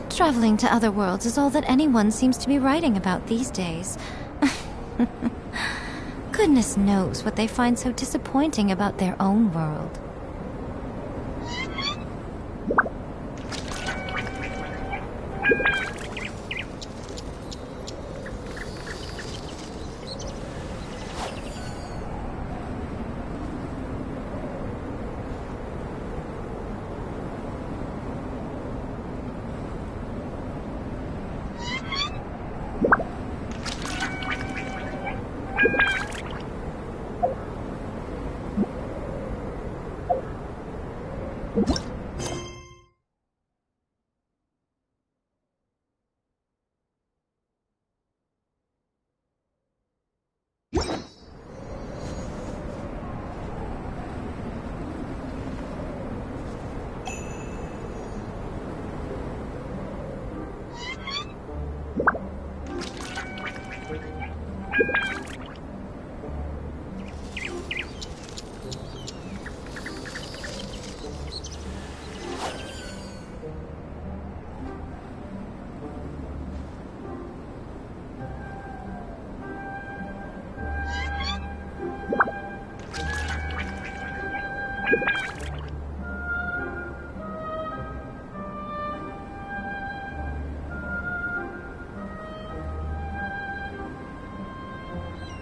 Traveling to other worlds is all that anyone seems to be writing about these days. Goodness knows what they find so disappointing about their own world.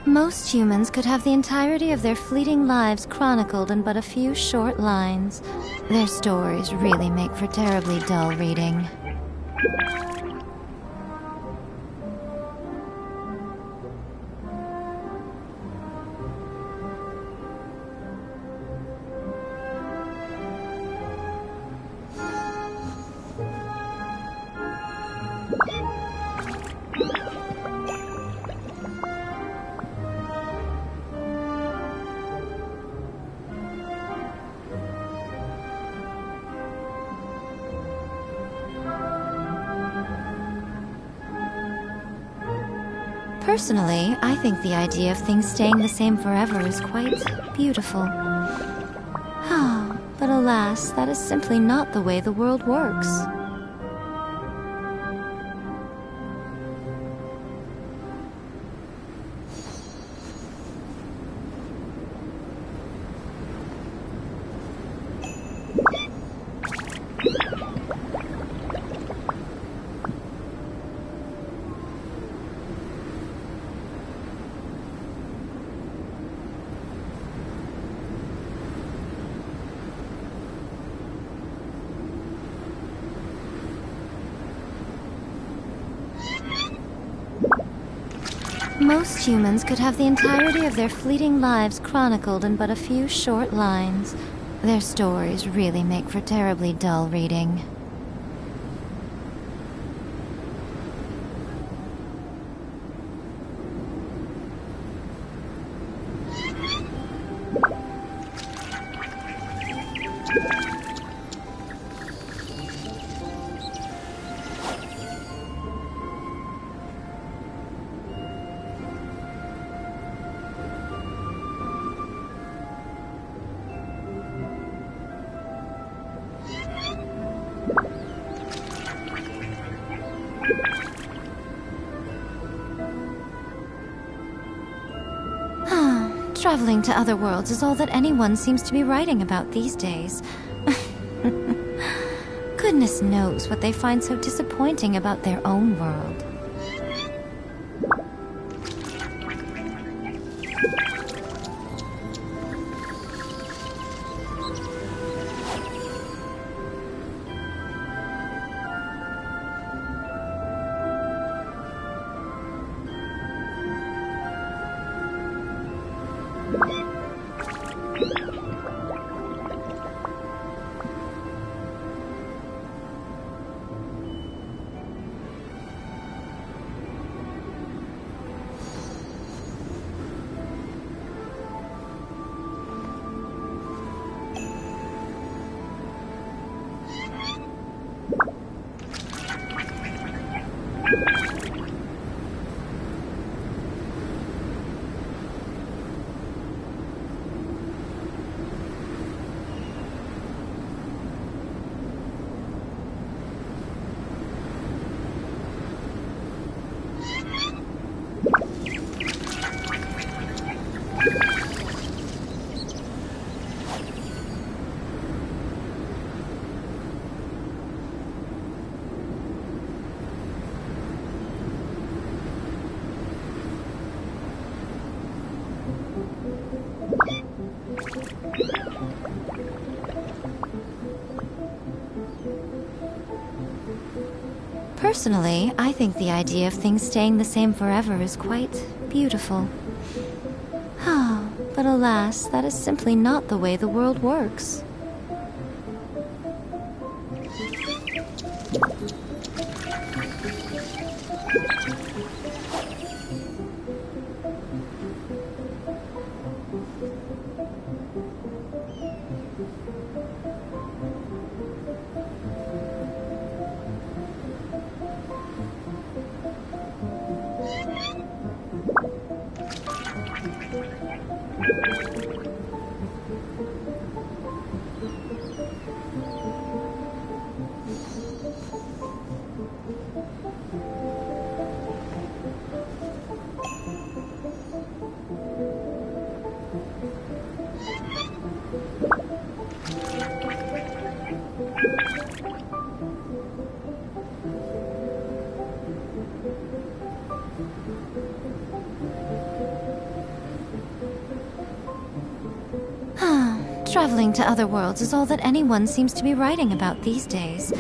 Most humans could have the entirety of their fleeting lives chronicled in but a few short lines. Their stories really make for terribly dull reading. Personally, I think the idea of things staying the same forever is quite beautiful. But alas, that is simply not the way the world works. Most humans could have the entirety of their fleeting lives chronicled in but a few short lines. Their stories really make for terribly dull reading. Traveling to other worlds is all that anyone seems to be writing about these days. Goodness knows what they find so disappointing about their own world. Personally, I think the idea of things staying the same forever is quite beautiful. But alas, that is simply not the way the world works. Traveling to other worlds is all that anyone seems to be writing about these days.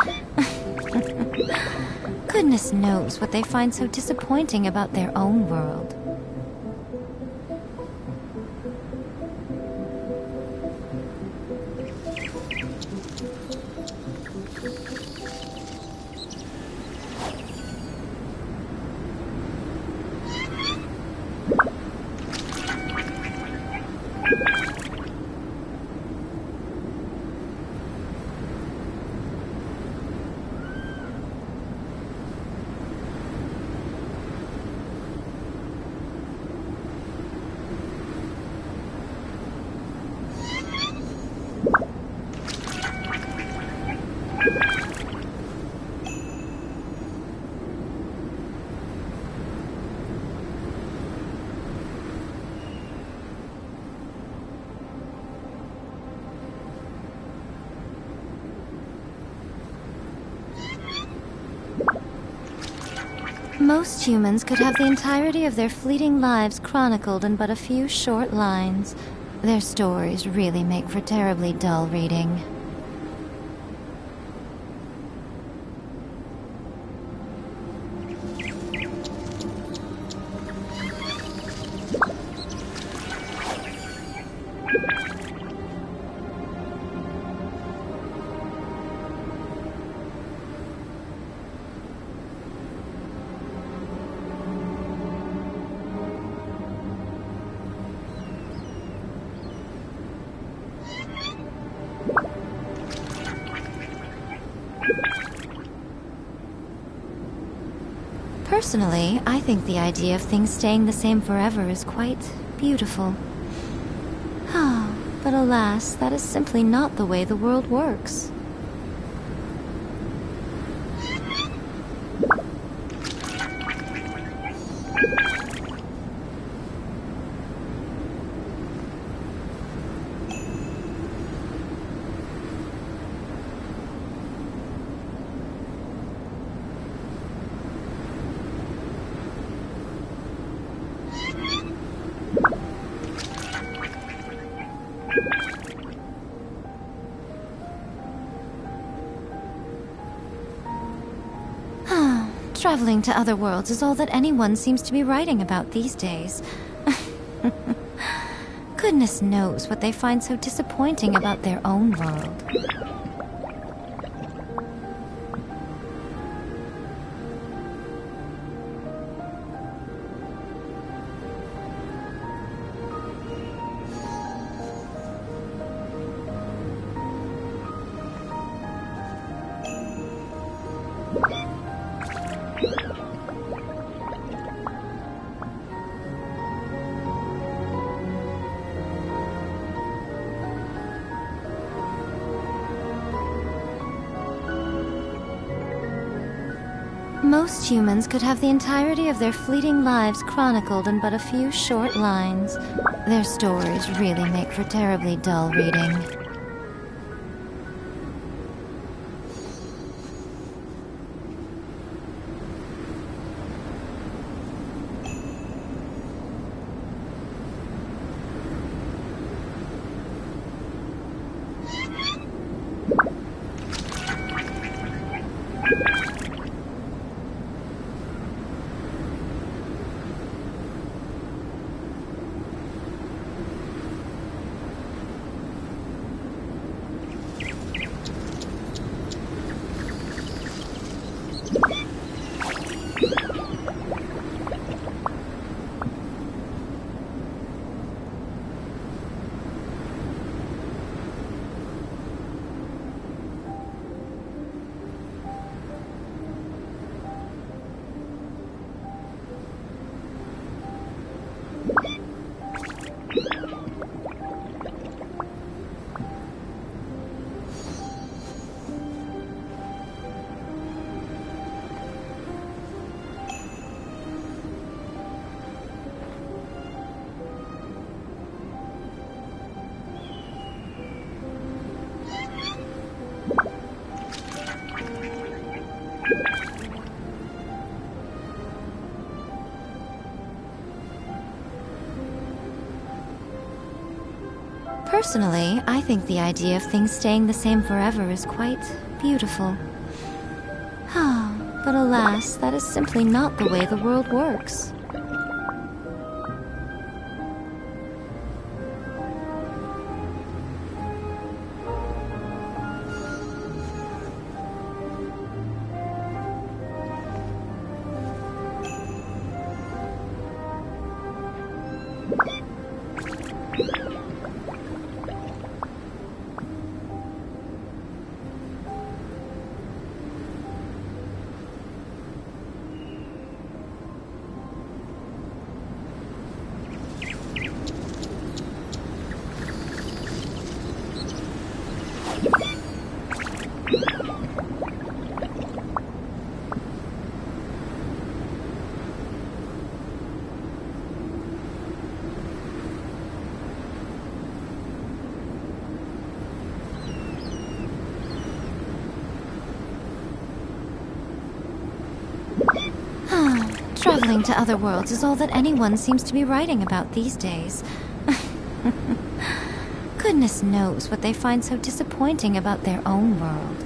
Goodness knows what they find so disappointing about their own world. Most humans could have the entirety of their fleeting lives chronicled in but a few short lines. Their stories really make for terribly dull reading. Personally, I think the idea of things staying the same forever is quite beautiful. But alas, that is simply not the way the world works. Traveling to other worlds is all that anyone seems to be writing about these days. Goodness knows what they find so disappointing about their own world. Most humans could have the entirety of their fleeting lives chronicled in but a few short lines. Their stories really make for terribly dull reading. Personally, I think the idea of things staying the same forever is quite beautiful. But alas, that is simply not the way the world works. Traveling to other worlds is all that anyone seems to be writing about these days. Goodness knows what they find so disappointing about their own world.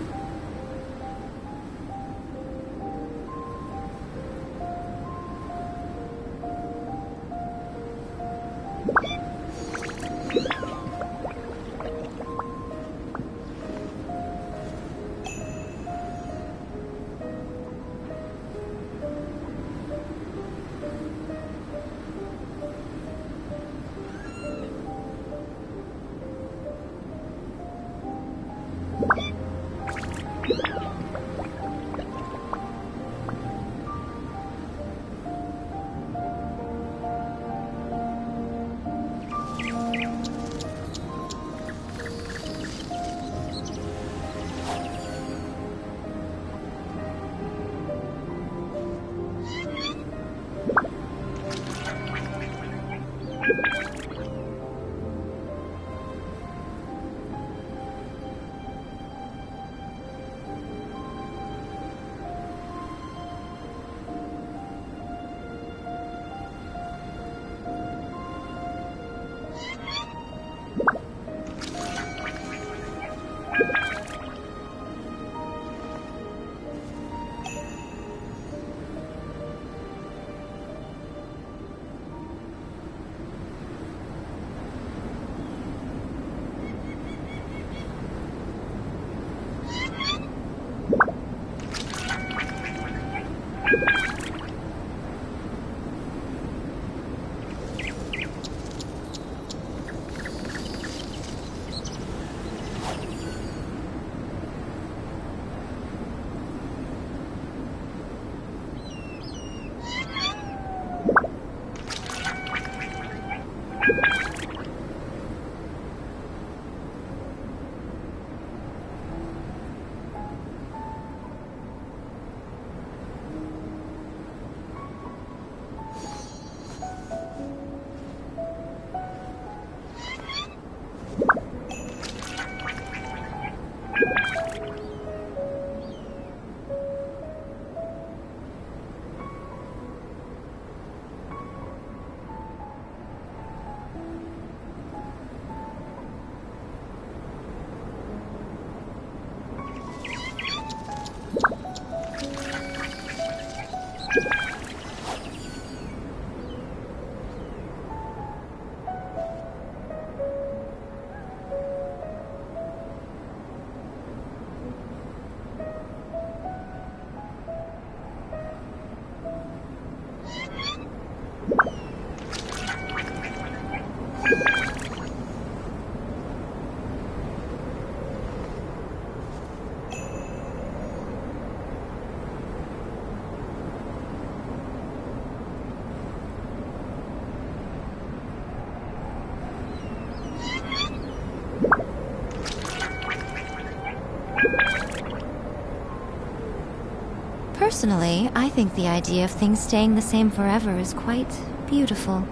Personally, I think the idea of things staying the same forever is quite beautiful.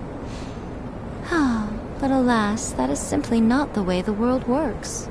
But alas, that is simply not the way the world works.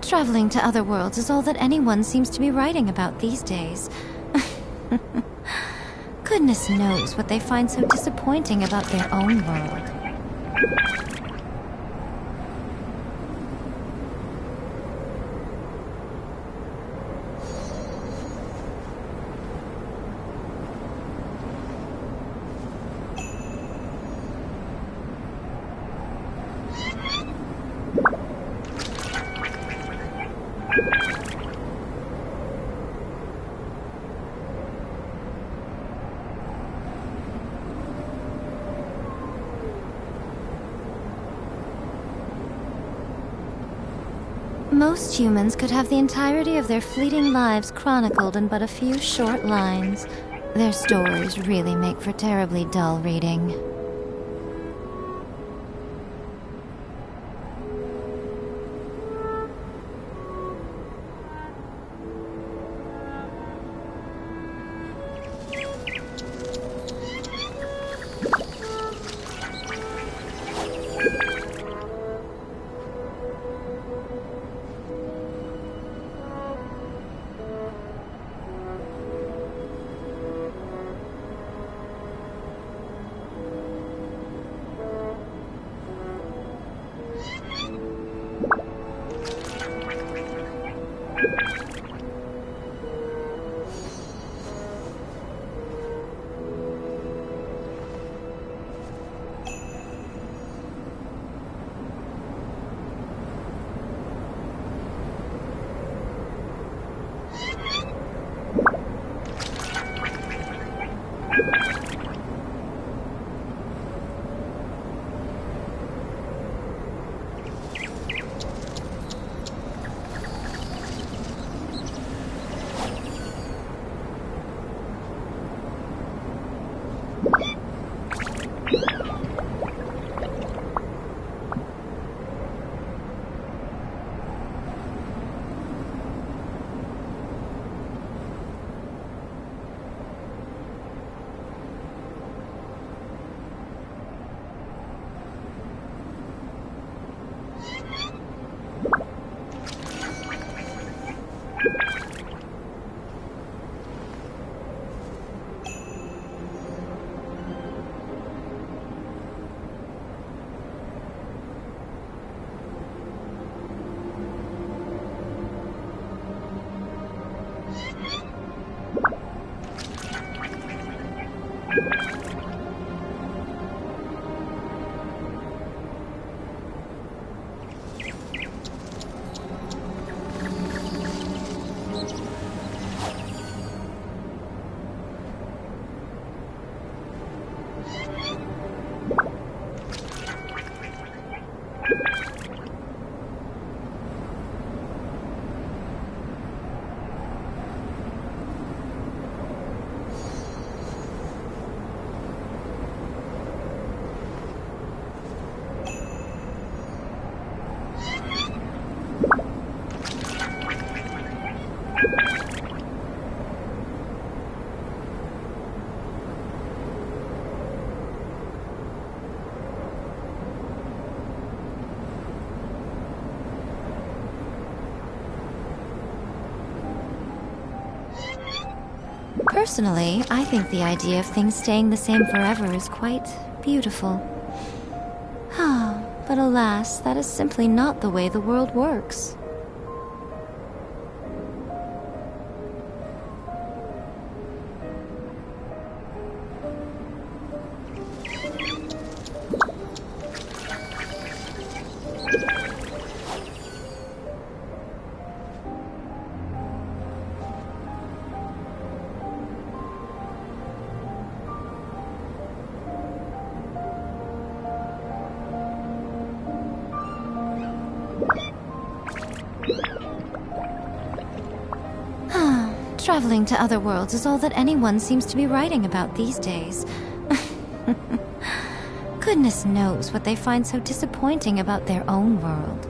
Traveling to other worlds is all that anyone seems to be writing about these days. Goodness knows what they find so disappointing about their own world. Most humans could have the entirety of their fleeting lives chronicled in but a few short lines. Their stories really make for terribly dull reading. Personally, I think the idea of things staying the same forever is quite beautiful. But alas, that is simply not the way the world works. Traveling to other worlds is all that anyone seems to be writing about these days. Goodness knows what they find so disappointing about their own world.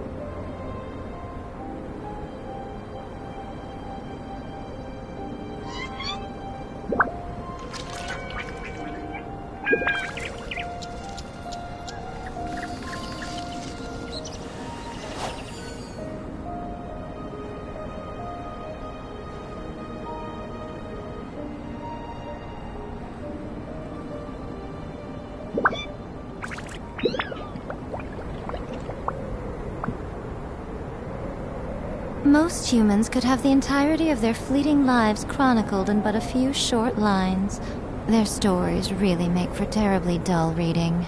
Most humans could have the entirety of their fleeting lives chronicled in but a few short lines. Their stories really make for terribly dull reading.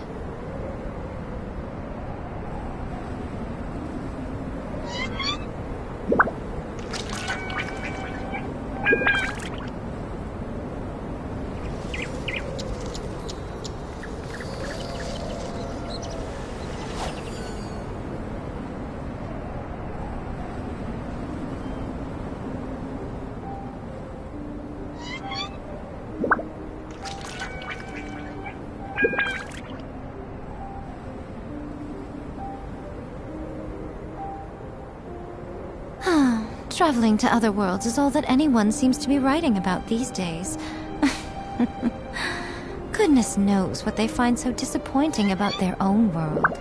Traveling to other worlds is all that anyone seems to be writing about these days. Goodness knows what they find so disappointing about their own world.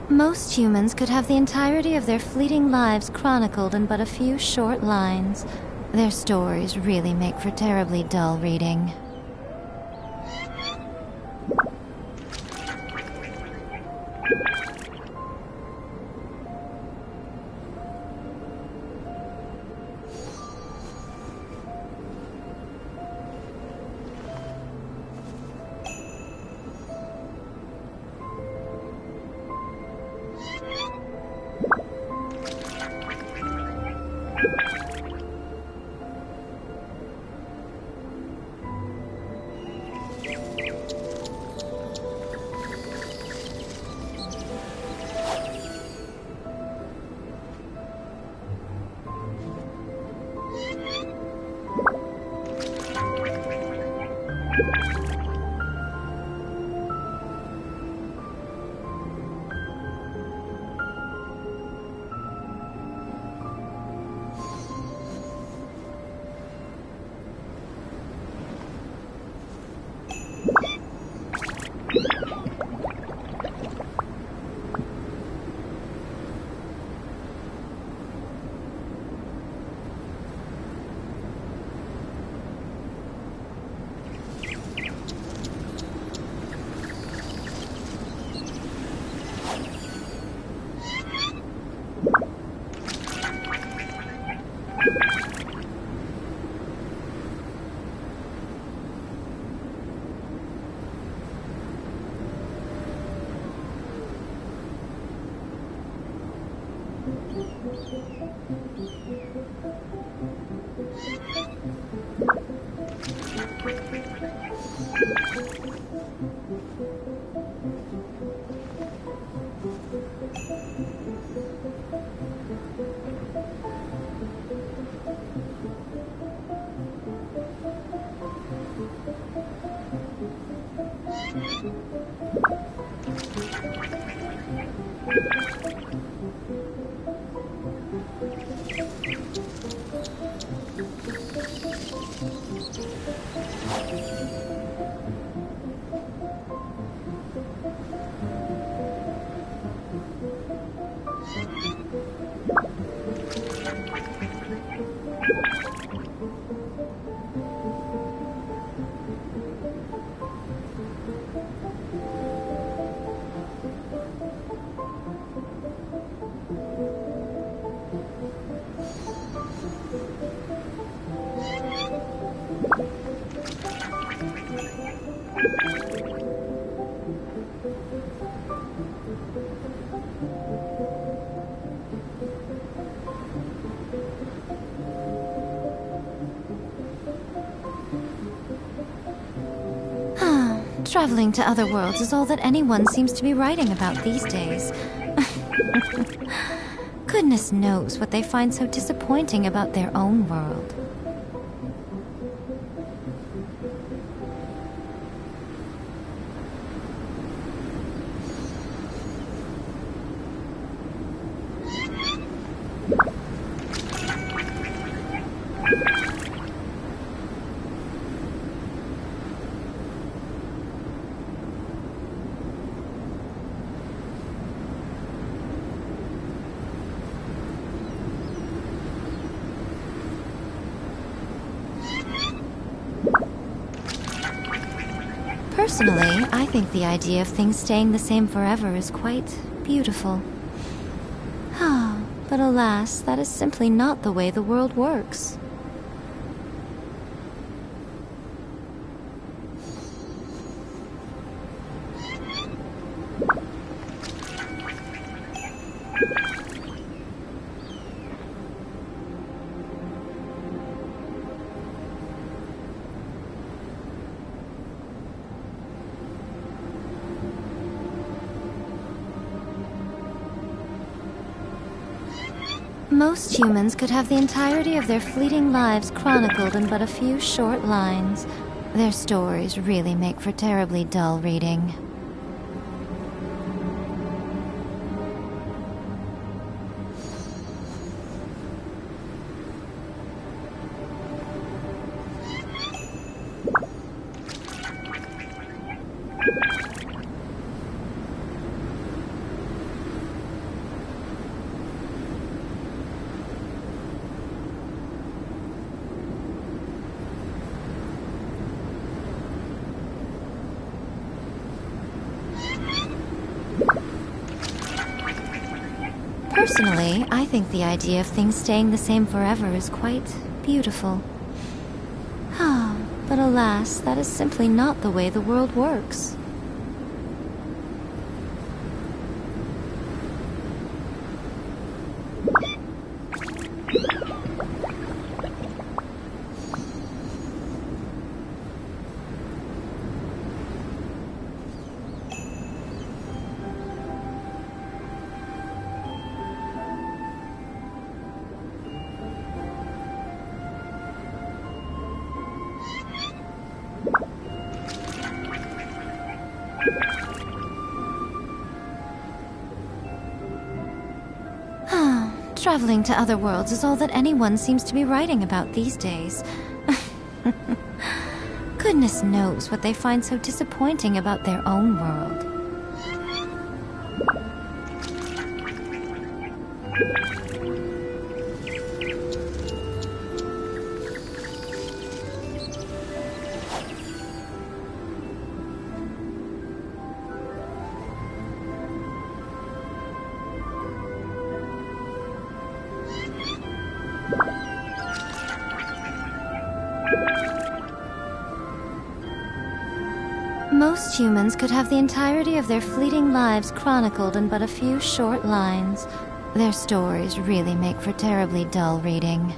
Most humans could have the entirety of their fleeting lives chronicled in but a few short lines. Their stories really make for terribly dull reading. Traveling to other worlds is all that anyone seems to be writing about these days. Goodness knows what they find so disappointing about their own world. Personally, I think the idea of things staying the same forever is quite beautiful. But alas, that is simply not the way the world works. Most humans could have the entirety of their fleeting lives chronicled in but a few short lines. Their stories really make for terribly dull reading. Personally, I think the idea of things staying the same forever is quite beautiful. But alas, that is simply not the way the world works. Traveling to other worlds is all that anyone seems to be writing about these days. Goodness knows what they find so disappointing about their own world. Most humans could have the entirety of their fleeting lives chronicled in but a few short lines. Their stories really make for terribly dull reading.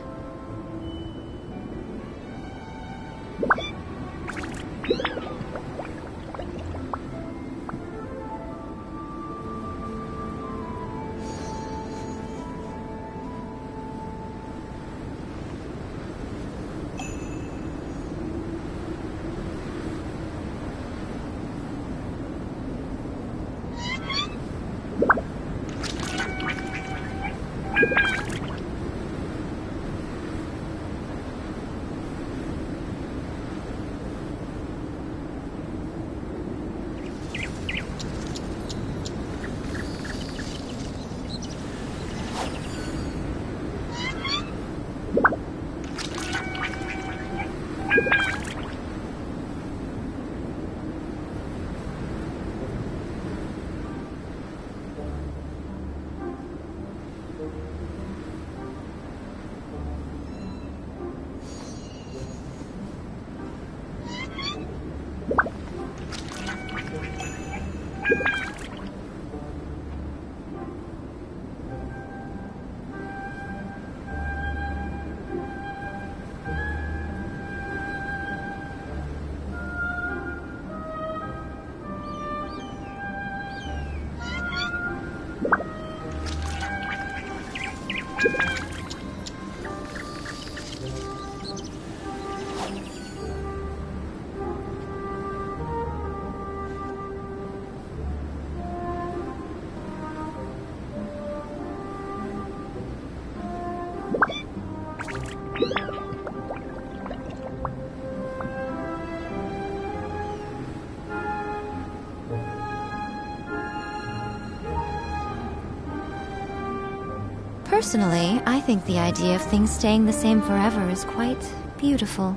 Personally, I think the idea of things staying the same forever is quite beautiful.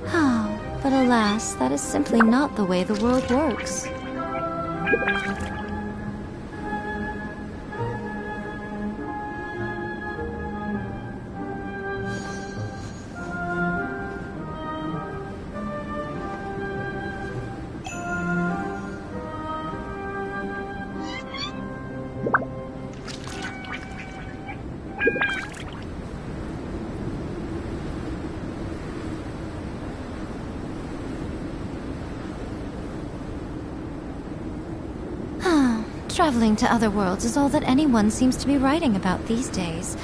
But alas, that is simply not the way the world works. Traveling to other worlds is all that anyone seems to be writing about these days.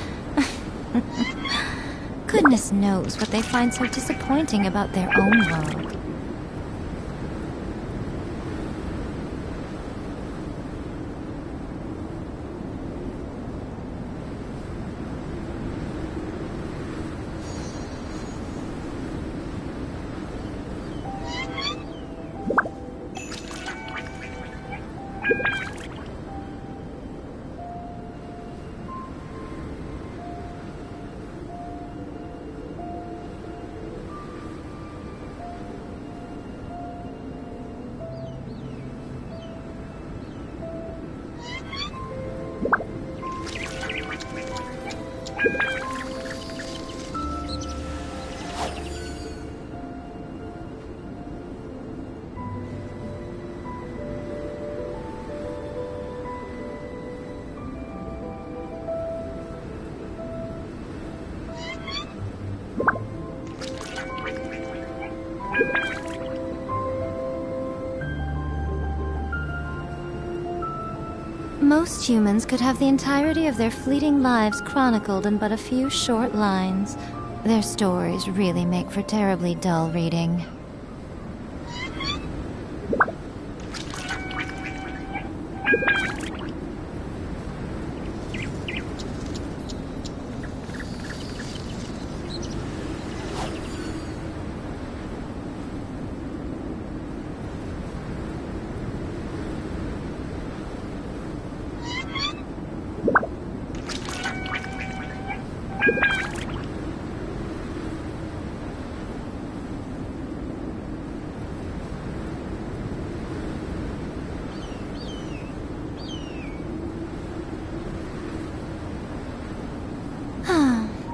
Goodness knows what they find so disappointing about their own world. Most humans could have the entirety of their fleeting lives chronicled in but a few short lines. Their stories really make for terribly dull reading.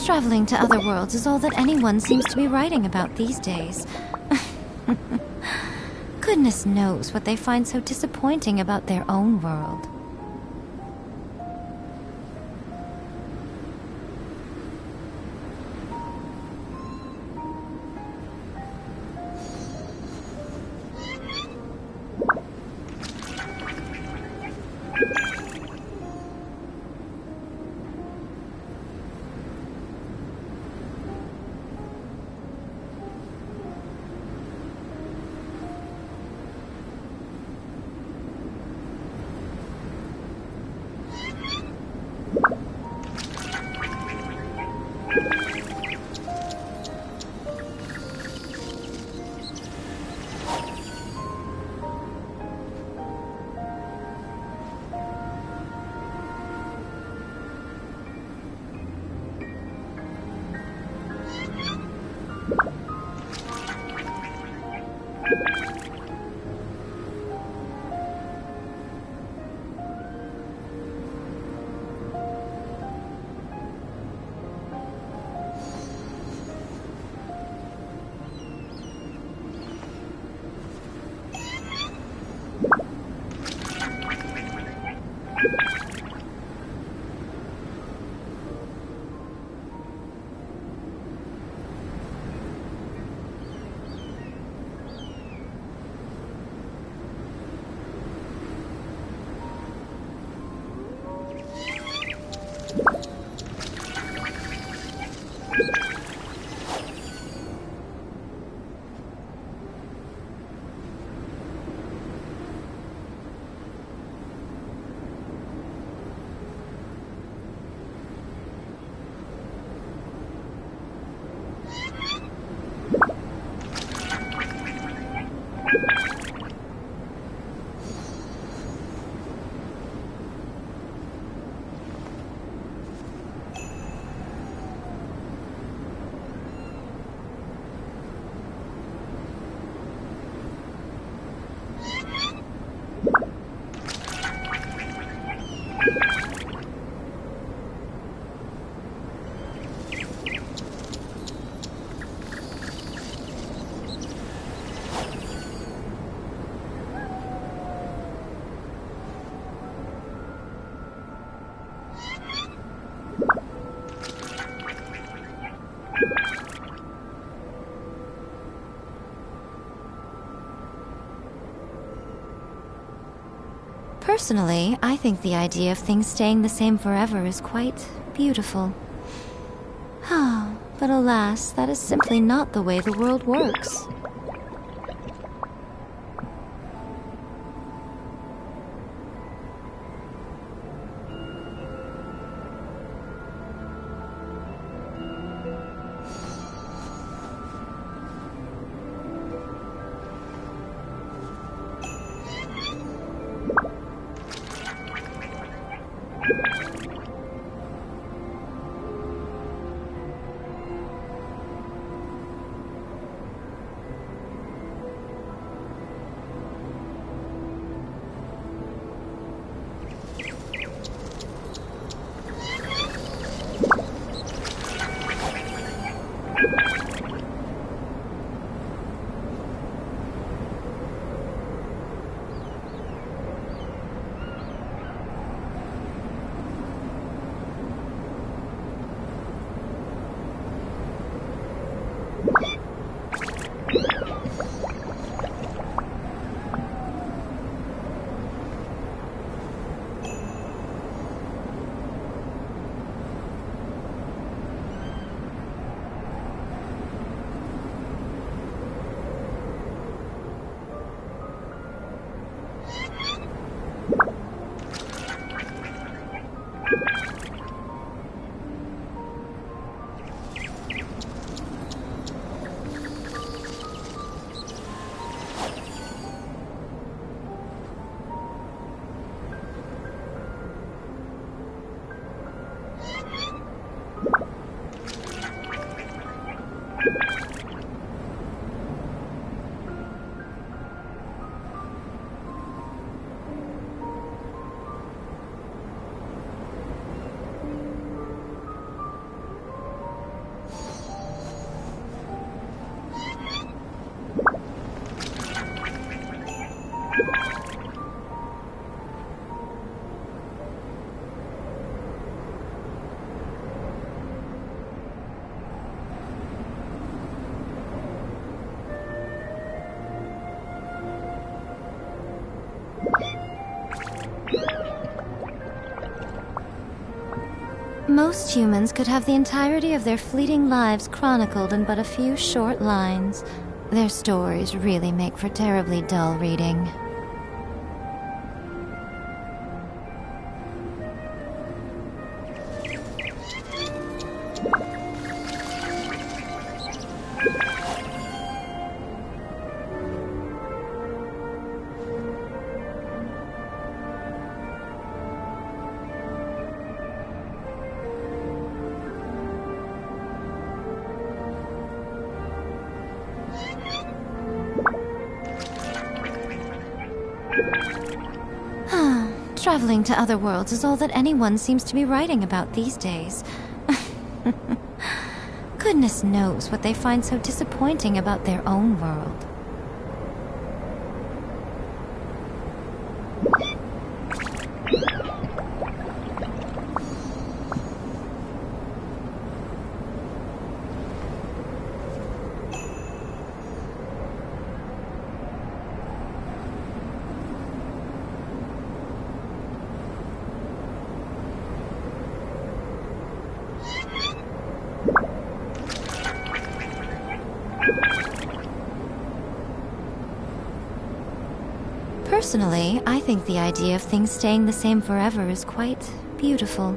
Traveling to other worlds is all that anyone seems to be writing about these days. Goodness Goodness knows what they find so disappointing about their own world. Personally, I think the idea of things staying the same forever is quite beautiful. But alas, that is simply not the way the world works. Most humans could have the entirety of their fleeting lives chronicled in but a few short lines. Their stories really make for terribly dull reading. Traveling to other worlds is all that anyone seems to be writing about these days. Goodness knows what they find so disappointing about their own world. Personally, I think the idea of things staying the same forever is quite beautiful.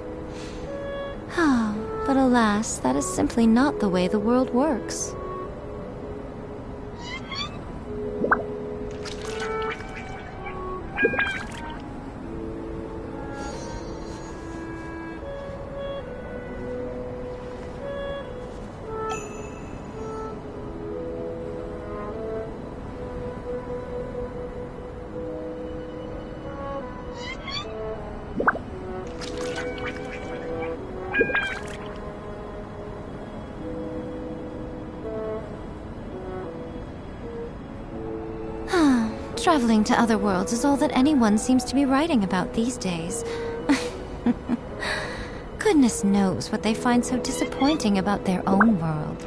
But alas, that is simply not the way the world works. Traveling to other worlds is all that anyone seems to be writing about these days. Goodness knows what they find so disappointing about their own world.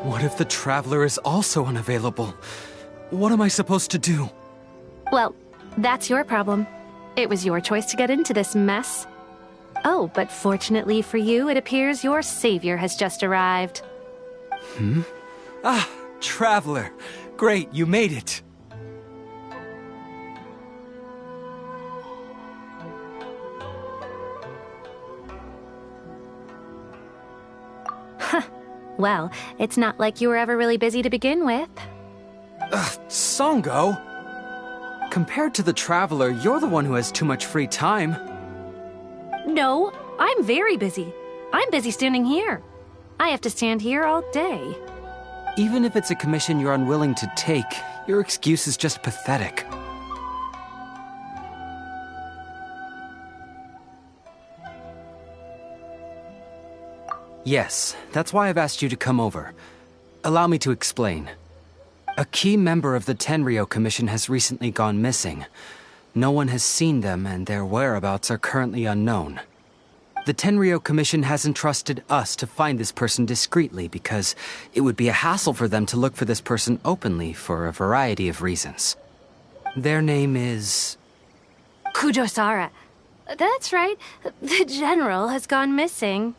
What if the Traveler is also unavailable? What am I supposed to do? Well, that's your problem. It was your choice to get into this mess. Oh, but fortunately for you, it appears your savior has just arrived. Ah, Traveler. Great, you made it. Well, it's not like you were ever really busy to begin with. Songo? Compared to the Traveler, you're the one who has too much free time. No, I'm very busy. I'm busy standing here. I have to stand here all day. Even if it's a commission you're unwilling to take, your excuse is just pathetic. Yes, that's why I've asked you to come over. Allow me to explain. A key member of the Tenryou Commission has recently gone missing. No one has seen them, and their whereabouts are currently unknown. The Tenryou Commission has entrusted us to find this person discreetly because it would be a hassle for them to look for this person openly for a variety of reasons. Their name is... Kujosara. That's right. The General has gone missing.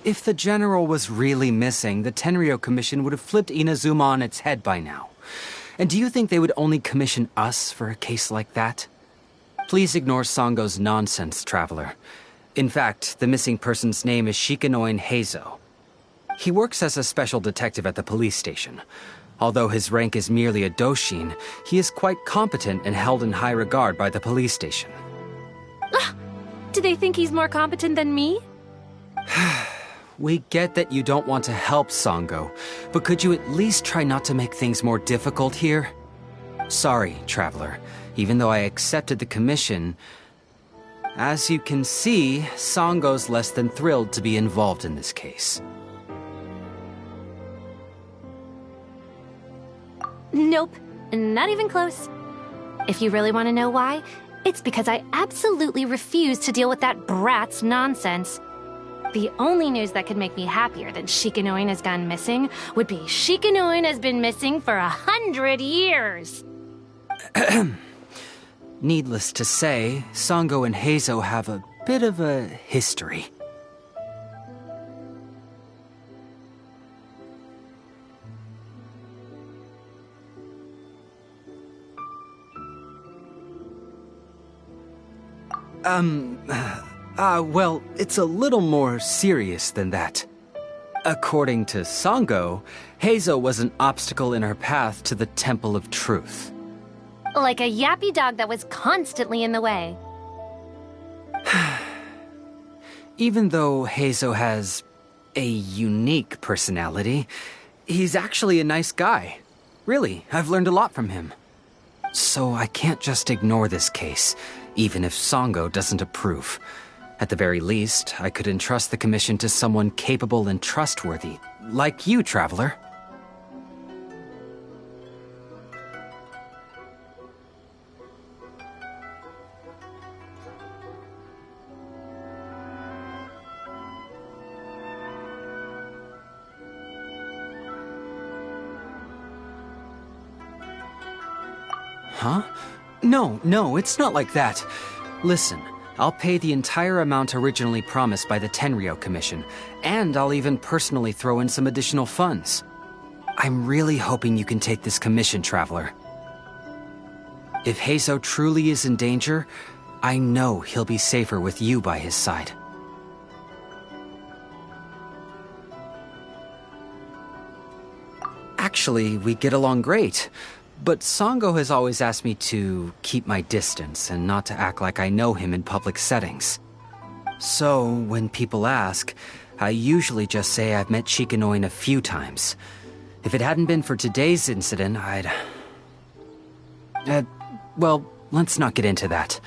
If the General was really missing, the Tenryou Commission would have flipped Inazuma on its head by now. And do you think they would only commission us for a case like that? Please ignore Sango's nonsense, Traveler. In fact, the missing person's name is Shikanoin Heizo. He works as a special detective at the police station. Although his rank is merely a doshin, he is quite competent and held in high regard by the police station. Do they think he's more competent than me? We get that you don't want to help Sango, but could you at least try not to make things more difficult here? Sorry, Traveler. Even though I accepted the commission, as you can see, Sango's less than thrilled to be involved in this case. Nope, not even close. If you really want to know why, it's because I absolutely refuse to deal with that brat's nonsense. The only news that could make me happier than Shikanoin has gone missing would be Shikanoin has been missing for 100 years. Needless to say, Sango and Heizo have a bit of a history. Well, it's a little more serious than that. According to Sango, Heizo was an obstacle in her path to the Temple of Truth. Like a yappy dog that was constantly in the way. Even though Heizo has a unique personality, he's actually a nice guy. Really, I've learned a lot from him. So I can't just ignore this case, even if Sango doesn't approve. At the very least, I could entrust the commission to someone capable and trustworthy, like you, Traveler. Huh? No, it's not like that. Listen, I'll pay the entire amount originally promised by the Tenryou Commission, and I'll even personally throw in some additional funds. I'm really hoping you can take this commission, Traveler. If Heizo truly is in danger, I know he'll be safer with you by his side. Actually, we get along great. But Sango has always asked me to keep my distance and not to act like I know him in public settings. So, when people ask, I usually just say I've met Shikanoin a few times. If it hadn't been for today's incident, well, let's not get into that.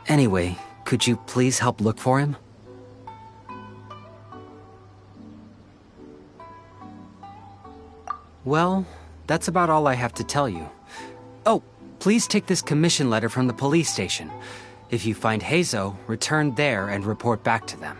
Anyway, could you please help look for him? Well, that's about all I have to tell you. Oh, please take this commission letter from the police station. If you find Heizo, return there and report back to them.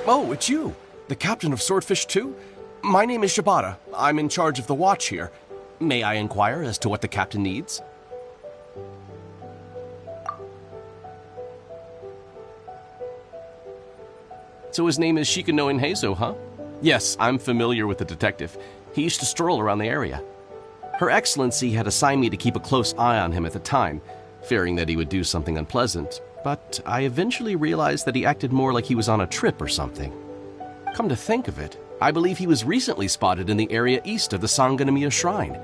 Oh, it's you! The captain of Swordfish 2? My name is Shibata. I'm in charge of the watch here. May I inquire as to what the captain needs? So his name is Shikanoin Heizo, huh? Yes, I'm familiar with the detective. He used to stroll around the area. Her Excellency had assigned me to keep a close eye on him at the time, fearing that he would do something unpleasant, but I eventually realized that he acted more like he was on a trip or something. Come to think of it, I believe he was recently spotted in the area east of the Sanganamiya Shrine.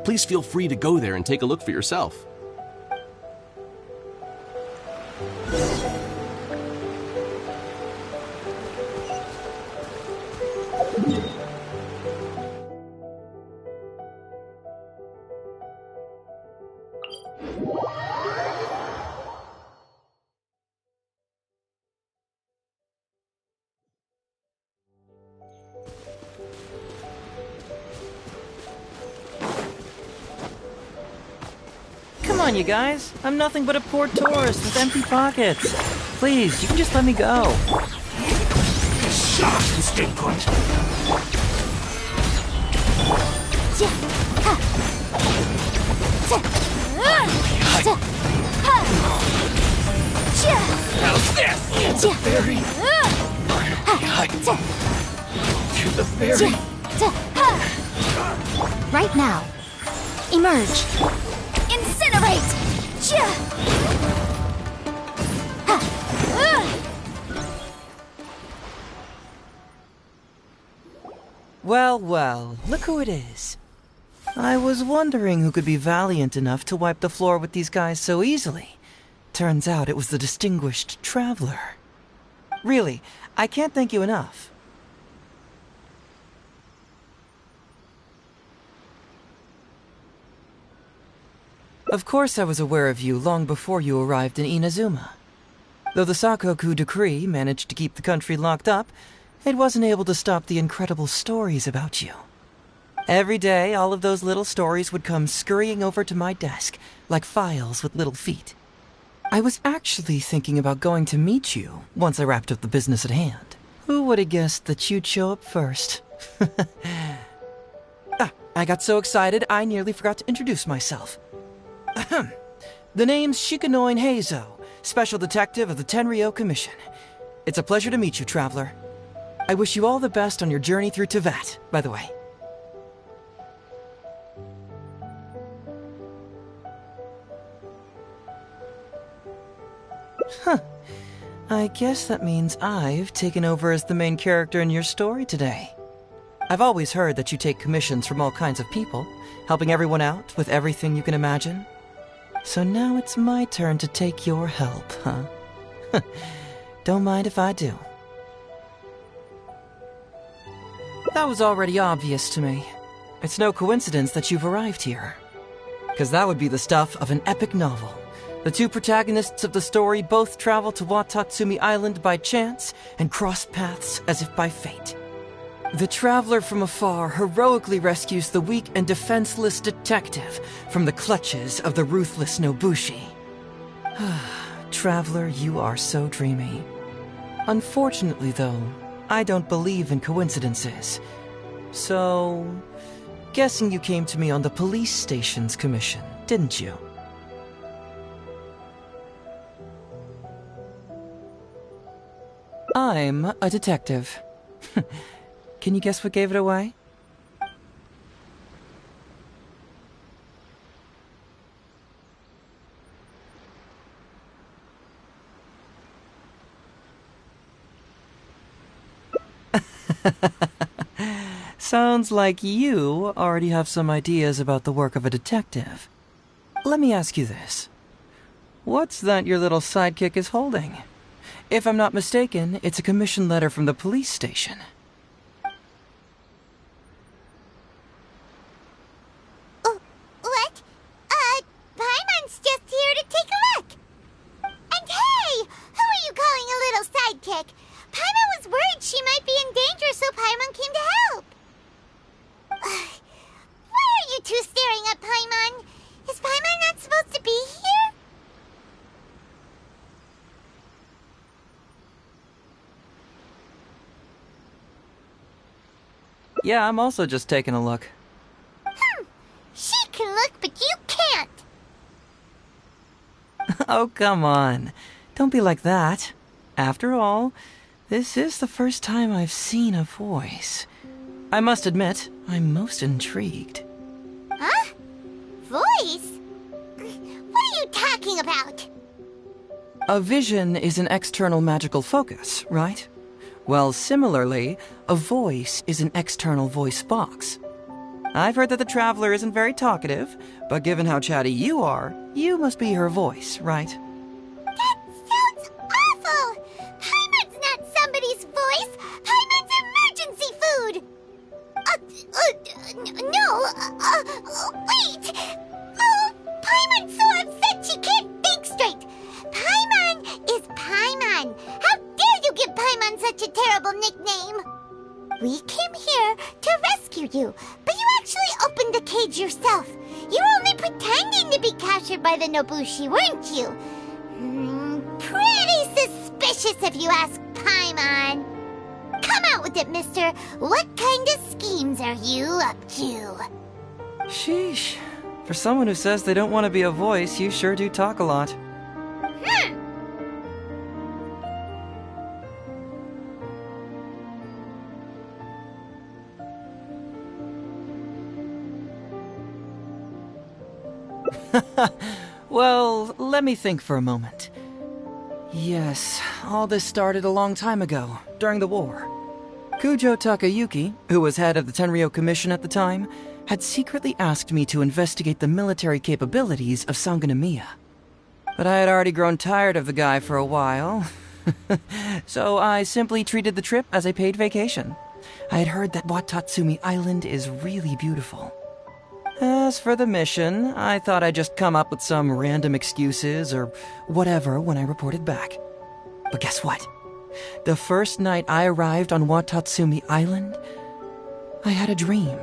Please feel free to go there and take a look for yourself. Come on, you guys. I'm nothing but a poor tourist with empty pockets. Please, you can just let me go. Stay put. How's this? To the ferry. To the ferry. Right now. Emerge. Incinerate! Well, well, look who it is. I was wondering who could be valiant enough to wipe the floor with these guys so easily. Turns out it was the distinguished traveler. Really, I can't thank you enough. Of course I was aware of you long before you arrived in Inazuma. Though the Sakoku decree managed to keep the country locked up, it wasn't able to stop the incredible stories about you. Every day, all of those little stories would come scurrying over to my desk, like files with little feet. I was actually thinking about going to meet you once I wrapped up the business at hand. Who would have guessed that you'd show up first? I got so excited I nearly forgot to introduce myself. The name's Shikanoin Heizo, Special Detective of the Tenryou Commission. It's a pleasure to meet you, Traveler. I wish you all the best on your journey through Teyvat, by the way. Huh. I guess that means I've taken over as the main character in your story today. I've always heard that you take commissions from all kinds of people, helping everyone out with everything you can imagine. So now it's my turn to take your help, huh? Don't mind if I do. That was already obvious to me. It's no coincidence that you've arrived here. Because that would be the stuff of an epic novel. The two protagonists of the story both travel to Watatsumi Island by chance and cross paths as if by fate. The traveler from afar heroically rescues the weak and defenseless detective from the clutches of the ruthless Nobushi. Traveler, you are so dreamy. Unfortunately, though, I don't believe in coincidences. So, guessing you came to me on the police station's commission, didn't you? I'm a detective. Can you guess what gave it away? Sounds like you already have some ideas about the work of a detective. Let me ask you this. What's that your little sidekick is holding? If I'm not mistaken, it's a commission letter from the police station. What? Paimon's just here to take a look. And hey, who are you calling a little sidekick? Paimon was worried she might be in danger, so Paimon came to help. Why are you two staring at Paimon? Is Paimon not supposed to be here? Yeah, I'm also just taking a look. She can look, but you can't. Oh, come on. Don't be like that. After all, This is the first time I've seen a voice. I must admit, I'm most intrigued. Huh? Voice? What are you talking about? A vision is an external magical focus, right? Well, similarly, a voice is an external voice box. I've heard that the Traveler isn't very talkative, but given how chatty you are, you must be her voice, right? That sounds awful! Paimon's not somebody's voice! Paimon's emergency food! Wait! Oh, Paimon's so upset she can't think straight! Paimon is Paimon! How dare you give Paimon such a terrible nickname? We came here to rescue you, but you actually opened the cage yourself. You were only pretending to be captured by the Nobushi, weren't you? Pretty suspicious if you ask Paimon. Come out with it, mister. What kind of schemes are you up to? Sheesh. For someone who says they don't want to be a voice, you sure do talk a lot. Well, let me think for a moment. Yes, all this started a long time ago, during the war. Kujo Takayuki, who was head of the Tenryo Commission at the time, had secretly asked me to investigate the military capabilities of Sangonomiya. But I had already grown tired of the guy for a while, so I simply treated the trip as a paid vacation. I had heard that Watatsumi Island is really beautiful. As for the mission, I thought I'd just come up with some random excuses or whatever when I reported back. But guess what? The first night I arrived on Watatsumi Island, I had a dream.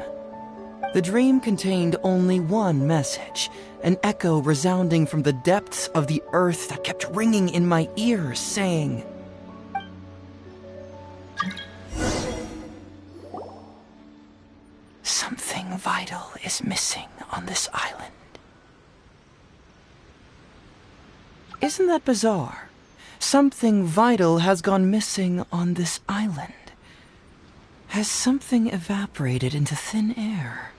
The dream contained only one message, an echo resounding from the depths of the earth that kept ringing in my ears, saying, "Something vital is missing on this island." Isn't that bizarre? Something vital has gone missing on this island. Has something evaporated into thin air?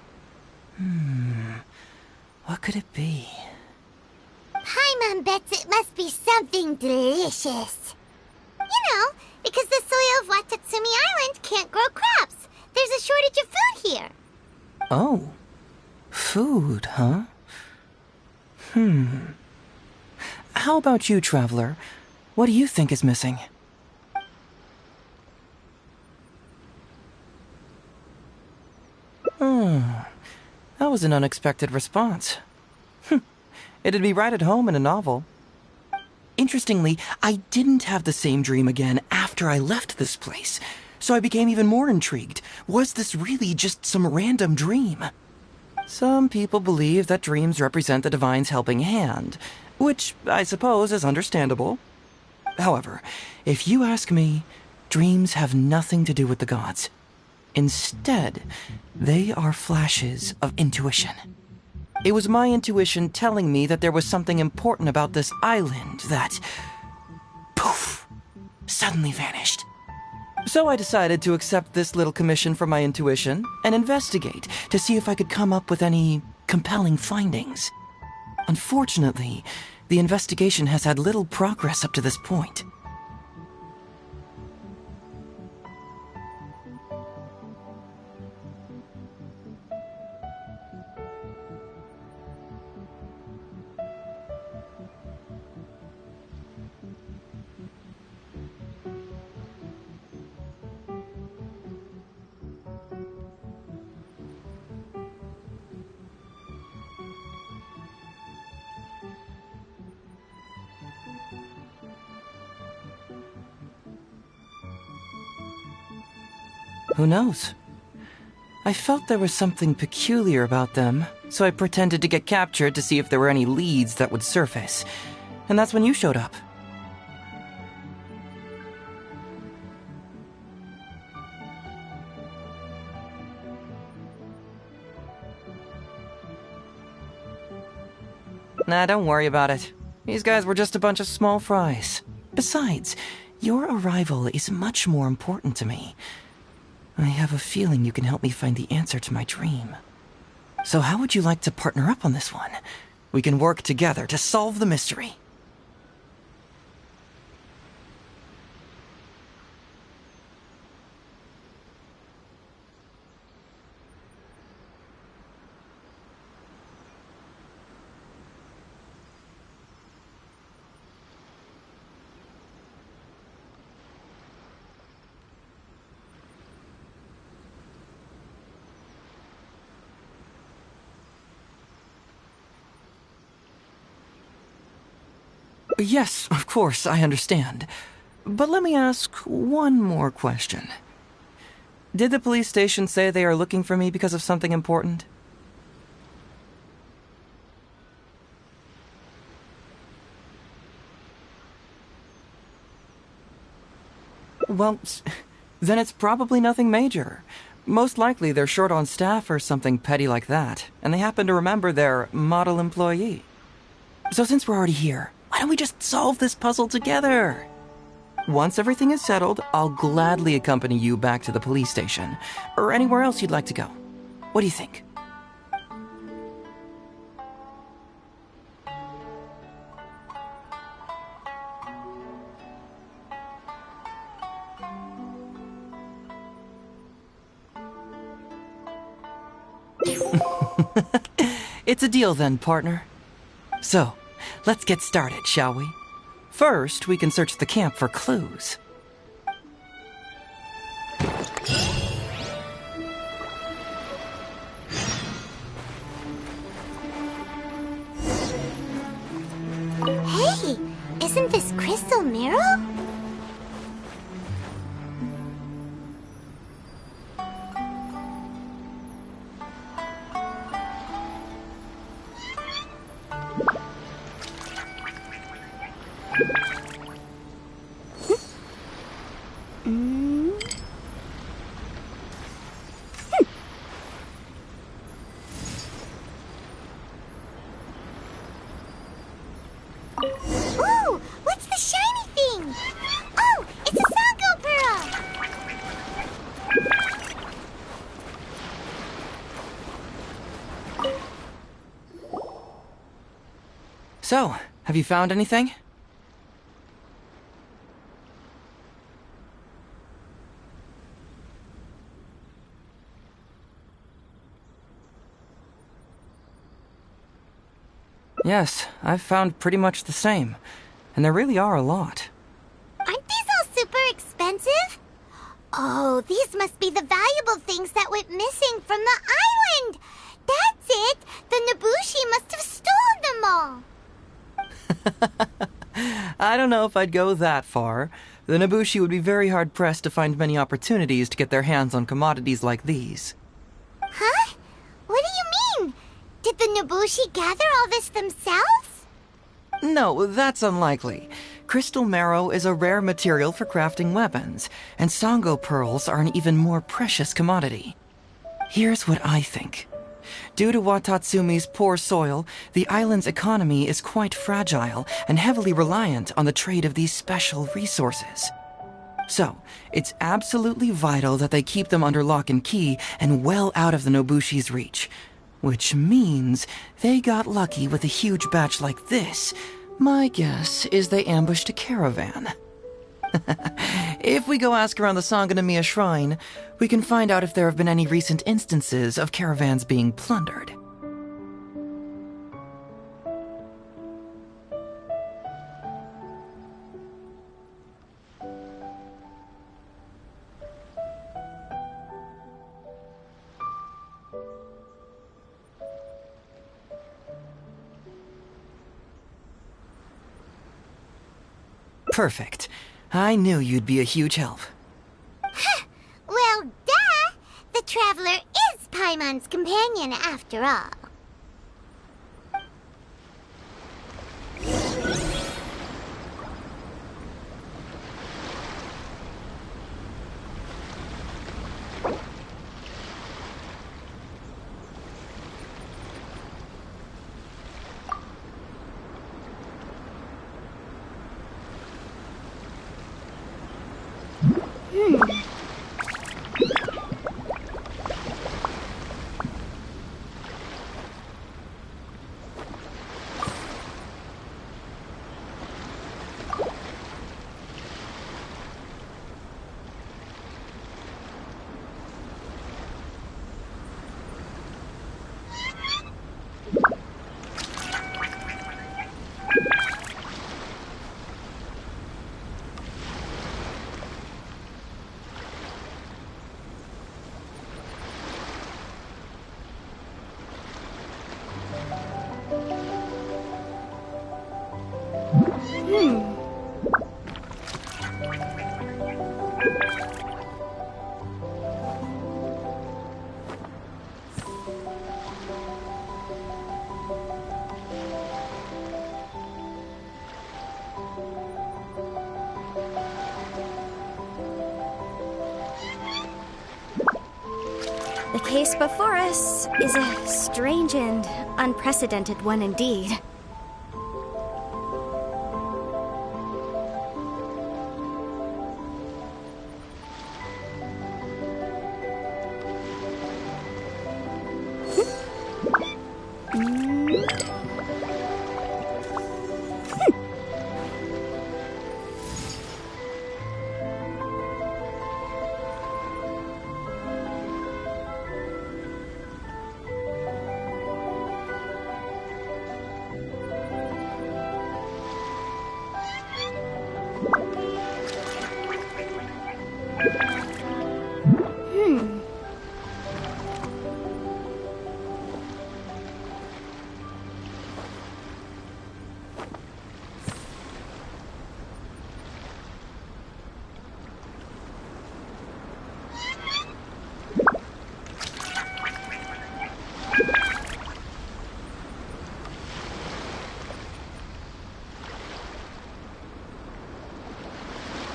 What could it be? Paimon bets it must be something delicious. You know, because the soil of Watatsumi Island can't grow crops. There's a shortage of food here. Oh. Food, huh? How about you, Traveler? What do you think is missing? That was an unexpected response. It'd be right at home in a novel. Interestingly, I didn't have the same dream again after I left this place, so I became even more intrigued. Was this really just some random dream? Some people believe that dreams represent the divine's helping hand, which I suppose is understandable. However, if you ask me, dreams have nothing to do with the gods. Instead, they are flashes of intuition. It was my intuition telling me that there was something important about this island that, poof, suddenly vanished. So I decided to accept this little commission from my intuition and investigate to see if I could come up with any compelling findings. Unfortunately, the investigation has had little progress up to this point. Who knows? I felt there was something peculiar about them, so I pretended to get captured to see if there were any leads that would surface. And that's when you showed up. Nah, don't worry about it. These guys were just a bunch of small fries. Besides, Your arrival is much more important to me. I have a feeling you can help me find the answer to my dream. So how would you like to partner up on this one? We can work together to solve the mystery. Yes, of course, I understand. But let me ask one more question. Did the police station say they are looking for me because of something important? Well, then it's probably nothing major. Most likely they're short on staff or something petty like that, and they happen to remember their model employee. So since we're already here, why don't we just solve this puzzle together? Once everything is settled, I'll gladly accompany you back to the police station, or anywhere else you'd like to go. What do you think? It's a deal then, partner. So, let's get started, shall we? First, we can search the camp for clues. Hey, isn't this Crystal Mirror? Ooh, what's the shiny thing? Oh, it's a Sango Pearl! So, have you found anything? Yes, I've found pretty much the same. And there really are a lot. Aren't these all super expensive? Oh, these must be the valuable things that went missing from the island! That's it! The Nobushi must have stolen them all! I don't know if I'd go that far. The Nobushi would be very hard-pressed to find many opportunities to get their hands on commodities like these. Huh? What do you mean? Did the Nobushi gather all this themselves? No, that's unlikely. Crystal marrow is a rare material for crafting weapons, and Sango pearls are an even more precious commodity. Here's what I think. Due to Watatsumi's poor soil, the island's economy is quite fragile and heavily reliant on the trade of these special resources. So, it's absolutely vital that they keep them under lock and key and well out of the Nobushi's reach. Which means they got lucky with a huge batch like this. My guess is they ambushed a caravan. If we go ask around the Sangonomiya Shrine, we can find out if there have been any recent instances of caravans being plundered. Perfect. I knew you'd be a huge help. Well, duh! The Traveler is Paimon's companion after all. The case before us is a strange and unprecedented one indeed.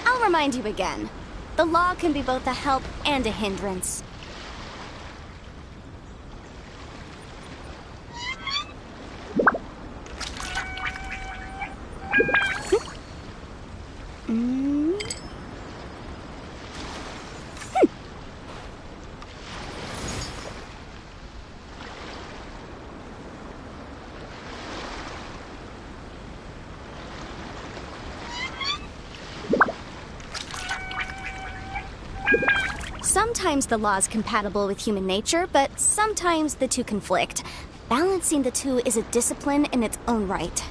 I'll remind you again. The law can be both a help and a hindrance. Sometimes the law is compatible with human nature, but sometimes the two conflict. Balancing the two is a discipline in its own right.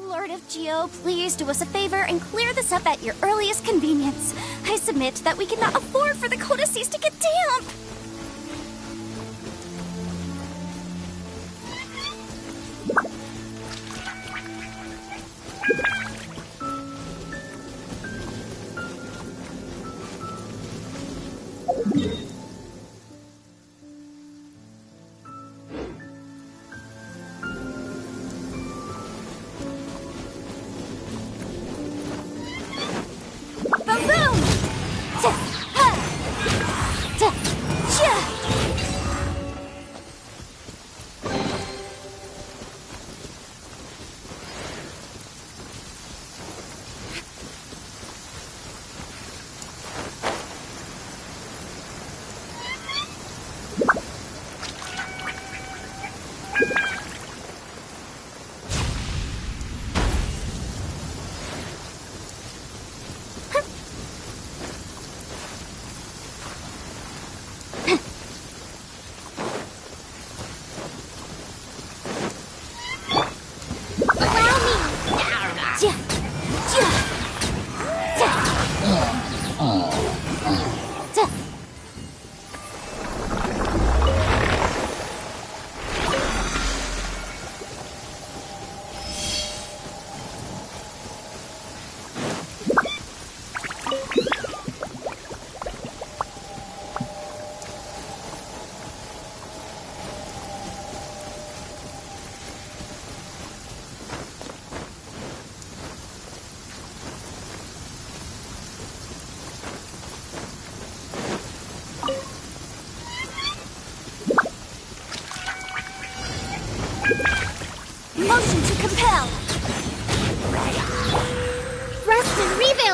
Lord of Geo, please do us a favor and clear this up at your earliest convenience. I submit that we cannot afford for the codices to get damp.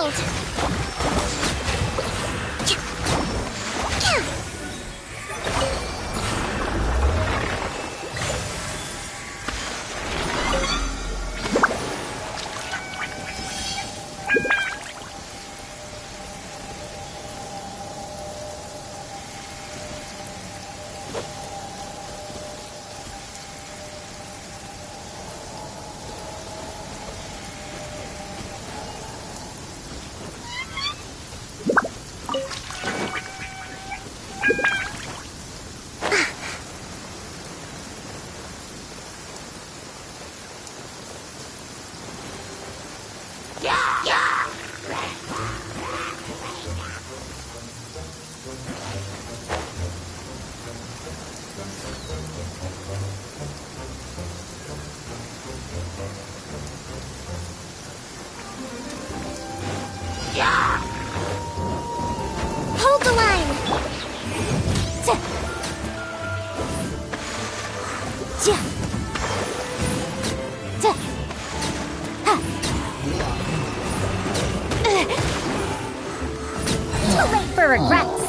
hold! Hold the line! Too late for regrets!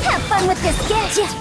Have fun with this gift!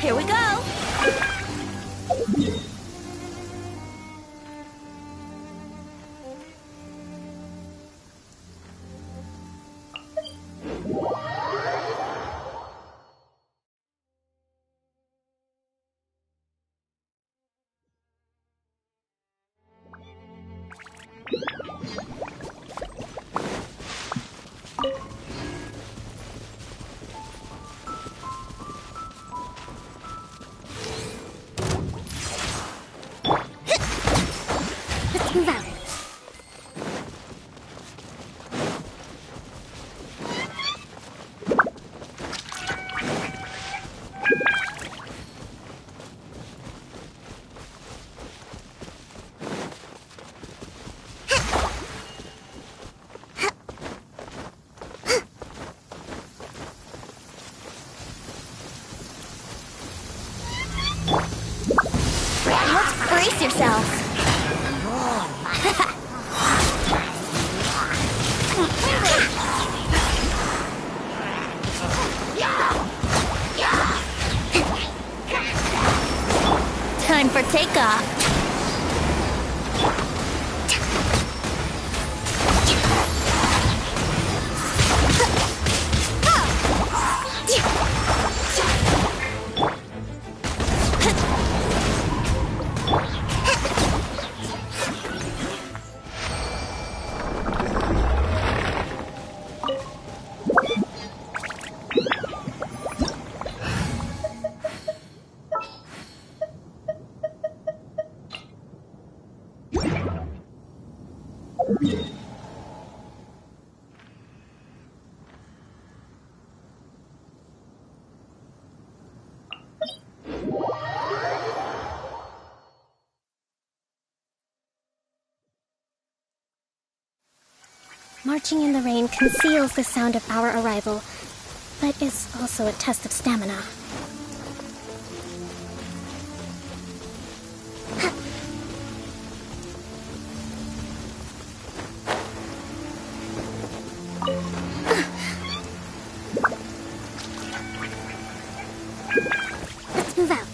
Here we go! Let's move out. Let's brace yourselves. Time for takeoff. Marching in the rain conceals the sound of our arrival, but is also a test of stamina. Let's move out.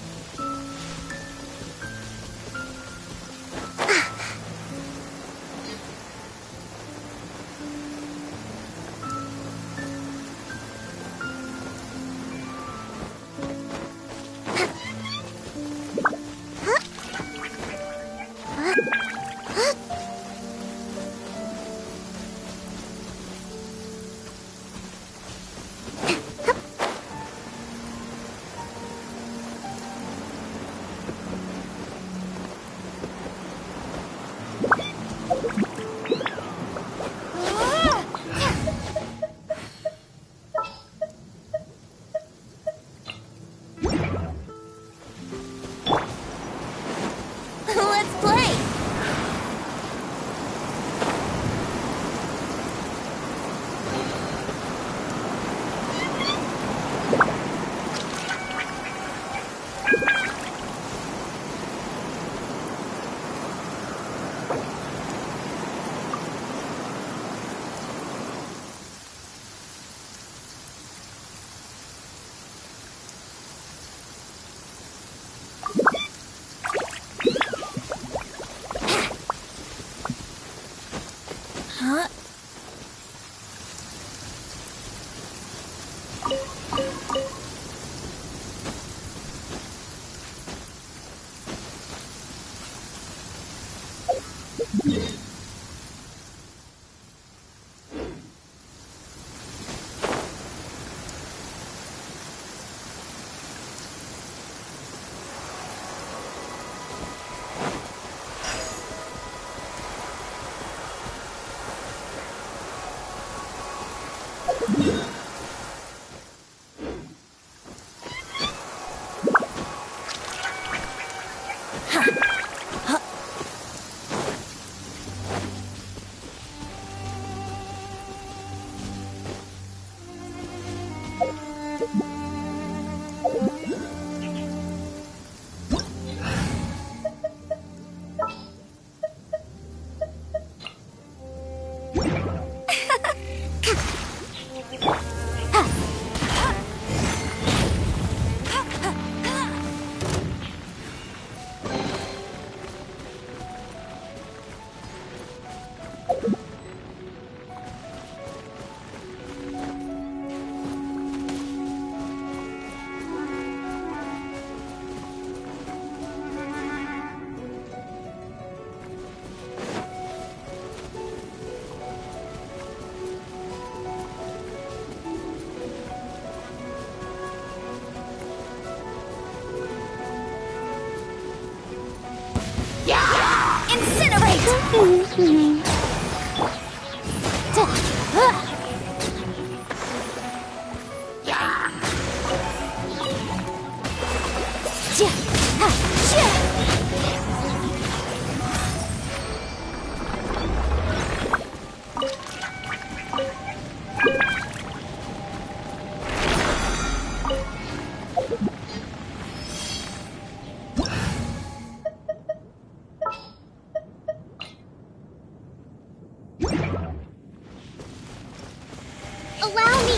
Allow me!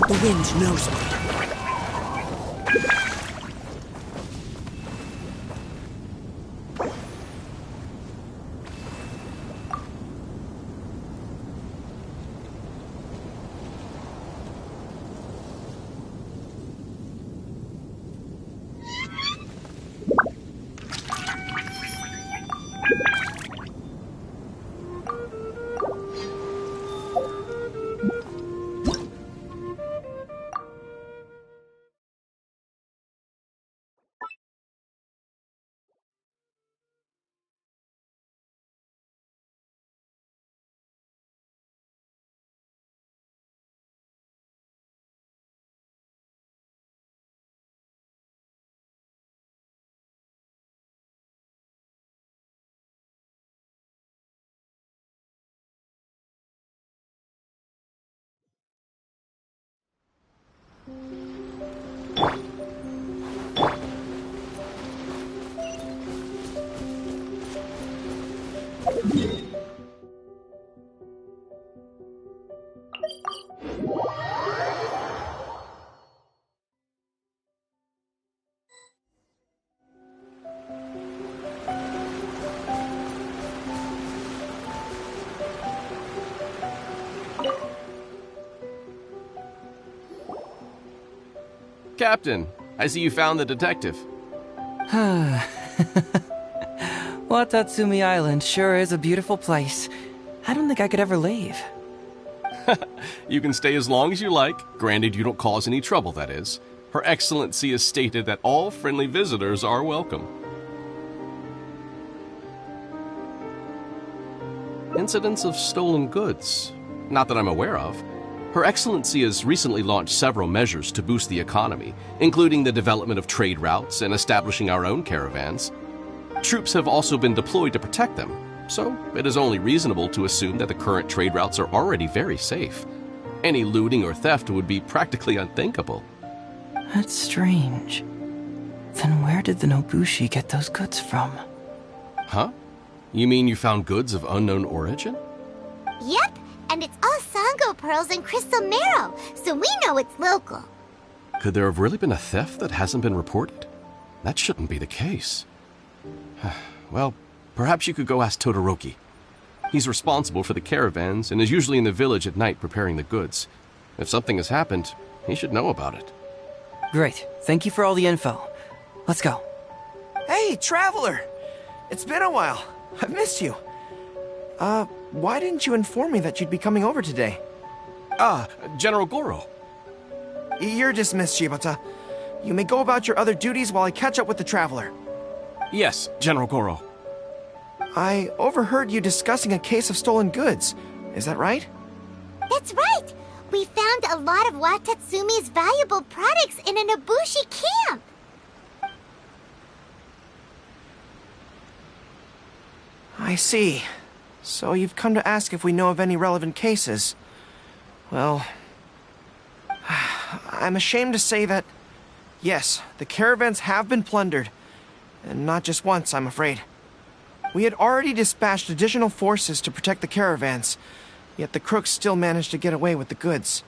The wind knows me. Captain, I see you found the detective. Watatsumi Island sure is a beautiful place. I don't think I could ever leave. You can stay as long as you like, granted you don't cause any trouble, that is. Her Excellency has stated that all friendly visitors are welcome. Incidents of stolen goods? Not that I'm aware of. Her Excellency has recently launched several measures to boost the economy, including the development of trade routes and establishing our own caravans. Troops have also been deployed to protect them, so it is only reasonable to assume that the current trade routes are already very safe. Any looting or theft would be practically unthinkable. That's strange. Then where did the Nobushi get those goods from? Huh? You mean you found goods of unknown origin? Yep, and it's all Sango pearls and crystal marrow, so we know it's local. Could there have really been a theft that hasn't been reported? That shouldn't be the case. Well, perhaps you could go ask Todoroki. He's responsible for the caravans and is usually in the village at night preparing the goods. If something has happened, he should know about it. Great. Thank you for all the info. Let's go. Hey, Traveler! It's been a while. I've missed you. Why didn't you inform me that you'd be coming over today? General Goro. You're dismissed, Shibata. You may go about your other duties while I catch up with the Traveler. Yes, General Goro. I overheard you discussing a case of stolen goods. Is that right? That's right! We found a lot of Watatsumi's valuable products in an Ibushi camp! I see. So you've come to ask if we know of any relevant cases. Well, I'm ashamed to say that, yes, the caravans have been plundered. And not just once, I'm afraid. We had already dispatched additional forces to protect the caravans, yet the crooks still managed to get away with the goods.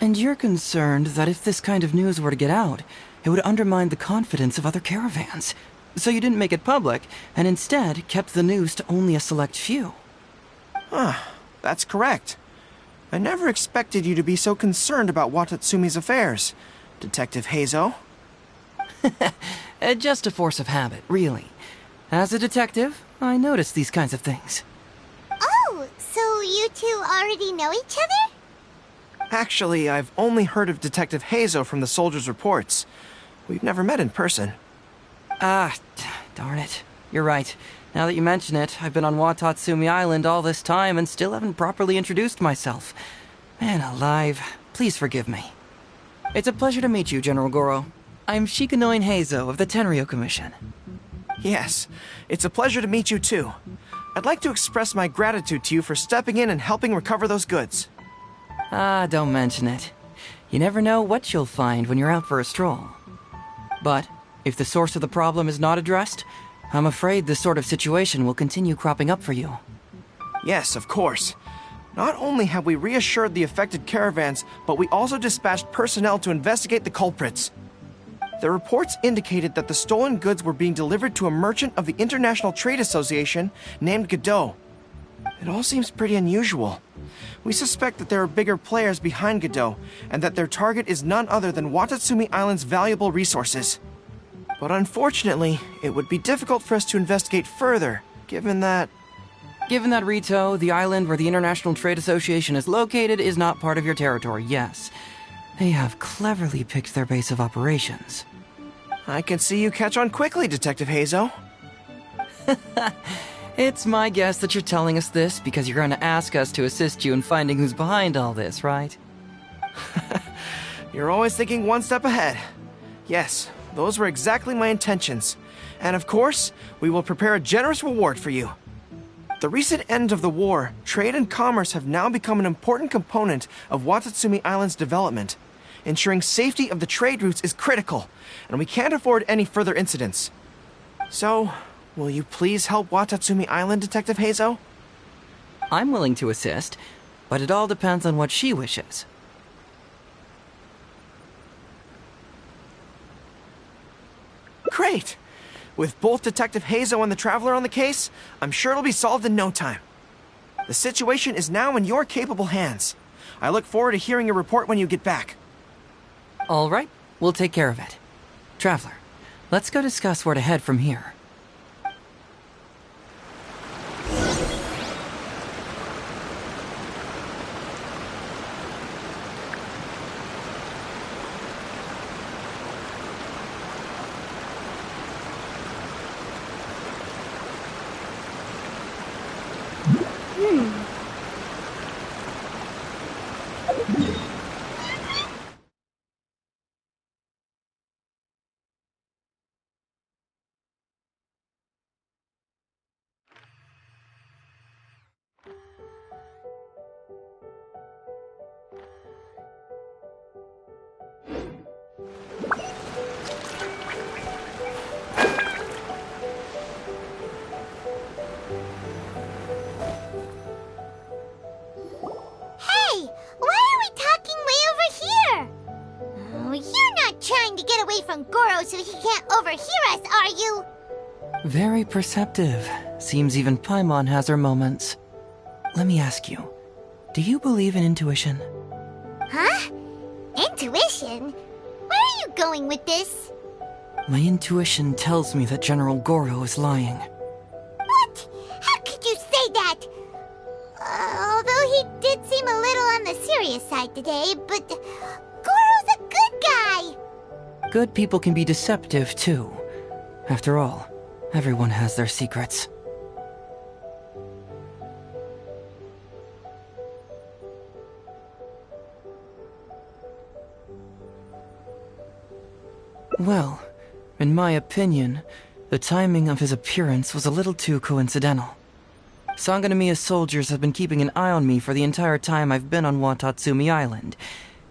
And you're concerned that if this kind of news were to get out, it would undermine the confidence of other caravans. So you didn't make it public, and instead kept the news to only a select few. That's correct. I never expected you to be so concerned about Watatsumi's affairs, Detective Heizo. Just a force of habit, really. As a detective, I notice these kinds of things. Oh, so you two already know each other? Actually, I've only heard of Detective Heizo from the soldiers' reports. We've never met in person. Darn it. You're right. Now that you mention it, I've been on Watatsumi Island all this time and still haven't properly introduced myself. Man alive, please forgive me. It's a pleasure to meet you, General Goro. I'm Shikanoin Heizo of the Tenryo Commission. Yes, it's a pleasure to meet you too. I'd like to express my gratitude to you for stepping in and helping recover those goods. Don't mention it. You never know what you'll find when you're out for a stroll. But if the source of the problem is not addressed, I'm afraid this sort of situation will continue cropping up for you. Yes, of course. Not only have we reassured the affected caravans, but we also dispatched personnel to investigate the culprits. The reports indicated that the stolen goods were being delivered to a merchant of the International Trade Association named Godot. It all seems pretty unusual. We suspect that there are bigger players behind Godot, and that their target is none other than Watatsumi Island's valuable resources. But unfortunately, it would be difficult for us to investigate further, given that... Given that, Rito, the island where the International Trade Association is located is not part of your territory, yes. They have cleverly picked their base of operations. I can see you catch on quickly, Detective Heizo. It's my guess that you're telling us this because you're going to ask us to assist you in finding who's behind all this, right? You're always thinking one step ahead. Yes, those were exactly my intentions. And of course, we will prepare a generous reward for you. The recent end of the war, trade and commerce have now become an important component of Watatsumi Island's development. Ensuring safety of the trade routes is critical, and we can't afford any further incidents. So, will you please help Watatsumi Island, Detective Heizo? I'm willing to assist, but it all depends on what she wishes. Great! With both Detective Heizo and the Traveler on the case, I'm sure it'll be solved in no time. The situation is now in your capable hands. I look forward to hearing your report when you get back. All right, we'll take care of it. Traveler, let's go discuss where to head from here. From Goro so he can't overhear us, are you? Very perceptive. Seems even Paimon has her moments. Let me ask you, do you believe in intuition? Huh? Intuition? Where are you going with this? My intuition tells me that General Goro is lying. What? How could you say that? Although he did seem a little on the serious side today, but Goro's a good guy. Good people can be deceptive, too. After all, everyone has their secrets. Well, in my opinion, the timing of his appearance was a little too coincidental. Sangonomiya's soldiers have been keeping an eye on me for the entire time I've been on Watatsumi Island,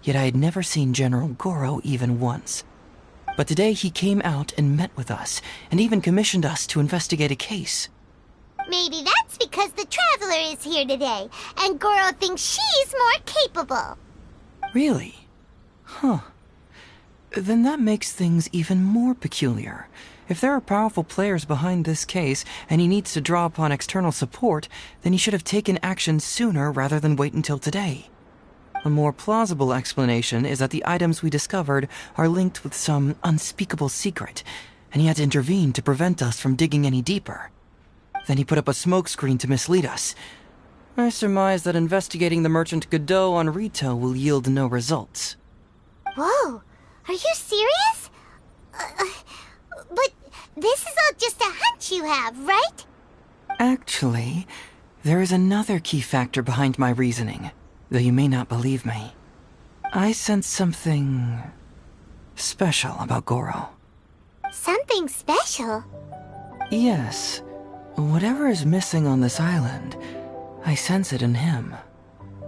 yet I had never seen General Goro even once. But today he came out and met with us, and even commissioned us to investigate a case. Maybe that's because the Traveler is here today, and Goro thinks she's more capable. Really? Huh. Then that makes things even more peculiar. If there are powerful players behind this case, and he needs to draw upon external support, then he should have taken action sooner rather than wait until today. A more plausible explanation is that the items we discovered are linked with some unspeakable secret, and he had to intervene to prevent us from digging any deeper. Then he put up a smokescreen to mislead us. I surmise that investigating the merchant Godot on Rito will yield no results. Whoa, are you serious? But this is all just a hunch you have, right? Actually, there is another key factor behind my reasoning, though you may not believe me. I sense something special about Goro. Something special? Yes. Whatever is missing on this island, I sense it in him.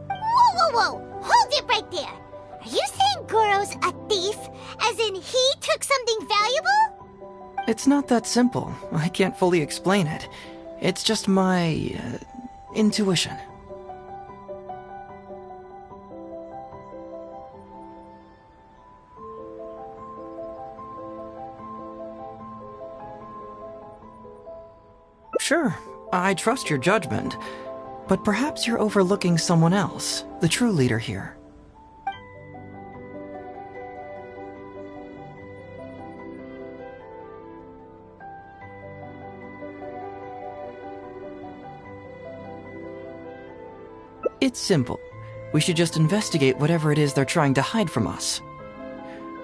Whoa! Hold it right there! Are you saying Goro's a thief? As in he took something valuable? It's not that simple. I can't fully explain it. It's just my intuition. Sure, I trust your judgment, but perhaps you're overlooking someone else, the true leader here. It's simple. We should just investigate whatever it is they're trying to hide from us.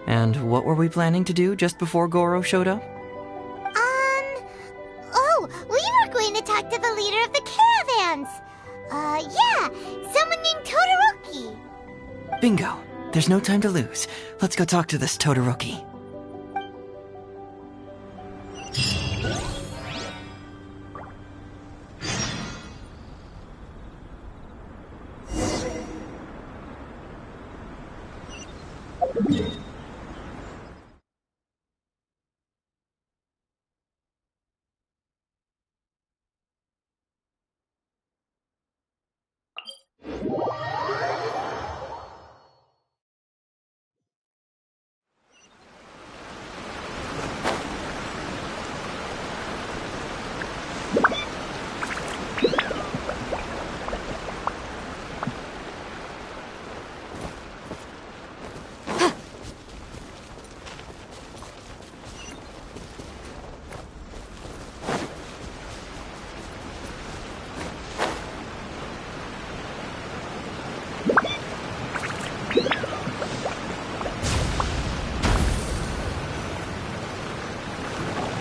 And what were we planning to do just before Goro showed up? We were going to talk to the leader of the caravans. Yeah, someone named Todoroki. Bingo. There's no time to lose. Let's go talk to this Todoroki.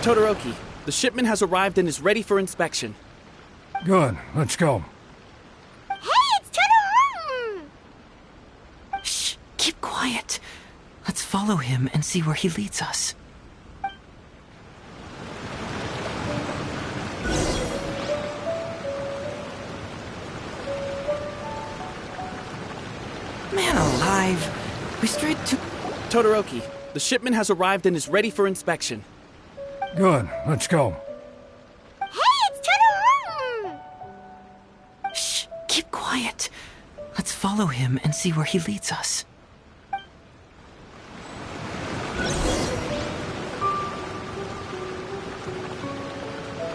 Todoroki, the shipment has arrived and is ready for inspection. Good. Let's go. Hey, it's Todoroki! Shh! Keep quiet. Let's follow him and see where he leads us. Man alive! We strayed to... Todoroki, the shipment has arrived and is ready for inspection. Good. Let's go. Hey, it's Todoroki! Shh! Keep quiet. Let's follow him and see where he leads us.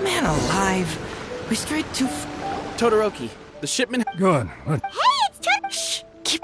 Man alive! We strayed too... Todoroki, the shipment... Good. Hey, it's Todoroki! Shh! Keep...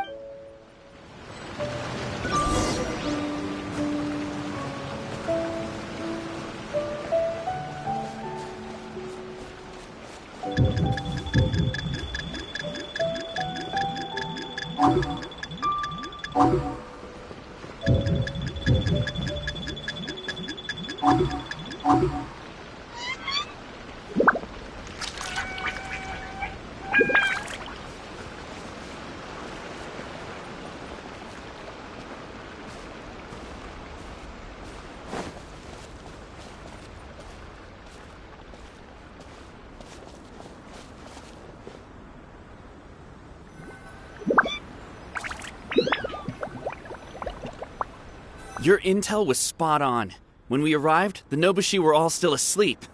Your intel was spot on. When we arrived, the Nobushi were all still asleep.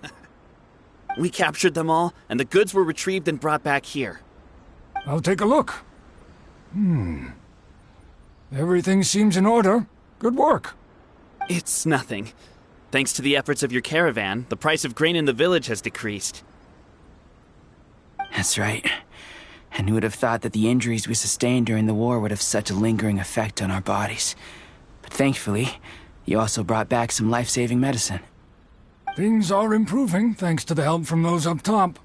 We captured them all, and the goods were retrieved and brought back here. I'll take a look. Everything seems in order. Good work. It's nothing. Thanks to the efforts of your caravan, the price of grain in the village has decreased. That's right. And who would have thought that the injuries we sustained during the war would have such a lingering effect on our bodies? But thankfully, you also brought back some life-saving medicine. Things are improving, thanks to the help from those up top.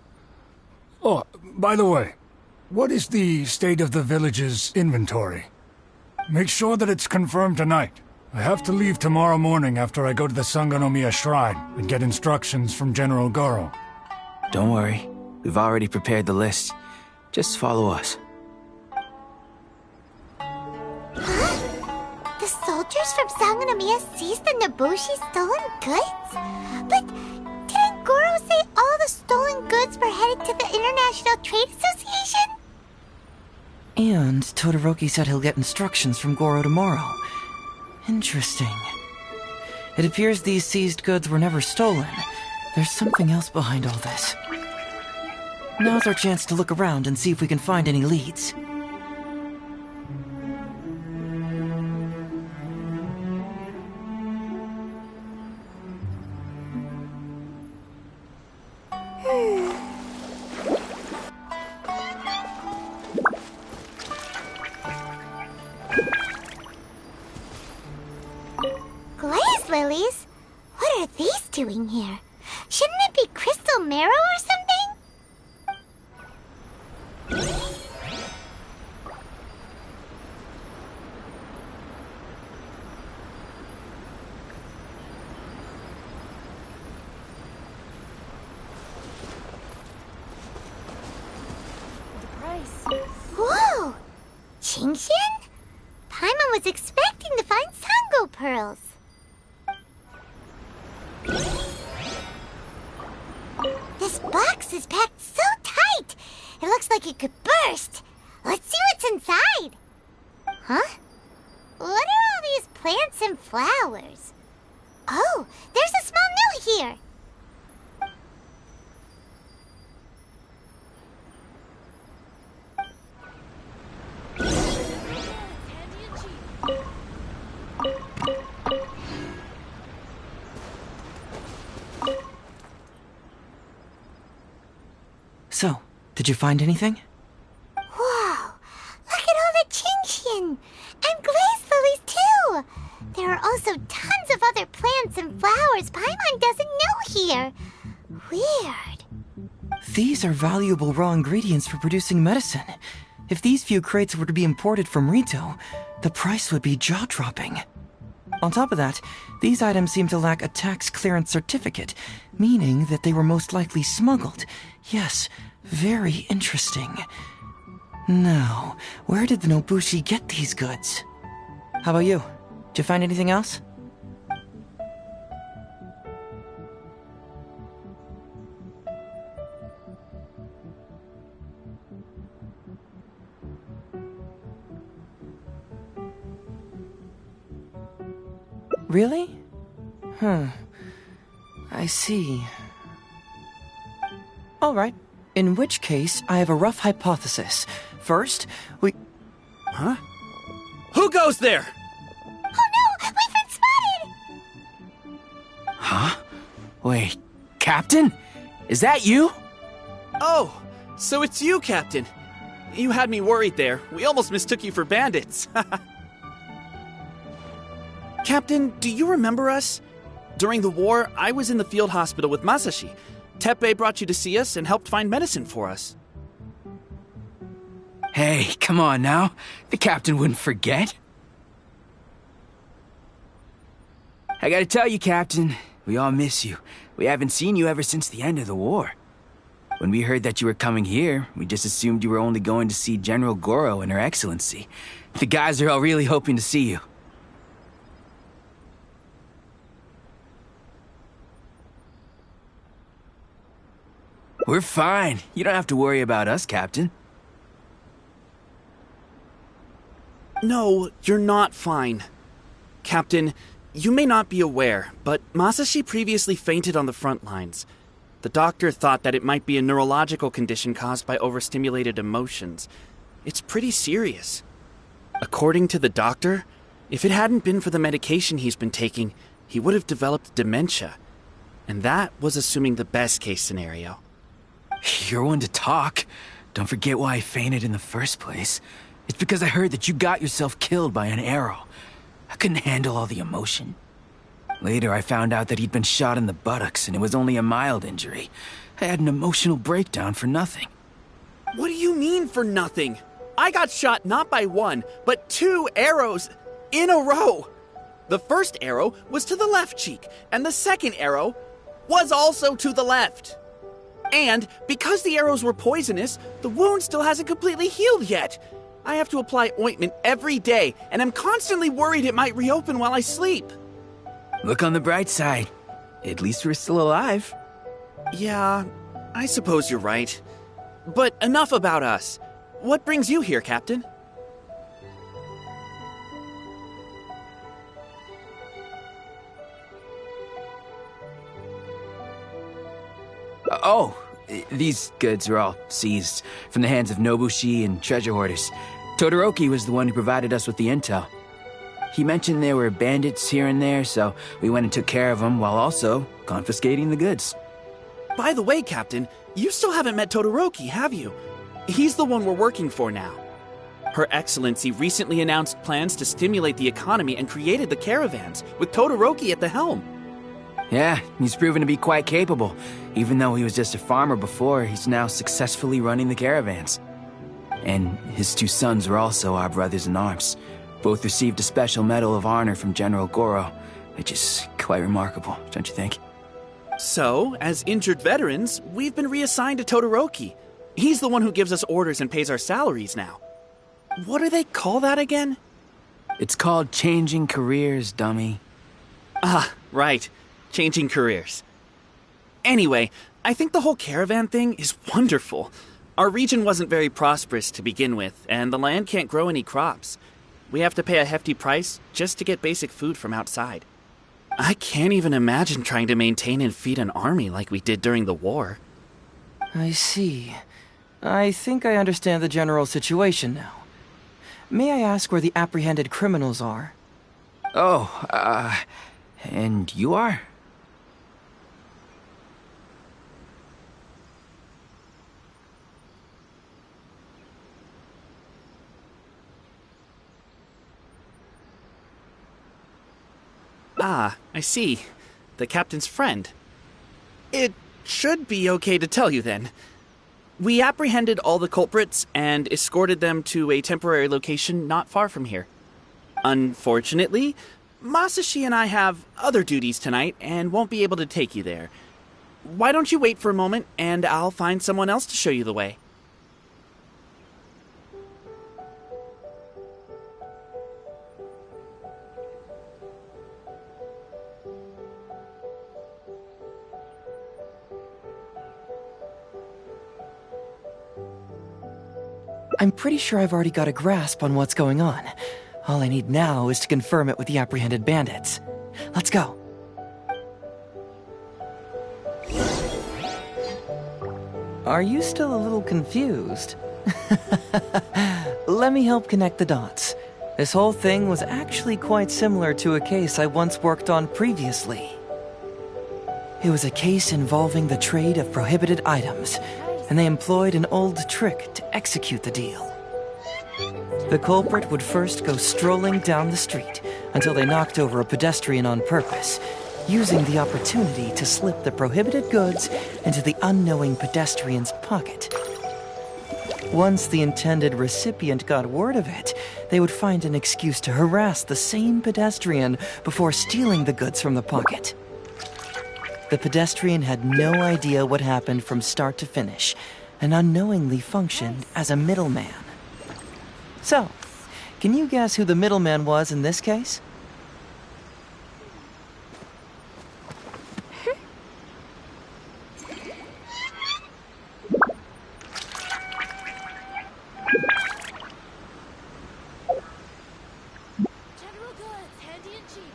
Oh, by the way, what is the state of the village's inventory? Make sure that it's confirmed tonight. I have to leave tomorrow morning after I go to the Sangonomiya Shrine and get instructions from General Goro. Don't worry. We've already prepared the list. Just follow us. Huh? The soldiers from Sangonomiya seized the Nobushi stolen goods? But didn't Goro say all the stolen goods were headed to the International Trade Association? And Todoroki said he'll get instructions from Goro tomorrow. Interesting. It appears these seized goods were never stolen. There's something else behind all this. Now's our chance to look around and see if we can find any leads. Glaze lilies? What are these doing here? Shouldn't it be crystal marrow or something? Whoa! Qingxian? Paimon was expecting to find Sango pearls. This box is packed so tight! It looks like it could burst. Let's see what's inside. Huh? What are all these plants and flowers? Oh, there's a small note here. So, did you find anything? Whoa! Look at all the Qingxian! And glaze lilies, too! There are also tons of other plants and flowers Paimon doesn't know here. Weird. These are valuable raw ingredients for producing medicine. If these few crates were to be imported from Rito, the price would be jaw-dropping. On top of that, these items seem to lack a tax clearance certificate, meaning that they were most likely smuggled. Yes, very interesting. Now, where did the Nobushi get these goods? How about you? Did you find anything else? Really? I see. All right. In which case, I have a rough hypothesis. First, we... Huh? Who goes there? Oh no! We've been spotted! Huh? Wait, Captain? Is that you? Oh, so it's you, Captain. You had me worried there. We almost mistook you for bandits. Captain, do you remember us? During the war, I was in the field hospital with Masashi. Teppei brought you to see us and helped find medicine for us. Hey, come on now. The captain wouldn't forget. I gotta tell you, Captain, we all miss you. We haven't seen you ever since the end of the war. When we heard that you were coming here, we just assumed you were only going to see General Goro and Her Excellency. The guys are all really hoping to see you. We're fine. You don't have to worry about us, Captain. No, you're not fine. Captain, you may not be aware, but Masashi previously fainted on the front lines. The doctor thought that it might be a neurological condition caused by overstimulated emotions. It's pretty serious. According to the doctor, if it hadn't been for the medication he's been taking, he would have developed dementia. And that was assuming the best case scenario. You're one to talk. Don't forget why I fainted in the first place. It's because I heard that you got yourself killed by an arrow. I couldn't handle all the emotion. Later, I found out that he'd been shot in the buttocks, and it was only a mild injury. I had an emotional breakdown for nothing. What do you mean for nothing? I got shot not by one, but 2 arrows in a row. The first arrow was to the left cheek, and the second arrow was also to the left. And because the arrows were poisonous, the wound still hasn't completely healed yet. I have to apply ointment every day, and I'm constantly worried it might reopen while I sleep. Look on the bright side. At least we're still alive. Yeah, I suppose you're right. But enough about us. What brings you here, Captain? These goods were all seized from the hands of Nobushi and treasure hoarders. Todoroki was the one who provided us with the intel. He mentioned there were bandits here and there, so we went and took care of them while also confiscating the goods. By the way, Captain, you still haven't met Todoroki, have you? He's the one we're working for now. Her Excellency recently announced plans to stimulate the economy and created the caravans, with Todoroki at the helm. Yeah, he's proven to be quite capable. Even though he was just a farmer before, he's now successfully running the caravans. And his 2 sons are also our brothers in arms. Both received a special medal of honor from General Goro, which is quite remarkable, don't you think? So, as injured veterans, we've been reassigned to Todoroki. He's the one who gives us orders and pays our salaries now. What do they call that again? It's called changing careers, dummy. Ah, right. Changing careers. Anyway, I think the whole caravan thing is wonderful. Our region wasn't very prosperous to begin with, and the land can't grow any crops. We have to pay a hefty price just to get basic food from outside. I can't even imagine trying to maintain and feed an army like we did during the war. I see. I think I understand the general situation now. May I ask where the apprehended criminals are? And you are? Ah, I see. The captain's friend. It should be okay to tell you then. We apprehended all the culprits and escorted them to a temporary location not far from here. Unfortunately, Masashi and I have other duties tonight and won't be able to take you there. Why don't you wait for a moment and I'll find someone else to show you the way. I'm pretty sure I've already got a grasp on what's going on. All I need now is to confirm it with the apprehended bandits. Let's go. Are you still a little confused? Let me help connect the dots. This whole thing was actually quite similar to a case I once worked on previously. It was a case involving the trade of prohibited items, and they employed an old trick to execute the deal. The culprit would first go strolling down the street until they knocked over a pedestrian on purpose, using the opportunity to slip the prohibited goods into the unknowing pedestrian's pocket. Once the intended recipient got word of it, they would find an excuse to harass the same pedestrian before stealing the goods from the pocket. The pedestrian had no idea what happened from start to finish, and unknowingly functioned as a middleman. So, can you guess who the middleman was in this case? General goods, handy and cheap.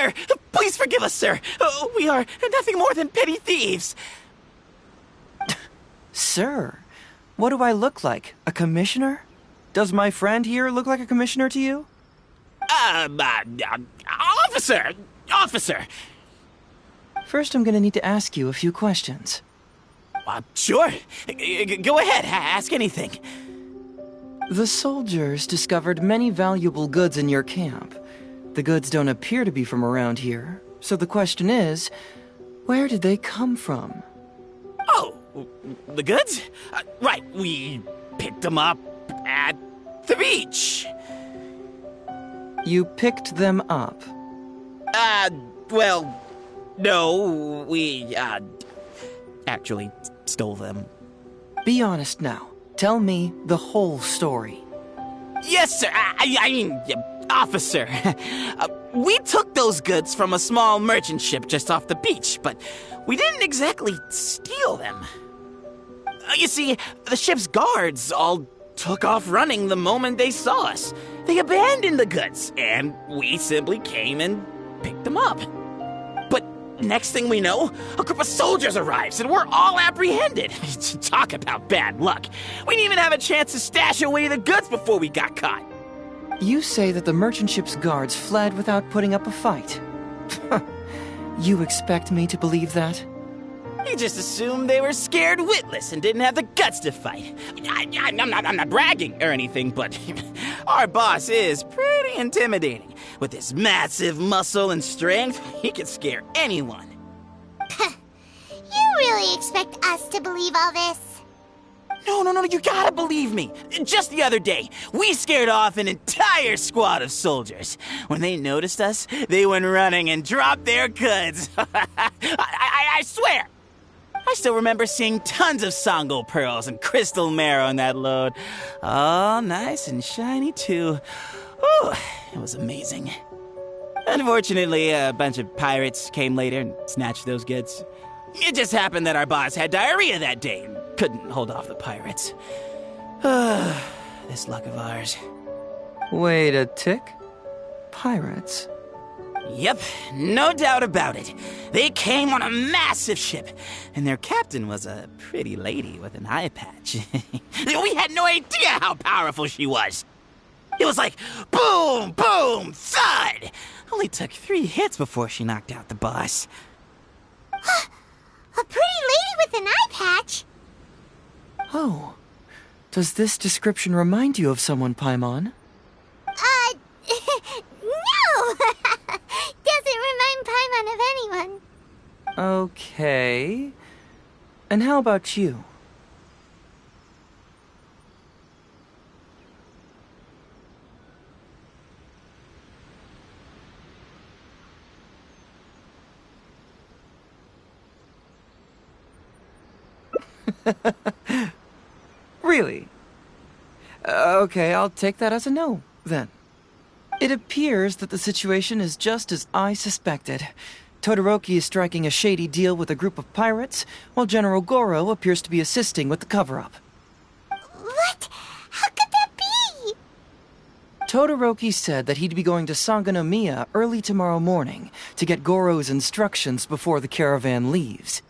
Sir, please forgive us, sir. We are nothing more than petty thieves. Sir, what do I look like? A commissioner? Does my friend here look like a commissioner to you? Officer! First, I'm gonna need to ask you a few questions. Sure. Go ahead, ask anything. The soldiers discovered many valuable goods in your camp. The goods don't appear to be from around here, so the question is, where did they come from? Oh, the goods? Right, we picked them up at the beach. You picked them up? Well, no, we, actually stole them. Be honest now. Tell me the whole story. Yes, sir. I mean, officer. We took those goods from a small merchant ship just off the beach, but we didn't exactly steal them. You see, the ship's guards all took off running the moment they saw us. They abandoned the goods, and we simply came and picked them up. But next thing we know, a group of soldiers arrives, and we're all apprehended. Talk about bad luck. We didn't even have a chance to stash away the goods before we got caught. You say that the merchant ship's guards fled without putting up a fight. You expect me to believe that? You just assumed they were scared witless and didn't have the guts to fight. I'm not bragging or anything, but our boss is pretty intimidating. With his massive muscle and strength, he can scare anyone. You really expect us to believe all this? No, you gotta believe me. Just the other day, we scared off an entire squad of soldiers. When they noticed us, they went running and dropped their goods. I swear. I still remember seeing tons of Songo pearls and crystal marrow in that load. All nice and shiny, too. Ooh, it was amazing. Unfortunately, a bunch of pirates came later and snatched those goods. It just happened that our boss had diarrhea that day and couldn't hold off the pirates. This luck of ours. Wait a tick. Pirates? Yep, no doubt about it. They came on a massive ship, and their captain was a pretty lady with an eye patch. We had no idea how powerful she was. It was like boom, boom, thud. Only took 3 hits before she knocked out the boss. A pretty lady with an eye patch? Oh. Does this description remind you of someone, Paimon? No! Doesn't remind Paimon of anyone. Okay. And how about you? Really? Okay, I'll take that as a no, then. It appears that the situation is just as I suspected. Todoroki is striking a shady deal with a group of pirates, while General Goro appears to be assisting with the cover-up. What? How could that be? Todoroki said that he'd be going to Sangonomiya early tomorrow morning to get Goro's instructions before the caravan leaves.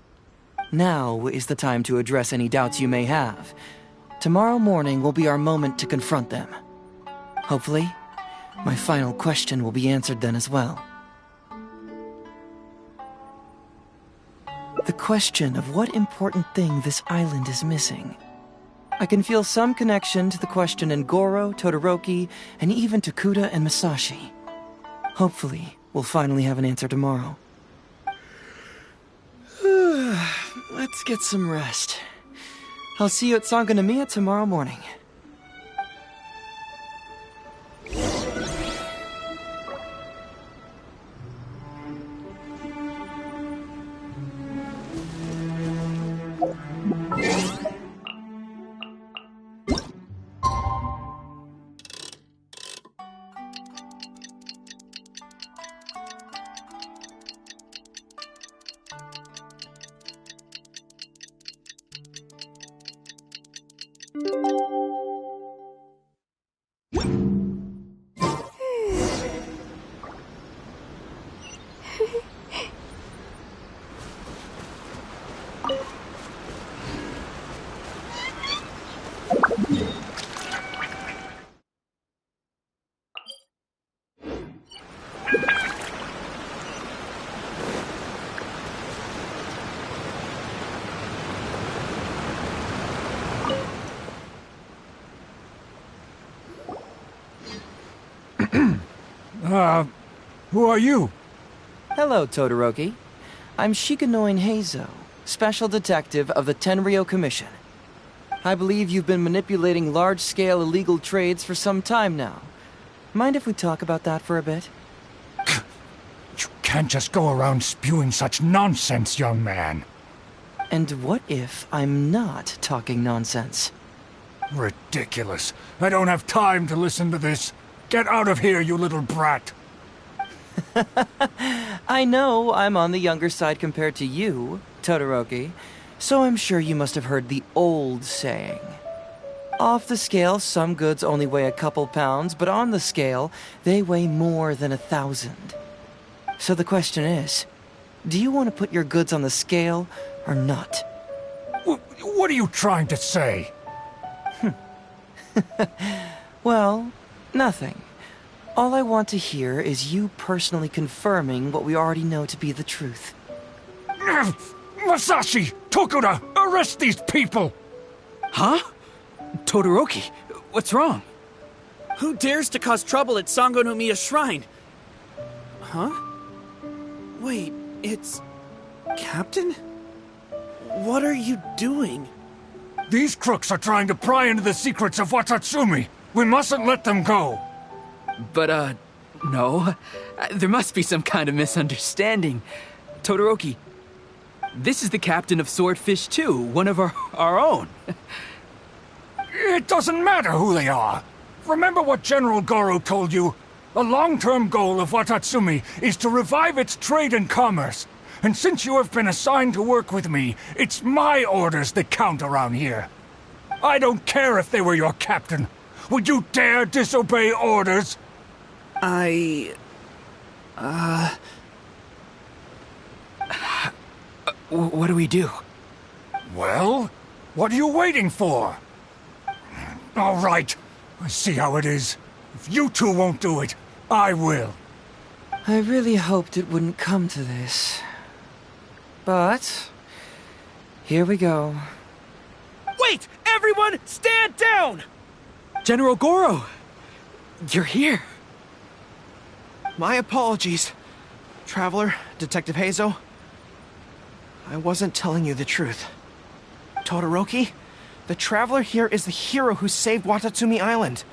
Now is the time to address any doubts you may have. Tomorrow morning will be our moment to confront them. Hopefully, my final question will be answered then as well. The question of what important thing this island is missing. I can feel some connection to the question in Goro, Todoroki, and even to Kuda and Masashi. Hopefully, we'll finally have an answer tomorrow. Let's get some rest. I'll see you at Sangonomiya tomorrow morning. Who are you? Hello, Todoroki. I'm Shikanoin Heizo, Special Detective of the Tenryou Commission. I believe you've been manipulating large-scale illegal trades for some time now. Mind if we talk about that for a bit? You can't just go around spewing such nonsense, young man. And what if I'm not talking nonsense? Ridiculous. I don't have time to listen to this. Get out of here, you little brat. I know I'm on the younger side compared to you, Todoroki, so I'm sure you must have heard the old saying. Off the scale, some goods only weigh a couple pounds, but on the scale, they weigh more than 1,000. So the question is, do you want to put your goods on the scale or not? What are you trying to say? Well, nothing. All I want to hear is you personally confirming what we already know to be the truth. Masashi! Tokuda! Arrest these people! Huh? Todoroki, what's wrong? Who dares to cause trouble at Sango no Miya Shrine? Huh? Wait, it's... Captain? What are you doing? These crooks are trying to pry into the secrets of Watatsumi. We mustn't let them go. But, no. There must be some kind of misunderstanding. Todoroki, this is the captain of Swordfish 2, one of our own. It doesn't matter who they are. Remember what General Goro told you? The long-term goal of Watatsumi is to revive its trade and commerce. And since you have been assigned to work with me, it's my orders that count around here. I don't care if they were your captain. Would you dare disobey orders? What do we do? Well, what are you waiting for? All right, I see how it is. If you two won't do it, I will. I really hoped it wouldn't come to this. But... here we go. Wait! Everyone, stand down! General Goro! You're here. My apologies, Traveler, Detective Heizo. I wasn't telling you the truth. Todoroki, the Traveler here is the hero who saved Watatsumi Island.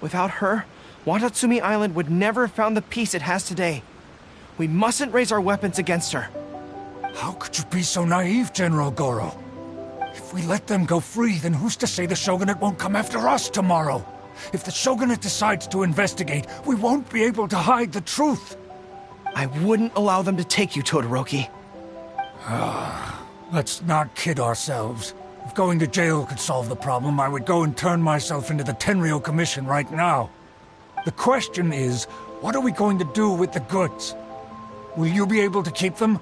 Without her, Watatsumi Island would never have found the peace it has today. We mustn't raise our weapons against her. How could you be so naive, General Goro? If we let them go free, then who's to say the Shogunate won't come after us tomorrow? If the Shogunate decides to investigate, we won't be able to hide the truth. I wouldn't allow them to take you, Todoroki. Let's not kid ourselves. If going to jail could solve the problem, I would go and turn myself into the Tenryou Commission right now. The question is, what are we going to do with the goods? Will you be able to keep them?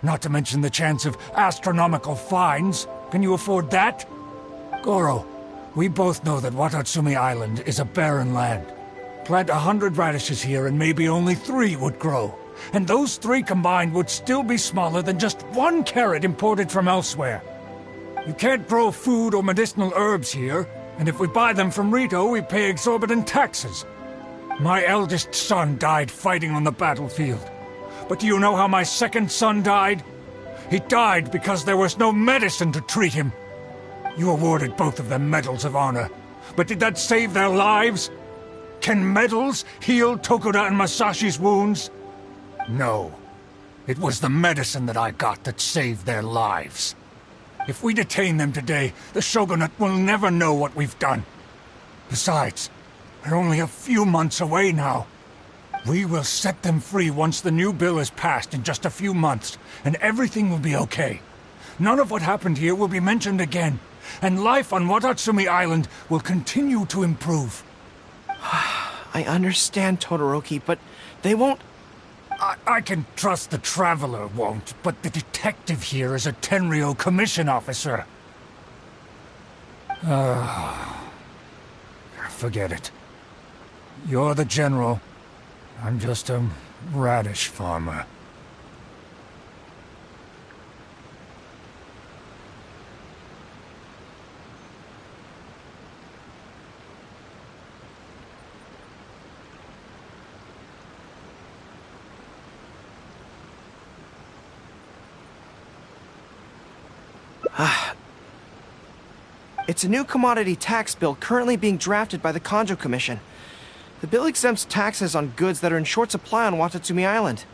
Not to mention the chance of astronomical fines. Can you afford that? Goro, we both know that Watatsumi Island is a barren land. Plant 100 radishes here and maybe only 3 would grow. And those 3 combined would still be smaller than just 1 carrot imported from elsewhere. You can't grow food or medicinal herbs here, and if we buy them from Rito, we pay exorbitant taxes. My eldest son died fighting on the battlefield. But do you know how my second son died? He died because there was no medicine to treat him. You awarded both of them medals of honor, but did that save their lives? Can medals heal Tokuda and Masashi's wounds? No. It was the medicine that I got that saved their lives. If we detain them today, the Shogunate will never know what we've done. Besides, they're only a few months away now. We will set them free once the new bill is passed in just a few months, and everything will be okay. None of what happened here will be mentioned again, and life on Watatsumi Island will continue to improve. I understand, Todoroki, but they won't... I can trust the Traveler won't, but the detective here is a Tenryou Commission officer. Forget it. You're the general. I'm just a radish farmer. It's a new commodity tax bill currently being drafted by the Kanjo Commission. The bill exempts taxes on goods that are in short supply on Watatsumi Island.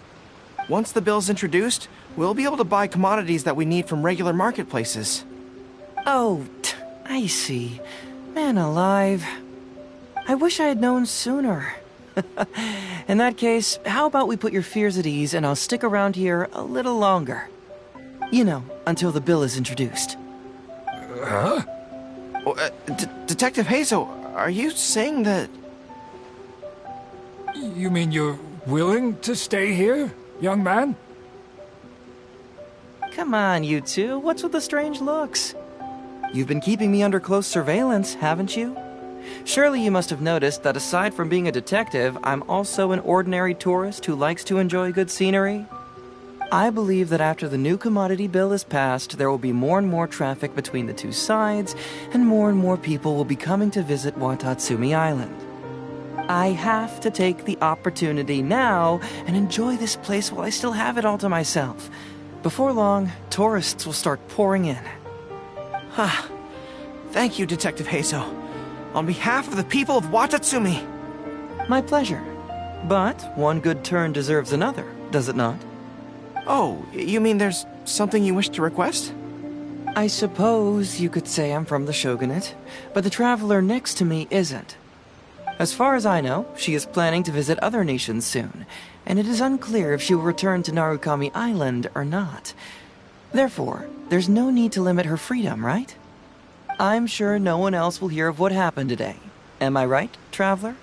Once the bill's introduced, we'll be able to buy commodities that we need from regular marketplaces. Oh, I see. Man alive. I wish I had known sooner. In that case, how about we put your fears at ease and I'll stick around here a little longer. You know, until the bill is introduced. Huh? Detective Hazel, are you saying that... You mean you're willing to stay here, young man? Come on, you two. What's with the strange looks? You've been keeping me under close surveillance, haven't you? Surely you must have noticed that aside from being a detective, I'm also an ordinary tourist who likes to enjoy good scenery. I believe that after the new commodity bill is passed, there will be more and more traffic between the two sides, and more people will be coming to visit Watatsumi Island. I have to take the opportunity now and enjoy this place while I still have it all to myself. Before long, tourists will start pouring in. Thank you, Detective Hazel. On behalf of the people of Watatsumi. My pleasure. But one good turn deserves another, does it not? Oh, you mean there's something you wish to request? I suppose you could say I'm from the Shogunate, but the traveler next to me isn't. As far as I know, she is planning to visit other nations soon, and it is unclear if she will return to Narukami Island or not. Therefore, there's no need to limit her freedom, right? I'm sure no one else will hear of what happened today. Am I right, traveler?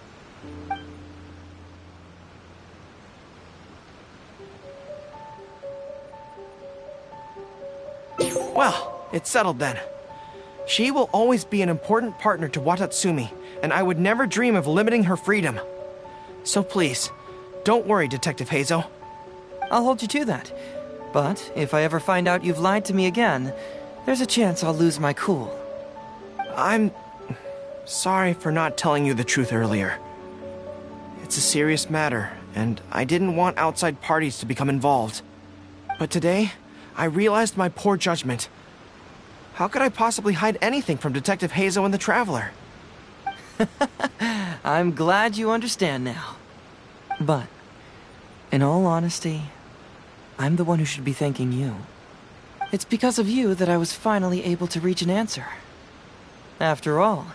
Well, it's settled then. She will always be an important partner to Watatsumi, and I would never dream of limiting her freedom. So please, don't worry, Detective Hazel. I'll hold you to that. But if I ever find out you've lied to me again, there's a chance I'll lose my cool. I'm sorry for not telling you the truth earlier. It's a serious matter, and I didn't want outside parties to become involved. But today, I realized my poor judgment. How could I possibly hide anything from Detective Hazel and the Traveler? I'm glad you understand now. But, in all honesty, I'm the one who should be thanking you. It's because of you that I was finally able to reach an answer. After all,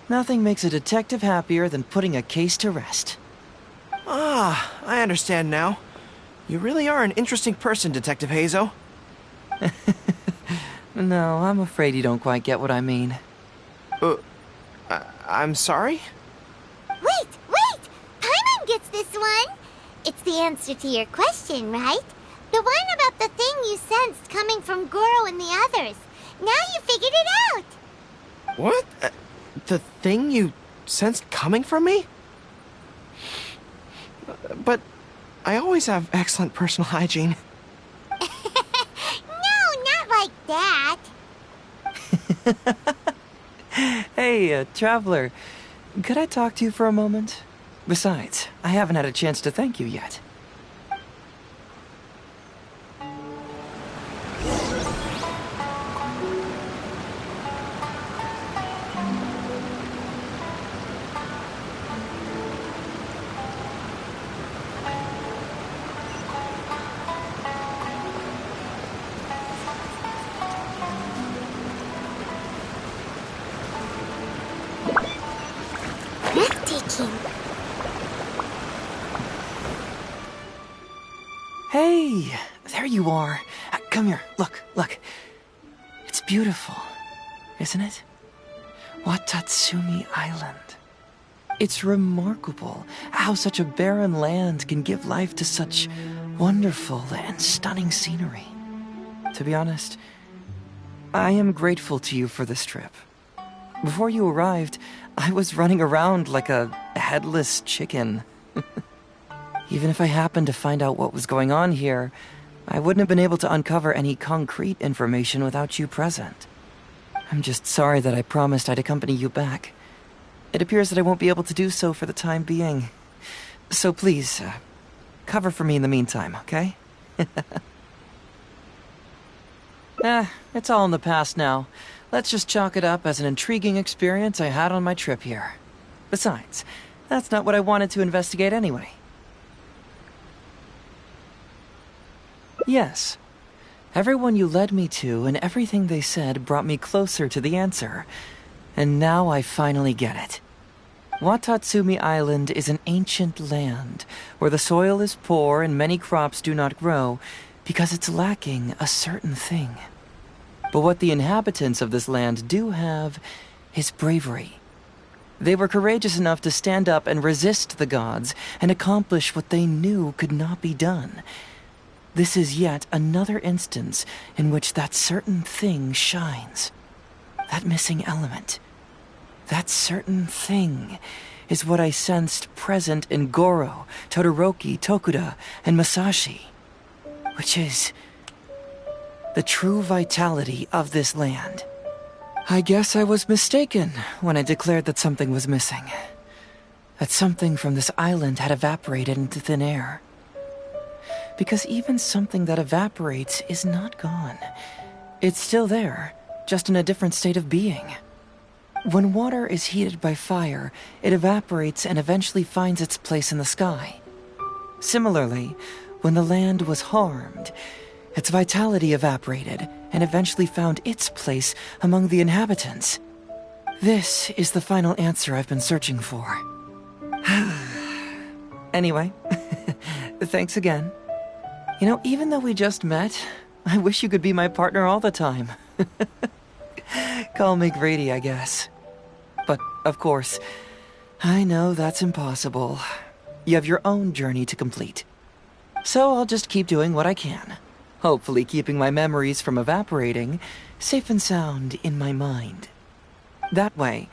nothing makes a detective happier than putting a case to rest. Ah, I understand now. You really are an interesting person, Detective Hazel. No, I'm afraid you don't quite get what I mean. I'm sorry? Wait! Paimon gets this one! It's the answer to your question, right? The one about the thing you sensed coming from Goro and the others. Now you figured it out! What? The thing you sensed coming from me? But I always have excellent personal hygiene. No, not like that. Hey, traveler, could I talk to you for a moment? Besides, I haven't had a chance to thank you yet. Breathtaking. Hey, there you are. Come here, look. It's beautiful, isn't it? Watatsumi Island. It's remarkable how such a barren land can give life to such wonderful and stunning scenery. To be honest, I am grateful to you for this trip. Before you arrived, I was running around like a headless chicken. Even if I happened to find out what was going on here, I wouldn't have been able to uncover any concrete information without you present. I'm just sorry that I promised I'd accompany you back. It appears that I won't be able to do so for the time being. So please, cover for me in the meantime, okay? It's all in the past now. Let's just chalk it up as an intriguing experience I had on my trip here. Besides, that's not what I wanted to investigate anyway. Yes. Everyone you led me to and everything they said brought me closer to the answer. And now I finally get it. Watatsumi Island is an ancient land where the soil is poor and many crops do not grow because it's lacking a certain thing. But what the inhabitants of this land do have is bravery. They were courageous enough to stand up and resist the gods and accomplish what they knew could not be done. This is yet another instance in which that certain thing shines. That missing element. That certain thing is what I sensed present in Goro, Todoroki, Tokuda, and Masashi. Which is the true vitality of this land. I guess I was mistaken when I declared that something was missing. That something from this island had evaporated into thin air. Because even something that evaporates is not gone. It's still there, just in a different state of being. When water is heated by fire, it evaporates and eventually finds its place in the sky. Similarly, when the land was harmed, its vitality evaporated and eventually found its place among the inhabitants. This is the final answer I've been searching for. Anyway, thanks again. You know, even though we just met, I wish you could be my partner all the time. Call me greedy, I guess. But, of course, I know that's impossible. You have your own journey to complete. So I'll just keep doing what I can. Hopefully keeping my memories from evaporating safe and sound in my mind. That way,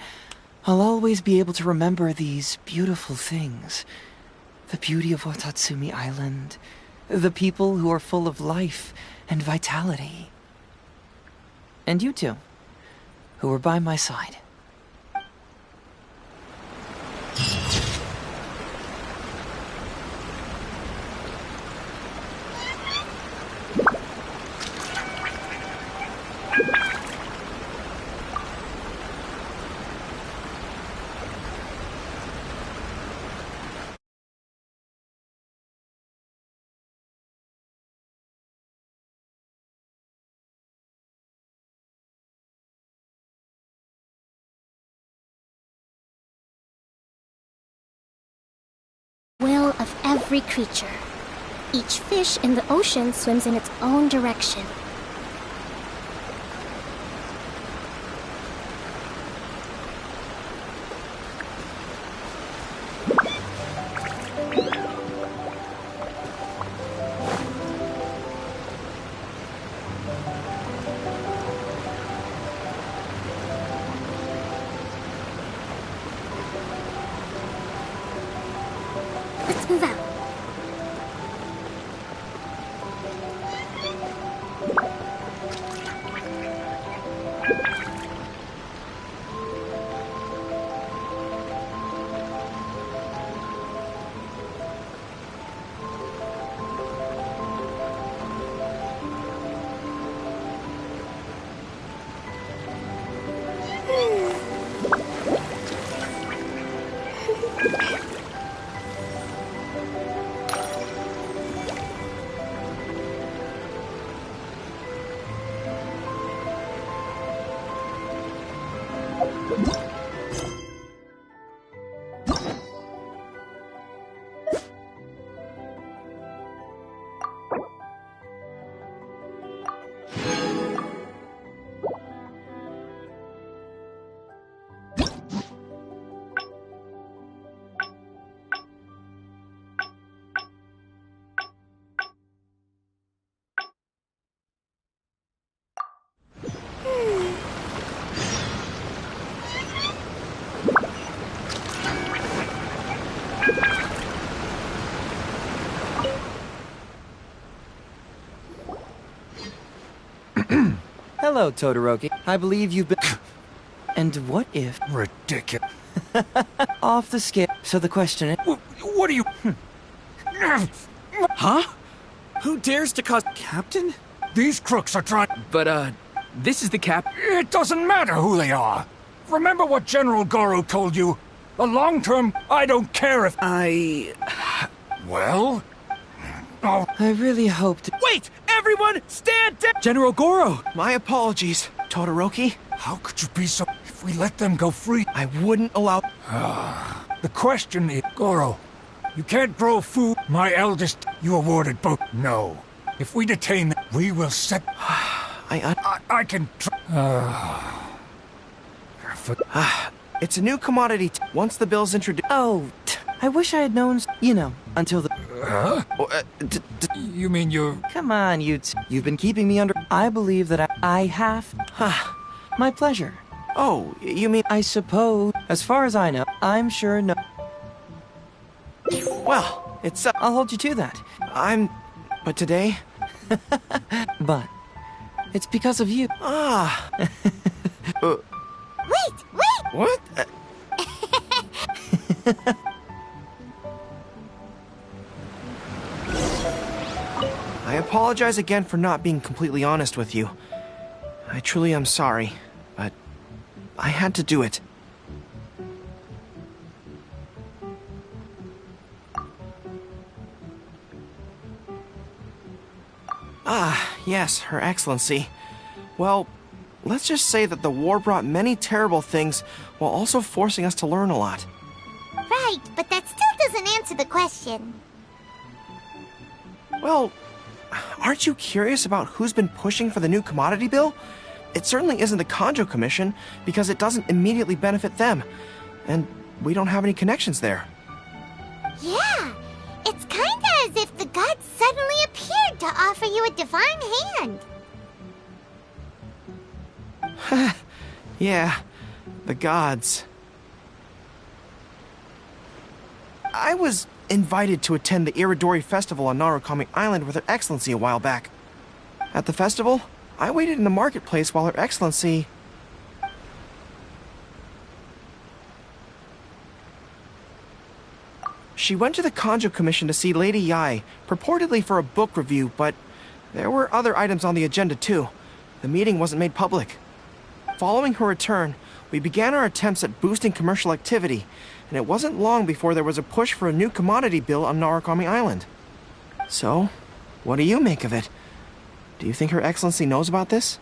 I'll always be able to remember these beautiful things. The beauty of Watatsumi Island. The people who are full of life and vitality. And you two, who were by my side. Will of every creature. Each fish in the ocean swims in its own direction. Let's move out. Hello, Todoroki. I believe you've been... And what if... Ridiculous. Off the scale. So the question is... What are you... Huh? Who dares to cause... Captain? These crooks are trying... But, this is the cap... It doesn't matter who they are. Remember what General Goro told you? The long term, I don't care if... Well? Oh. I really hoped... Wait! Everyone, stand down! General Goro! My apologies, Todoroki. How could you be so... If we let them go free... I wouldn't allow... The question is... Goro, you can't grow food. My eldest... You awarded both... No. If we detain them, we will set... I can... It's a new commodity. Once the bill's introduced... Oh, I wish I had known, you know, until the... Huh? You mean you're... Come on, you've been keeping me under... I believe that I have... My pleasure. Oh, you mean... I suppose, as far as I know, I'm sure no... Well, it's... I'll hold you to that. But today... But... It's because of you. Wait! What? I apologize again for not being completely honest with you. I truly am sorry, but I had to do it. Yes, Her Excellency. Well, let's just say that the war brought many terrible things while also forcing us to learn a lot. Right, but that still doesn't answer the question. Well, aren't you curious about who's been pushing for the new commodity bill? It certainly isn't the Kanjo Commission, because it doesn't immediately benefit them. And we don't have any connections there. Yeah, it's kinda as if the gods suddenly appeared to offer you a divine hand. Yeah, the gods. I was invited to attend the Iridori Festival on Narukami Island with Her Excellency a while back. At the festival, I waited in the marketplace while Her Excellency... She went to the Kanjo Commission to see Lady Yai, purportedly for a book review, but there were other items on the agenda too. The meeting wasn't made public. Following her return, we began our attempts at boosting commercial activity, and it wasn't long before there was a push for a new commodity bill on Narukami Island. So, what do you make of it? Do you think Her Excellency knows about this?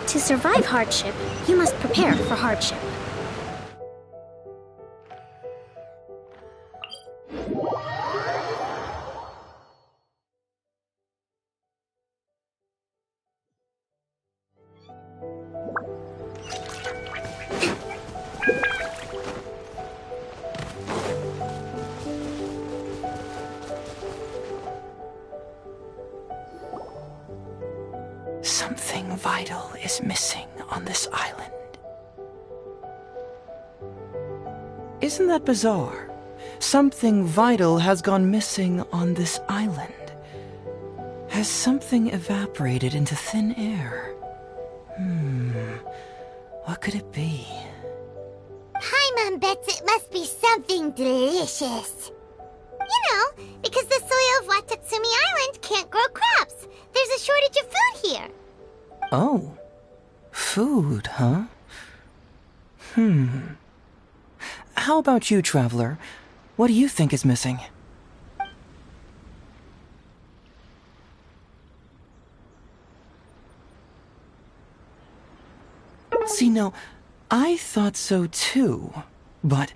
To survive hardship, you must prepare for hardship. Something vital is missing on this island. Isn't that bizarre? Something vital has gone missing on this island. Has something evaporated into thin air? What could it be? Paimon bets it must be something delicious. You know, because the soil of Watatsumi Island can't grow crops. There's a shortage of food here. Oh. Food, huh? How about you, traveler? What do you think is missing? See, no, I thought so too. But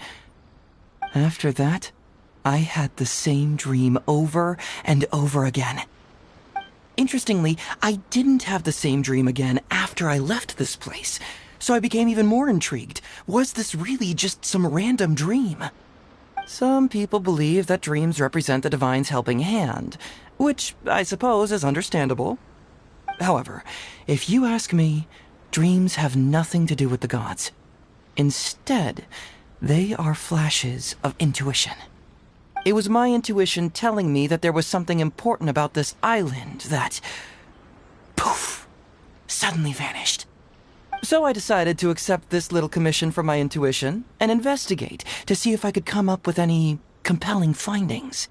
after that, I had the same dream over and over again. Interestingly, I didn't have the same dream again after I left this place. So I became even more intrigued. Was this really just some random dream? Some people believe that dreams represent the divine's helping hand, which I suppose is understandable. However, if you ask me, dreams have nothing to do with the gods. Instead, they are flashes of intuition. It was my intuition telling me that there was something important about this island that, poof, suddenly vanished. So I decided to accept this little commission from my intuition and investigate to see if I could come up with any compelling findings.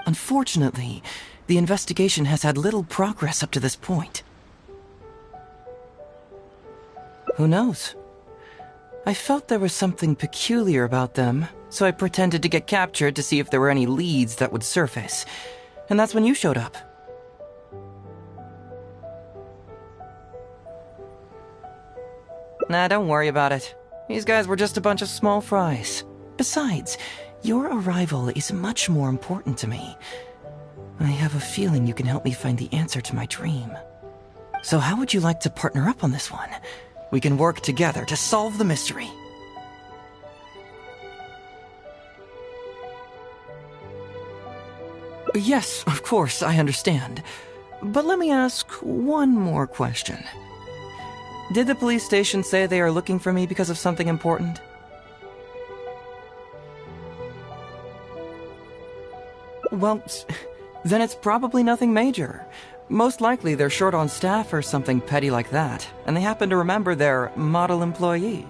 Unfortunately, the investigation has had little progress up to this point. Who knows? I felt there was something peculiar about them, so I pretended to get captured to see if there were any leads that would surface. And that's when you showed up. Nah, don't worry about it. These guys were just a bunch of small fries. Besides, your arrival is much more important to me. I have a feeling you can help me find the answer to my dream. So how would you like to partner up on this one? We can work together to solve the mystery. Yes, of course, I understand. But let me ask one more question. Did the police station say they are looking for me because of something important? Well, then it's probably nothing major. Most likely they're short on staff or something petty like that, and they happen to remember their model employee.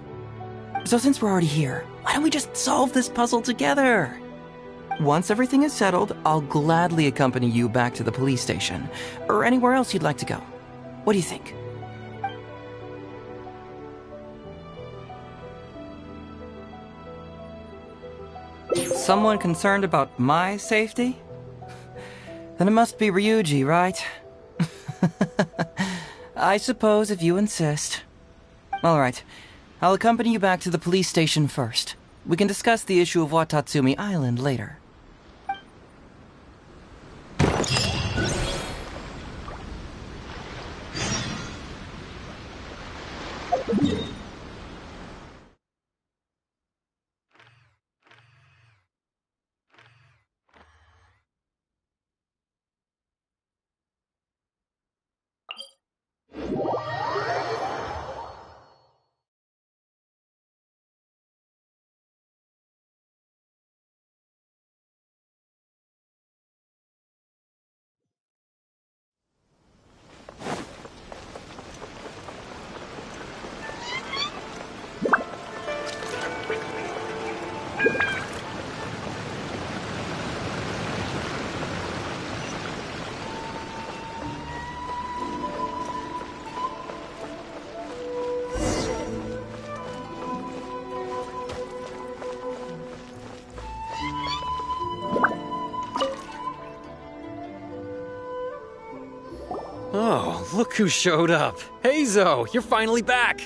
So since we're already here, why don't we just solve this puzzle together? Once everything is settled, I'll gladly accompany you back to the police station, or anywhere else you'd like to go. What do you think? Someone concerned about my safety? Then it must be Ryuji, right? I suppose if you insist. All right. I'll accompany you back to the police station first. We can discuss the issue of Watatsumi Island later. Oh, look who showed up. Hazo, you're finally back.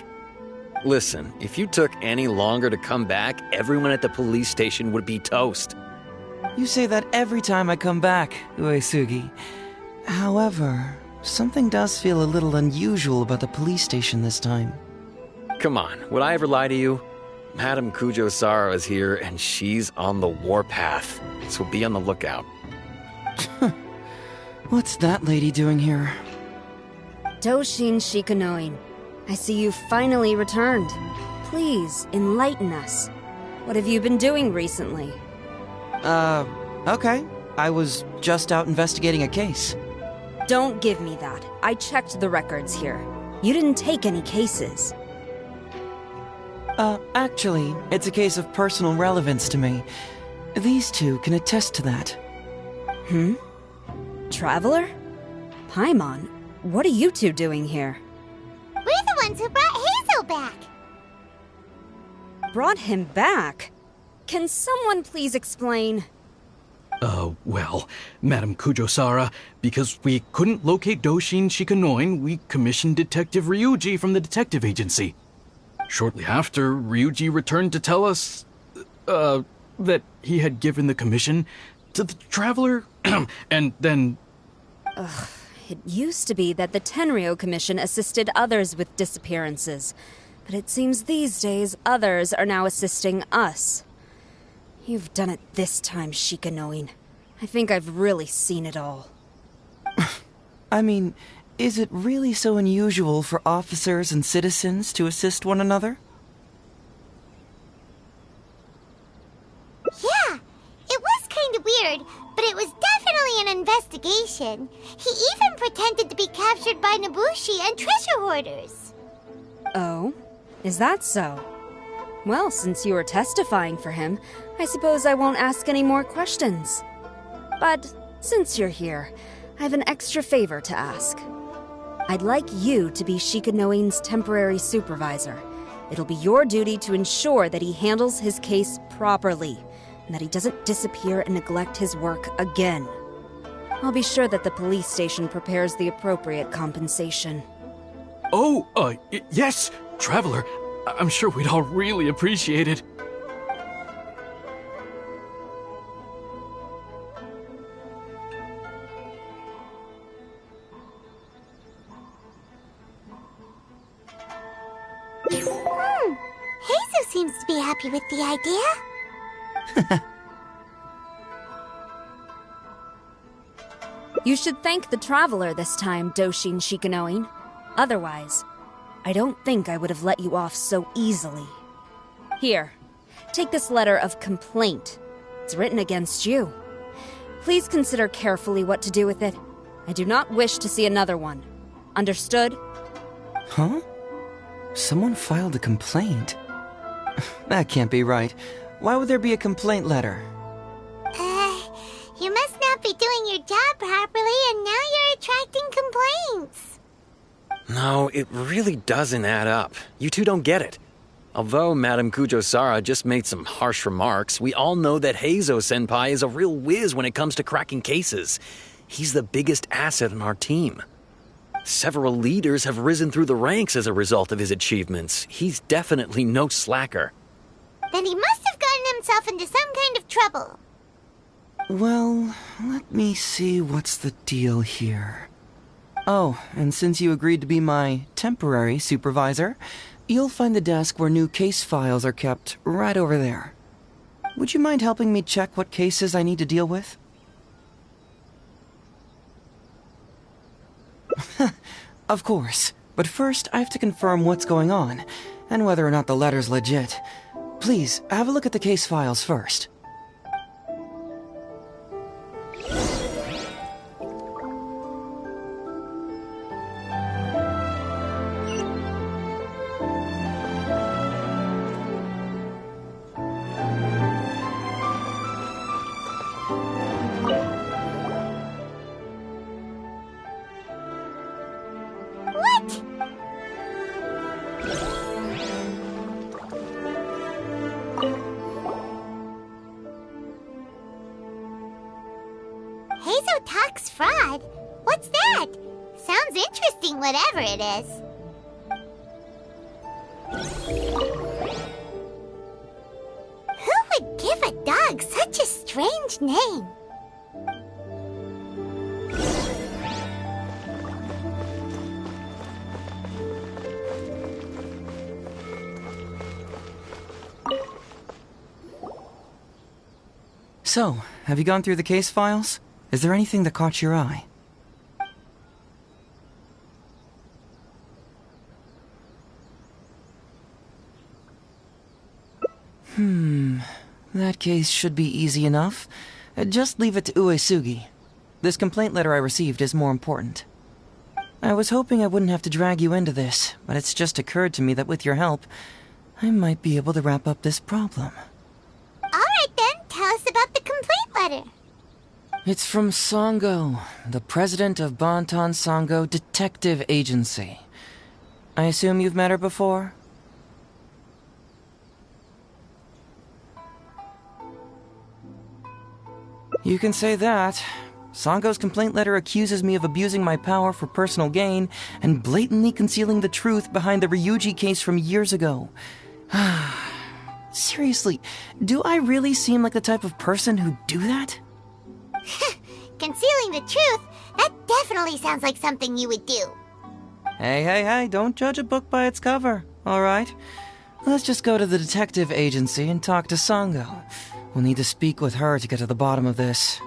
Listen, if you took any longer to come back, everyone at the police station would be toast. You say that every time I come back, Uesugi. However, something does feel a little unusual about the police station this time. Come on, would I ever lie to you? Madame Kujo-Sara is here, and she's on the warpath, so be on the lookout. What's that lady doing here? Doshin Shikanoin, I see you finally returned. Please, enlighten us. What have you been doing recently? Okay. I was just out investigating a case. Don't give me that. I checked the records here. You didn't take any cases. Actually, it's a case of personal relevance to me. These two can attest to that. Traveler? Paimon, what are you two doing here? We're the ones who brought Hazel back. Brought him back? Can someone please explain? Well, Madame Kujo-Sara, because we couldn't locate Doshin Shikanoin, we commissioned Detective Ryuji from the detective agency. Shortly after, Ryuji returned to tell us, that he had given the commission to the Traveler, and then... It used to be that the Tenryo Commission assisted others with disappearances, but it seems these days others are now assisting us. You've done it this time, Shikanoin. I think I've really seen it all. I mean, is it really so unusual for officers and citizens to assist one another? Yeah, it was kind of weird, but it was definitely an investigation. He even pretended to be captured by Nobushi and treasure hoarders. Oh? Is that so? Well, since you are testifying for him, I suppose I won't ask any more questions. But since you're here, I have an extra favor to ask. I'd like you to be Shikanoin's temporary supervisor. It'll be your duty to ensure that he handles his case properly, and that he doesn't disappear and neglect his work again. I'll be sure that the police station prepares the appropriate compensation. Oh, yes, Traveler. I'm sure we'd all really appreciate it. Heizo seems to be happy with the idea. You should thank the Traveler this time, Doshin Shikanoin. Otherwise, I don't think I would have let you off so easily. Here, take this letter of complaint. It's written against you. Please consider carefully what to do with it. I do not wish to see another one. Understood? Huh? Someone filed a complaint? That can't be right. Why would there be a complaint letter? You must not be doing your job properly, and now you're attracting complaints. No, it really doesn't add up. You two don't get it. Although Madame Kujo-Sara just made some harsh remarks, we all know that Heizo-senpai is a real whiz when it comes to cracking cases. He's the biggest asset in our team. Several leaders have risen through the ranks as a result of his achievements. He's definitely no slacker. Then he must have gotten himself into some kind of trouble. Well, let me see what's the deal here. Oh, and since you agreed to be my temporary supervisor, you'll find the desk where new case files are kept right over there. Would you mind helping me check what cases I need to deal with? Of course, but first I have to confirm what's going on, and whether or not the letter's legit. Please, have a look at the case files first. Heizo talks fraud? What's that? Sounds interesting, whatever it is. Who would give a dog such a strange name? So, have you gone through the case files? Is there anything that caught your eye? That case should be easy enough. Just leave it to Uesugi. This complaint letter I received is more important. I was hoping I wouldn't have to drag you into this, but it's just occurred to me that with your help, I might be able to wrap up this problem. Alright then, tell us about the complaint letter. It's from Sango, the president of Bantan Sango Detective Agency. I assume you've met her before? You can say that. Sango's complaint letter accuses me of abusing my power for personal gain and blatantly concealing the truth behind the Ryuji case from years ago. Seriously, do I really seem like the type of person who'd do that? Concealing the truth? That definitely sounds like something you would do. Hey, don't judge a book by its cover, alright? Let's just go to the detective agency and talk to Sango. We'll need to speak with her to get to the bottom of this.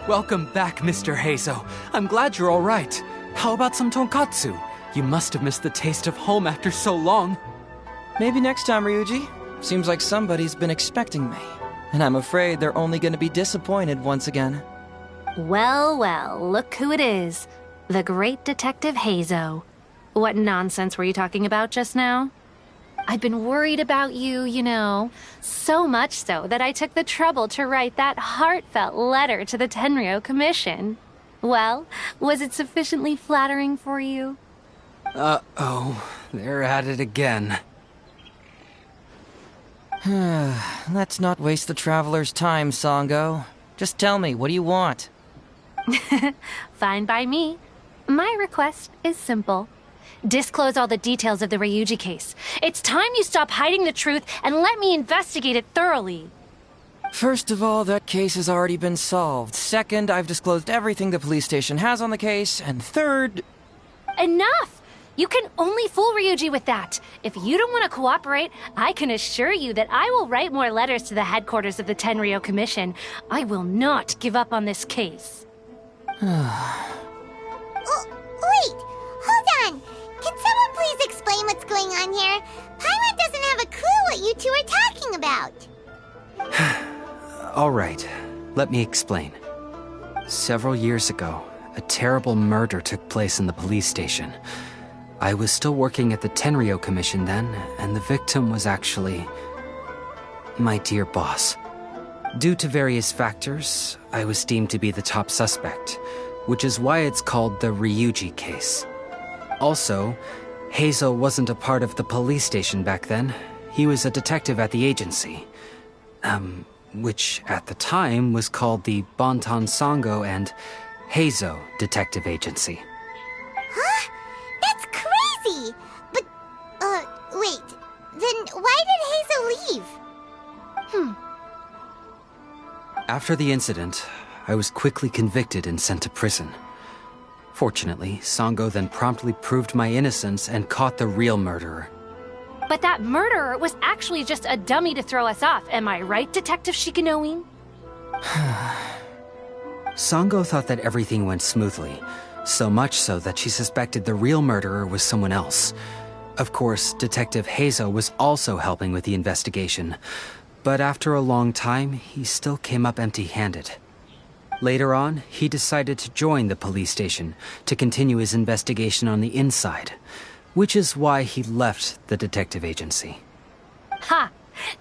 Welcome back, Mr. Heizo. I'm glad you're all right. How about some tonkatsu? You must have missed the taste of home after so long. Maybe next time, Ryuji. Seems like somebody's been expecting me. And I'm afraid they're only going to be disappointed once again. Well, look who it is. The great Detective Heizo. What nonsense were you talking about just now? I've been worried about you, you know. So much so that I took the trouble to write that heartfelt letter to the Tenryo Commission. Well, was it sufficiently flattering for you? Uh-oh. They're at it again. Let's not waste the traveler's time, Sango. Just tell me, what do you want? Fine by me. My request is simple. Disclose all the details of the Ryuji case. It's time you stop hiding the truth and let me investigate it thoroughly. First of all, that case has already been solved. Second, I've disclosed everything the police station has on the case. And third... Enough! You can only fool Ryuji with that. If you don't want to cooperate, I can assure you that I will write more letters to the headquarters of the Tenryo Commission. I will not give up on this case. Wait! Hold on! Can someone please explain what's going on here? Paimon doesn't have a clue what you two are talking about. All right, let me explain. Several years ago, a terrible murder took place in the police station. I was still working at the Tenryo Commission then, and the victim was actually my dear boss. Due to various factors, I was deemed to be the top suspect, which is why it's called the Ryuji case. Also, Heizo wasn't a part of the police station back then. He was a detective at the agency. Which at the time was called the Bonton Sango and Heizo Detective Agency. Huh? That's crazy! But, wait. Then why did Heizo leave? After the incident, I was quickly convicted and sent to prison. Fortunately, Sango then promptly proved my innocence and caught the real murderer. But that murderer was actually just a dummy to throw us off, am I right, Detective Shikanoin? Sango thought that everything went smoothly, so much so that she suspected the real murderer was someone else. Of course, Detective Heizo was also helping with the investigation, but after a long time, he still came up empty-handed. Later on, he decided to join the police station to continue his investigation on the inside, which is why he left the detective agency. Ha!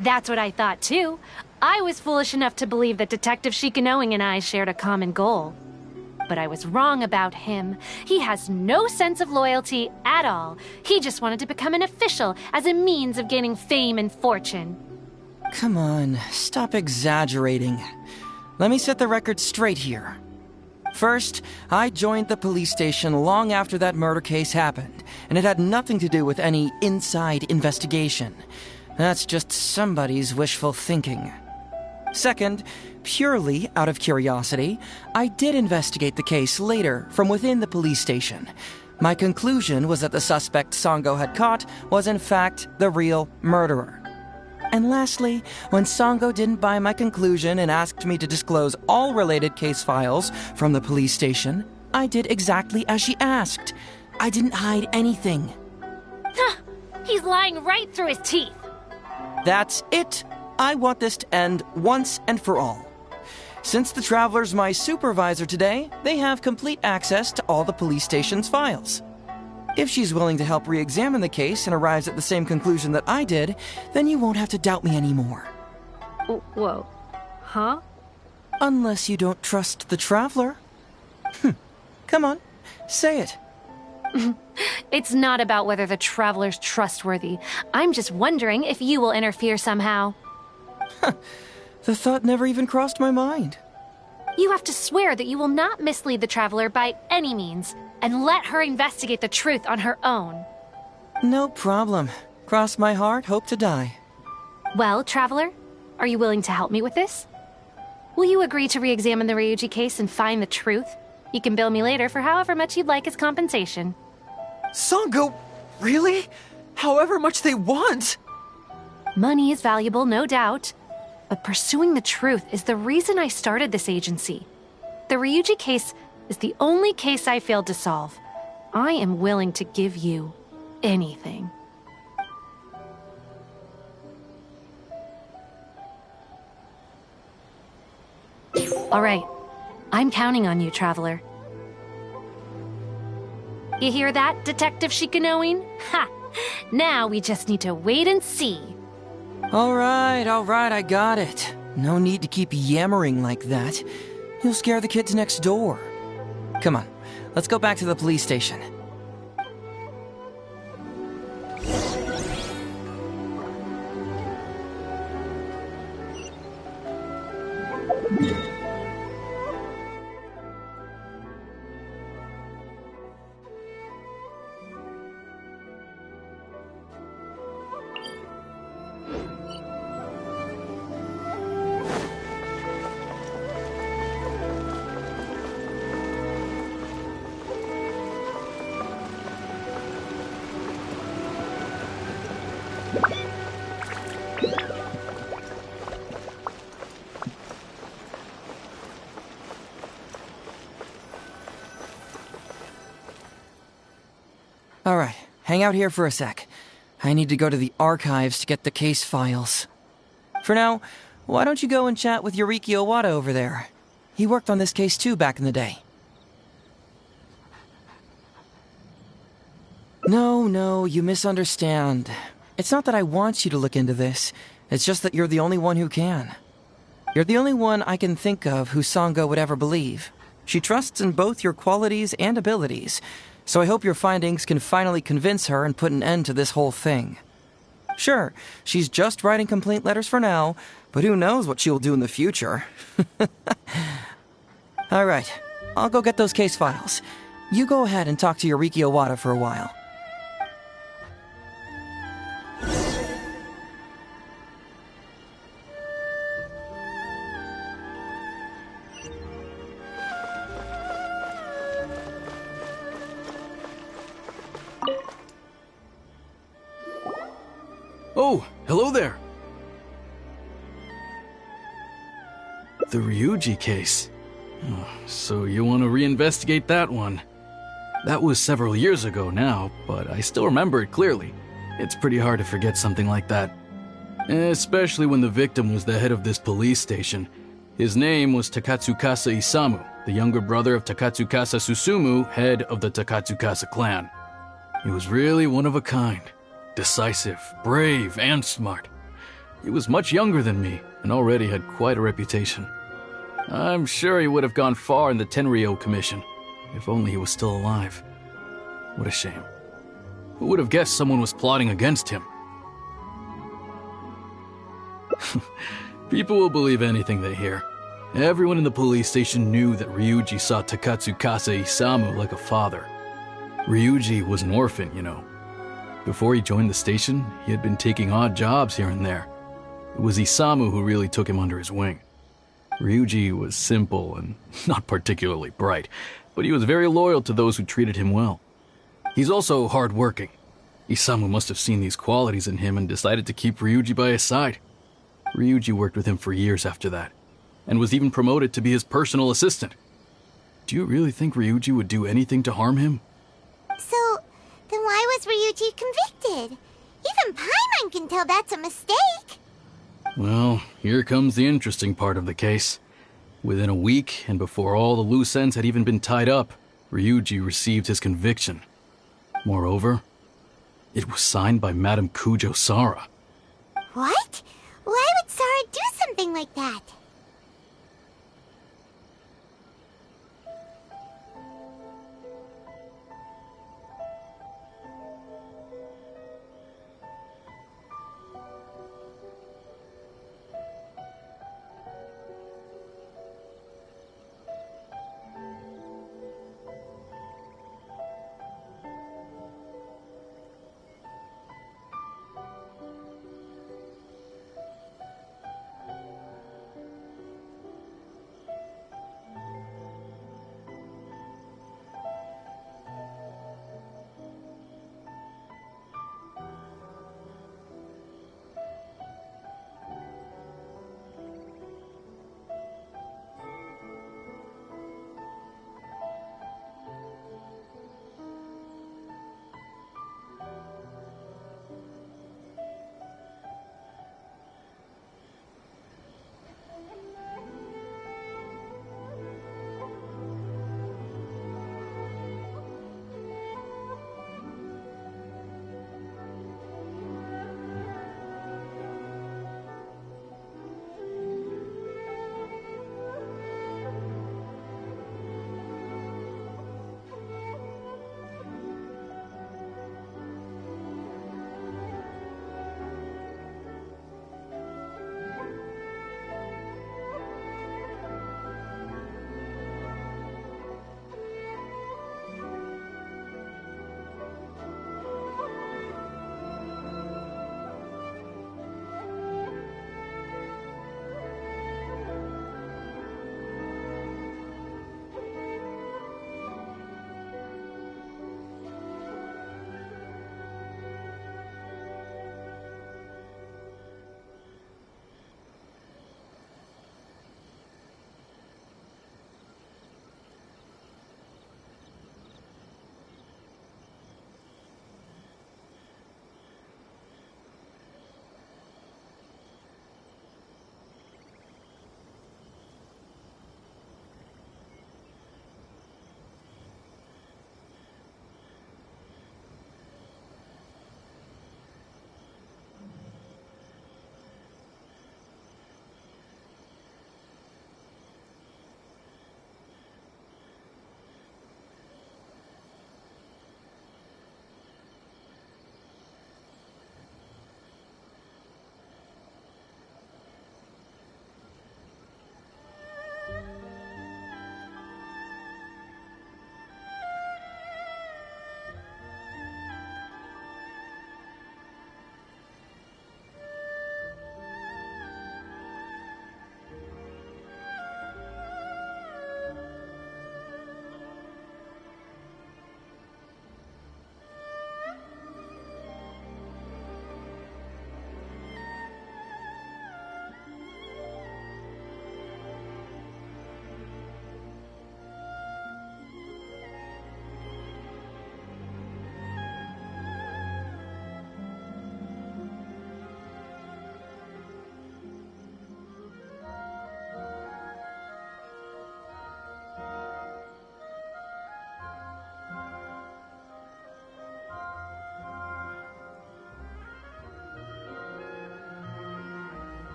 That's what I thought too. I was foolish enough to believe that Detective Shikanoin and I shared a common goal. But I was wrong about him. He has no sense of loyalty at all. He just wanted to become an official as a means of gaining fame and fortune. Come on, stop exaggerating. Let me set the record straight here. First, I joined the police station long after that murder case happened, and it had nothing to do with any inside investigation. That's just somebody's wishful thinking. Second, purely out of curiosity, I did investigate the case later from within the police station. My conclusion was that the suspect Sango had caught was in fact the real murderer. And lastly, when Sango didn't buy my conclusion and asked me to disclose all related case files from the police station, I did exactly as she asked. I didn't hide anything. He's lying right through his teeth. That's it. I want this to end once and for all. Since the Traveler's my supervisor today, they have complete access to all the police station's files. If she's willing to help re-examine the case and arrives at the same conclusion that I did, then you won't have to doubt me anymore. Whoa. Huh? Unless you don't trust the Traveler. Come on, say it. It's not about whether the Traveler's trustworthy. I'm just wondering if you will interfere somehow. The thought never even crossed my mind. You have to swear that you will not mislead the Traveler by any means, and let her investigate the truth on her own. No problem. Cross my heart, hope to die. Well, Traveler, are you willing to help me with this? Will you agree to re-examine the Ryuji case and find the truth? You can bill me later for however much you'd like as compensation. Sango, really? However much they want? Money is valuable, no doubt. But pursuing the truth is the reason I started this agency. The Ryuji case is the only case I failed to solve. I am willing to give you anything. All right. I'm counting on you, Traveler. You hear that, Detective Shikanoin? Ha! Now we just need to wait and see. All right, I got it. No need to keep yammering like that. You'll scare the kids next door. Come on, let's go back to the police station. All right, hang out here for a sec. I need to go to the archives to get the case files. For now, why don't you go and chat with Yoriki Owada over there? He worked on this case too back in the day. No, you misunderstand. It's not that I want you to look into this. It's just that you're the only one who can. You're the only one I can think of who Sango would ever believe. She trusts in both your qualities and abilities, so I hope your findings can finally convince her and put an end to this whole thing. Sure, she's just writing complaint letters for now, but who knows what she'll do in the future. All right, I'll go get those case files. You go ahead and talk to Yoriki Owada for a while. Oh, hello there. The Ryuji case. Oh, so you want to reinvestigate that one? That was several years ago now, but I still remember it clearly. It's pretty hard to forget something like that. Especially when the victim was the head of this police station. His name was Takatsukasa Isamu, the younger brother of Takatsukasa Susumu, head of the Takatsukasa clan. He was really one of a kind. Decisive, brave, and smart. He was much younger than me, and already had quite a reputation. I'm sure he would have gone far in the Tenryo Commission, if only he was still alive. What a shame. Who would have guessed someone was plotting against him? People will believe anything they hear. Everyone in the police station knew that Ryuji saw Takatsukasa Isamu like a father. Ryuji was an orphan, you know. Before he joined the station, he had been taking odd jobs here and there. It was Isamu who really took him under his wing. Ryuji was simple and not particularly bright, but he was very loyal to those who treated him well. He's also hard-working. Isamu must have seen these qualities in him and decided to keep Ryuji by his side. Ryuji worked with him for years after that, and was even promoted to be his personal assistant. Do you really think Ryuji would do anything to harm him? So, has Ryuji convicted? Even Paimon can tell that's a mistake. Well, here comes the interesting part of the case. Within a week, and before all the loose ends had even been tied up, Ryuji received his conviction. Moreover, it was signed by Madame Kujo Sara. What? Why would Sara do something like that?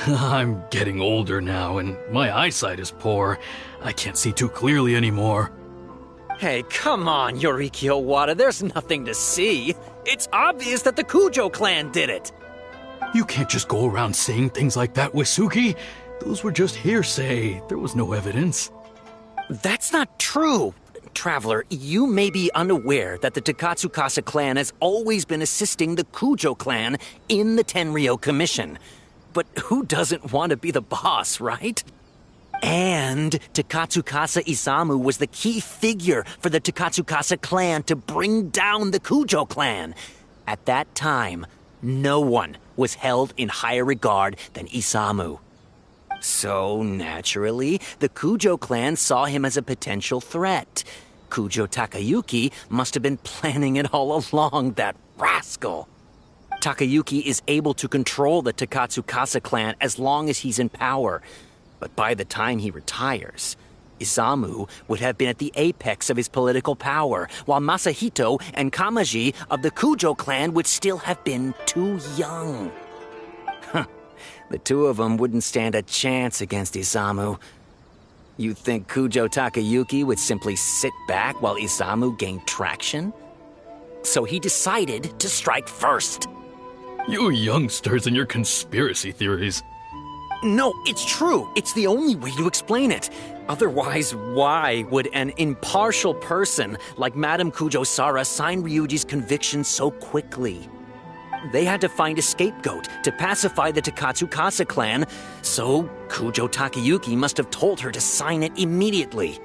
I'm getting older now, and my eyesight is poor. I can't see too clearly anymore. Hey, come on, Yorikyo Wada, there's nothing to see. It's obvious that the Kujo clan did it. You can't just go around saying things like that, Wisuki. Those were just hearsay. There was no evidence. That's not true. Traveler, you may be unaware that the Takatsukasa clan has always been assisting the Kujo clan in the Tenryo Commission. But who doesn't want to be the boss, right? And Takatsukasa Isamu was the key figure for the Takatsukasa clan to bring down the Kujo clan. At that time, no one was held in higher regard than Isamu. So, naturally, the Kujo clan saw him as a potential threat. Kujo Takayuki must have been planning it all along, that rascal. Takayuki is able to control the Takatsukasa clan as long as he's in power. But by the time he retires, Isamu would have been at the apex of his political power, while Masahito and Kamaji of the Kujo clan would still have been too young. The two of them wouldn't stand a chance against Isamu. You think Kujo Takayuki would simply sit back while Isamu gained traction? So he decided to strike first. You youngsters and your conspiracy theories. No, it's true. It's the only way to explain it. Otherwise, why would an impartial person like Madame Kujo-Sara sign Ryuji's conviction so quickly? They had to find a scapegoat to pacify the Takatsukasa clan, so Kujo Takayuki must have told her to sign it immediately.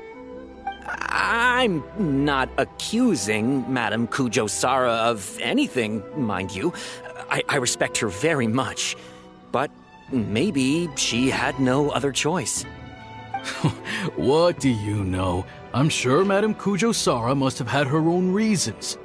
I'm not accusing Madame Kujo-Sara of anything, mind you. I respect her very much. But maybe she had no other choice. What do you know? I'm sure Madame Kujo-Sara must have had her own reasons.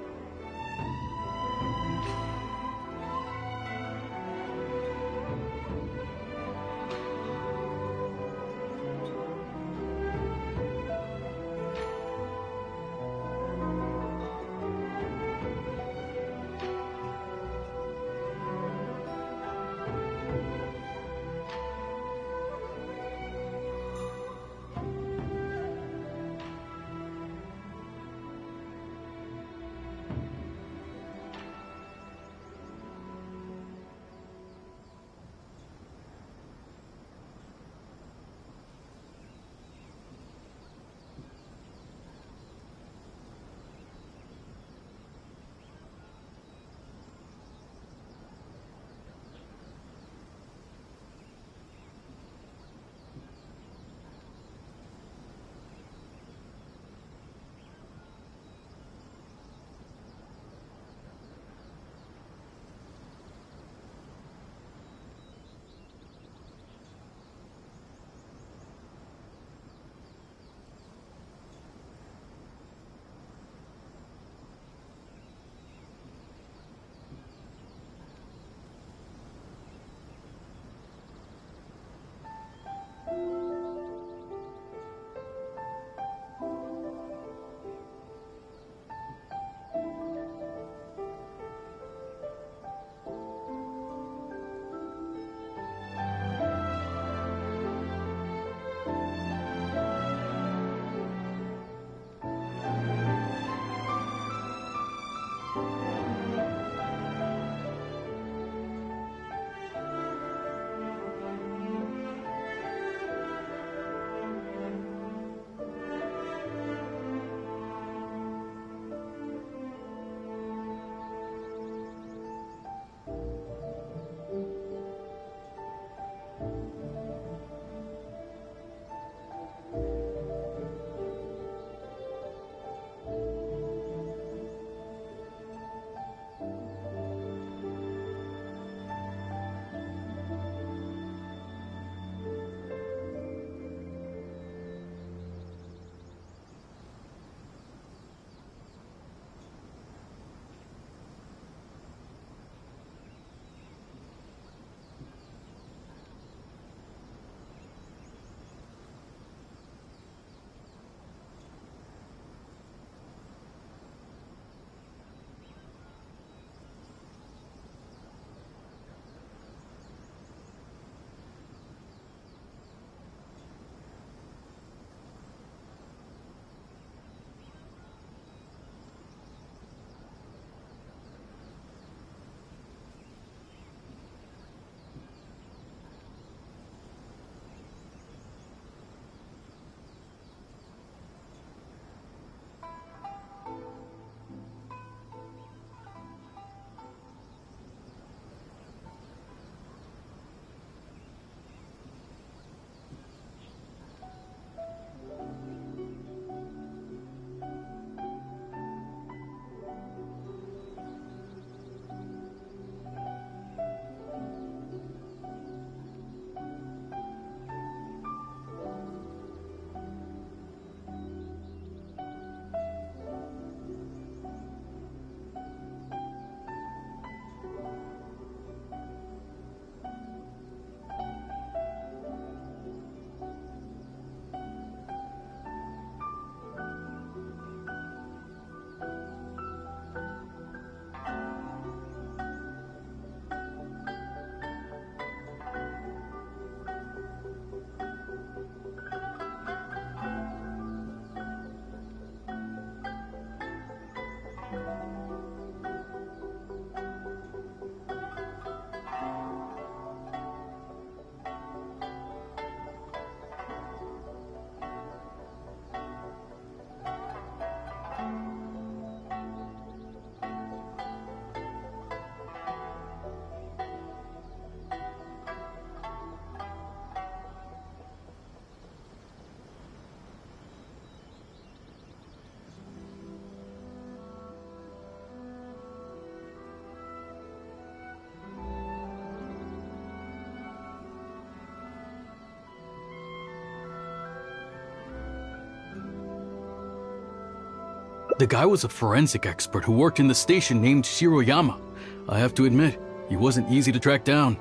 The guy was a forensic expert who worked in the station named Shiroyama. I have to admit, he wasn't easy to track down.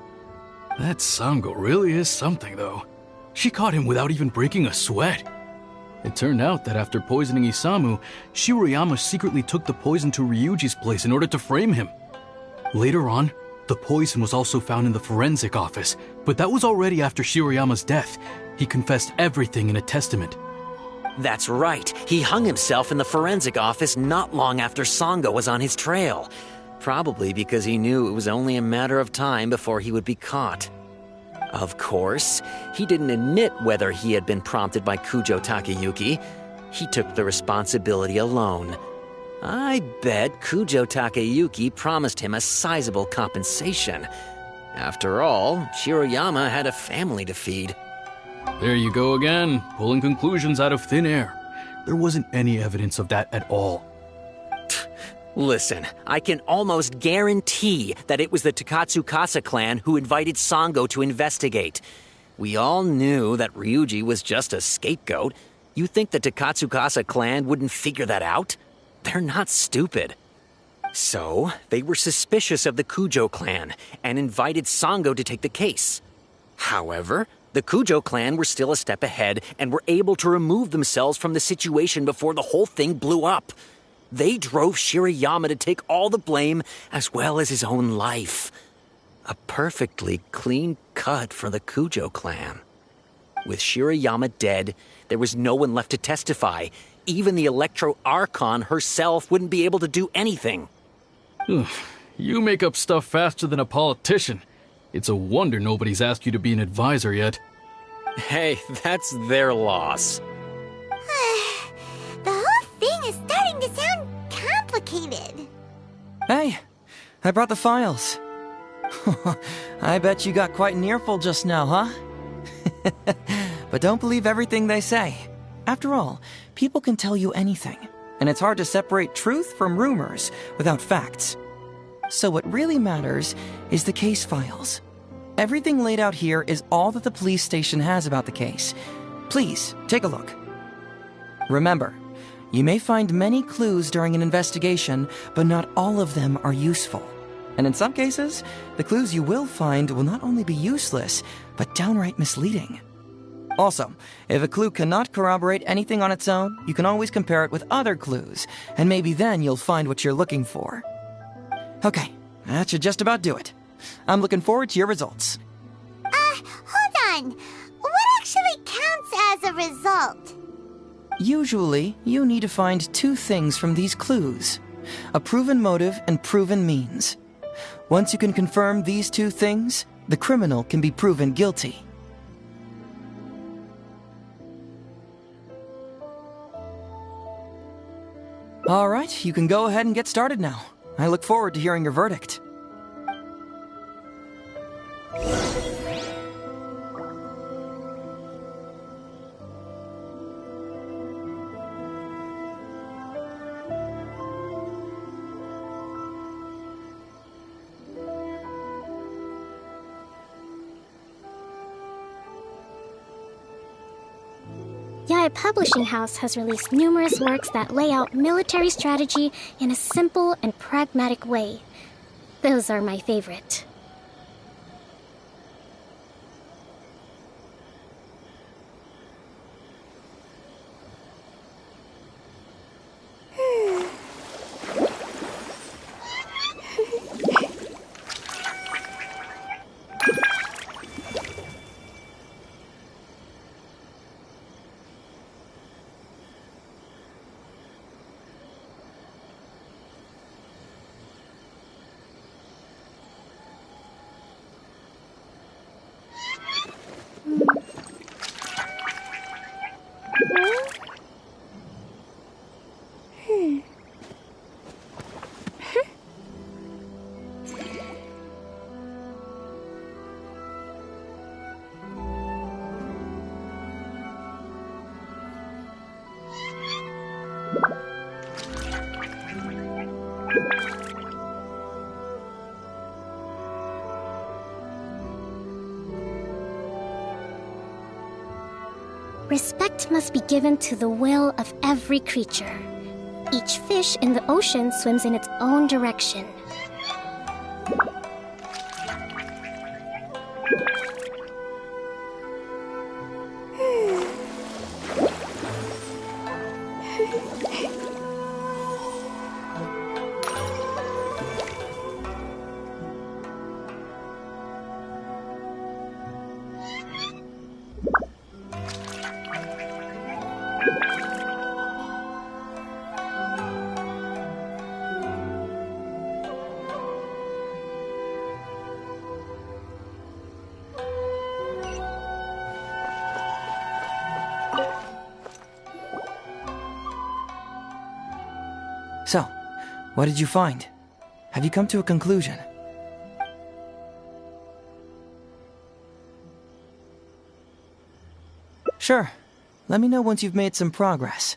That Sango really is something, though. She caught him without even breaking a sweat. It turned out that after poisoning Isamu, Shiroyama secretly took the poison to Ryuji's place in order to frame him. Later on, the poison was also found in the forensic office, but that was already after Shiroyama's death. He confessed everything in a testament. That's right. He hung himself in the forensic office not long after Sango was on his trail. Probably because he knew it was only a matter of time before he would be caught. Of course, he didn't admit whether he had been prompted by Kujo Takayuki. He took the responsibility alone. I bet Kujo Takayuki promised him a sizable compensation. After all, Shiroyama had a family to feed. There you go again, pulling conclusions out of thin air. There wasn't any evidence of that at all. Listen, I can almost guarantee that it was the Takatsukasa clan who invited Sango to investigate. We all knew that Ryuji was just a scapegoat. You think the Takatsukasa clan wouldn't figure that out? They're not stupid. So, they were suspicious of the Kujo clan and invited Sango to take the case. However, the Kujo clan were still a step ahead and were able to remove themselves from the situation before the whole thing blew up. They drove Shiroyama to take all the blame as well as his own life. A perfectly clean cut for the Kujo clan. With Shiroyama dead, there was no one left to testify. Even the Electro Archon herself wouldn't be able to do anything. You make up stuff faster than a politician. It's a wonder nobody's asked you to be an advisor yet. Hey, that's their loss. The whole thing is starting to sound complicated. Hey, I brought the files. I bet you got quite an earful just now, huh? But don't believe everything they say. After all, people can tell you anything, and it's hard to separate truth from rumors without facts. So what really matters is the case files. Everything laid out here is all that the police station has about the case. Please, take a look. Remember, you may find many clues during an investigation, but not all of them are useful. And in some cases, the clues you will find will not only be useless, but downright misleading. Also, if a clue cannot corroborate anything on its own, you can always compare it with other clues, and maybe then you'll find what you're looking for. Okay, that should just about do it. I'm looking forward to your results. Hold on. What actually counts as a result? Usually, you need to find two things from these clues: a proven motive and proven means. Once you can confirm these two things, the criminal can be proven guilty. All right, you can go ahead and get started now. I look forward to hearing your verdict. Yae Publishing House has released numerous works that lay out military strategy in a simple and pragmatic way. Those are my favorite. Respect must be given to the will of every creature. Each fish in the ocean swims in its own direction. So, what did you find? Have you come to a conclusion? Sure. Let me know once you've made some progress.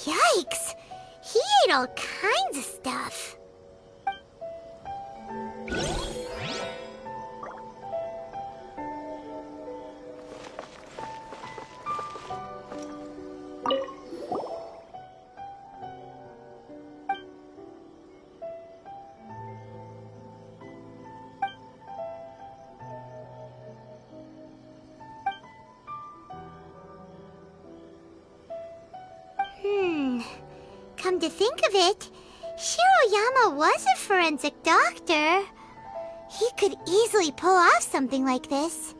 Yikes! He ate all kinds of stuff. Come to think of it, Shiroyama was a forensic doctor. He could easily pull off something like this.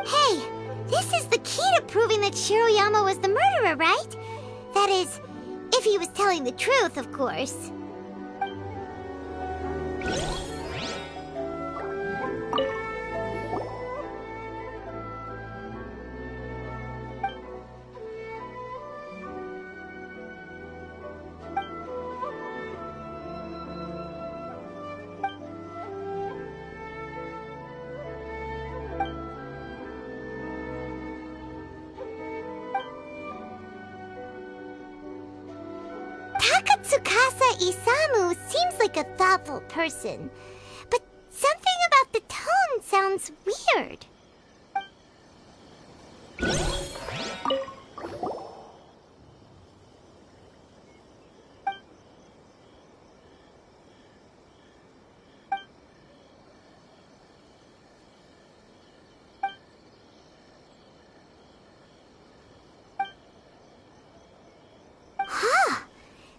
Hey, this is the key to proving that Shiroyama was the murderer, right? That is, if he was telling the truth, of course. Tsukasa Isamu seems like a thoughtful person, but something about the tone sounds weird.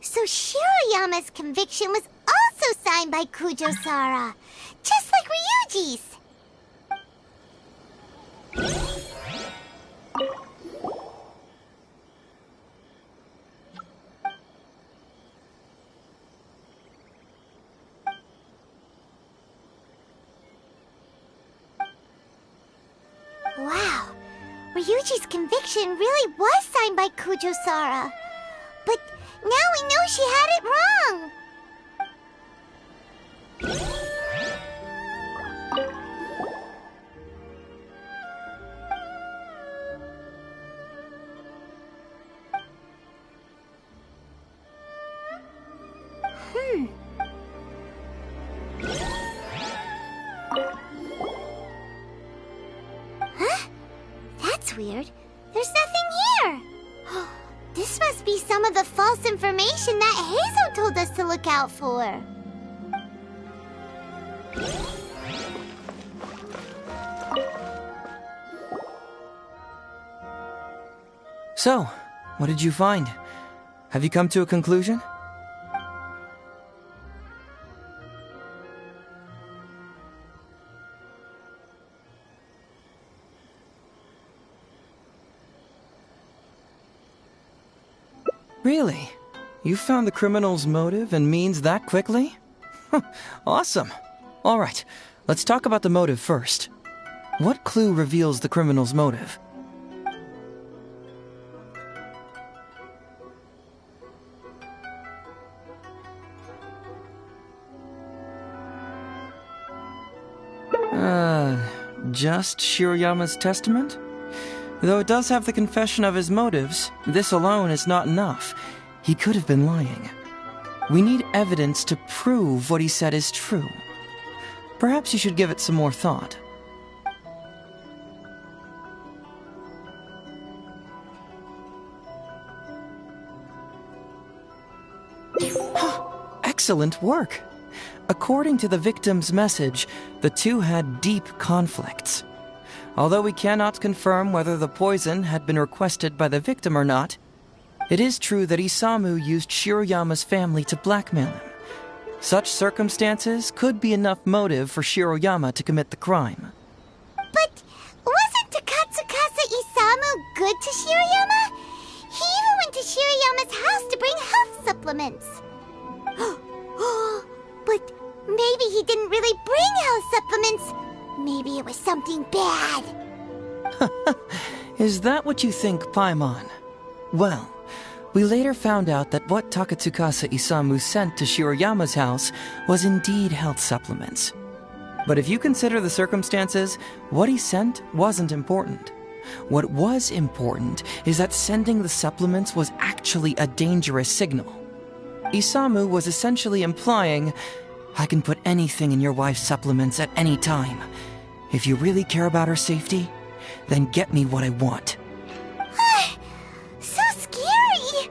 So Shiroyama's conviction was also signed by Kujo-Sara, just like Ryuji's. Wow, Ryuji's conviction really was signed by Kujo-Sara. But now we know she had it wrong! Huh? That's weird. There's nothing here! This must be some of the false information that Hazel told us to look out for. So, what did you find? Have you come to a conclusion? Really? You found the criminal's motive and means that quickly? Awesome. All right, let's talk about the motive first. What clue reveals the criminal's motive? Just Shiroyama's testament? Though it does have the confession of his motives, this alone is not enough. He could have been lying. We need evidence to prove what he said is true. Perhaps you should give it some more thought. Excellent work! According to the victim's message, the two had deep conflicts. Although we cannot confirm whether the poison had been requested by the victim or not, it is true that Isamu used Shiroyama's family to blackmail him. Such circumstances could be enough motive for Shiroyama to commit the crime. But wasn't Takatsukasa Isamu good to Shiroyama? He even went to Shiroyama's house to bring health supplements. But maybe he didn't really bring health supplements. Maybe it was something bad. Is that what you think, Paimon? Well, we later found out that what Takatsukasa Isamu sent to Shiroyama's house was indeed health supplements. But if you consider the circumstances, what he sent wasn't important. What was important is that sending the supplements was actually a dangerous signal. Isamu was essentially implying, I can put anything in your wife's supplements at any time. If you really care about her safety, then get me what I want. So scary!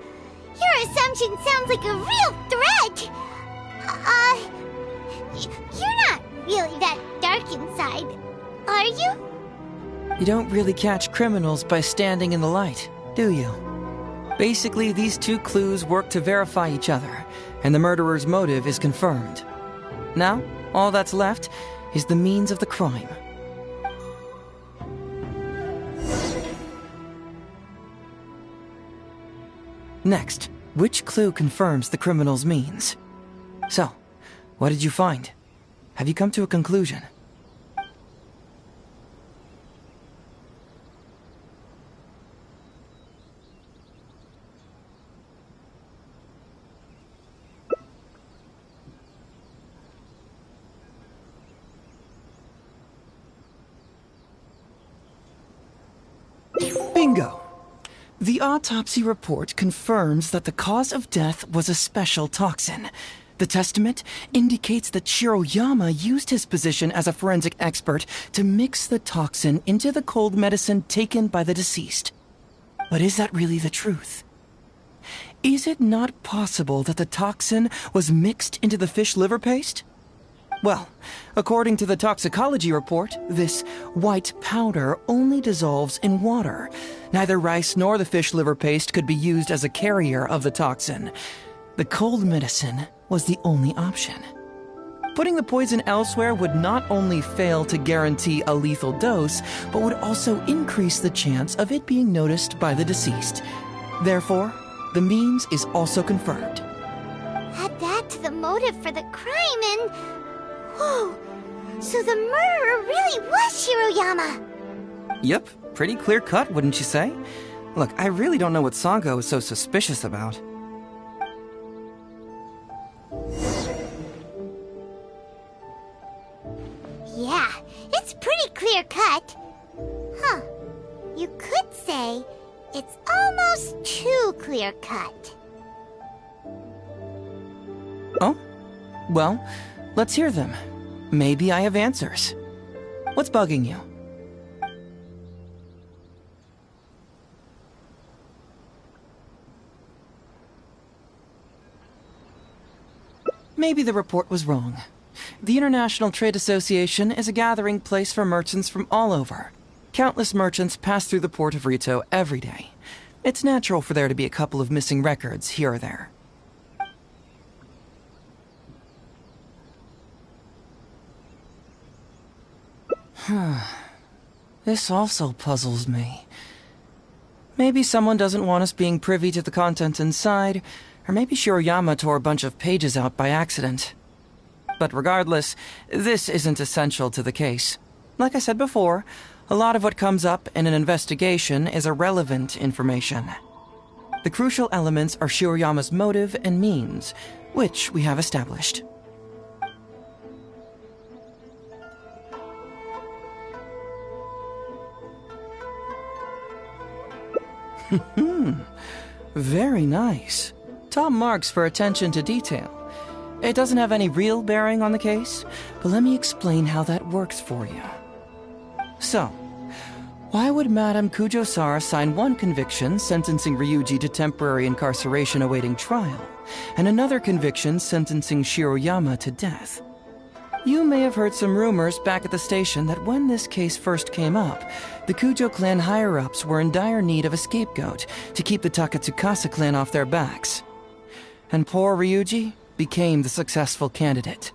Your assumption sounds like a real threat! You're not really that dark inside, are you? You don't really catch criminals by standing in the light, do you? Basically, these two clues work to verify each other, and the murderer's motive is confirmed. Now, all that's left is the means of the crime. Next, which clue confirms the criminal's means? So, what did you find? Have you come to a conclusion? Bingo! The autopsy report confirms that the cause of death was a special toxin. The testament indicates that Shiroyama used his position as a forensic expert to mix the toxin into the cold medicine taken by the deceased. But is that really the truth? Is it not possible that the toxin was mixed into the fish liver paste? Well, according to the toxicology report, this white powder only dissolves in water. Neither rice nor the fish liver paste could be used as a carrier of the toxin. The cold medicine was the only option. Putting the poison elsewhere would not only fail to guarantee a lethal dose, but would also increase the chance of it being noticed by the deceased. Therefore, the means is also confirmed. Add that to the motive for the crime and... Whoa! So the murderer really was Shiroyama! Yep, pretty clear cut, wouldn't you say? Look, I really don't know what Sango is so suspicious about. Yeah, it's pretty clear cut. Huh. You could say it's almost too clear cut. Oh? Well, let's hear them. Maybe I have answers. What's bugging you? maybe the report was wrong. The International Trade Association is a gathering place for merchants from all over. Countless merchants pass through the port of Rito every day. It's natural for there to be a couple of missing records here or there. This also puzzles me. Maybe someone doesn't want us being privy to the content inside, or maybe Shiroyama tore a bunch of pages out by accident. But regardless, this isn't essential to the case. Like I said before, a lot of what comes up in an investigation is irrelevant information. The crucial elements are Shiroyama's motive and means, which we have established. Very nice. Top marks for attention to detail. It doesn't have any real bearing on the case, but let me explain how that works for you. So, why would Madame Kujo-Sara sign one conviction sentencing Ryuji to temporary incarceration awaiting trial, and another conviction sentencing Shiroyama to death? You may have heard some rumors back at the station that when this case first came up, the Kujo clan higher-ups were in dire need of a scapegoat to keep the Takatsukasa clan off their backs. And poor Ryuji became the successful candidate.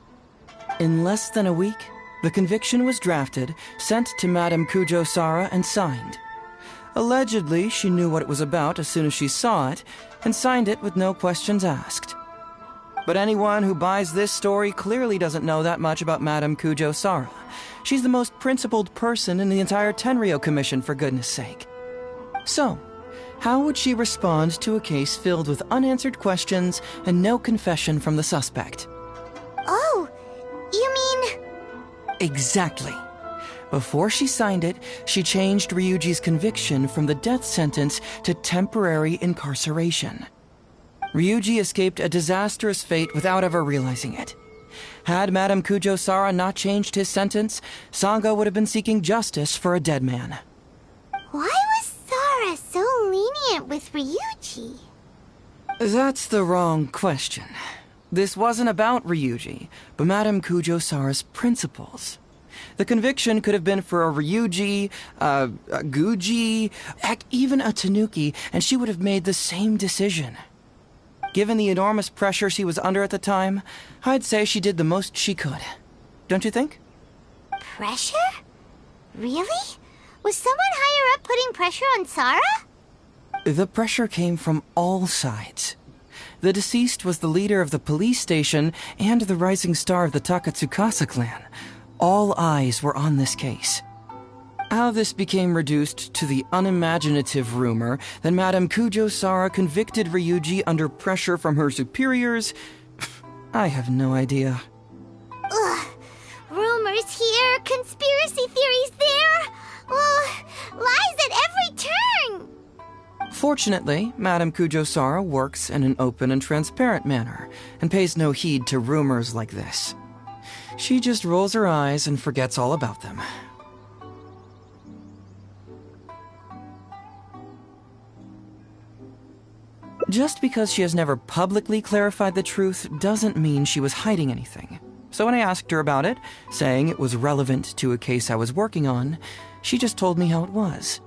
In less than a week, the conviction was drafted, sent to Madame Kujo-Sara, and signed. Allegedly, she knew what it was about as soon as she saw it, and signed it with no questions asked. But anyone who buys this story clearly doesn't know that much about Madame Kujo-Sara. She's the most principled person in the entire Tenryo Commission, for goodness sake. So, how would she respond to a case filled with unanswered questions and no confession from the suspect? Oh, you mean... Exactly. Before she signed it, she changed Ryuji's conviction from the death sentence to temporary incarceration. Ryuji escaped a disastrous fate without ever realizing it. Had Madame Kujo-Sara not changed his sentence, Sanga would have been seeking justice for a dead man. Why was Sara so lenient with Ryuji? That's the wrong question. This wasn't about Ryuji, but Madame Kujo-Sara's principles. The conviction could have been for a Ryuji, a Guji, heck, even a Tanuki, and she would have made the same decision. Given the enormous pressure she was under at the time, I'd say she did the most she could. Don't you think? Pressure? Really? Was someone higher up putting pressure on Sara? The pressure came from all sides. The deceased was the leader of the police station and the rising star of the Takatsukasa clan. All eyes were on this case. How this became reduced to the unimaginative rumor that Madame Kujo-Sara convicted Ryuji under pressure from her superiors, I have no idea. Ugh. Rumors here, conspiracy theories there. Lies at every turn. Fortunately, Madame Kujo-Sara works in an open and transparent manner, and pays no heed to rumors like this. She just rolls her eyes and forgets all about them. Just because she has never publicly clarified the truth doesn't mean she was hiding anything. So when I asked her about it, saying it was relevant to a case I was working on, she just told me how it was.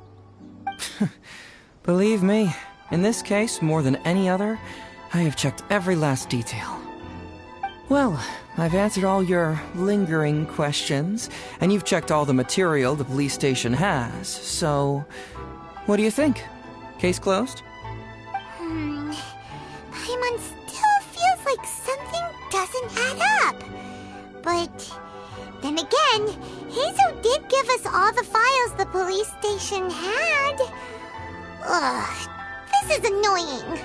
Believe me, in this case, more than any other, I have checked every last detail. Well, I've answered all your lingering questions, and you've checked all the material the police station has, so... what do you think? Case closed? Paimon still feels like something doesn't add up. But then again, Heizo did give us all the files the police station had. Ugh, this is annoying.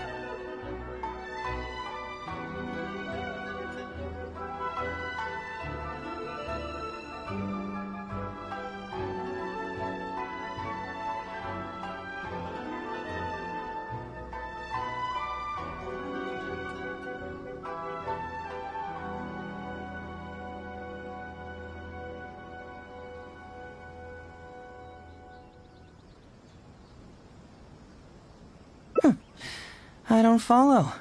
I don't follow.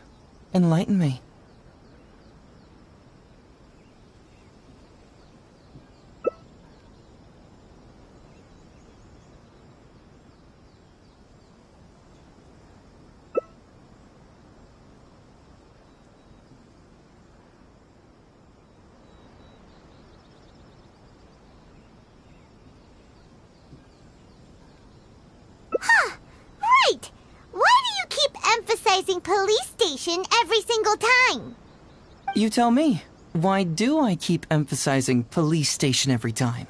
Enlighten me. emphasizing police station every single time? You tell me. Why do I keep emphasizing police station every time?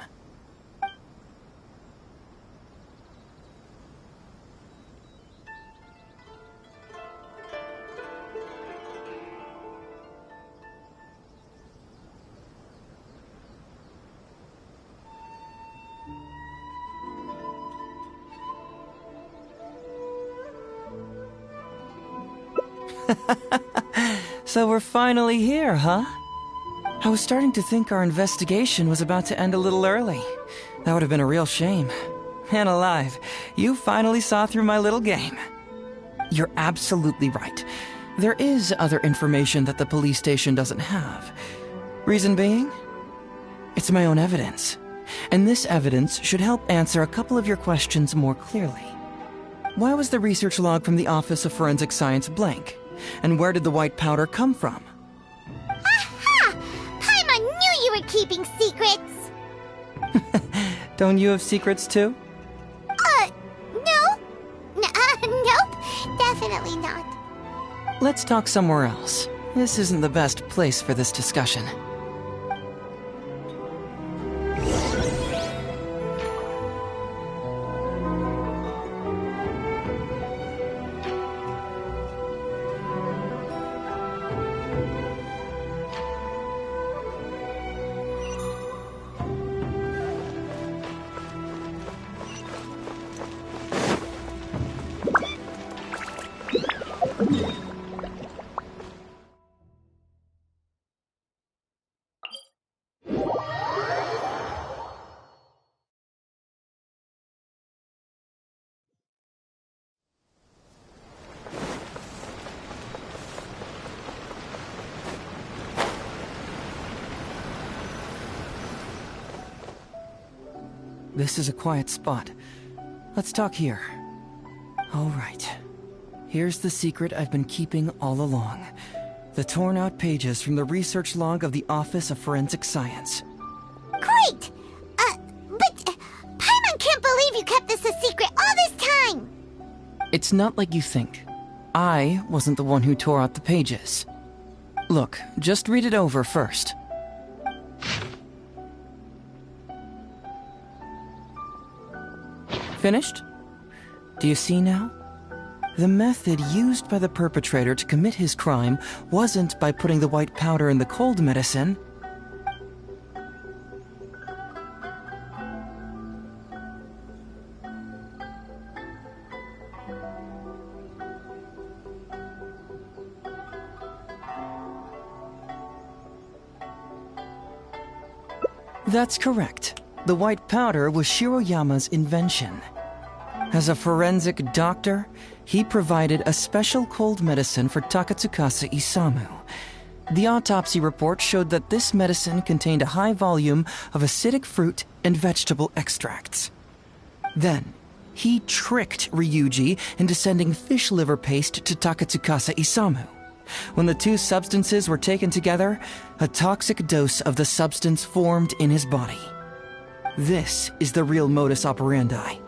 So we're finally here, huh? I was starting to think our investigation was about to end a little early. That would have been a real shame. Man alive, you finally saw through my little game. You're absolutely right. There is other information that the police station doesn't have. Reason being? It's my own evidence. And this evidence should help answer a couple of your questions more clearly. Why was the research log from the Office of Forensic Science blank? And where did the white powder come from? Aha! Paimon knew you were keeping secrets! Don't you have secrets too? No. Nope. Definitely not. Let's talk somewhere else. This isn't the best place for this discussion. This is a quiet spot. Let's talk here. All right. Here's the secret I've been keeping all along. The torn-out pages from the research log of the Office of Forensic Science. Great! But Paimon can't believe you kept this a secret all this time! It's not like you think. I wasn't the one who tore out the pages. Look, just read it over first. Finished? Do you see now? The method used by the perpetrator to commit his crime wasn't by putting the white powder in the cold medicine. That's correct. The white powder was Shiroyama's invention. As a forensic doctor, he provided a special cold medicine for Takatsukasa Isamu. The autopsy report showed that this medicine contained a high volume of acidic fruit and vegetable extracts. Then, he tricked Ryuji into sending fish liver paste to Takatsukasa Isamu. When the two substances were taken together, a toxic dose of the substance formed in his body. This is the real modus operandi.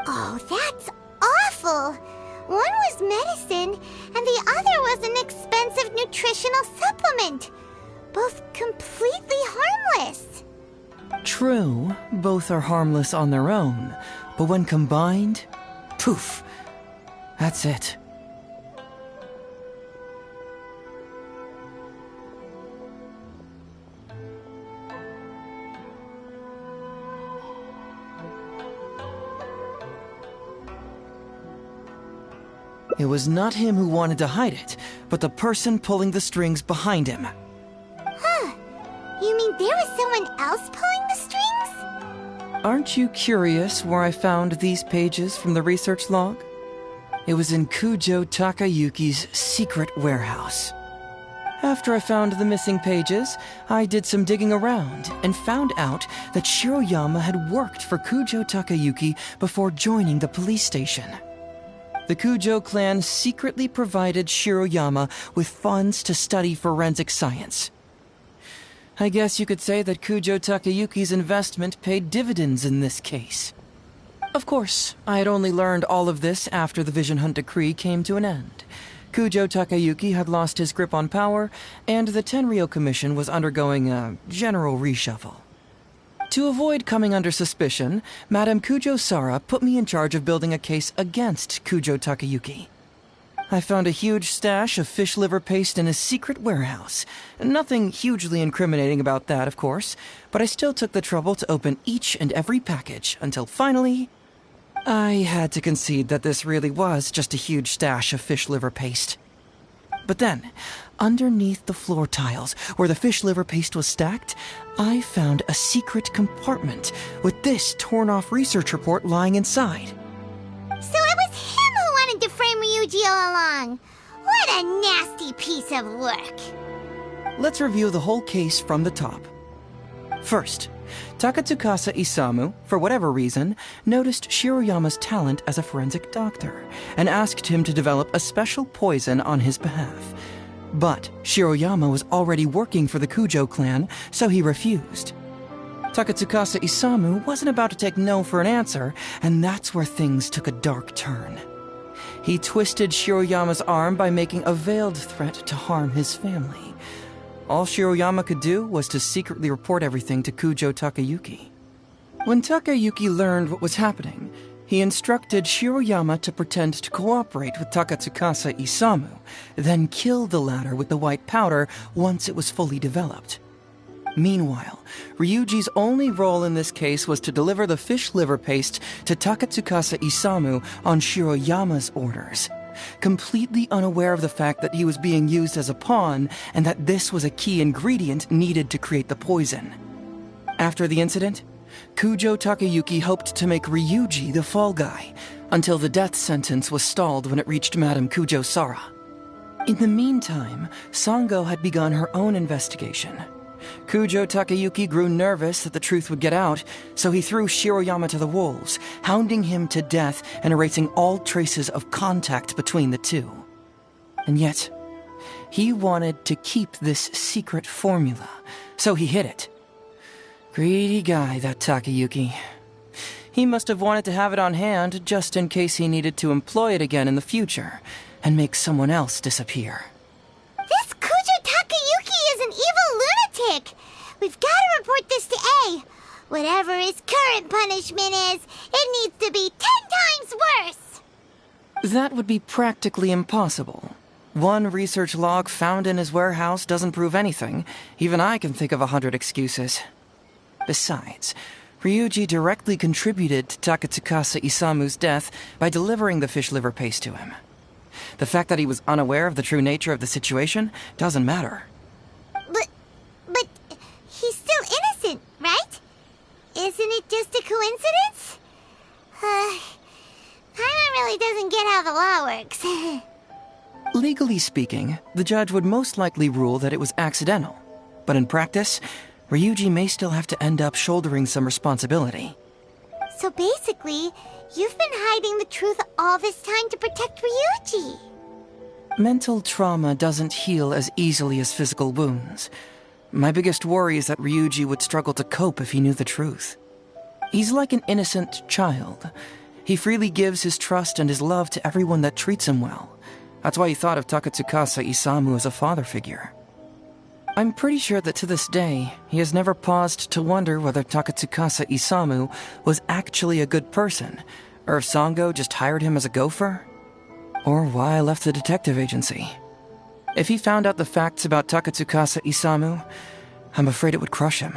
Oh, that's awful! One was medicine, and the other was an expensive nutritional supplement. Both completely harmless. True, both are harmless on their own, but when combined, poof, that's it. It was not him who wanted to hide it, but the person pulling the strings behind him. Huh. You mean there was someone else pulling the strings? Aren't you curious where I found these pages from the research log? It was in Kujo Takayuki's secret warehouse. After I found the missing pages, I did some digging around and found out that Shiroyama had worked for Kujo Takayuki before joining the police station. The Kujo clan secretly provided Shiroyama with funds to study forensic science. I guess you could say that Kujo Takayuki's investment paid dividends in this case. Of course, I had only learned all of this after the Vision Hunt decree came to an end. Kujo Takayuki had lost his grip on power, and the Tenryo Commission was undergoing a general reshuffle. To avoid coming under suspicion, Madame Kujo Sara put me in charge of building a case against Kujo Takayuki. I found a huge stash of fish liver paste in a secret warehouse. Nothing hugely incriminating about that, of course, but I still took the trouble to open each and every package until finally, I had to concede that this really was just a huge stash of fish liver paste. But then, underneath the floor tiles, where the fish liver paste was stacked, I found a secret compartment with this torn-off research report lying inside. So it was him who wanted to frame Ryuji all along. What a nasty piece of work. Let's review the whole case from the top. First, Takatsukasa Isamu, for whatever reason, noticed Shiroyama's talent as a forensic doctor and asked him to develop a special poison on his behalf. But Shiroyama was already working for the Kujo clan, so he refused. Takatsukasa Isamu wasn't about to take no for an answer, and that's where things took a dark turn. He twisted Shiroyama's arm by making a veiled threat to harm his family. All Shiroyama could do was to secretly report everything to Kujo Takayuki. When Takayuki learned what was happening, he instructed Shiroyama to pretend to cooperate with Takatsukasa Isamu, then kill the latter with the white powder once it was fully developed. Meanwhile, Ryuji's only role in this case was to deliver the fish liver paste to Takatsukasa Isamu on Shiroyama's orders, completely unaware of the fact that he was being used as a pawn and that this was a key ingredient needed to create the poison. After the incident, Kujo Takayuki hoped to make Ryuji the fall guy, until the death sentence was stalled when it reached Madame Kujo Sara. In the meantime, Sango had begun her own investigation. Kujo Takayuki grew nervous that the truth would get out, so he threw Shiroyama to the wolves, hounding him to death and erasing all traces of contact between the two. And yet, he wanted to keep this secret formula, so he hid it. Greedy guy, that Takayuki. He must have wanted to have it on hand just in case he needed to employ it again in the future and make someone else disappear. This Kujo Takayuki is an evil lunatic. We've got to report this to A. Whatever his current punishment is, it needs to be 10 times worse. That would be practically impossible. One research log found in his warehouse doesn't prove anything. Even I can think of 100 excuses. Besides, Ryuji directly contributed to Takatsukasa Isamu's death by delivering the fish liver paste to him. The fact that he was unaware of the true nature of the situation doesn't matter. But he's still innocent, right? Isn't it just a coincidence? Paimon really doesn't get how the law works. Legally speaking, the judge would most likely rule that it was accidental. But in practice, Ryuji may still have to end up shouldering some responsibility. So basically, you've been hiding the truth all this time to protect Ryuji. Mental trauma doesn't heal as easily as physical wounds. My biggest worry is that Ryuji would struggle to cope if he knew the truth. He's like an innocent child. He freely gives his trust and his love to everyone that treats him well. That's why he thought of Takatsukasa Isamu as a father figure. I'm pretty sure that to this day, he has never paused to wonder whether Takatsukasa Isamu was actually a good person, or if Sango just hired him as a gopher, or why I left the detective agency. If he found out the facts about Takatsukasa Isamu, I'm afraid it would crush him.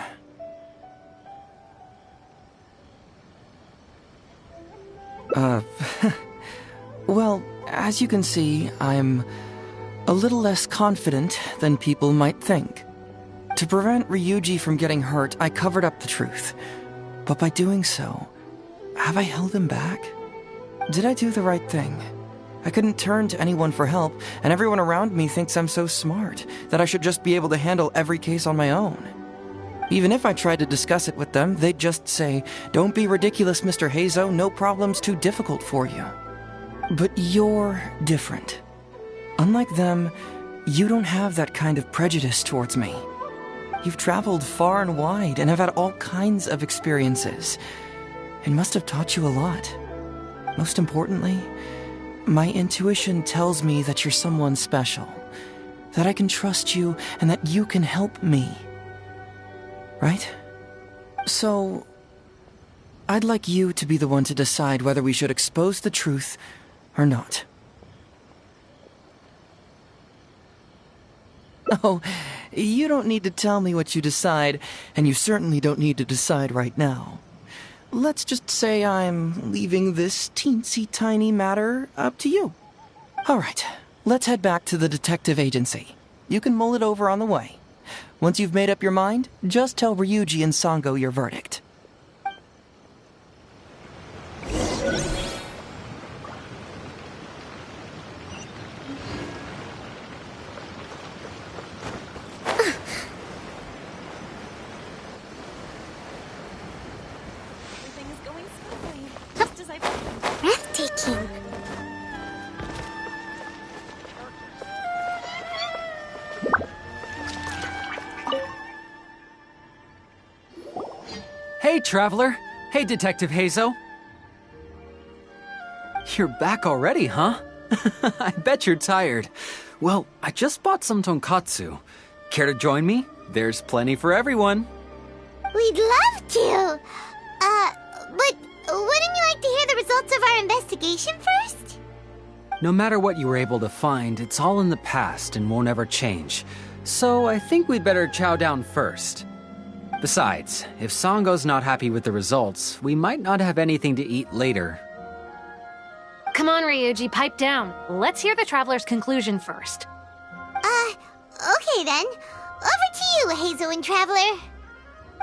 Well, as you can see, I'm a little less confident than people might think. To prevent Ryuji from getting hurt, I covered up the truth. But by doing so, have I held him back? Did I do the right thing? I couldn't turn to anyone for help, and everyone around me thinks I'm so smart that I should just be able to handle every case on my own. Even if I tried to discuss it with them, they'd just say, "Don't be ridiculous, Mr. Heizo, no problem's too difficult for you." But you're different. Unlike them, you don't have that kind of prejudice towards me. You've traveled far and wide and have had all kinds of experiences. It must have taught you a lot. Most importantly, My intuition tells me that you're someone special, that I can trust you, and that you can help me. Right? So, I'd like you to be the one to decide whether we should expose the truth or not. Oh, you don't need to tell me what you decide, and you certainly don't need to decide right now. Let's just say I'm leaving this teensy-tiny matter up to you. All right, let's head back to the detective agency. You can mull it over on the way. Once you've made up your mind, just tell Ryuji and Sango your verdict. Breathtaking. Hey, Traveler! Hey, Detective Heizo! You're back already, huh? I bet you're tired. Well, I just bought some tonkatsu. Care to join me? There's plenty for everyone. We'd love to! But wouldn't you like to hear the results of our investigation first? No matter what you were able to find, it's all in the past and won't ever change. So I think we'd better chow down first. Besides, if Sango's not happy with the results, we might not have anything to eat later. Come on, Ryuji, pipe down. Let's hear the Traveler's conclusion first. Okay then. Over to you, Heizo and Traveler.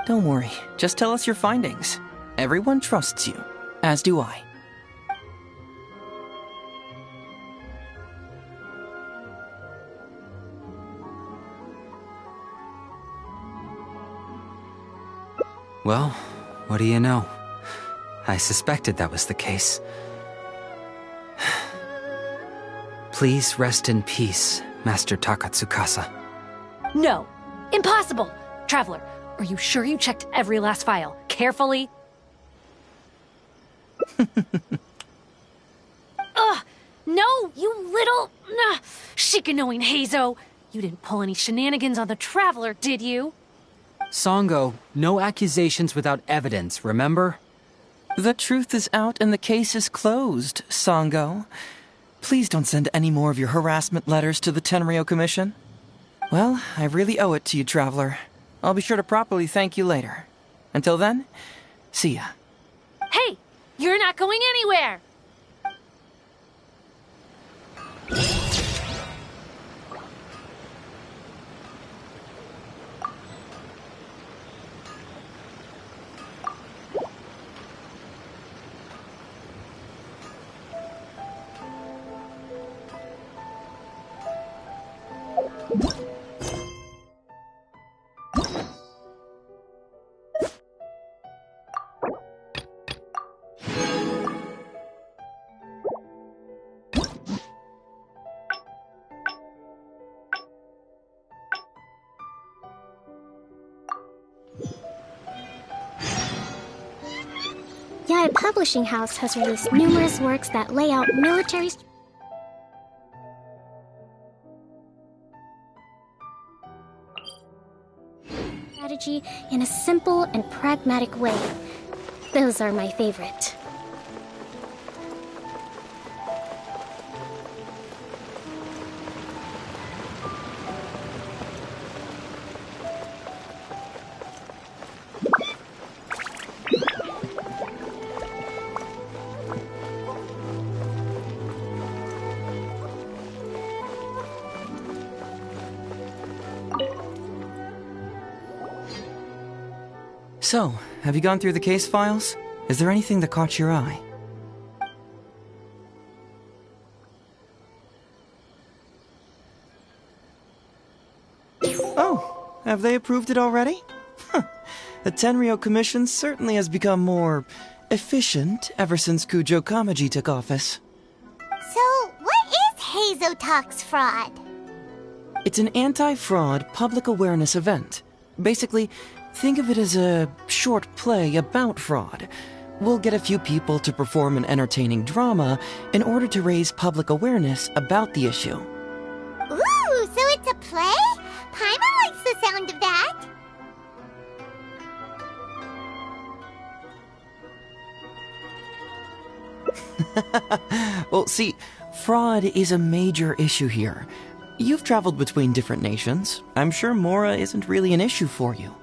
Don't worry, just tell us your findings. Everyone trusts you, as do I. Well, what do you know? I suspected that was the case. Please rest in peace, Master Takatsukasa. No! Impossible! Traveler, are you sure you checked every last file, carefully? Ugh! No, you little... chicken-knowing Heizo! You didn't pull any shenanigans on the Traveler, did you? Sango, no accusations without evidence, remember? The truth is out and the case is closed, Sango. Please don't send any more of your harassment letters to the Tenryo Commission. Well, I really owe it to you, Traveler. I'll be sure to properly thank you later. Until then, see ya. Hey! You're not going anywhere! Yae Publishing House has released numerous works that lay out military strategy in a simple and pragmatic way. Those are my favorite. So, have you gone through the case files? Is there anything that caught your eye? Oh, have they approved it already? The Tenryo Commission certainly has become more efficient ever since Kujo Kamaji took office. So, what is Heizo Talks fraud? It's an anti-fraud public awareness event. Basically, think of it as a short play about fraud, We'll get a few people to perform an entertaining drama in order to raise public awareness about the issue. Ooh, so it's a play? Paimon likes the sound of that. Well, see, fraud is a major issue here. You've traveled between different nations. I'm sure Mora isn't really an issue for you.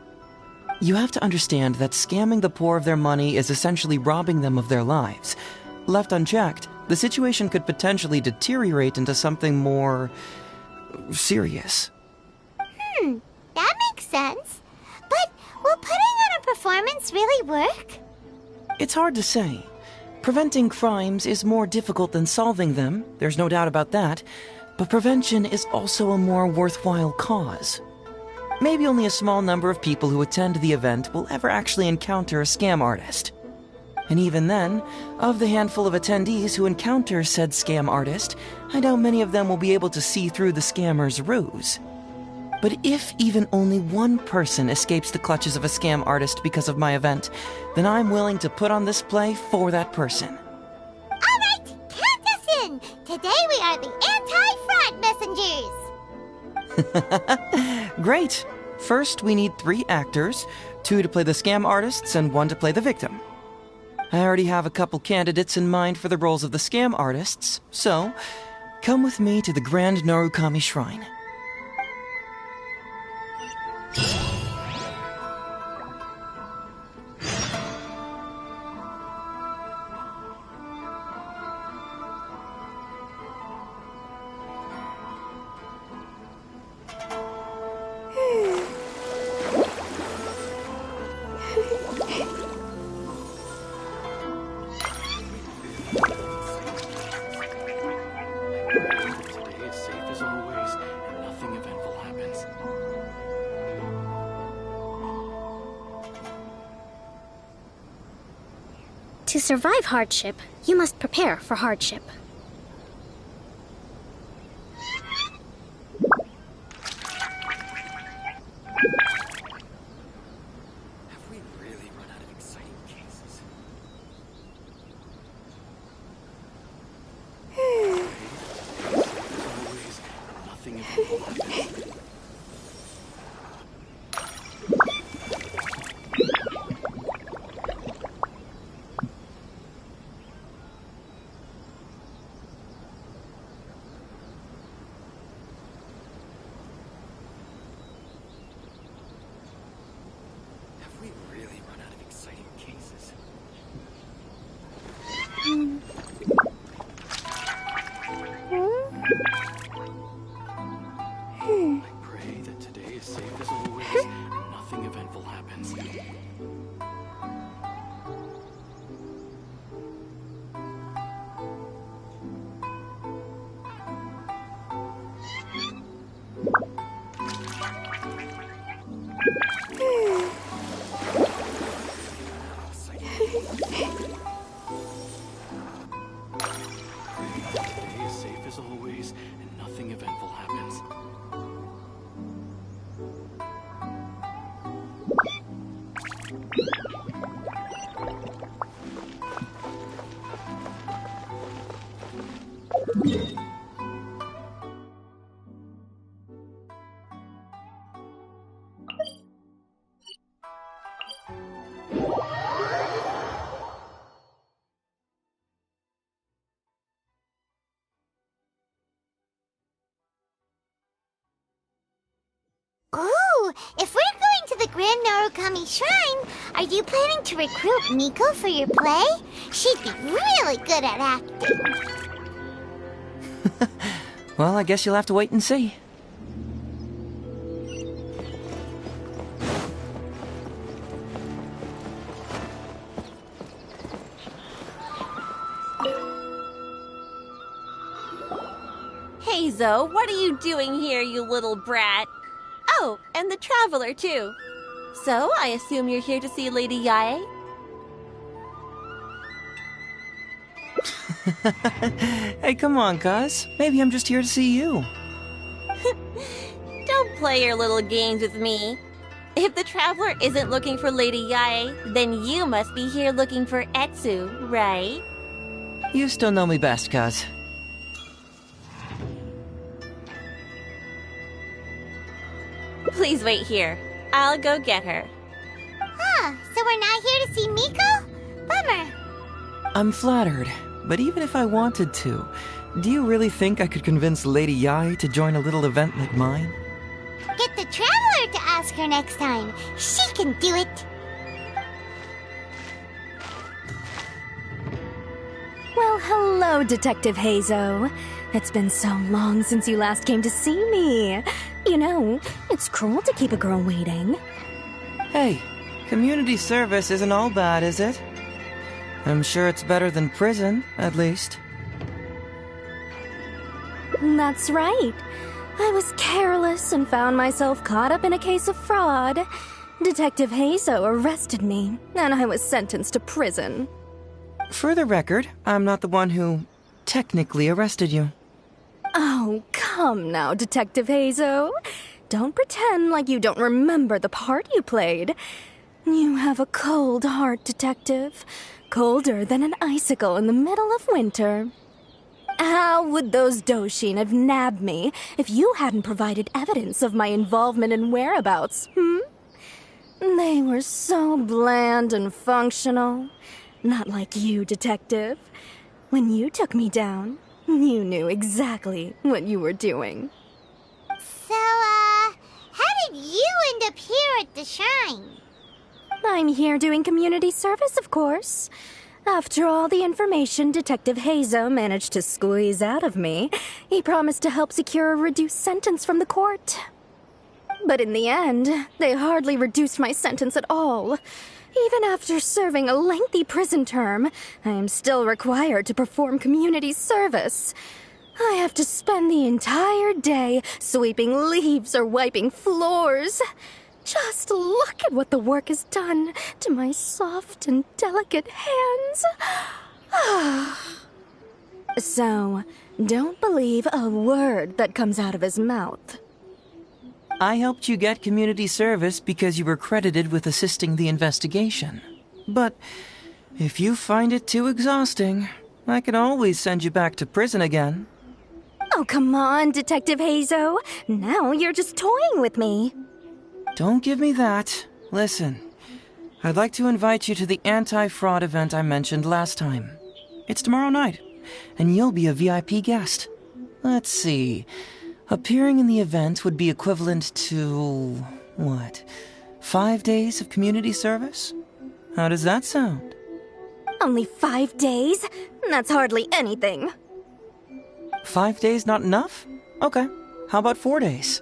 You have to understand that scamming the poor of their money is essentially robbing them of their lives. Left unchecked, the situation could potentially deteriorate into something more serious. That makes sense. But will putting on a performance really work? It's hard to say. Preventing crimes is more difficult than solving them, there's no doubt about that, but prevention is also a more worthwhile cause. Maybe only a small number of people who attend the event will ever actually encounter a scam artist. And even then, of the handful of attendees who encounter said scam artist, I doubt many of them will be able to see through the scammer's ruse. But if even only one person escapes the clutches of a scam artist because of my event, then I'm willing to put on this play for that person. All right, count us in! Today we are the anti-fraud messengers! Great! First, we need 3 actors, 2 to play the scam artists and 1 to play the victim. I already have a couple candidates in mind for the roles of the scam artists, so come with me to the Grand Narukami Shrine. To survive hardship, you must prepare for hardship. Have we really run out of exciting cases? Always, nothing eventful happens. Ooh, if we're going to the Grand Narukami Shrine, are you planning to recruit Miko for your play? She'd be really good at acting. Well, I guess you'll have to wait and see. Hey, Zoe, what are you doing here, you little brat? Oh, and the Traveler, too. So, I assume you're here to see Lady Yae? Hey, come on, cuz. Maybe I'm just here to see you. Don't play your little games with me. If the traveler isn't looking for Lady Yae, then you must be here looking for Etsu, right? You still know me best, cuz. Please wait here. I'll go get her. Huh, so we're not here to see Miko? Bummer. I'm flattered, but even if I wanted to, do you really think I could convince Lady Yae to join a little event like mine? Get the traveler to ask her next time. She can do it. Well, hello, Detective Hazo. It's been so long since you last came to see me. You know, it's cruel to keep a girl waiting. Hey, community service isn't all bad, is it? I'm sure it's better than prison, at least. That's right. I was careless and found myself caught up in a case of fraud. Detective Hazo arrested me, and I was sentenced to prison. For the record, I'm not the one who technically arrested you. Oh, come now, Detective Hazo. Don't pretend like you don't remember the part you played. You have a cold heart, Detective. Colder than an icicle in the middle of winter. How would those Doshin have nabbed me if you hadn't provided evidence of my involvement and whereabouts, They were so bland and functional. Not like you, Detective. When you took me down, you knew exactly what you were doing. So, how did you end up here at the shrine? I'm here doing community service, of course. After all the information Detective Hazo managed to squeeze out of me, he promised to help secure a reduced sentence from the court. But in the end, they hardly reduced my sentence at all. Even after serving a lengthy prison term, I am still required to perform community service. I have to spend the entire day sweeping leaves or wiping floors. Just look at what the work has done to my soft and delicate hands. So, don't believe a word that comes out of his mouth. I helped you get community service because you were credited with assisting the investigation. But if you find it too exhausting, I can always send you back to prison again. Oh, come on, Detective Hazo. Now you're just toying with me. Don't give me that. Listen, I'd like to invite you to the anti-fraud event I mentioned last time. It's tomorrow night, and you'll be a VIP guest. Let's see. Appearing in the event would be equivalent to, what, 5 days of community service? How does that sound? Only 5 days? That's hardly anything. 5 days not enough? Okay, how about 4 days?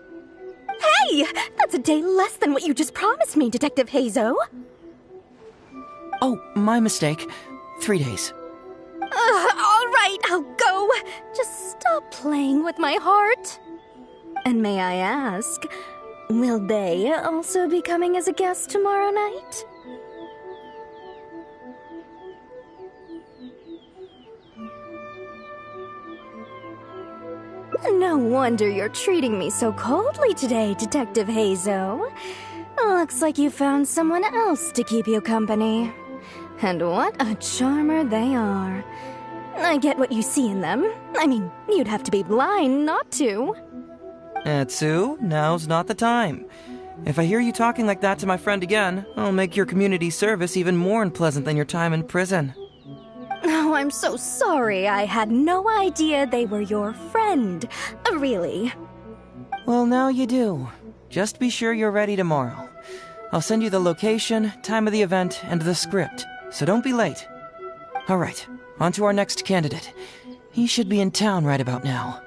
Hey! That's a day less than what you just promised me, Detective Hazo. Oh, my mistake. 3 days. All right, I'll go. Just stop playing with my heart. And may I ask, will they also be coming as a guest tomorrow night? No wonder you're treating me so coldly today, Detective Hazo. Looks like you found someone else to keep you company. And what a charmer they are. I get what you see in them. I mean, you'd have to be blind not to. Etsu, now's not the time. If I hear you talking like that to my friend again, I'll make your community service even more unpleasant than your time in prison. Oh, I'm so sorry. I had no idea they were your friend. Really. Well, now you do. Just be sure you're ready tomorrow. I'll send you the location, time of the event, and the script, so don't be late. All right, on to our next candidate. He should be in town right about now.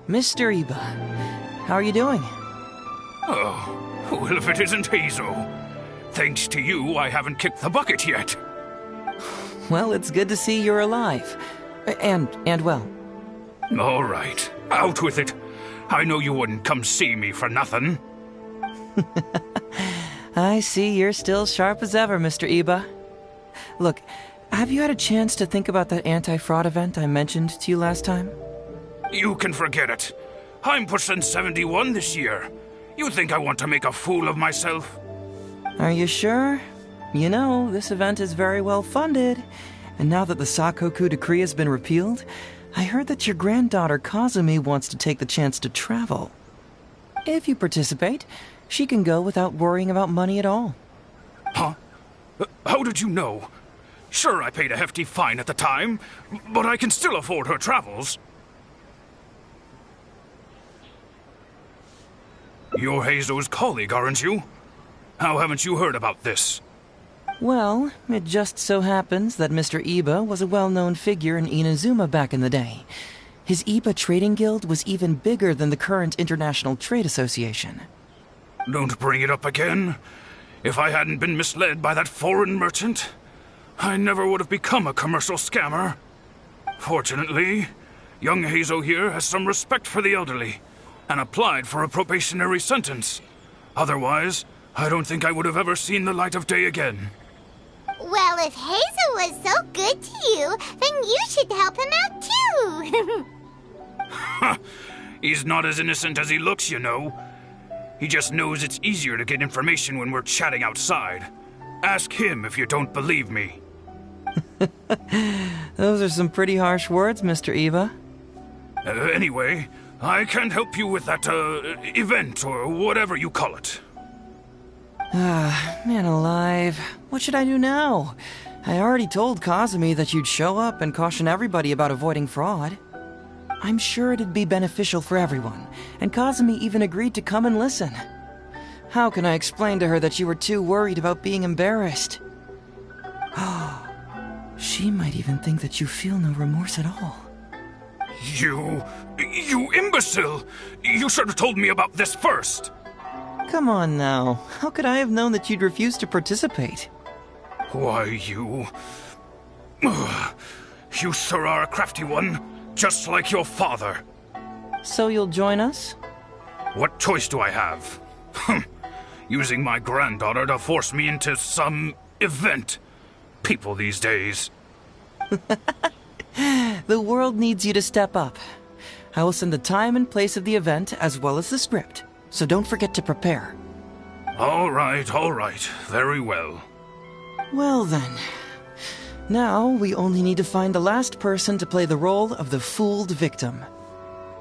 Mr. Iba, how are you doing? Oh, well, if it isn't Hazel. Thanks to you, I haven't kicked the bucket yet. Well, it's good to see you're alive. And well. All right, out with it. I know you wouldn't come see me for nothing. I see you're still sharp as ever, Mr. Iba. Look, have you had a chance to think about that anti-fraud event I mentioned to you last time? You can forget it. I'm pushing 71 this year. You think I want to make a fool of myself? Are you sure? You know, this event is very well funded. And now that the Sakoku decree has been repealed, I heard that your granddaughter Kazumi wants to take the chance to travel. If you participate, she can go without worrying about money at all. Huh? How did you know? Sure, I paid a hefty fine at the time, but I can still afford her travels. You're Heizo's colleague, aren't you? How haven't you heard about this? Well, it just so happens that Mr. Iba was a well-known figure in Inazuma back in the day. His Iba Trading Guild was even bigger than the current International Trade Association. Don't bring it up again. If I hadn't been misled by that foreign merchant, I never would have become a commercial scammer. Fortunately, young Heizo here has some respect for the elderly and applied for a probationary sentence. Otherwise, I don't think I would have ever seen the light of day again. Well, if Hazel was so good to you, then you should help him out too. He's not as innocent as he looks, you know. He just knows it's easier to get information when we're chatting outside. Ask him if you don't believe me. Those are some pretty harsh words, Mr. Iba. Anyway, I can't help you with that, event or whatever you call it. Ah, man alive. What should I do now? I already told Kazumi that you'd show up and caution everybody about avoiding fraud. I'm sure it'd be beneficial for everyone, and Kazumi even agreed to come and listen. How can I explain to her that you were too worried about being embarrassed? She might even think that you feel no remorse at all. You imbecile! You should have told me about this first! Come on now. How could I have known that you'd refuse to participate? Why, you sure are a crafty one, just like your father. So you'll join us? What choice do I have? Using my granddaughter to force me into some event. People these days. The world needs you to step up. I will send the time and place of the event as well as the script, so don't forget to prepare. All right, very well. Well then. Now we only need to find the last person to play the role of the fooled victim.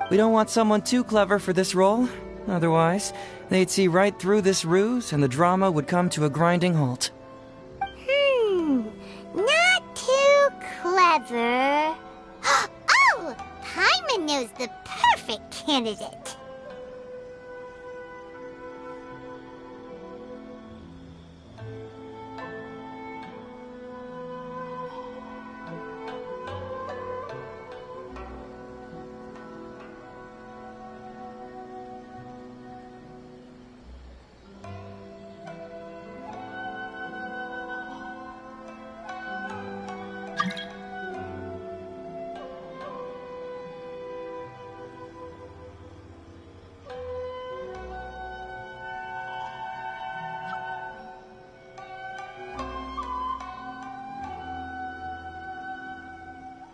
We don't want someone too clever for this role. Otherwise, they'd see right through this ruse and the drama would come to a grinding halt. Not too clever. Oh! Paimon knows the perfect candidate.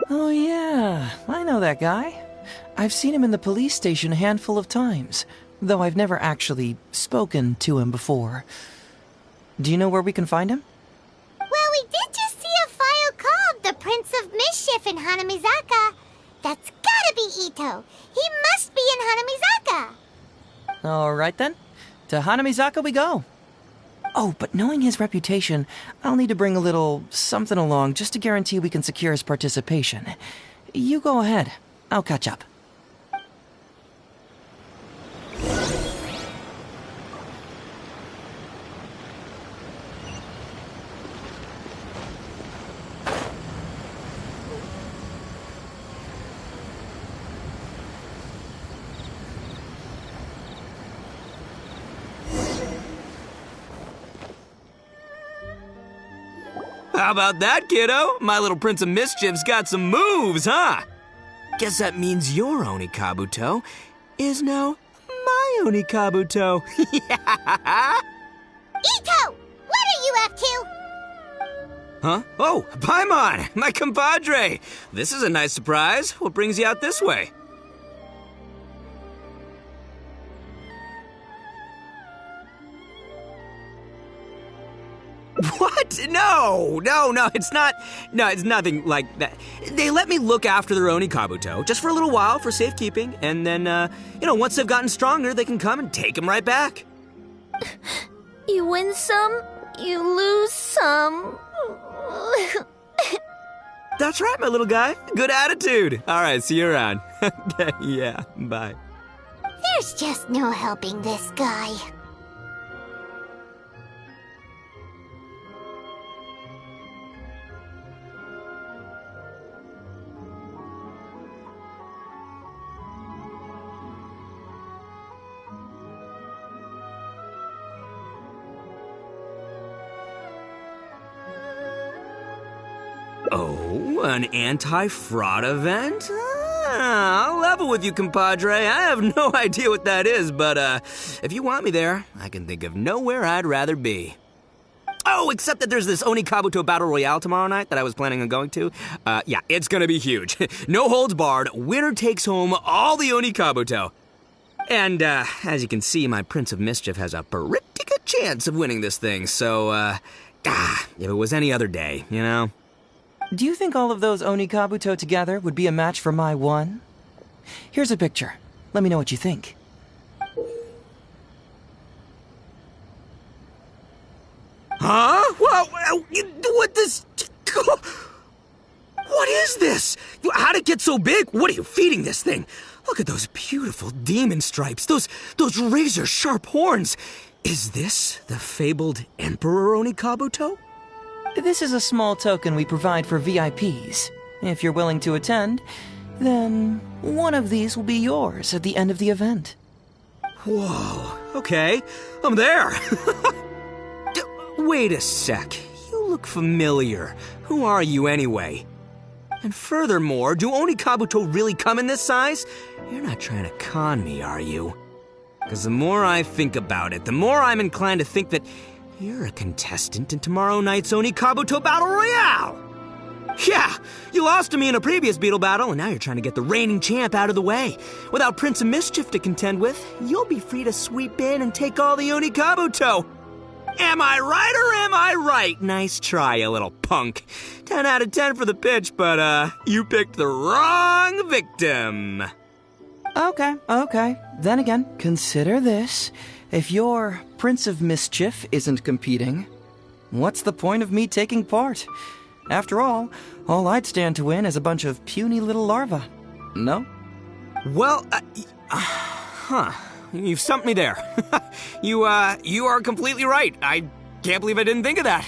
Oh yeah, I know that guy. I've seen him in the police station a handful of times, though I've never actually spoken to him before. Do you know where we can find him? Well, we did just see a file called the Prince of Mischief in Hanamizaka. That's gotta be Ito. He must be in Hanamizaka. Alright then. To Hanamizaka we go. Oh, but knowing his reputation, I'll need to bring a little something along just to guarantee we can secure his participation. You go ahead. I'll catch up. How about that, kiddo? My little Prince of Mischief's got some moves, huh? Guess that means your Onikabuto is now my Onikabuto. Yeah! Ito! What are you up to? Huh? Oh, Paimon, my compadre. This is a nice surprise. What brings you out this way? What? No, it's not. No, it's nothing like that. They let me look after their Onikabuto just for a little while for safekeeping, and then, once they've gotten stronger, they can come and take them right back. You win some, you lose some. That's right, my little guy. Good attitude. All right, see you around. Okay, yeah, bye. There's just no helping this guy. Oh, an anti-fraud event? I'll level with you, compadre. I have no idea what that is, but if you want me there, I can think of nowhere I'd rather be. Oh, except that there's this Onikabuto Battle Royale tomorrow night that I was planning on going to. Yeah, it's gonna be huge. No holds barred, winner takes home all the Onikabuto. And, as you can see, my Prince of Mischief has a pretty good chance of winning this thing, so, if it was any other day, you know? Do you think all of those Onikabuto together would be a match for my one? Here's a picture. Let me know what you think. Huh? What this... What is this? How'd it get so big? What are you feeding this thing? Look at those beautiful demon stripes, those razor-sharp horns. Is this the fabled Emperor Onikabuto? This is a small token we provide for VIPs. If you're willing to attend, then one of these will be yours at the end of the event. Whoa, okay, I'm there. Wait a sec, you look familiar. Who are you anyway? And furthermore, do Onikabuto really come in this size? You're not trying to con me, are you? Because the more I think about it, the more I'm inclined to think that you're a contestant in tomorrow night's Onikabuto Battle Royale! Yeah, you lost to me in a previous beetle battle, and now you're trying to get the reigning champ out of the way. Without Prince of Mischief to contend with, you'll be free to sweep in and take all the Onikabuto. Am I right or am I right? Nice try, you little punk. 10 out of 10 for the pitch, but, you picked the wrong victim. Okay. Then again, consider this. If your Prince of Mischief isn't competing, what's the point of me taking part? After all I'd stand to win is a bunch of puny little larvae. No? Well, you've stumped me there. You are completely right. I can't believe I didn't think of that.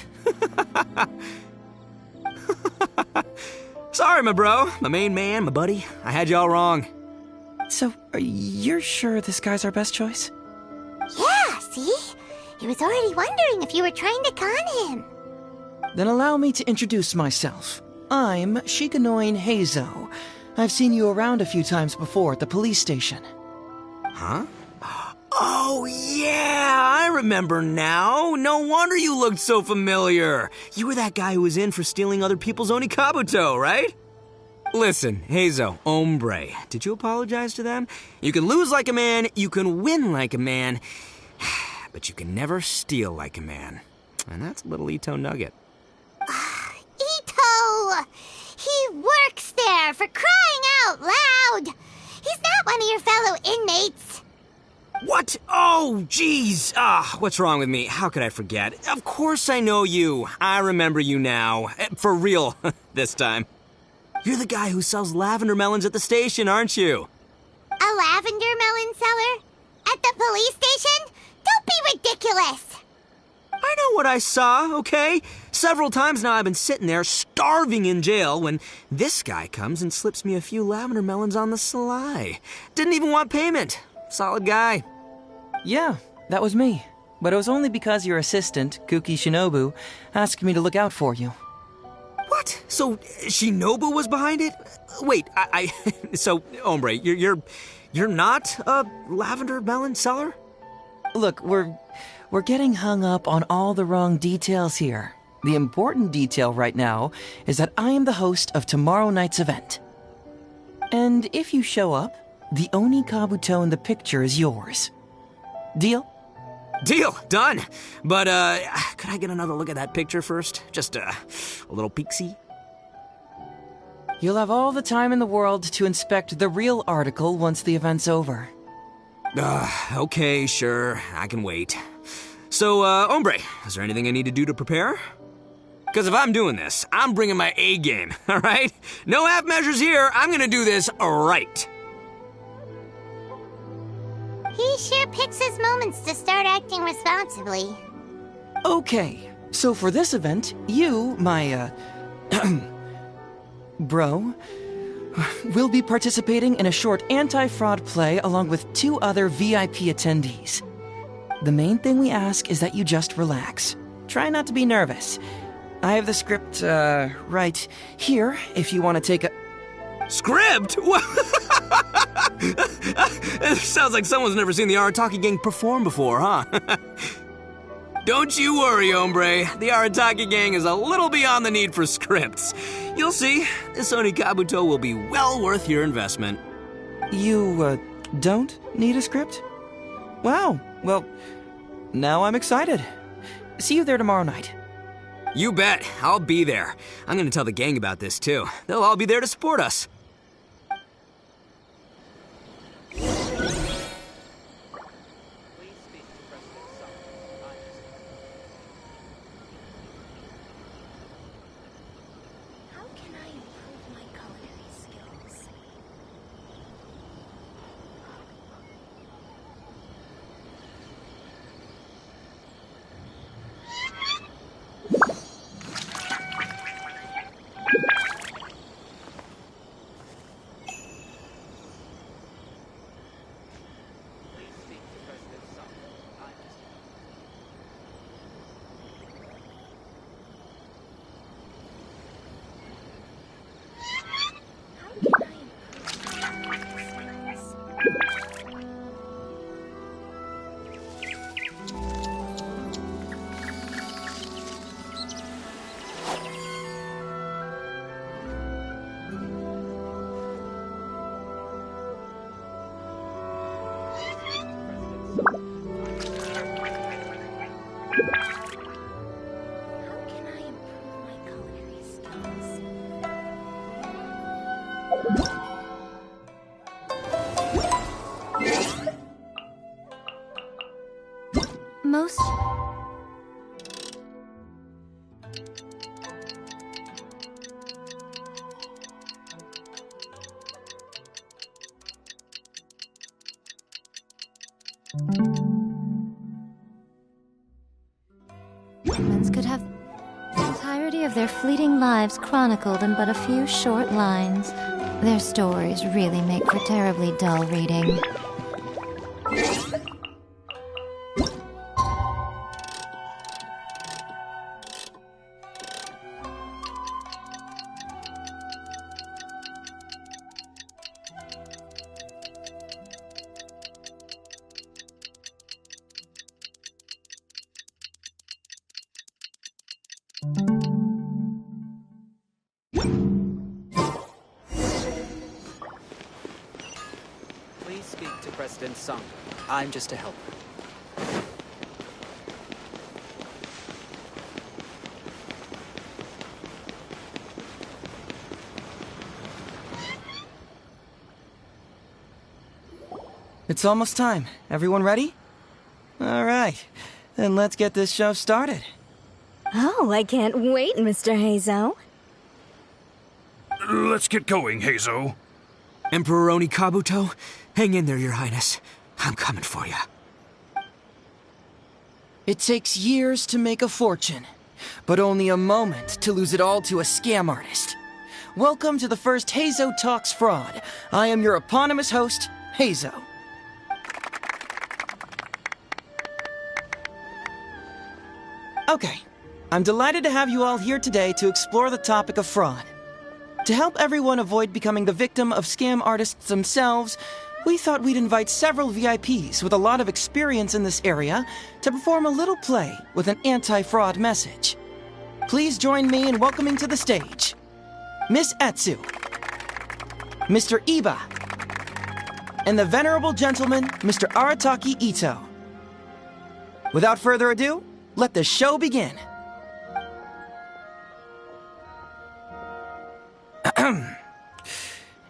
Sorry, my bro, my main man, my buddy. I had you all wrong. So, you're sure this guy's our best choice? Yeah, see? He was already wondering if you were trying to con him. Then allow me to introduce myself. I'm Shikanoin Heizo. I've seen you around a few times before at the police station. Huh? Oh, yeah, I remember now. No wonder you looked so familiar. You were that guy who was in for stealing other people's Onikabuto, right? Listen, Heizo, hombre, did you apologize to them? You can lose like a man, you can win like a man, but you can never steal like a man. And that's a little Ito nugget. Ito! He works there, for crying out loud! He's not one of your fellow inmates. What? Oh, jeez. What's wrong with me? How could I forget? Of course I know you. I remember you now. For real, this time. You're the guy who sells lavender melons at the station, aren't you? A lavender melon seller? At the police station? Don't be ridiculous! I know what I saw, okay? Several times now I've been sitting there starving in jail when this guy comes and slips me a few lavender melons on the sly. Didn't even want payment. Solid guy. Yeah, that was me. But it was only because your assistant, Kuki Shinobu, asked me to look out for you. So Shinobu was behind it? Wait, so Ombre, you're not a lavender melon seller? Look, we're getting hung up on all the wrong details here. The important detail right now is that I am the host of tomorrow night's event. And if you show up, the Oni Kabuto in the picture is yours. Deal? Deal, done. But, could I get another look at that picture first? Just, a little peek-see? You'll have all the time in the world to inspect the real article once the event's over. Okay, sure. I can wait. So, Ombre, is there anything I need to do to prepare? Because if I'm doing this, I'm bringing my A game, all right? No half measures here. I'm gonna do this right. He sure picks his moments to start acting responsibly. Okay, so for this event, you, my, bro, will be participating in a short anti-fraud play along with 2 other VIP attendees. The main thing we ask is that you just relax. Try not to be nervous. I have the script, right here, if you want to take a... Script? It sounds like someone's never seen the Arataki gang perform before, huh? Don't you worry, Ombre. The Arataki gang is a little beyond the need for scripts. You'll see, this Oni Kabuto will be well worth your investment. You, don't need a script? Wow, well, now I'm excited. See you there tomorrow night. You bet. I'll be there. I'm gonna tell the gang about this, too. They'll all be there to support us. Most... humans could have the entirety of their fleeting lives chronicled in but a few short lines. Their stories really make for terribly dull reading. Please speak to President Sung. I'm just a helper. It's almost time. Everyone ready? All right. Then let's get this show started. Oh, I can't wait, Mr. Heizo. Let's get going, Heizo. Emperor Oni Kabuto, hang in there, Your Highness. I'm coming for you. It takes years to make a fortune, but only a moment to lose it all to a scam artist. Welcome to the first Heizo Talks Fraud. I am your eponymous host, Heizo. Okay, I'm delighted to have you all here today to explore the topic of fraud. To help everyone avoid becoming the victim of scam artists themselves, we thought we'd invite several VIPs with a lot of experience in this area to perform a little play with an anti-fraud message. Please join me in welcoming to the stage Miss Etsu, Mr. Iba, and the venerable gentleman, Mr. Arataki Ito. Without further ado, let the show begin.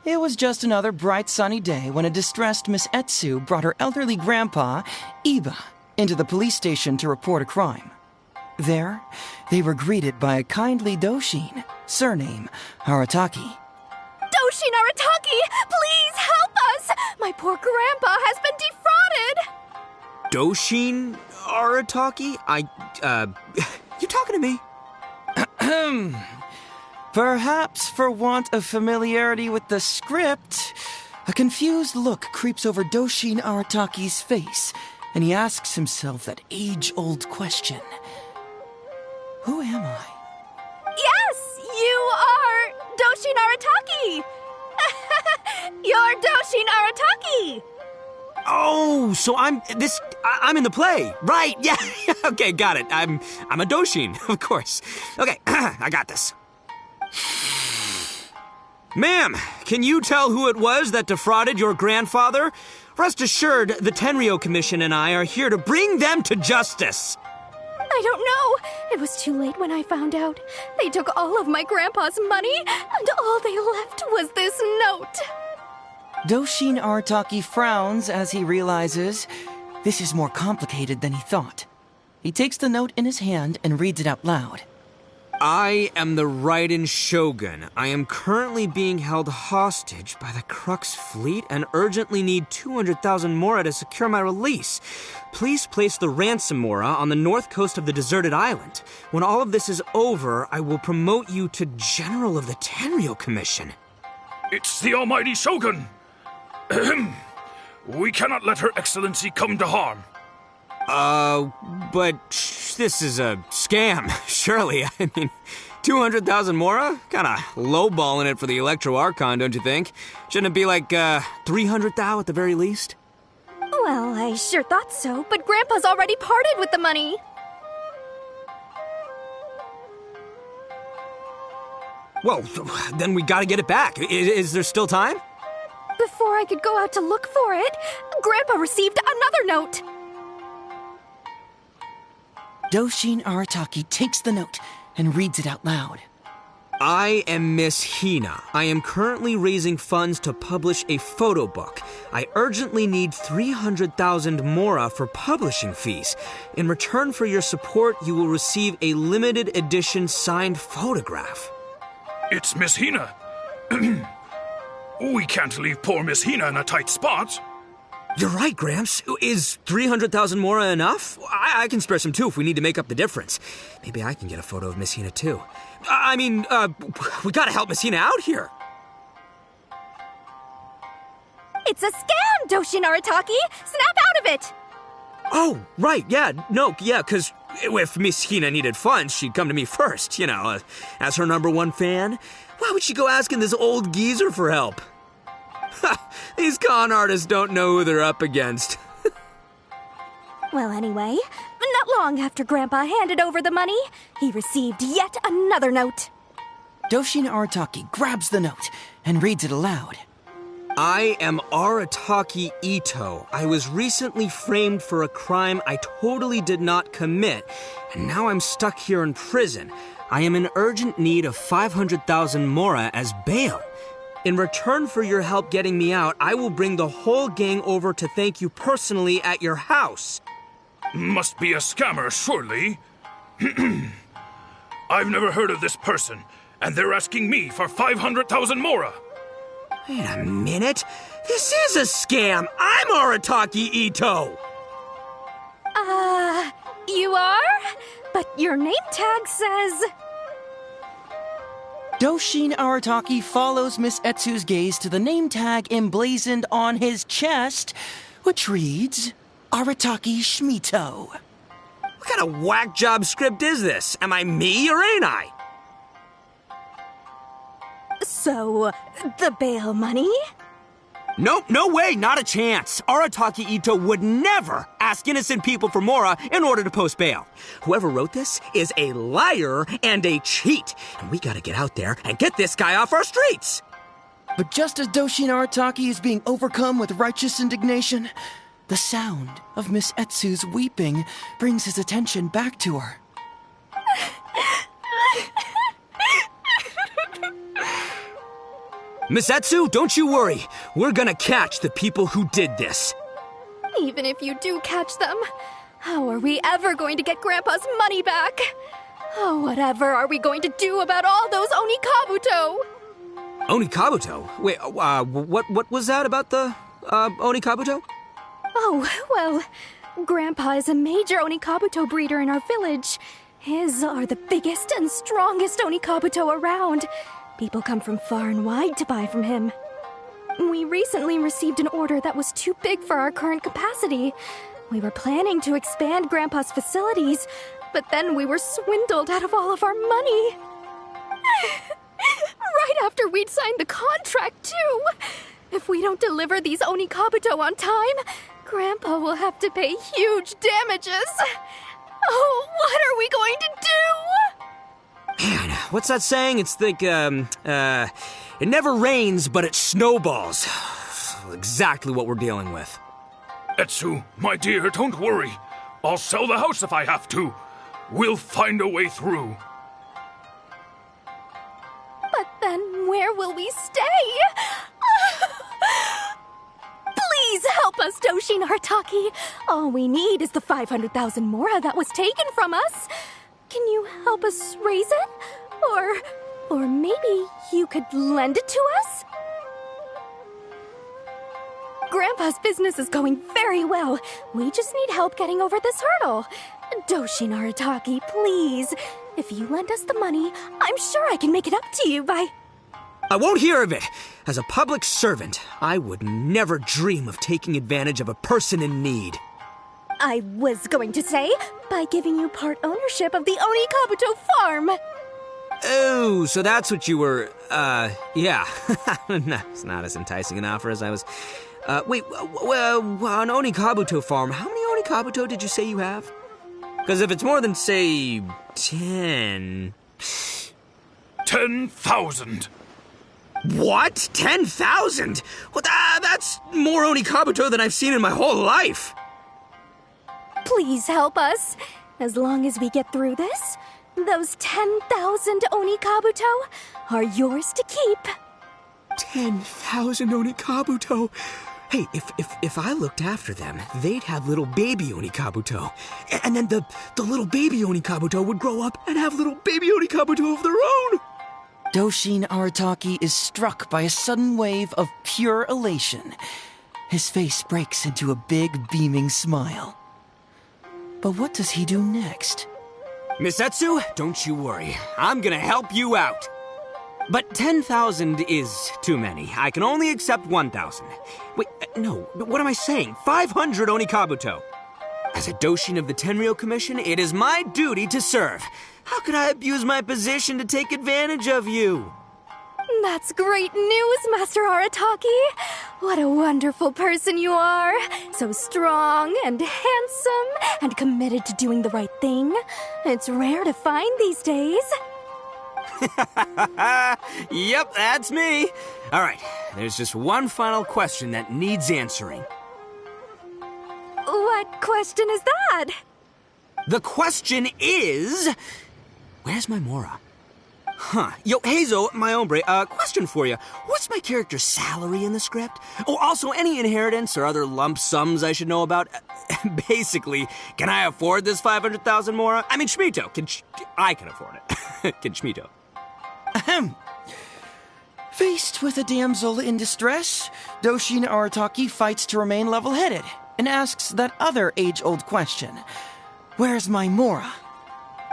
It was just another bright sunny day when a distressed Miss Etsu brought her elderly grandpa, Iba, into the police station to report a crime. There, they were greeted by a kindly Doshin, surname Arataki. Doshin Arataki, please help us! My poor grandpa has been defrauded! Doshin Arataki? You talking to me? Perhaps for want of familiarity with the script, a confused look creeps over Doshin Arataki's face, and he asks himself that age-old question. Who am I? Yes, you are Doshin Arataki! You're Doshin Arataki! Oh, so I'm in the play. Right, yeah. Okay, got it. I'm a Doshin, of course. Okay, I got this. Ma'am, can you tell who it was that defrauded your grandfather? Rest assured, the Tenryo Commission and I are here to bring them to justice. I don't know. It was too late when I found out. They took all of my grandpa's money, and all they left was this note. Doshin Arataki frowns as he realizes this is more complicated than he thought. He takes the note in his hand and reads it out loud. I am the Raiden Shogun. I am currently being held hostage by the Crux fleet and urgently need 200,000 mora to secure my release. Please place the ransom mora on the north coast of the deserted island. When all of this is over, I will promote you to General of the Tenryo Commission. It's the almighty Shogun! We cannot let Her Excellency come to harm. But this is a scam, surely. I mean, 200,000 mora? Kinda lowballing it for the Electro Archon, don't you think? Shouldn't it be like, 300,000 at the very least? Well, I sure thought so, but Grandpa's already parted with the money. Well, then we gotta get it back. Is there still time? Before I could go out to look for it, Grandpa received another note. Doshin Arataki takes the note and reads it out loud. I am Miss Hina. I am currently raising funds to publish a photo book. I urgently need 300,000 mora for publishing fees. In return for your support, you will receive a limited edition signed photograph. It's Miss Hina. We can't leave poor Miss Hina in a tight spot. You're right, Gramps. Is 300,000 mora enough? I can spare some too if we need to make up the difference. Maybe I can get a photo of Miss Hina too. We gotta help Miss Hina out here. It's a scam, Doshin Arataki! Snap out of it! Oh, right, yeah, because if Miss Hina needed funds, she'd come to me first, as her #1 fan. Why would she go asking this old geezer for help? These con artists don't know who they're up against. Well, anyway, not long after Grandpa handed over the money, he received yet another note. Doshin Arataki grabs the note and reads it aloud. I am Arataki Ito. I was recently framed for a crime I totally did not commit, and now I'm stuck here in prison. I am in urgent need of 500,000 mora as bail. In return for your help getting me out, I will bring the whole gang over to thank you personally at your house. Must be a scammer, surely. I've never heard of this person, and they're asking me for 500,000 mora. Wait a minute. This is a scam. I'm Arataki Ito. You are? But your name tag says... Doshin Arataki follows Miss Etsu's gaze to the name tag emblazoned on his chest, which reads, Arataki Shmito. What kind of whack job script is this? Am I me or ain't I? So, the bail money? Nope, no way, not a chance. Arataki Ito would never ask innocent people for Mora in order to post bail. Whoever wrote this is a liar and a cheat. And we gotta get out there and get this guy off our streets. But just as Doshin Arataki is being overcome with righteous indignation, the sound of Miss Etsu's weeping brings his attention back to her. Miss Etsu, don't you worry. We're gonna catch the people who did this. Even if you do catch them, how are we ever going to get Grandpa's money back? Oh, whatever are we going to do about all those Onikabuto? Onikabuto? Wait, what was that about the, Onikabuto? Oh, well, Grandpa is a major Onikabuto breeder in our village. His are the biggest and strongest Onikabuto around. People come from far and wide to buy from him. We recently received an order that was too big for our current capacity. We were planning to expand Grandpa's facilities, but then we were swindled out of all of our money. Right after we'd signed the contract, too. If we don't deliver these Onikabuto on time, Grandpa will have to pay huge damages. Oh, what are we going to do? Man, what's that saying? It's like, it never rains, but it snowballs. Exactly what we're dealing with. Etsu, my dear, don't worry. I'll sell the house if I have to. We'll find a way through. But then where will we stay? Please help us, Doshin Arataki. All we need is the 500,000 Mora that was taken from us. Can you help us raise it? Or maybe you could lend it to us? Grandpa's business is going very well. We just need help getting over this hurdle. Doshin Arataki, please. If you lend us the money, I'm sure I can make it up to you by... I won't hear of it. As a public servant, I would never dream of taking advantage of a person in need. I was going to say, by giving you part ownership of the Onikabuto farm. Oh, so that's what you were, yeah. It's not as enticing an offer as I was... wait, an Onikabuto farm, how many Onikabuto did you say you have? Because if it's more than, say, 10... 10,000. What? 10,000? Well, that's more Onikabuto than I've seen in my whole life. Please help us. As long as we get through this, those 10,000 Onikabuto are yours to keep. 10,000 Onikabuto? Hey, if I looked after them, they'd have little baby Onikabuto. And then the little baby Onikabuto would grow up and have little baby Onikabuto of their own. Doshin Arataki is struck by a sudden wave of pure elation. His face breaks into a big, beaming smile. But what does he do next? Miss Etsu, don't you worry. I'm gonna help you out. But 10,000 is too many. I can only accept 1,000. Wait, no, what am I saying? 500 Onikabuto. As a Doshin of the Tenryo Commission, it is my duty to serve. How could I abuse my position to take advantage of you? That's great news, Master Arataki. What a wonderful person you are. So strong and handsome and committed to doing the right thing. It's rare to find these days. Yep, that's me. All right, there's just one final question that needs answering. What question is that? The question is... Where's my Mora? Huh. Yo, Heizo, my hombre, question for you. What's my character's salary in the script? Oh, also, any inheritance or other lump sums I should know about? Basically, can I afford this 500,000 Mora? I mean, Shmito, I can afford it. Can Shmito? Ahem. Faced with a damsel in distress, Doshin Arataki fights to remain level-headed and asks that other age-old question. Where's my Mora?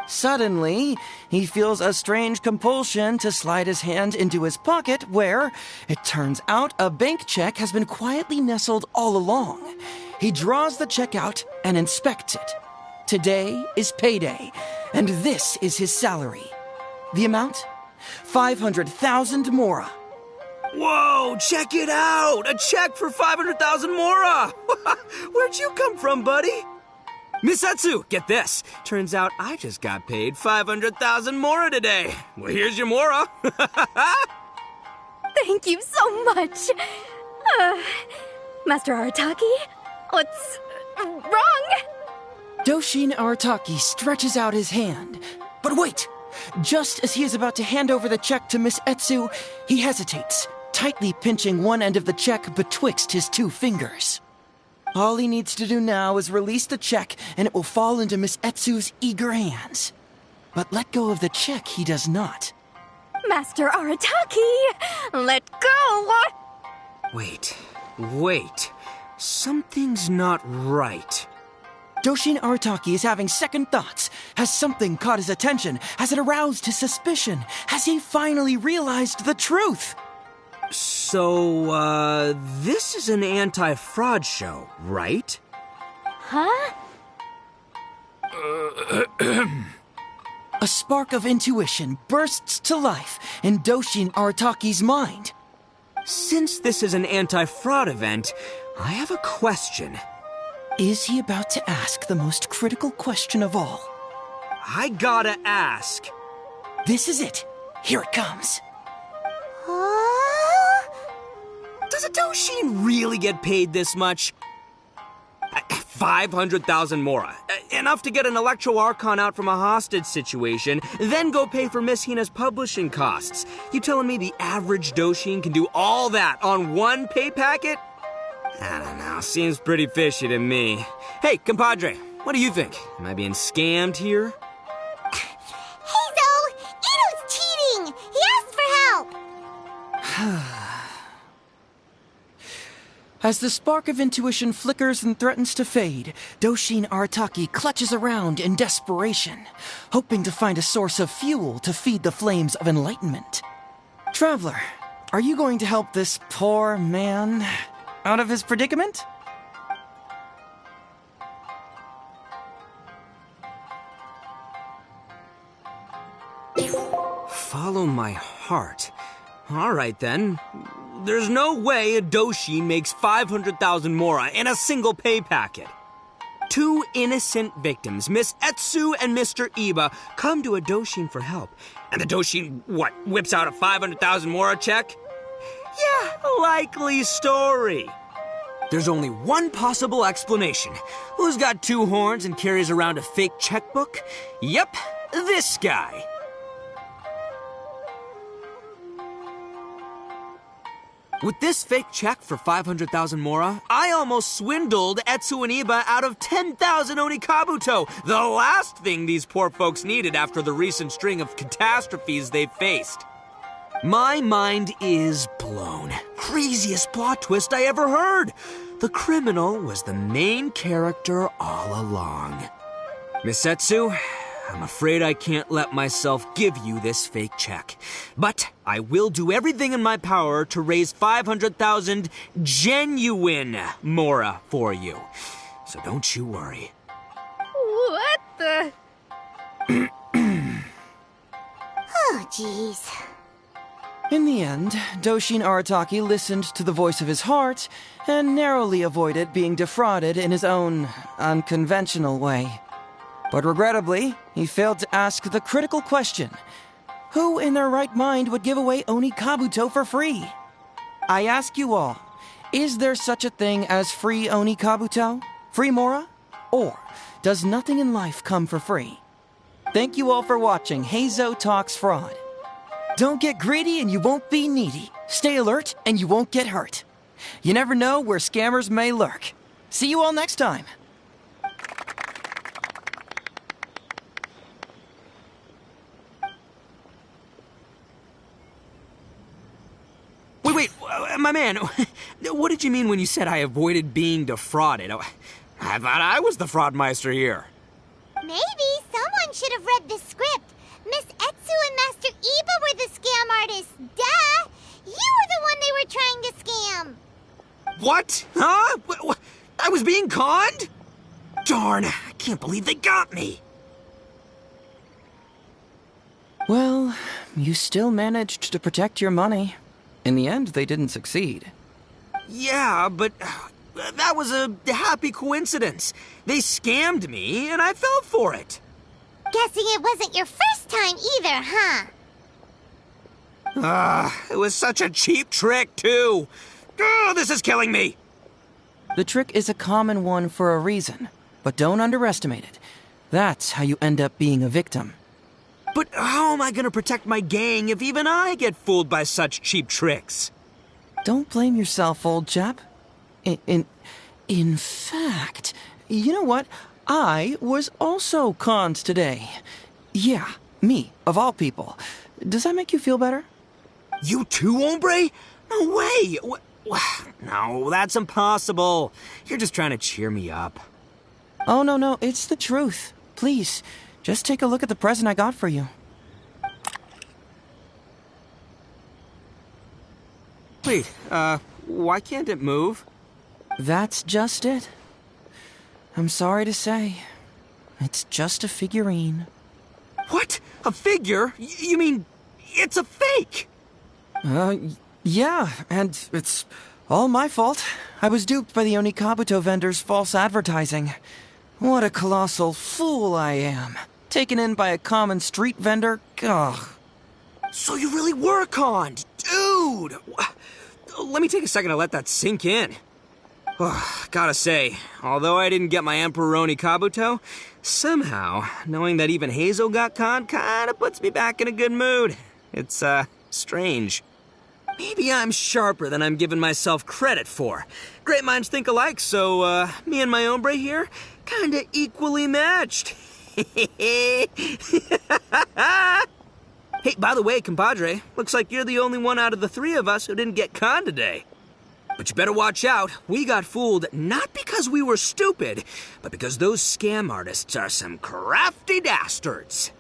Suddenly, he feels a strange compulsion to slide his hand into his pocket where, it turns out, a bank check has been quietly nestled all along. He draws the check out and inspects it. Today is payday, and this is his salary. The amount? 500,000 mora. Whoa, check it out! A check for 500,000 mora! Where'd you come from, buddy? Misetsu, get this. Turns out I just got paid 500,000 mora today. Well, here's your mora. Thank you so much. Master Arataki, what's wrong? Doshin Arataki stretches out his hand. But wait! Just as he is about to hand over the check to Miss Etsu, he hesitates, tightly pinching one end of the check betwixt his two fingers. All he needs to do now is release the check, and it will fall into Miss Etsu's eager hands. But let go of the check he does not. Master Arataki, let go! Wait. Something's not right. Doshin Arataki is having second thoughts. Has something caught his attention? Has it aroused his suspicion? Has he finally realized the truth? So, this is an anti-fraud show, right? Huh? A spark of intuition bursts to life in Doshin Arataki's mind. Since this is an anti-fraud event, I have a question. Is he about to ask the most critical question of all? I gotta ask. This is it. Here it comes. Does a Doshin really get paid this much? 500,000 mora. Enough to get an Electro Archon out from a hostage situation, then go pay for Miss Hina's publishing costs. You telling me the average Doshin can do all that on one pay packet? I don't know, seems pretty fishy to me. Hey, compadre, what do you think? Am I being scammed here? Heizo! Ito's cheating! He asked for help! As the spark of intuition flickers and threatens to fade, Doshin Arataki clutches around in desperation, hoping to find a source of fuel to feed the flames of enlightenment. Traveler, are you going to help this poor man out of his predicament? Follow my heart. All right, then. There's no way a Doshin makes 500,000 mora in a single pay packet. Two innocent victims, Miss Etsu and Mr. Iba, come to a Doshin for help. And the Doshin, whips out a 500,000 mora check? Yeah, likely story. There's only one possible explanation. Who's got two horns and carries around a fake checkbook? Yep, this guy. With this fake check for 500,000 mora, I almost swindled Etsu and Iba out of 10,000 Onikabuto, the last thing these poor folks needed after the recent string of catastrophes they faced. My mind is blown. Craziest plot twist I ever heard. The criminal was the main character all along. Miss Etsu, I'm afraid I can't let myself give you this fake check. But I will do everything in my power to raise 500,000 genuine mora for you. So don't you worry. What the? Oh, jeez. In the end, Doshin Arataki listened to the voice of his heart and narrowly avoided being defrauded in his own unconventional way. But regrettably, he failed to ask the critical question: who in their right mind would give away Onikabuto for free? I ask you all, is there such a thing as free Onikabuto? Free mora? Or does nothing in life come for free? Thank you all for watching Heizo Talks Fraud. Don't get greedy and you won't be needy. Stay alert and you won't get hurt. You never know where scammers may lurk. See you all next time. Wait, my man, what did you mean when you said I avoided being defrauded? I thought I was the fraudmeister here. Maybe someone should have read the script. Miss Etsu and Master Iba were the scam artists. Duh! You were the one they were trying to scam. What? Huh? I was being conned? Darn, can't believe they got me! Well, you still managed to protect your money. In the end, they didn't succeed. Yeah, but that was a happy coincidence. They scammed me, and I fell for it. Guessing it wasn't your first time either, huh? It was such a cheap trick, too. This is killing me. The trick is a common one for a reason, but don't underestimate it. That's how you end up being a victim. But how am I gonna protect my gang if even I get fooled by such cheap tricks? Don't blame yourself, old chap. In fact, you know what? I was also conned today. Yeah, me, of all people. Does that make you feel better? You too, hombre? No way! No, that's impossible. You're just trying to cheer me up. Oh, no, it's the truth. Please, just take a look at the present I got for you. Wait, why can't it move? That's just it. I'm sorry to say, it's just a figurine. What? A figure? You mean it's a fake? Yeah, and it's all my fault. I was duped by the Onikabuto vendor's false advertising. What a colossal fool I am. Taken in by a common street vendor? Ugh. So you really were conned, dude! Let me take a second to let that sink in. Gotta say, although I didn't get my Emperor Onikabuto, somehow, knowing that even Hazel got conned kinda puts me back in a good mood. It's, strange. Maybe I'm sharper than I'm giving myself credit for. Great minds think alike, so, me and my hombre here, kinda equally matched. Hey, by the way, compadre, looks like you're the only one out of the three of us who didn't get conned today. But you better watch out. We got fooled not because we were stupid, but because those scam artists are some crafty dastards.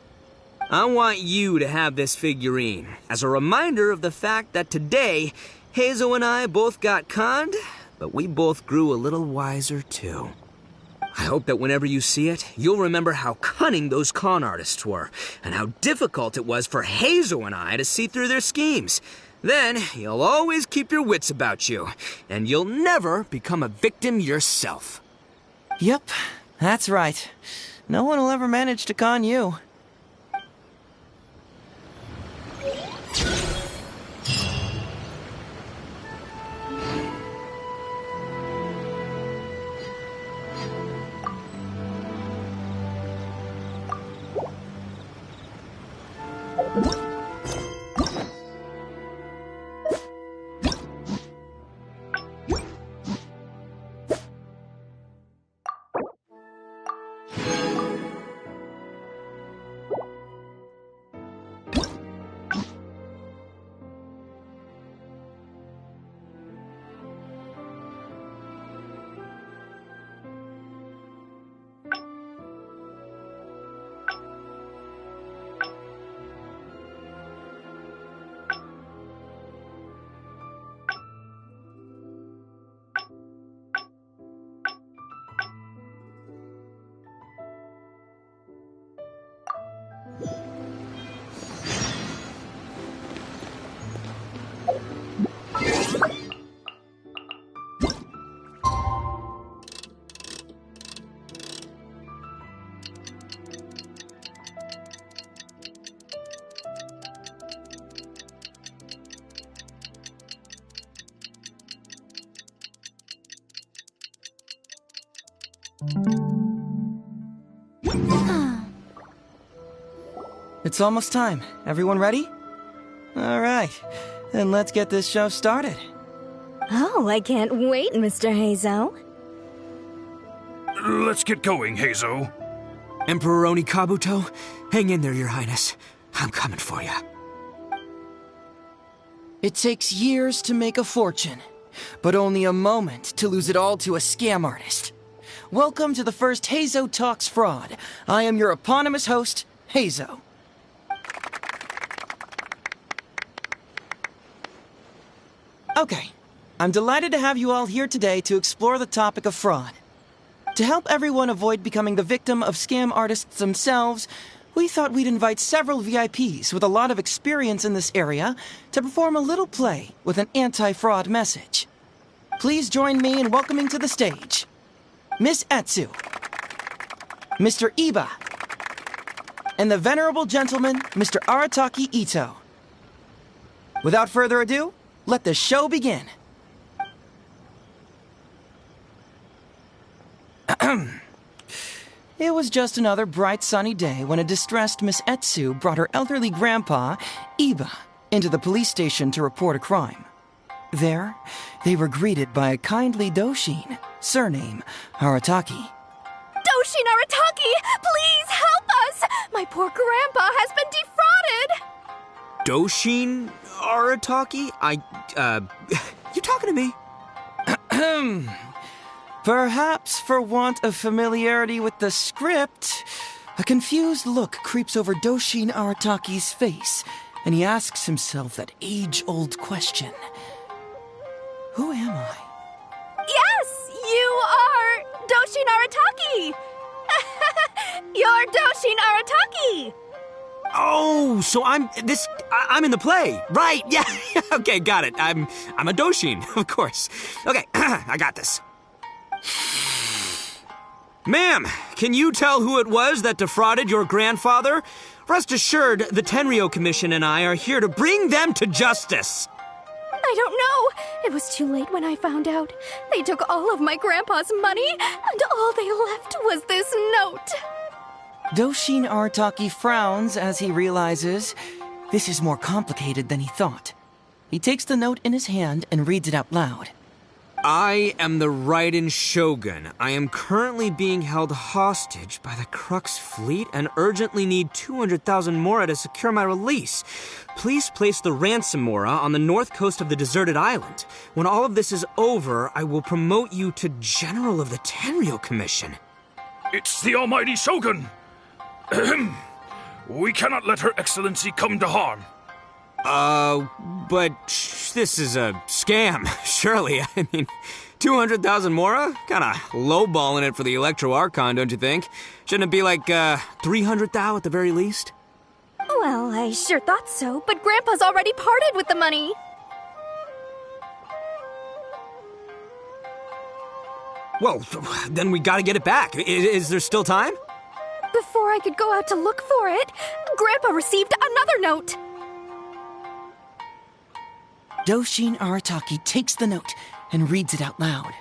I want you to have this figurine as a reminder of the fact that today, Hazel and I both got conned, but we both grew a little wiser too. I hope that whenever you see it, you'll remember how cunning those con artists were, and how difficult it was for Hazel and I to see through their schemes. Then, you'll always keep your wits about you, and you'll never become a victim yourself. Yep, that's right. No one will ever manage to con you. It's almost time. Everyone ready? All right, then let's get this show started. Oh, I can't wait, Mr. Hazo. Let's get going, Hazo. Emperor Onikabuto, hang in there, Your Highness. I'm coming for you. It takes years to make a fortune, but only a moment to lose it all to a scam artist. Welcome to the first Hazo Talks Fraud. I am your eponymous host, Hazo. Okay, I'm delighted to have you all here today to explore the topic of fraud. To help everyone avoid becoming the victim of scam artists themselves, we thought we'd invite several VIPs with a lot of experience in this area to perform a little play with an anti-fraud message. Please join me in welcoming to the stage Miss Etsu, Mr. Iba, and the venerable gentleman, Mr. Arataki Ito. Without further ado, let the show begin. It was just another bright sunny day when a distressed Miss Etsu brought her elderly grandpa, Iba, into the police station to report a crime. There, they were greeted by a kindly Doshin, surname Arataki. Doshin Arataki, please help us! My poor grandpa has been defrauded! Doshin Arataki? You talking to me? Perhaps for want of familiarity with the script, a confused look creeps over Doshin Arataki's face, and he asks himself that age-old question. Who am I? Yes, you are Doshin Arataki! You're Doshin Arataki! Oh, so I'm in the play. Right, yeah. Okay, got it. I'm a Doshin, of course. Okay, I got this. Ma'am, can you tell who it was that defrauded your grandfather? Rest assured, the Tenryo Commission and I are here to bring them to justice. I don't know. It was too late when I found out. They took all of my grandpa's money, and all they left was this note. Doshin Arataki frowns as he realizes this is more complicated than he thought. He takes the note in his hand and reads it out loud. I am the Raiden Shogun. I am currently being held hostage by the Crux fleet and urgently need 200,000 mora to secure my release. Please place the ransom mora on the north coast of the deserted island. When all of this is over, I will promote you to General of the Tenryo Commission. It's the almighty Shogun! We cannot let Her Excellency come to harm. But this is a scam, surely. I mean, 200,000 mora? Kinda lowballing it for the Electro Archon, don't you think? Shouldn't it be like, 300,000 at the very least? Well, I sure thought so, but Grandpa's already parted with the money. Well, then we gotta get it back. Is there still time? Before I could go out to look for it, Grandpa received another note. Doshin Arataki takes the note and reads it out loud.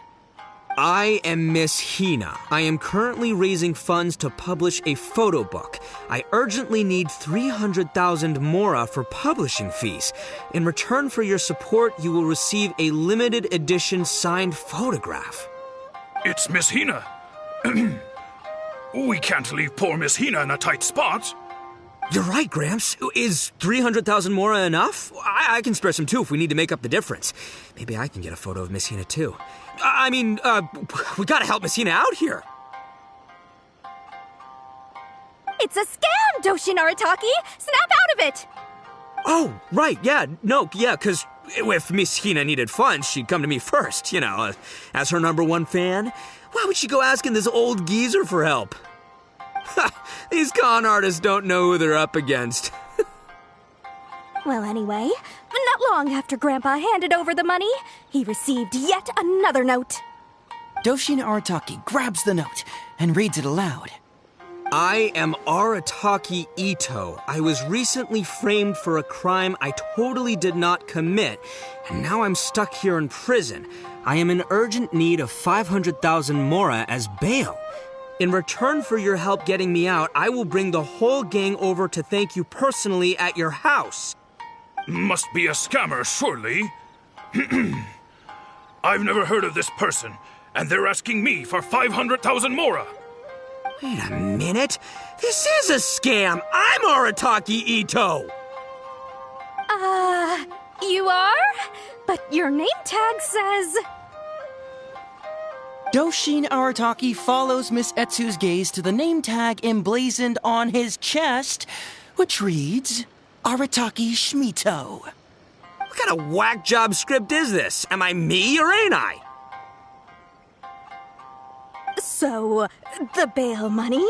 I am Miss Hina. I am currently raising funds to publish a photo book. I urgently need 300,000 mora for publishing fees. In return for your support, you will receive a limited edition signed photograph. It's Miss Hina. We can't leave poor Miss Hina in a tight spot. You're right, Gramps. Is 300,000 mora enough? I can spare some too if we need to make up the difference. Maybe I can get a photo of Miss Hina too. We gotta help Miss Hina out here. It's a scam, Doshin Arataki! Snap out of it! Oh, right, because if Miss Hina needed funds, she'd come to me first, as her #1 fan. Why would she go asking this old geezer for help? These con artists don't know who they're up against. Well, anyway, not long after Grandpa handed over the money, he received yet another note. Doshin Arataki grabs the note and reads it aloud. I am Arataki Ito. I was recently framed for a crime I totally did not commit, and now I'm stuck here in prison. I am in urgent need of 500,000 mora as bail. In return for your help getting me out, I will bring the whole gang over to thank you personally at your house. Must be a scammer, surely. I've never heard of this person, and they're asking me for 500,000 mora. Wait a minute. This is a scam. I'm Arataki Ito. You are? But your name tag says... Doshin Arataki follows Miss Etsu's gaze to the name tag emblazoned on his chest, which reads, Arataki Shmito. What kind of whack job script is this? Am I me or ain't I? So, the bail money?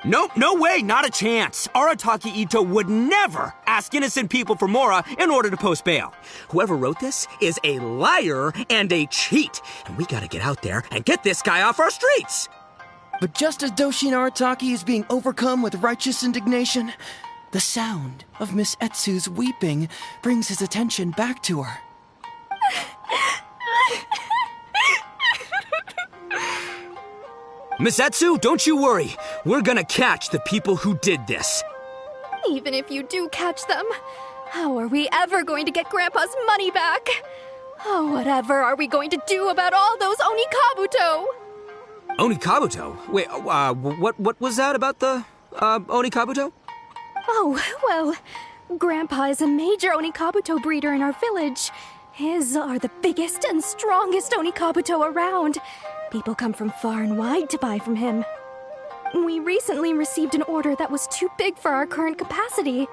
Nope, no way, not a chance. Arataki Ito would never ask innocent people for Mora in order to post bail. Whoever wrote this is a liar and a cheat, and we gotta get out there and get this guy off our streets. But just as Doshin Arataki is being overcome with righteous indignation, the sound of Miss Etsu's weeping brings his attention back to her. Miss Etsu, don't you worry. We're gonna catch the people who did this. Even if you do catch them, how are we ever going to get Grandpa's money back? Oh, whatever are we going to do about all those Onikabuto? Onikabuto? Wait, what was that about the, Onikabuto? Oh, well, Grandpa is a major Onikabuto breeder in our village. His are the biggest and strongest Onikabuto around. People come from far and wide to buy from him. We recently received an order that was too big for our current capacity.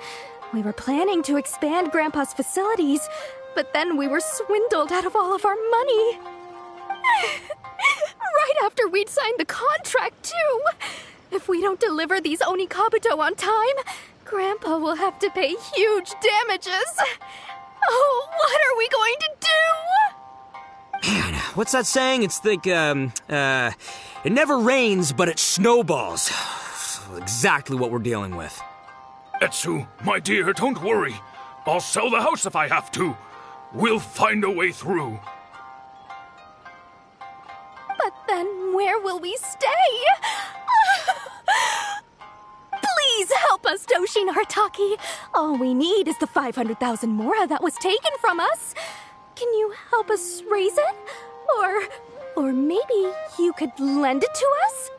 We were planning to expand Grandpa's facilities, but then we were swindled out of all of our money. Right after we'd signed the contract, too. If we don't deliver these Onikabuto on time, Grandpa will have to pay huge damages. Oh, what are we going to do? Man, what's that saying? It's like, it never rains, but it snowballs. Exactly what we're dealing with. Etsu, my dear, don't worry. I'll sell the house if I have to. We'll find a way through. But then where will we stay? Please help us, Doshin Arataki. All we need is the 500,000 Mora that was taken from us. Can you help us raise it? Or maybe you could lend it to us?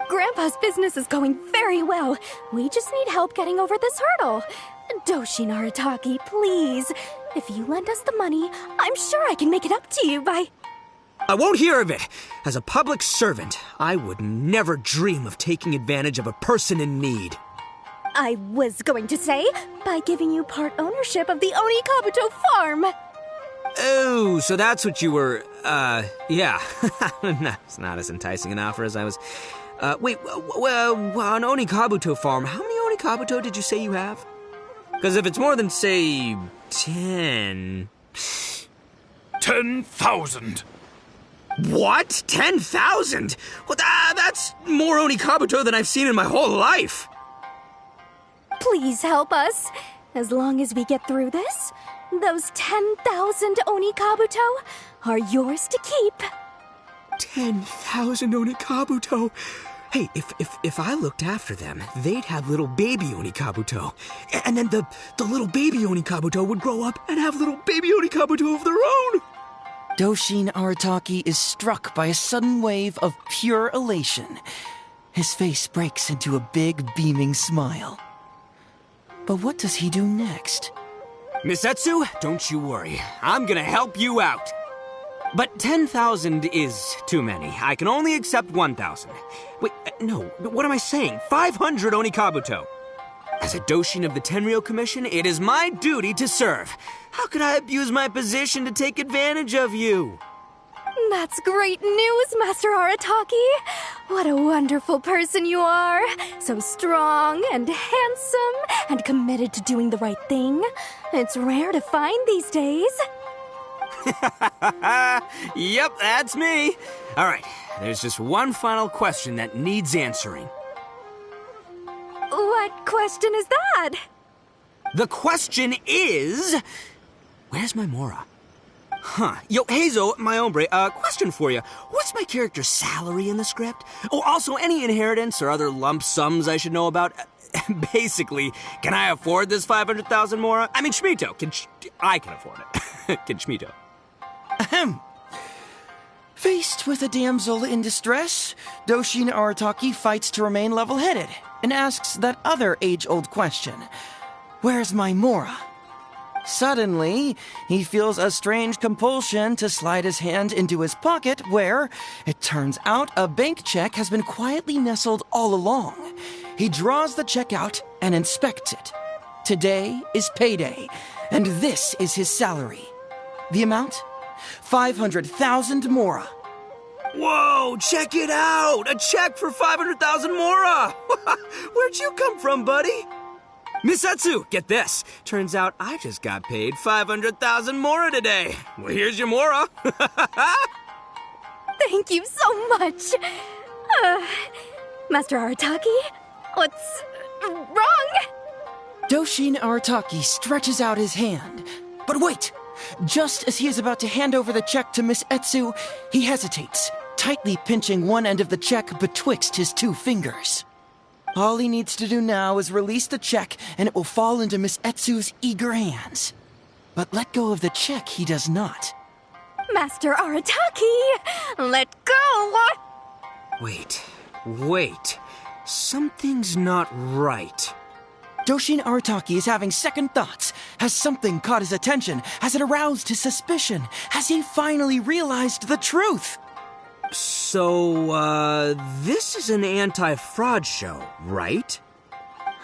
Grandpa's business is going very well. We just need help getting over this hurdle. Doshin Arataki, please. If you lend us the money, I'm sure I can make it up to you by... I won't hear of it. As a public servant, I would never dream of taking advantage of a person in need. I was going to say, by giving you part ownership of the Onikabuto farm. Oh, so that's what you were, yeah. It's not as enticing an offer as I was... wait, an Onikabuto farm, how many Onikabuto did you say you have? Because if it's more than, say, 10... 10,000. What? 10,000? Well, that's more Onikabuto than I've seen in my whole life. Please help us. As long as we get through this, those 10,000 Onikabuto are yours to keep. 10,000 Onikabuto? Hey, if I looked after them, they'd have little baby Onikabuto. And then the little baby Onikabuto would grow up and have little baby Onikabuto of their own. Doshin Arataki is struck by a sudden wave of pure elation. His face breaks into a big, beaming smile. But what does he do next? Miss Etsu, don't you worry. I'm gonna help you out. But 10,000 is too many. I can only accept 1,000. Wait, no, what am I saying? 500 Onikabuto. As a Doshin of the Tenryou Commission, it is my duty to serve. How could I abuse my position to take advantage of you? That's great news, Master Arataki. What a wonderful person you are. So strong and handsome and committed to doing the right thing. It's rare to find these days. Yep, that's me. All right, there's just one final question that needs answering. What question is that? The question is... Where's my Mora? Huh. Yo, Heizo, my hombre, question for you. What's my character's salary in the script? Oh, also, any inheritance or other lump sums I should know about? Basically, can I afford this 500,000 Mora? I mean, Shmito, I can afford it. Can Shmito? Ahem. Faced with a damsel in distress, Doshin Arataki fights to remain level-headed and asks that other age-old question. Where's my Mora? Suddenly, he feels a strange compulsion to slide his hand into his pocket where, it turns out, a bank check has been quietly nestled all along. He draws the check out and inspects it. Today is payday, and this is his salary. The amount? 500,000 mora. Whoa, check it out! A check for 500,000 mora! Where'd you come from, buddy? Misetsu, get this. Turns out I just got paid 500,000 mora today. Well, here's your mora. Thank you so much. Master Arataki, what's wrong? Doshin Arataki stretches out his hand. But wait! Just as he is about to hand over the check to Miss Etsu, he hesitates, tightly pinching one end of the check betwixt his two fingers. All he needs to do now is release the check, and it will fall into Miss Etsu's eager hands. But let go of the check he does not. Master Arataki, let go! Wait. Something's not right. Doshin Arataki is having second thoughts. Has something caught his attention? Has it aroused his suspicion? Has he finally realized the truth? So, this is an anti-fraud show, right?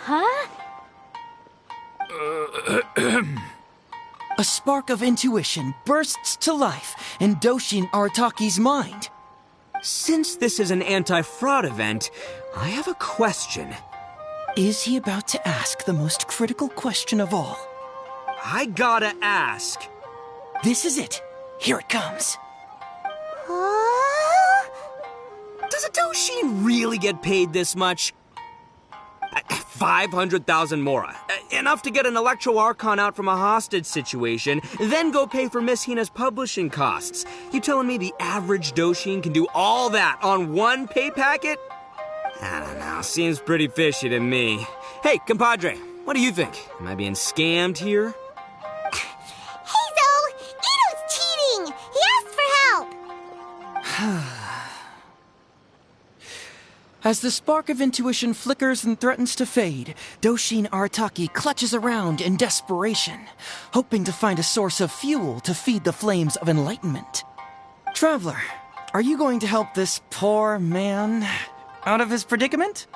Huh? A spark of intuition bursts to life in Doshin Arataki's mind. Since this is an anti-fraud event, I have a question. Is he about to ask the most critical question of all? I gotta ask. This is it. Here it comes. Does a Doshin really get paid this much? 500,000 mora. Enough to get an Electro Archon out from a hostage situation, then go pay for Miss Hina's publishing costs. You telling me the average Doshin can do all that on one pay packet? I don't know, seems pretty fishy to me. Hey, compadre, what do you think? Am I being scammed here? Heizo! Ito's cheating! He asked for help! As the spark of intuition flickers and threatens to fade, Doshin Arataki clutches around in desperation, hoping to find a source of fuel to feed the flames of enlightenment. Traveler, are you going to help this poor man out of his predicament?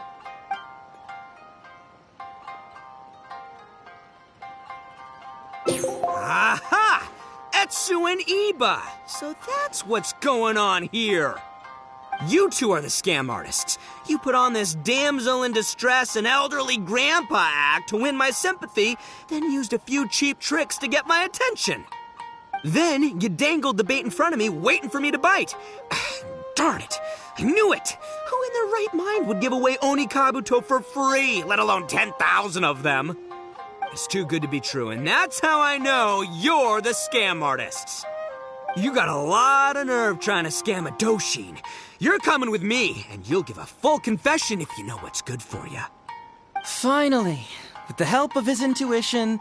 Aha! Etsu and Iba! So that's what's going on here. You two are the scam artists. You put on this damsel in distress and elderly grandpa act to win my sympathy, then used a few cheap tricks to get my attention. Then you dangled the bait in front of me, waiting for me to bite. Darn it! I knew it! Who in their right mind would give away Oni Kabuto for free, let alone 10,000 of them? It's too good to be true, and that's how I know you're the scam artists. You got a lot of nerve trying to scam a Doshin. You're coming with me, and you'll give a full confession if you know what's good for you. Finally, with the help of his intuition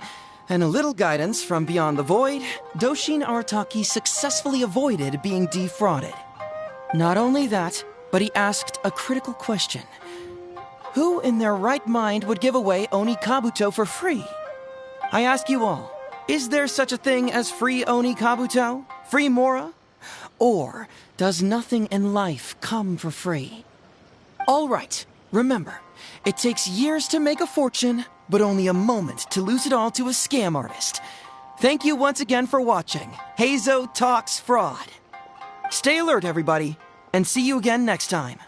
and a little guidance from beyond the void, Doshin Arataki successfully avoided being defrauded. Not only that, but he asked a critical question. Who in their right mind would give away Oni Kabuto for free? I ask you all, is there such a thing as free Oni Kabuto? Free Mora? Or does nothing in life come for free? All right, remember, it takes years to make a fortune, but only a moment to lose it all to a scam artist. Thank you once again for watching Heizo Talks Fraud. Stay alert, everybody, and see you again next time.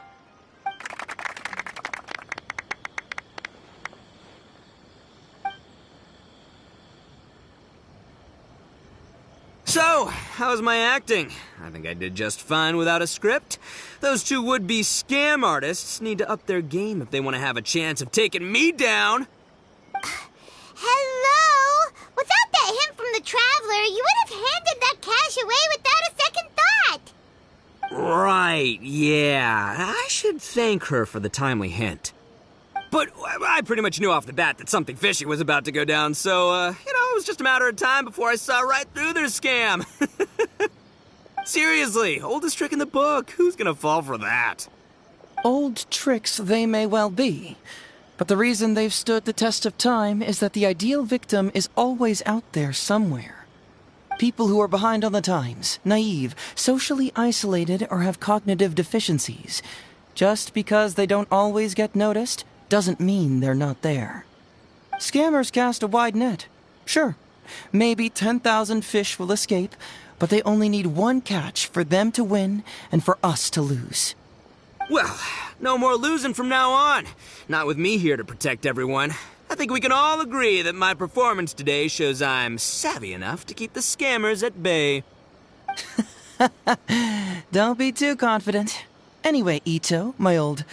So, how's my acting? I think I did just fine without a script. Those two would-be scam artists need to up their game if they want to have a chance of taking me down. Hello? Without that hint from the Traveler, you would have handed that cash away without a second thought. Right, yeah. I should thank her for the timely hint. But I pretty much knew off the bat that something fishy was about to go down, so, it was just a matter of time before I saw right through their scam. Seriously, oldest trick in the book. Who's gonna fall for that? Old tricks they may well be, but the reason they've stood the test of time is that the ideal victim is always out there somewhere. People who are behind on the times, naive, socially isolated, or have cognitive deficiencies. Just because they don't always get noticed doesn't mean they're not there. Scammers cast a wide net. Sure, maybe 10,000 fish will escape, but they only need one catch for them to win and for us to lose. Well, no more losing from now on. Not with me here to protect everyone. I think we can all agree that my performance today shows I'm savvy enough to keep the scammers at bay. Don't be too confident. Anyway, Ito, my old...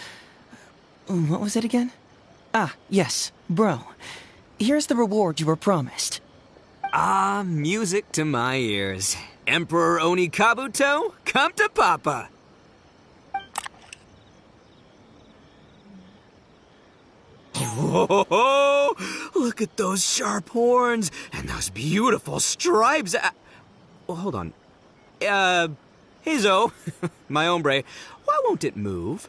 What was it again? Ah, yes, bro. Here's the reward you were promised. Ah, music to my ears. Emperor Oni Kabuto, come to Papa. Whoa! Look at those sharp horns and those beautiful stripes. Well, hold on. Heizo, my hombre, why won't it move?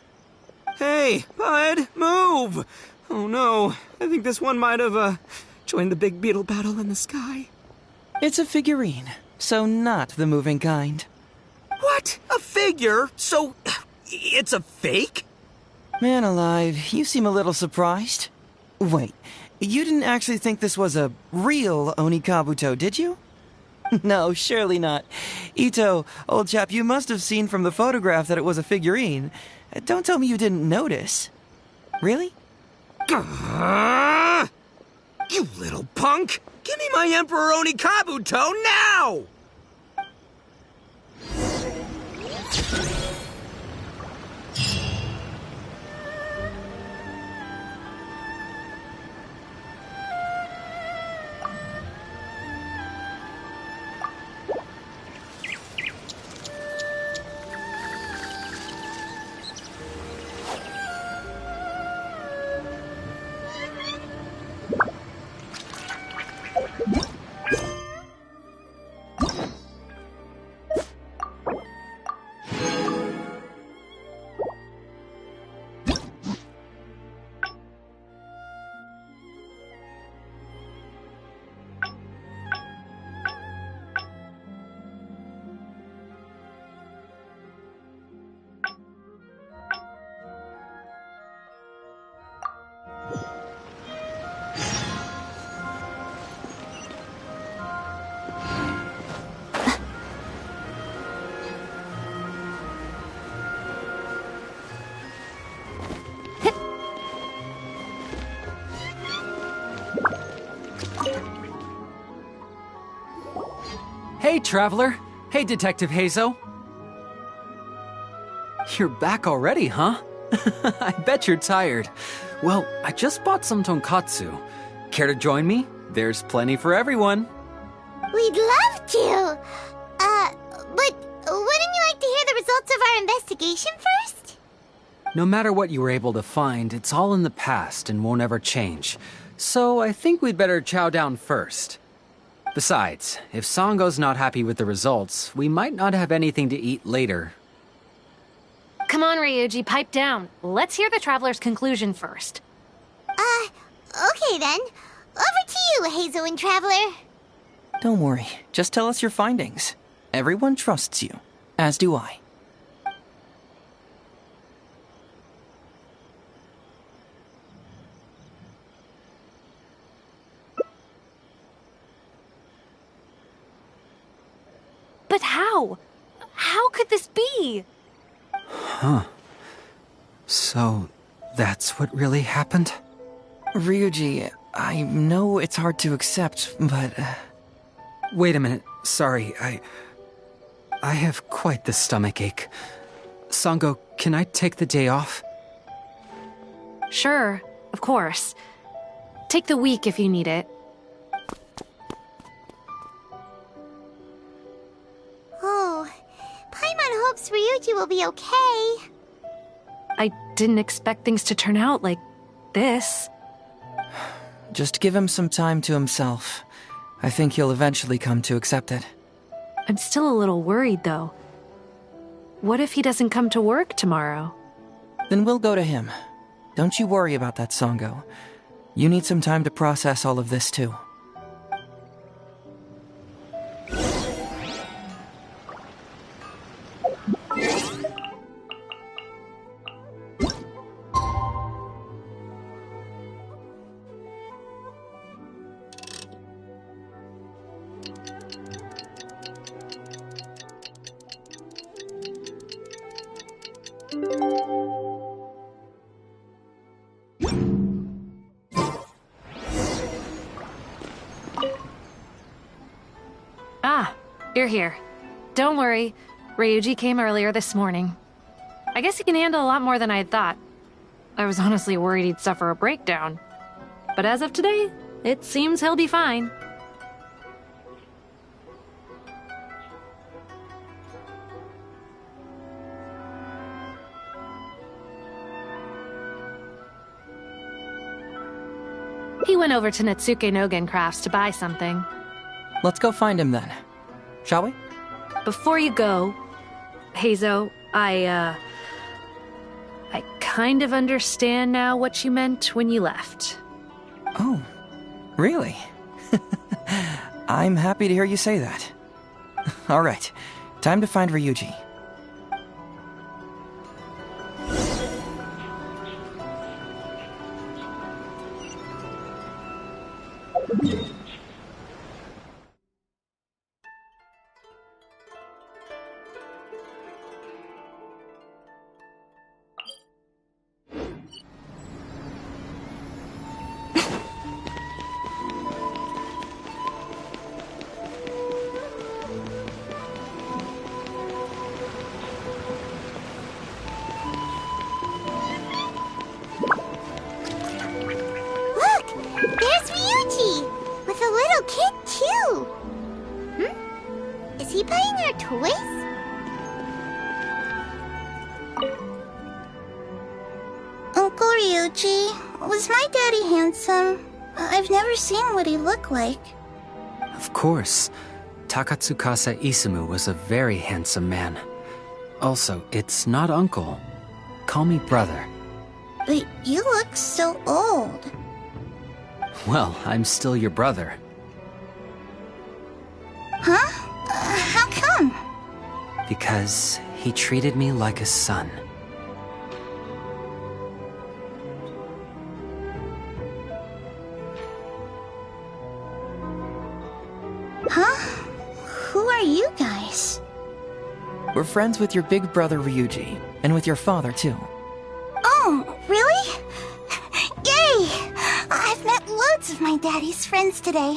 Hey, bud, move! Oh no, I think this one might have, joined the big beetle battle in the sky. It's a figurine, so not the moving kind. What? A figure? So, it's a fake? Man alive, you seem a little surprised. Wait, you didn't actually think this was a real Oni Kabuto, did you? No, surely not. Ito, old chap, you must have seen from the photograph that it was a figurine. Don't tell me you didn't notice. Really? You little punk! Give me my Emperor Oni Kabuto now! Hey, Traveler. Hey, Detective Heizo. You're back already, huh? I bet you're tired. Well, I just bought some tonkatsu. Care to join me? There's plenty for everyone. We'd love to. But wouldn't you like to hear the results of our investigation first? No matter what you were able to find, it's all in the past and won't ever change. So I think we'd better chow down first. Besides, if Sango's not happy with the results, we might not have anything to eat later. Come on, Ryuji, pipe down. Let's hear the Traveler's conclusion first. Okay then. Over to you, Heizo and Traveler. Don't worry, just tell us your findings. Everyone trusts you, as do I. But how? How could this be? Huh. So, that's what really happened? Ryuji, I know it's hard to accept, but... Wait a minute. Sorry, I have quite the stomachache. Sango, can I take the day off? Sure, of course. Take the week if you need it. Oh, Paimon hopes Ryuji will be okay. I didn't expect things to turn out like this. Just give him some time to himself. I think he'll eventually come to accept it. I'm still a little worried, though. What if he doesn't come to work tomorrow? Then we'll go to him. Don't you worry about that, Sango. You need some time to process all of this, too. You're here. Don't worry. Ryuji came earlier this morning. I guess he can handle a lot more than I had thought. I was honestly worried he'd suffer a breakdown. But as of today, it seems he'll be fine. He went over to Natsuke Nogen Crafts to buy something. Let's go find him then. Shall we? Before you go, Heizo, I kind of understand now what you meant when you left. Oh, really? I'm happy to hear you say that. All right, time to find Ryuji. I've never seen what he looked like. Of course. Takatsukasa Isumu was a very handsome man. Also, it's not uncle. Call me brother. But you look so old. Well, I'm still your brother. Huh? How come? Because he treated me like a son. Huh? Who are you guys? We're friends with your big brother Ryuji, and with your father too. Oh, really? Yay! I've met loads of my daddy's friends today.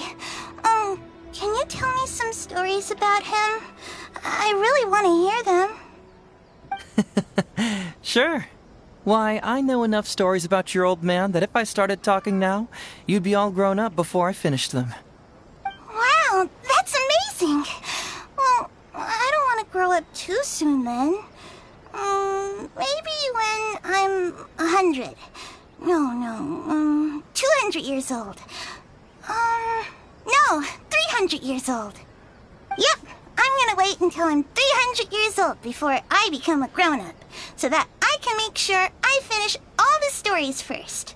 Can you tell me some stories about him? I really want to hear them. Sure. Why, I know enough stories about your old man that if I started talking now, you'd be all grown up before I finished them. Wow, that's amazing! Well, I don't want to grow up too soon then. Maybe when I'm 100. No, 200 years old. No, 300 years old. Yep, I'm gonna wait until I'm 300 years old before I become a grown-up, so that I can make sure I finish all the stories first.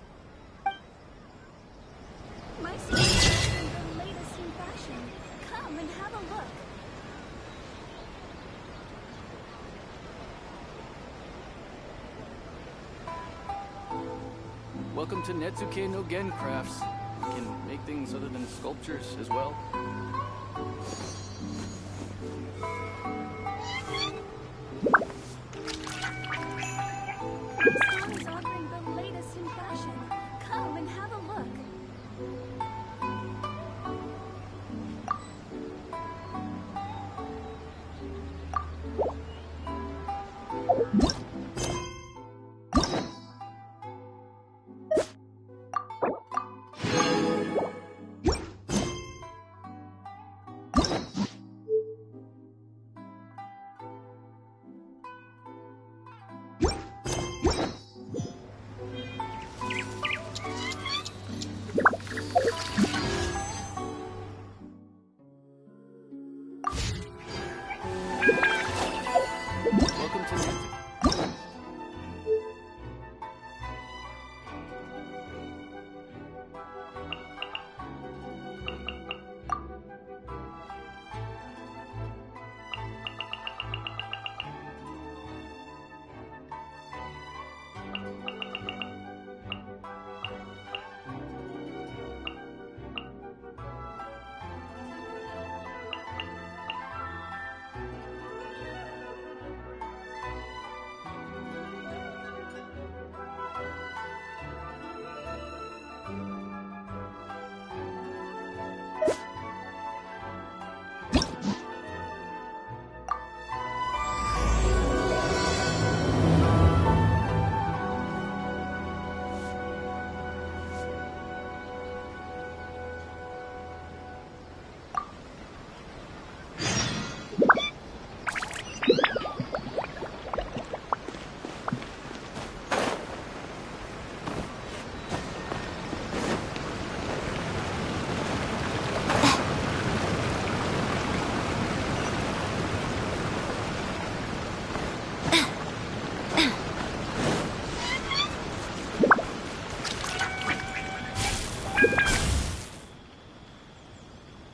My secret is the latest in fashion. Come and have a look. Welcome to Natsuke no Gen Crafts. You can make things other than sculptures as well. My store is offering the latest in fashion. Come and have a look.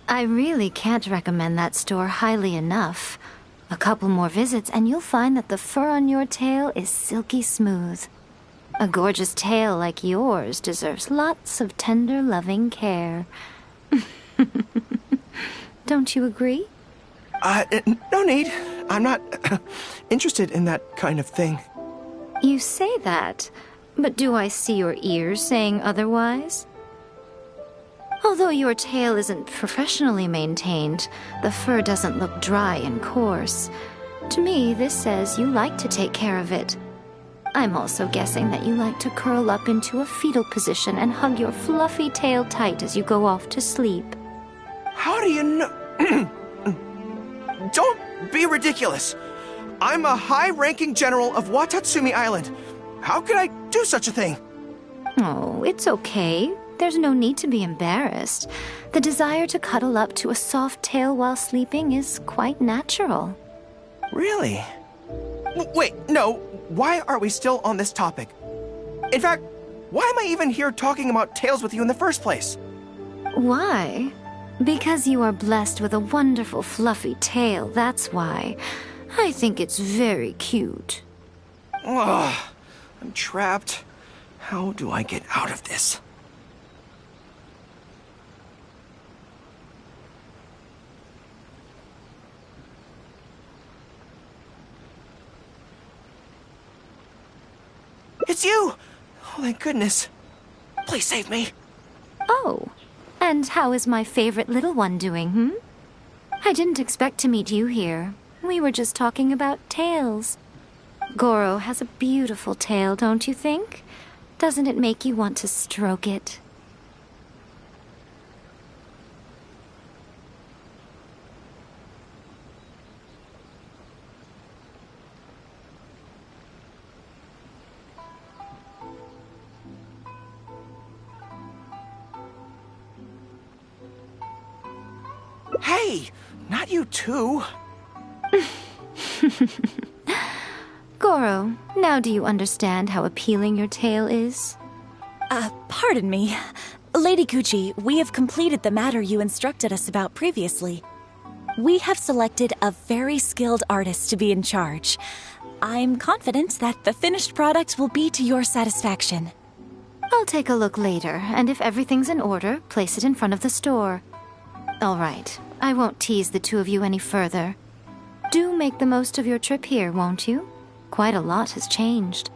I really can't recommend that store highly enough. A couple more visits and you'll find that the fur on your tail is silky smooth. A gorgeous tail like yours deserves lots of tender, loving care. Don't you agree? No need. I'm not interested in that kind of thing. You say that, but do I see your ears saying otherwise? Although your tail isn't professionally maintained, the fur doesn't look dry and coarse. To me, this says you like to take care of it. I'm also guessing that you like to curl up into a fetal position and hug your fluffy tail tight as you go off to sleep. How do you know? Don't be ridiculous. I'm a high-ranking general of Watatsumi Island. How could I do such a thing? Oh, it's okay. There's no need to be embarrassed. The desire to cuddle up to a soft tail while sleeping is quite natural. Really? Wait, no. Why are we still on this topic? In fact, why am I even here talking about tails with you in the first place? Why? Because you are blessed with a wonderful fluffy tail, that's why. I think it's very cute. Ugh, I'm trapped. How do I get out of this? It's you! Oh, thank goodness. Please save me. Oh, and how is my favorite little one doing, I didn't expect to meet you here. We were just talking about tails. Goro has a beautiful tail, don't you think? Doesn't it make you want to stroke it? Hey, not you too. Goro, now do you understand how appealing your tail is? Pardon me. Lady Kuchi, we have completed the matter you instructed us about previously. We have selected a very skilled artist to be in charge. I'm confident that the finished product will be to your satisfaction. I'll take a look later, and if everything's in order, place it in front of the store. All right, I won't tease the two of you any further. Do make the most of your trip here, won't you? Quite a lot has changed.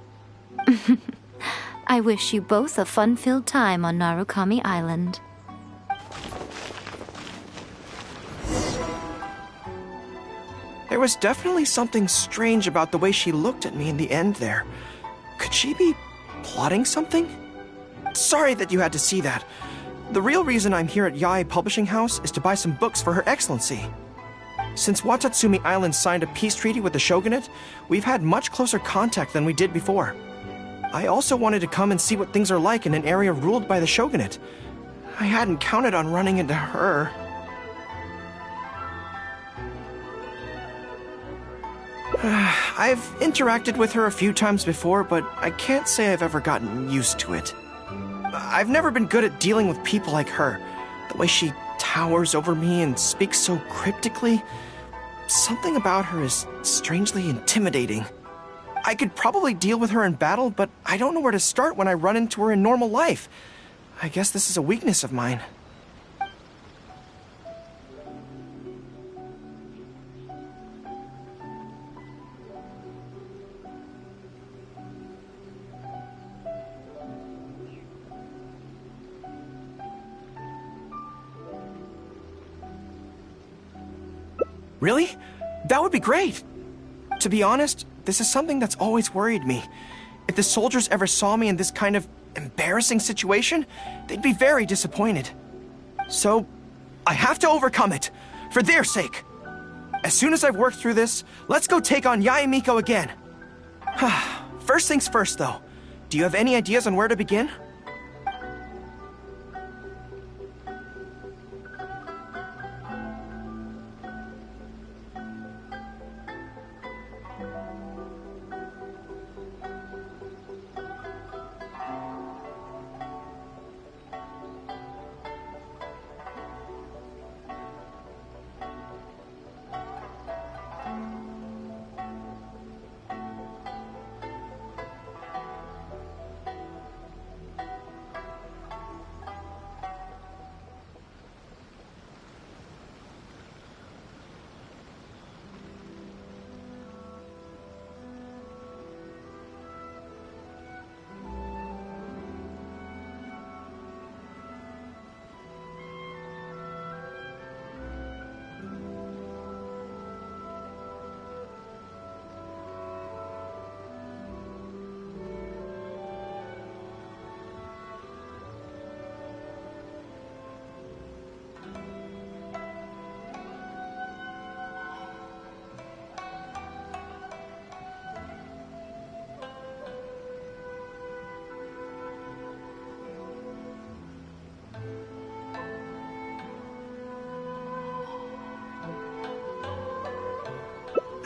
I wish you both a fun-filled time on Narukami Island. There was definitely something strange about the way she looked at me in the end there. Could she be plotting something? Sorry that you had to see that. The real reason I'm here at Yae Publishing House is to buy some books for Her Excellency. Since Watatsumi Island signed a peace treaty with the shogunate, we've had much closer contact than we did before. I also wanted to come and see what things are like in an area ruled by the shogunate. I hadn't counted on running into her. I've interacted with her a few times before, but I can't say I've ever gotten used to it. I've never been good at dealing with people like her. The way she towers over me and speaks so cryptically. Something about her is strangely intimidating. I could probably deal with her in battle, but I don't know where to start when I run into her in normal life. I guess this is a weakness of mine. Really? That would be great! To be honest, this is something that's always worried me. If the soldiers ever saw me in this kind of embarrassing situation, they'd be very disappointed. So, I have to overcome it, for their sake. As soon as I've worked through this, let's go take on Yae Miko again. First things first, though. Do you have any ideas on where to begin?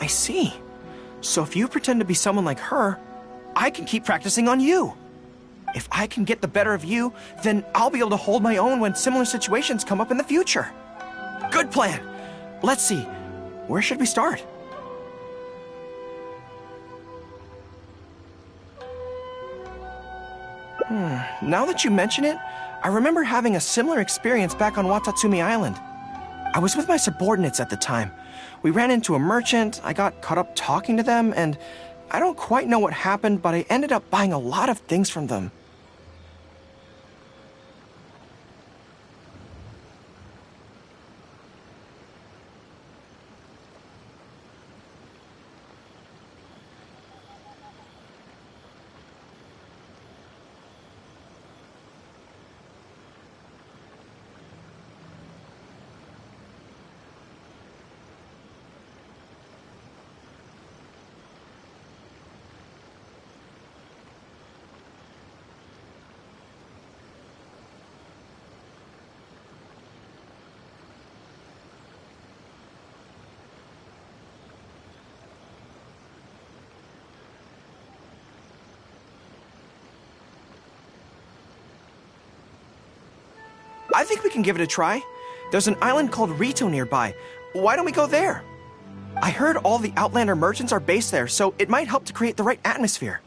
I see. So if you pretend to be someone like her, I can keep practicing on you. If I can get the better of you, then I'll be able to hold my own when similar situations come up in the future. Good plan. Let's see. Where should we start? Now that you mention it, I remember having a similar experience back on Watatsumi Island. I was with my subordinates at the time. We ran into a merchant, I got caught up talking to them, and I don't quite know what happened, but I ended up buying a lot of things from them. I think we can give it a try. There's an island called Rito nearby. Why don't we go there? I heard all the Outlander merchants are based there, so it might help to create the right atmosphere.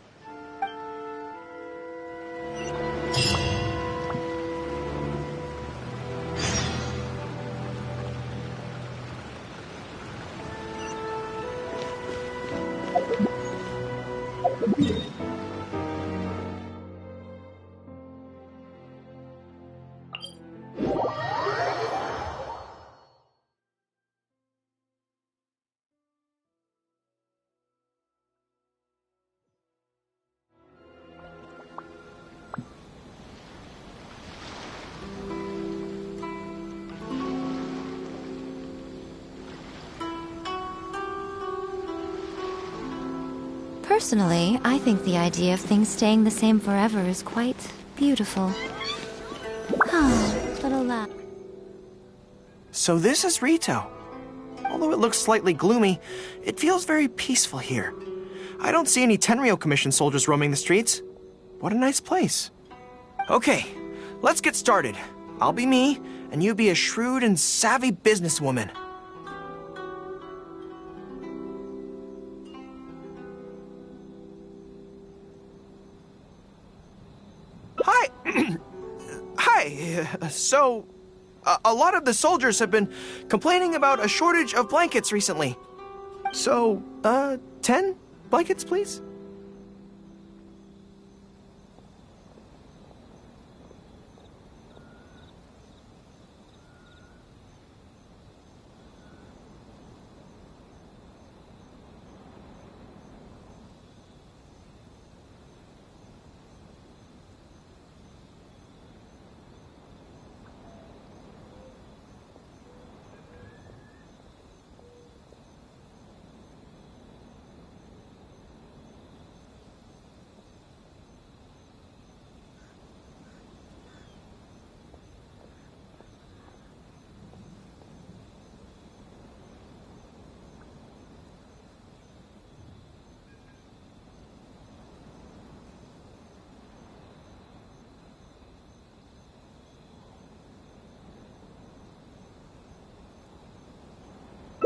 Personally, I think the idea of things staying the same forever is quite beautiful. Oh, little laugh. So this is Rito. Although it looks slightly gloomy, it feels very peaceful here. I don't see any Tenryo Commission soldiers roaming the streets. What a nice place. Okay, let's get started. I'll be me, and you be a shrewd and savvy businesswoman. Hi! Hi, so... a lot of the soldiers have been complaining about a shortage of blankets recently. So, 10 blankets, please?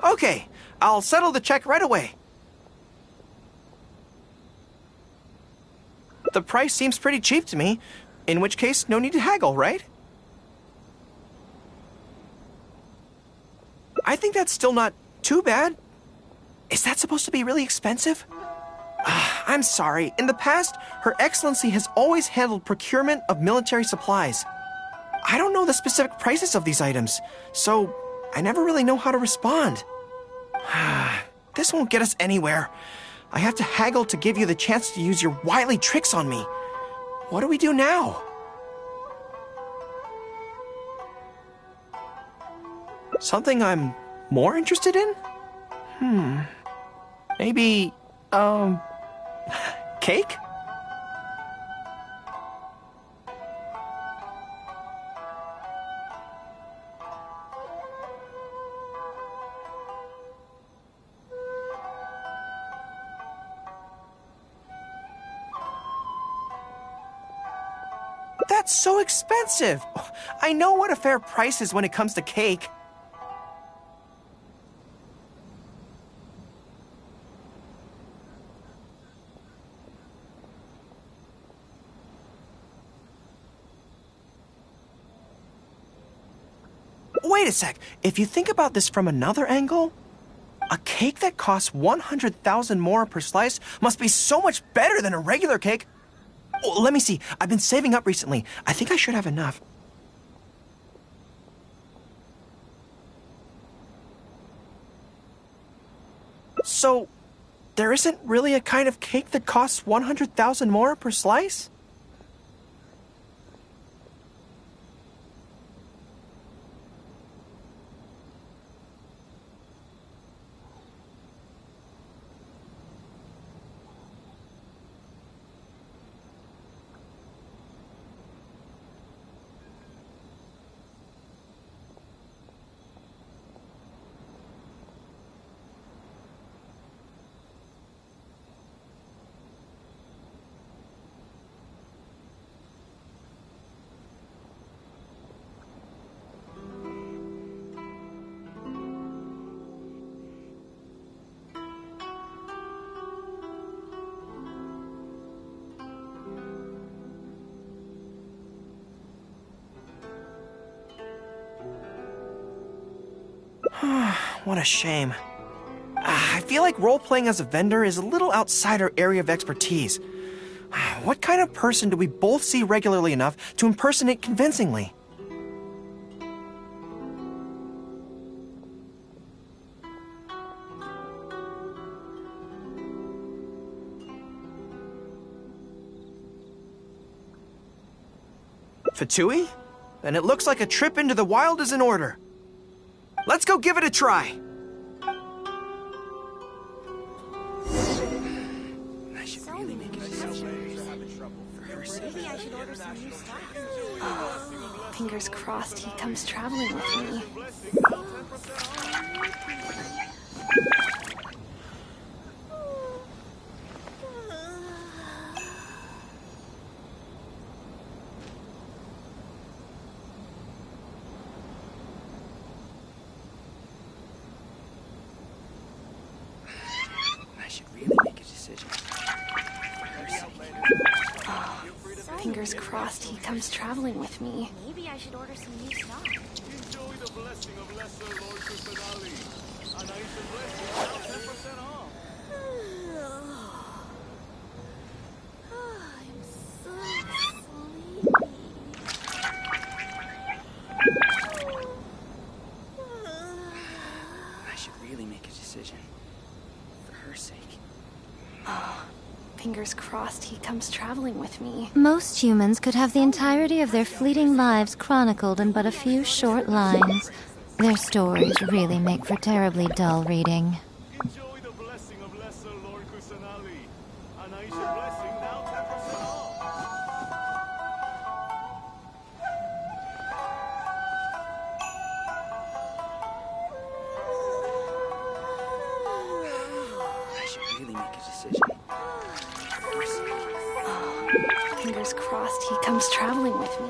Okay, I'll settle the check right away. The price seems pretty cheap to me, in which case no need to haggle, right? I think that's still not too bad. Is that supposed to be really expensive? I'm sorry. In the past, Her Excellency has always handled procurement of military supplies. I don't know the specific prices of these items, so I never really know how to respond. This won't get us anywhere. I have to haggle to give you the chance to use your wily tricks on me. What do we do now? Something I'm more interested in? Maybe, cake? That's so expensive! I know what a fair price is when it comes to cake. Wait a sec. If you think about this from another angle, a cake that costs 100,000 more per slice must be so much better than a regular cake. Oh, let me see. I've been saving up recently. I think I should have enough. So, there isn't really a kind of cake that costs 100,000 more per slice? What a shame. I feel like role-playing as a vendor is a little outside our area of expertise. What kind of person do we both see regularly enough to impersonate convincingly? Fatui? Then it looks like a trip into the wild is in order. Let's go give it a try. I should really make it Maybe I should order some new stuff. Oh, fingers crossed he comes traveling with me. Fingers crossed he comes traveling with me. Maybe I should order some new stuff. Enjoy the blessing of Lesser Lord Kusanali. And I should bless you now 10% off. I'm so sleepy. I should really make a decision. For her sake. Oh, fingers crossed he comes traveling with me. Most humans could have the entirety of their fleeting lives chronicled in but a few short lines. Their stories really make for terribly dull reading. Enjoy the blessing of Lesser Lord Kusanali. And I should blessing now 10% off. I should really make a decision. Fingers crossed he comes traveling with me.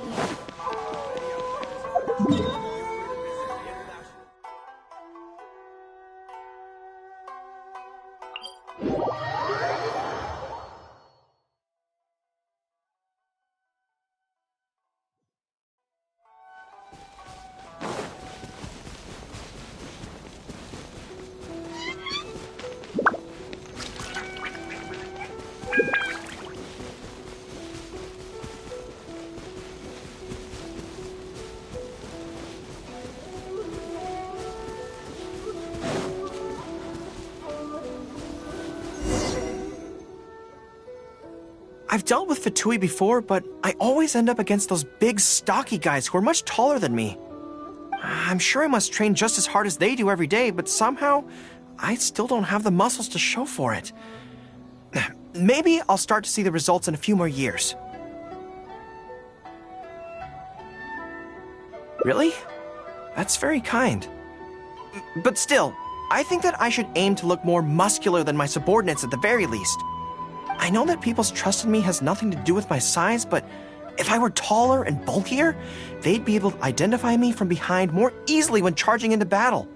I've dealt with Fatui before, but I always end up against those big, stocky guys who are much taller than me. I'm sure I must train just as hard as they do every day, but somehow, I still don't have the muscles to show for it. Maybe I'll start to see the results in a few more years. Really? That's very kind. But still, I think that I should aim to look more muscular than my subordinates at the very least. I know that people's trust in me has nothing to do with my size, but If I were taller and bulkier, they'd be able to identify me from behind more easily when charging into battle.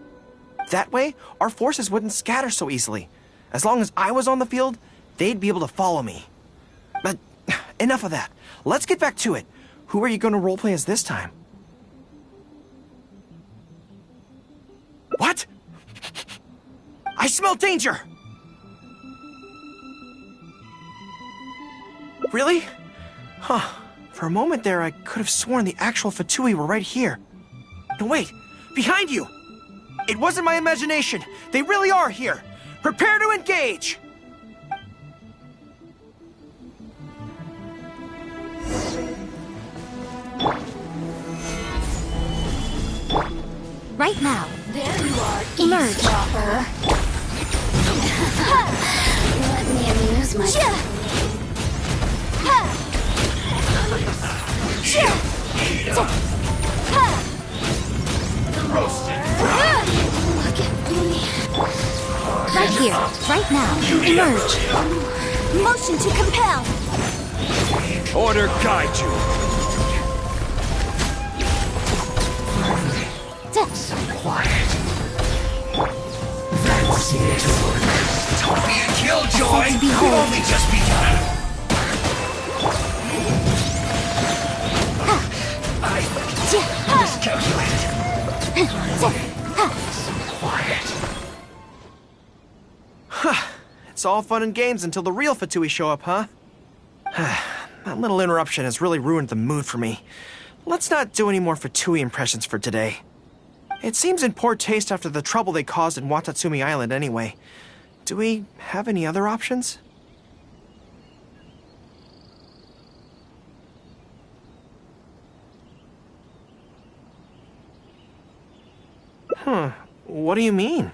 That way, our forces wouldn't scatter so easily. As long as I was on the field, they'd be able to follow me. But enough of that. Let's get back to it. Who are you going to roleplay as this time? What? I smell danger! Really? Huh. For a moment there, I could have sworn the actual Fatui were right here. No, wait! Behind you! It wasn't my imagination! They really are here! Prepare to engage! Right now. There you are, Emerge. eavesdropper. Let me amuse myself. Look at me. Right here, right now. Emerge. Motion to compel. Order guide you. So quiet. That's it. Don't be a killjoy. We've only just begun. I miscalculated. Huh. It's all fun and games until the real Fatui show up, huh? That little interruption has really ruined the mood for me. Let's not do any more Fatui impressions for today. It seems in poor taste after the trouble they caused in Watatsumi Island anyway. Do we have any other options? What do you mean?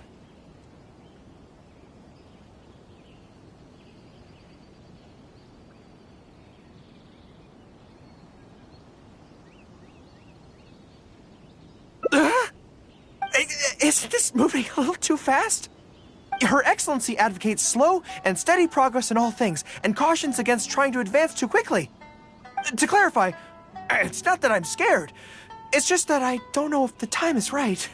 Isn't this moving a little too fast? Her Excellency advocates slow and steady progress in all things, and cautions against trying to advance too quickly. To clarify, it's not that I'm scared. It's just that I don't know if the time is right.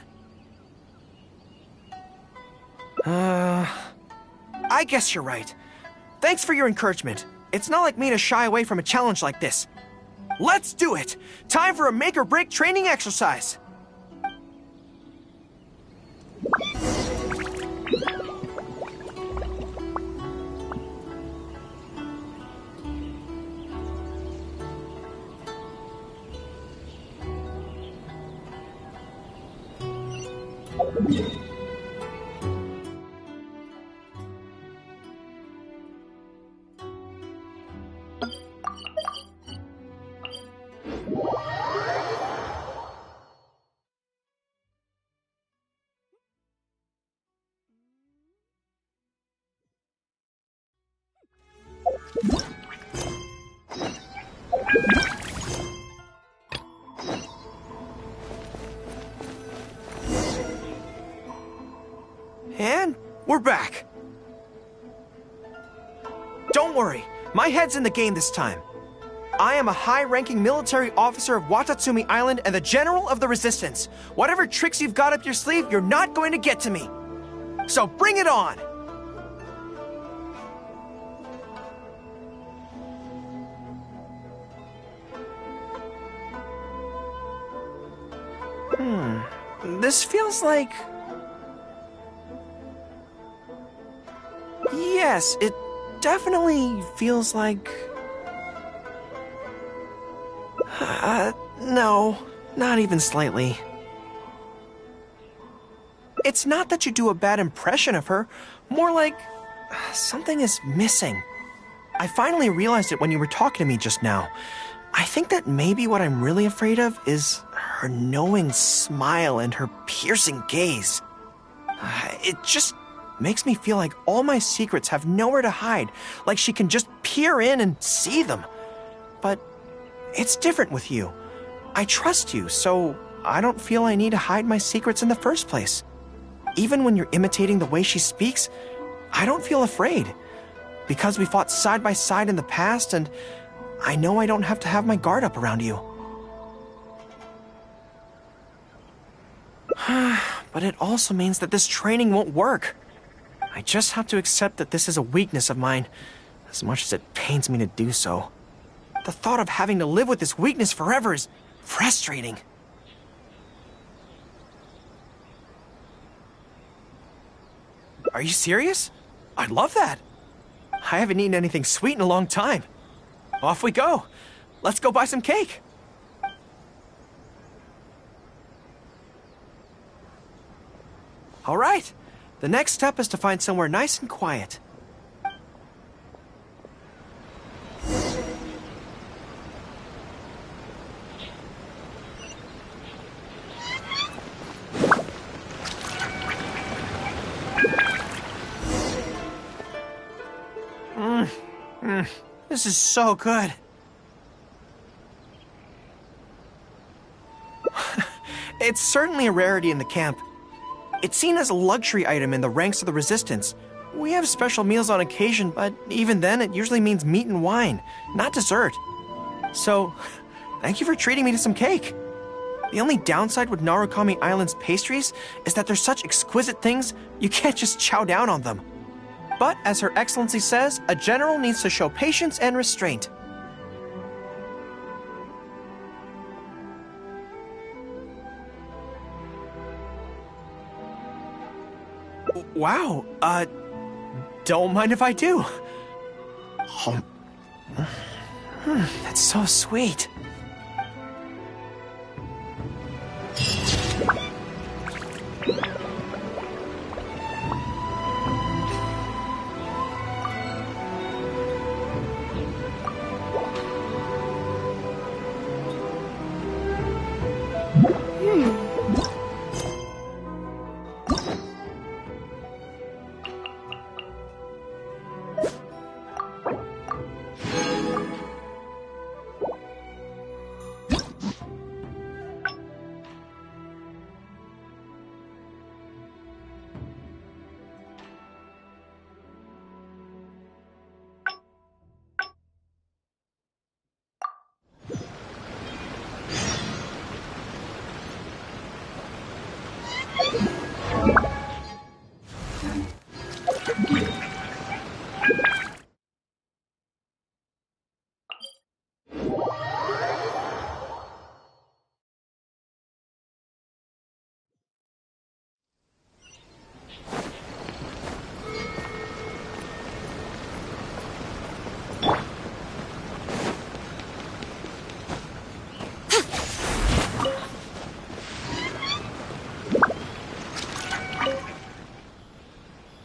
I guess you're right. Thanks for your encouragement. It's not like me to shy away from a challenge like this. Let's do it! Time for a make-or-break training exercise! And we're back. Don't worry, my head's in the game this time. I am a high-ranking military officer of Watatsumi Island and the General of the Resistance. Whatever tricks you've got up your sleeve, you're not going to get to me. So bring it on! This feels like... Yes, it definitely feels like... no, not even slightly. It's not that you do a bad impression of her, more like something is missing. I finally realized it when you were talking to me just now. I think that maybe what I'm really afraid of is her knowing smile and her piercing gaze. It just makes me feel like all my secrets have nowhere to hide, like she can just peer in and see them. But it's different with you. I trust you, so I don't feel I need to hide my secrets in the first place. Even when you're imitating the way she speaks, I don't feel afraid. Because we fought side by side in the past, and I know I don't have to have my guard up around you. But it also means that this training won't work. I just have to accept that this is a weakness of mine, as much as it pains me to do so. The thought of having to live with this weakness forever is frustrating. Are you serious? I'd love that. I haven't eaten anything sweet in a long time. Off we go. Let's go buy some cake. All right. The next step is to find somewhere nice and quiet. This is so good. It's certainly a rarity in the camp. It's seen as a luxury item in the ranks of the Resistance. We have special meals on occasion, but even then it usually means meat and wine, not dessert. So, thank you for treating me to some cake. The only downside with Narukami Island's pastries is that they're such exquisite things, you can't just chow down on them. But, as Her Excellency says, a general needs to show patience and restraint. Wow, don't mind if I do. That's so sweet.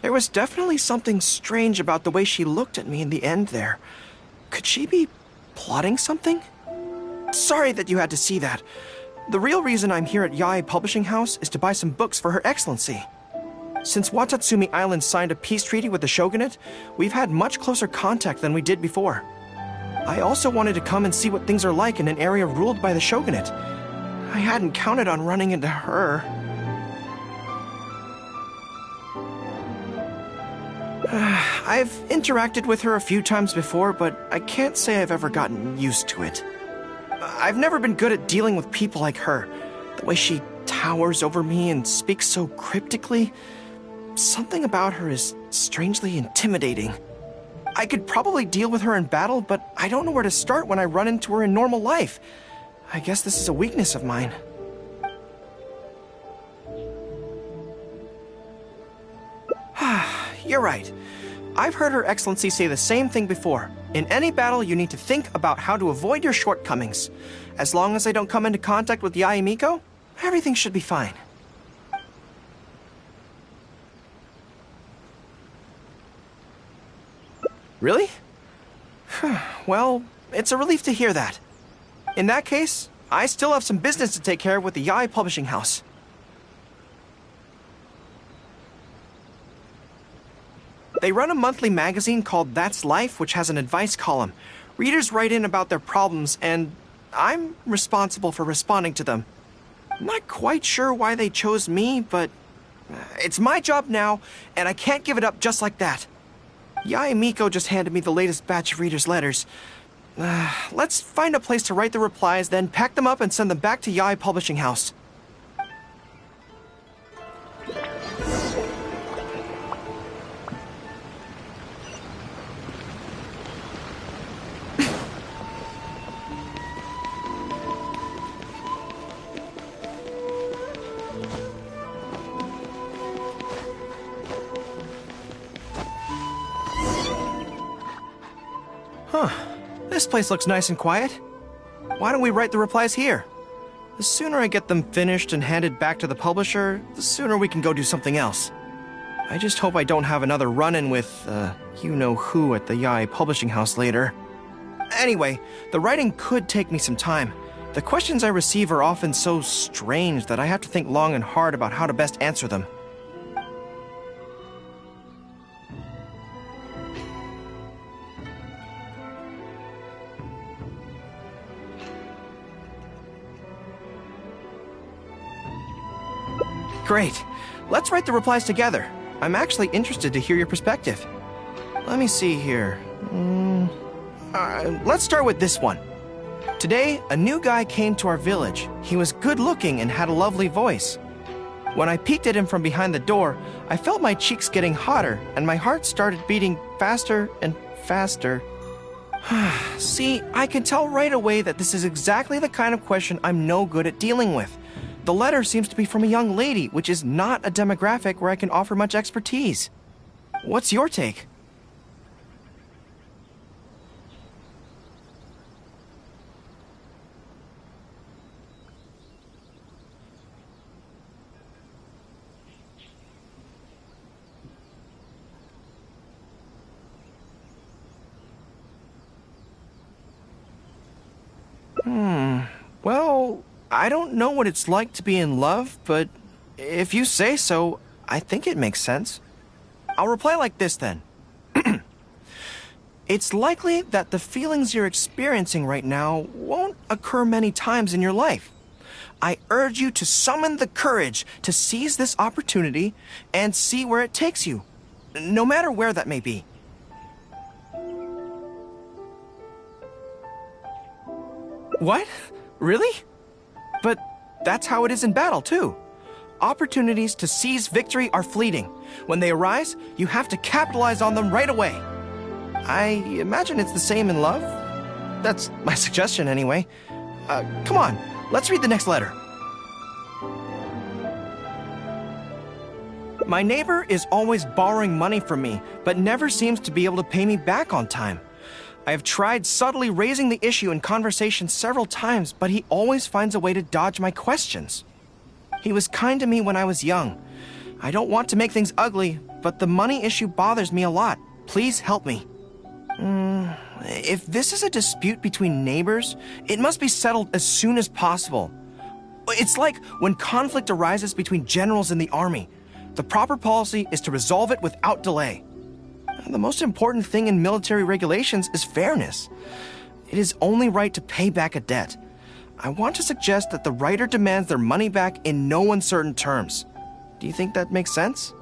There was definitely something strange about the way she looked at me in the end there. Could she be plotting something? Sorry that you had to see that. The real reason I'm here at Yae Publishing House is to buy some books for Her Excellency. Since Watatsumi Island signed a peace treaty with the shogunate, we've had much closer contact than we did before. I also wanted to come and see what things are like in an area ruled by the shogunate. I hadn't counted on running into her. I've interacted with her a few times before, but I can't say I've ever gotten used to it. I've never been good at dealing with people like her. The way she towers over me and speaks so cryptically. Something about her is strangely intimidating. I could probably deal with her in battle, but I don't know where to start when I run into her in normal life. I guess this is a weakness of mine. You're right. I've heard Her Excellency say the same thing before. In any battle, you need to think about how to avoid your shortcomings. As long as I don't come into contact with Yae Miko, everything should be fine. Really? Well, it's a relief to hear that. In that case, I still have some business to take care of with the Yae Publishing House. They run a monthly magazine called That's Life, which has an advice column. Readers write in about their problems, and I'm responsible for responding to them. I'm not quite sure why they chose me, but it's my job now, and I can't give it up just like that. Yae Miko just handed me the latest batch of readers' letters. Let's find a place to write the replies, then pack them up and send them back to Yai Publishing House. Huh. This place looks nice and quiet. Why don't we write the replies here? The sooner I get them finished and handed back to the publisher, the sooner we can go do something else. I just hope I don't have another run-in with, you-know-who at the Yai Publishing House later. Anyway, the writing could take me some time. The questions I receive are often so strange that I have to think long and hard about how to best answer them. Great. Let's write the replies together. I'm actually interested to hear your perspective. Let me see here. Let's start with this one. Today, a new guy came to our village. He was good-looking and had a lovely voice. When I peeked at him from behind the door, I felt my cheeks getting hotter, and my heart started beating faster and faster. See, I can tell right away that this is exactly the kind of question I'm no good at dealing with. The letter seems to be from a young lady, which is not a demographic where I can offer much expertise. What's your take? Well, I don't know what it's like to be in love, but if you say so, I think it makes sense. I'll reply like this then. It's likely that the feelings you're experiencing right now won't occur many times in your life. I urge you to summon the courage to seize this opportunity and see where it takes you, no matter where that may be. What? Really? But that's how it is in battle, too. Opportunities to seize victory are fleeting. When they arise, you have to capitalize on them right away. I imagine it's the same in love. That's my suggestion, anyway. Come on, let's read the next letter. My neighbor is always borrowing money from me, but never seems to be able to pay me back on time. I have tried subtly raising the issue in conversation several times, but he always finds a way to dodge my questions. He was kind to me when I was young. I don't want to make things ugly, but the money issue bothers me a lot. Please help me. If this is a dispute between neighbors, it must be settled as soon as possible. It's like when conflict arises between generals in the army. The proper policy is to resolve it without delay. The most important thing in military regulations is fairness. It is only right to pay back a debt. I want to suggest that the writer demands their money back in no uncertain terms. Do you think that makes sense?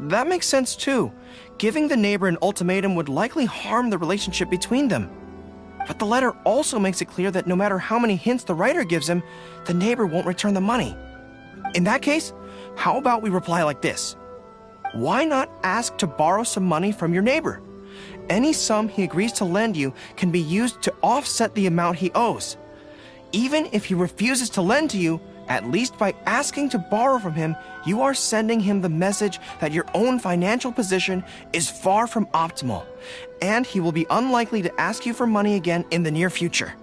That makes sense too. Giving the neighbor an ultimatum would likely harm the relationship between them. But the letter also makes it clear that no matter how many hints the writer gives him, the neighbor won't return the money. In that case, how about we reply like this? Why not ask to borrow some money from your neighbor? Any sum he agrees to lend you can be used to offset the amount he owes. Even if he refuses to lend to you, At least by asking to borrow from him, you are sending him the message that your own financial position is far from optimal, and he will be unlikely to ask you for money again in the near future.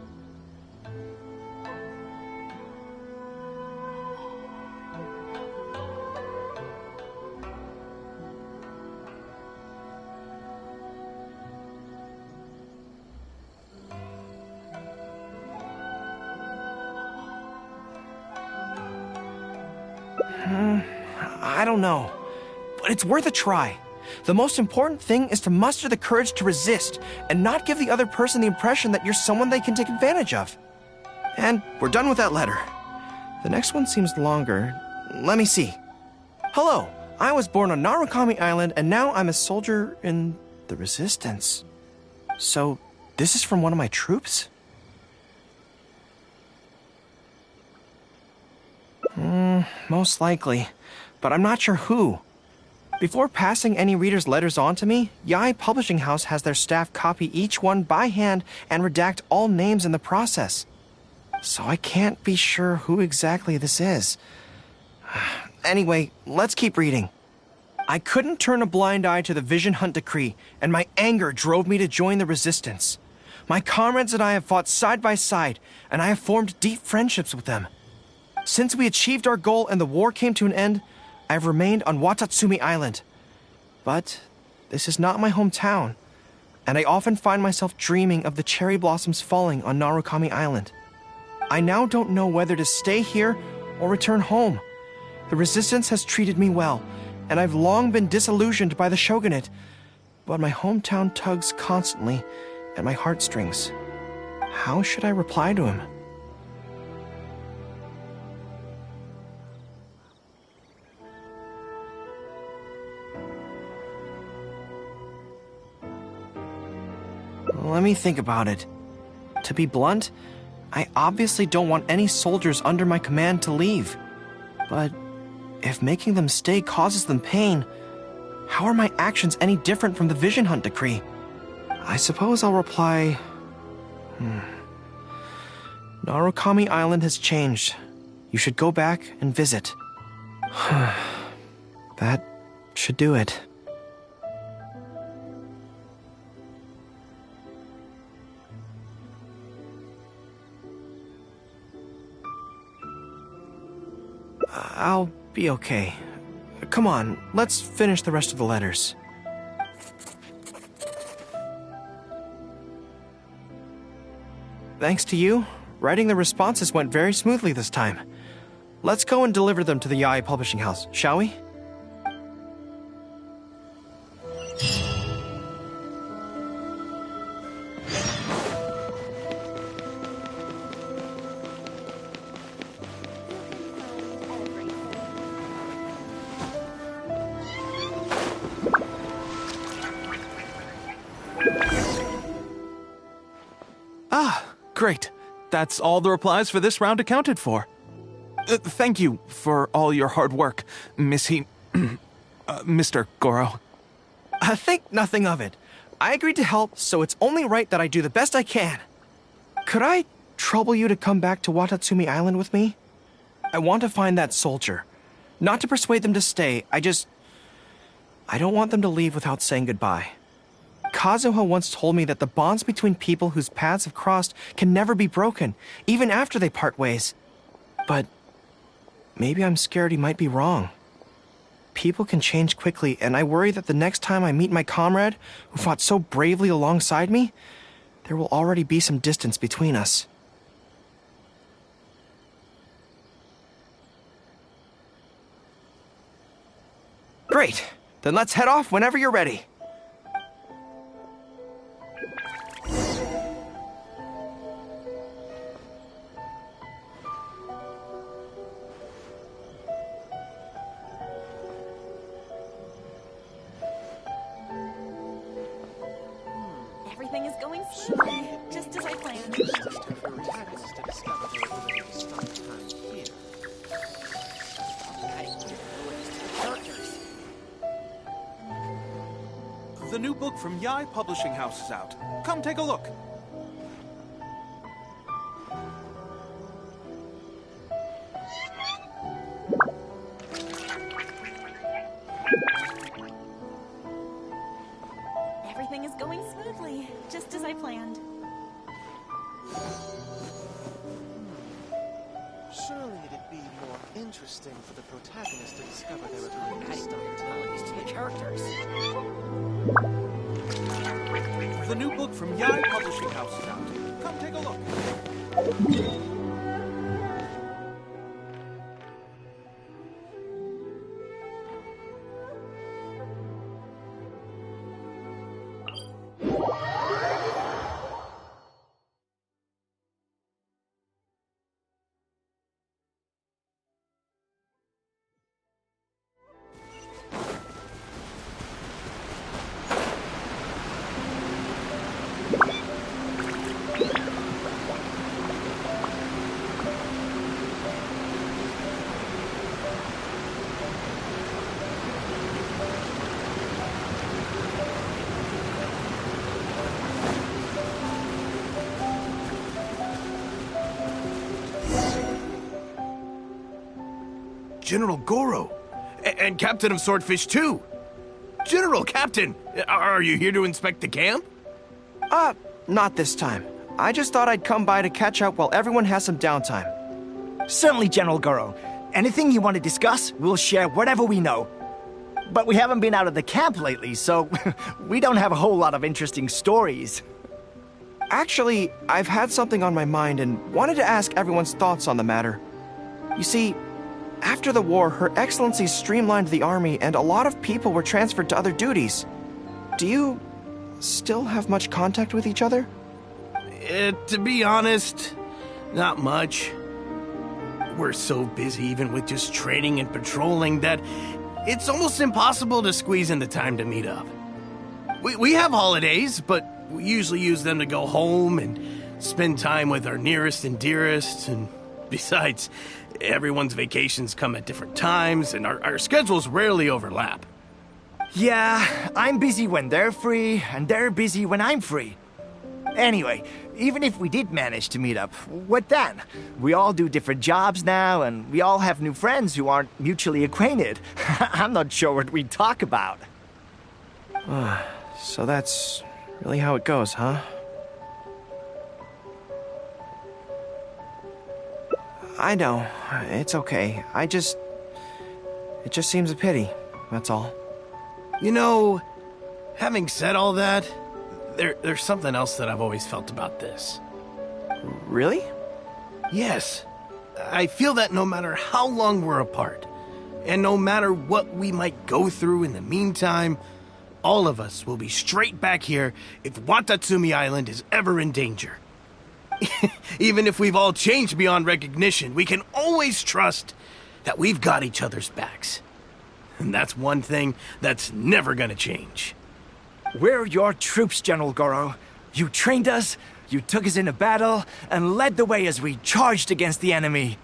I don't know, but it's worth a try. The most important thing is to muster the courage to resist and not give the other person the impression that you're someone they can take advantage of. And we're done with that letter. The next one seems longer. Let me see. Hello, I was born on Narukami Island and now I'm a soldier in the Resistance. So, this is from one of my troops? Most likely, but I'm not sure who. Before passing any reader's letters on to me, Yai Publishing House has their staff copy each one by hand and redact all names in the process. So I can't be sure who exactly this is. Anyway, let's keep reading. I couldn't turn a blind eye to the Vision Hunt Decree, and my anger drove me to join the Resistance. My comrades and I have fought side by side, and I have formed deep friendships with them. Since we achieved our goal and the war came to an end, I have remained on Watatsumi Island. But this is not my hometown, and I often find myself dreaming of the cherry blossoms falling on Narukami Island. I now don't know whether to stay here or return home. The Resistance has treated me well, and I've long been disillusioned by the shogunate, but my hometown tugs constantly at my heartstrings. How should I reply to him? Let me think about it. To be blunt, I obviously don't want any soldiers under my command to leave. But if making them stay causes them pain, how are my actions any different from the Vision Hunt Decree? I suppose I'll reply... Narukami Island has changed. You should go back and visit. That should do it. I'll be okay. Come on, let's finish the rest of the letters. Thanks to you, writing the responses went very smoothly this time. Let's go and deliver them to the Yai Publishing House, shall we? Great. That's all the replies for this round accounted for. Thank you for all your hard work, Mr. Goro. Think nothing of it. I agreed to help, so it's only right that I do the best I can. Could I trouble you to come back to Watatsumi Island with me? I want to find that soldier. Not to persuade them to stay, I don't want them to leave without saying goodbye. Kazuha once told me that the bonds between people whose paths have crossed can never be broken, even after they part ways. But maybe I'm scared he might be wrong. People can change quickly, and I worry that the next time I meet my comrade, who fought so bravely alongside me, there will already be some distance between us. Great! Then let's head off whenever you're ready. Everything is going smoothly, just as I planned. The new book from Yai Publishing House is out. Come take a look. interesting for the protagonist to discover their abilities. The characters. The new book from Yai Publishing House is out. Come take a look. General Goro, and Captain of Swordfish too. General Captain, are you here to inspect the camp? Not this time. I just thought I'd come by to catch up while everyone has some downtime. Certainly, General Goro. Anything you want to discuss, we'll share whatever we know. But we haven't been out of the camp lately, so we don't have a whole lot of interesting stories. Actually, I've had something on my mind and wanted to ask everyone's thoughts on the matter. You see, after the war, Her Excellency streamlined the army and a lot of people were transferred to other duties. Do you still have much contact with each other? To be honest, not much. We're so busy even with just training and patrolling that it's almost impossible to squeeze in the time to meet up. We have holidays, but we usually use them to go home and spend time with our nearest and dearest, and besides, everyone's vacations come at different times, and our schedules rarely overlap. Yeah, I'm busy when they're free, and they're busy when I'm free. Anyway, even if we did manage to meet up, what then? We all do different jobs now, and we all have new friends who aren't mutually acquainted. I'm not sure what we'd talk about. So that's really how it goes, huh? I know. It's okay. It just seems a pity, that's all. You know, having said all that, there's something else that I've always felt about this. Really? Yes. I feel that no matter how long we're apart, and no matter what we might go through in the meantime, all of us will be straight back here if Watatsumi Island is ever in danger. Even if we've all changed beyond recognition, we can always trust that we've got each other's backs. And that's one thing that's never gonna change. We're your troops, General Goro. You trained us, you took us into battle, and led the way as we charged against the enemy.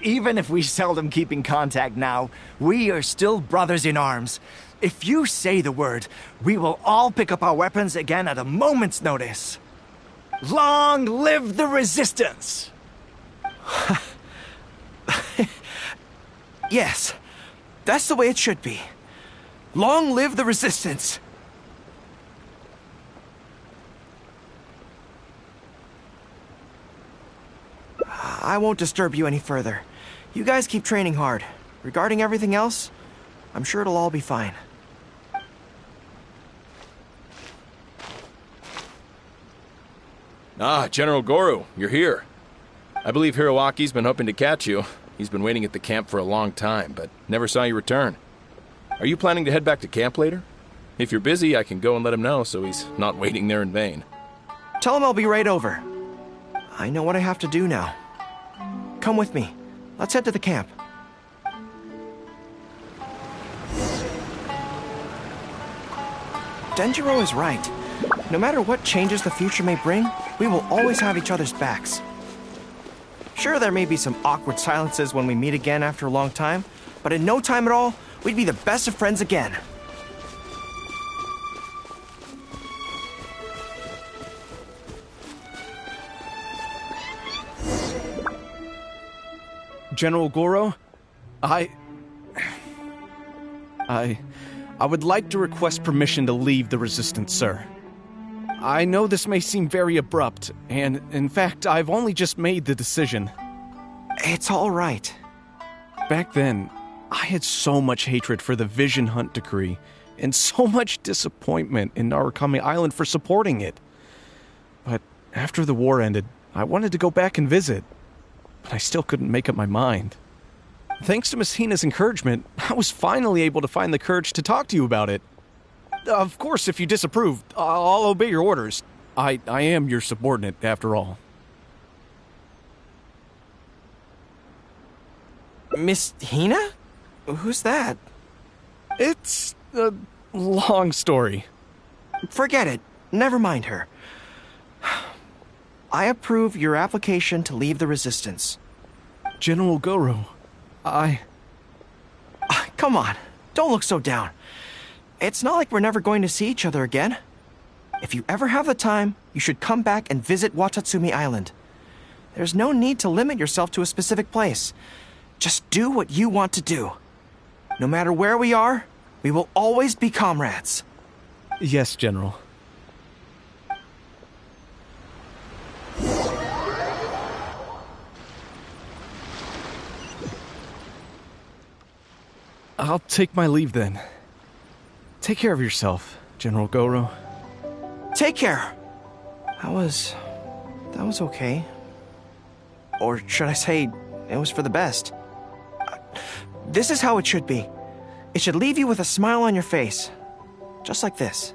Even if we seldom keep in contact now, we are still brothers in arms. If you say the word, we will all pick up our weapons again at a moment's notice. Long live the resistance! Yes, that's the way it should be. Long live the resistance! I won't disturb you any further. You guys keep training hard. Regarding everything else, I'm sure it'll all be fine. Ah, General Goro, you're here. I believe Hiroaki's been hoping to catch you. He's been waiting at the camp for a long time, but never saw you return. Are you planning to head back to camp later? If you're busy, I can go and let him know so he's not waiting there in vain. Tell him I'll be right over. I know what I have to do now. Come with me. Let's head to the camp. Denjiro is right. No matter what changes the future may bring, we will always have each other's backs. Sure, there may be some awkward silences when we meet again after a long time, but in no time at all, we'd be the best of friends again. General Goro, I would like to request permission to leave the Resistance, sir. I know this may seem very abrupt, and in fact, I've only just made the decision. It's all right. Back then, I had so much hatred for the Vision Hunt decree, and so much disappointment in Narukami Island for supporting it. But after the war ended, I wanted to go back and visit, but I still couldn't make up my mind. Thanks to Miss Hina's encouragement, I was finally able to find the courage to talk to you about it. Of course, if you disapprove, I'll obey your orders. I am your subordinate, after all. Miss Hina? Who's that? It's a long story. Forget it. Never mind her. I approve your application to leave the Resistance. General Goro, Come on, don't look so down. It's not like we're never going to see each other again. If you ever have the time, you should come back and visit Watatsumi Island. There's no need to limit yourself to a specific place. Just do what you want to do. No matter where we are, we will always be comrades. Yes, General. I'll take my leave then. Take care of yourself, General Goro. Take care. That was okay. Or should I say, it was for the best. This is how it should be. It should leave you with a smile on your face. Just like this.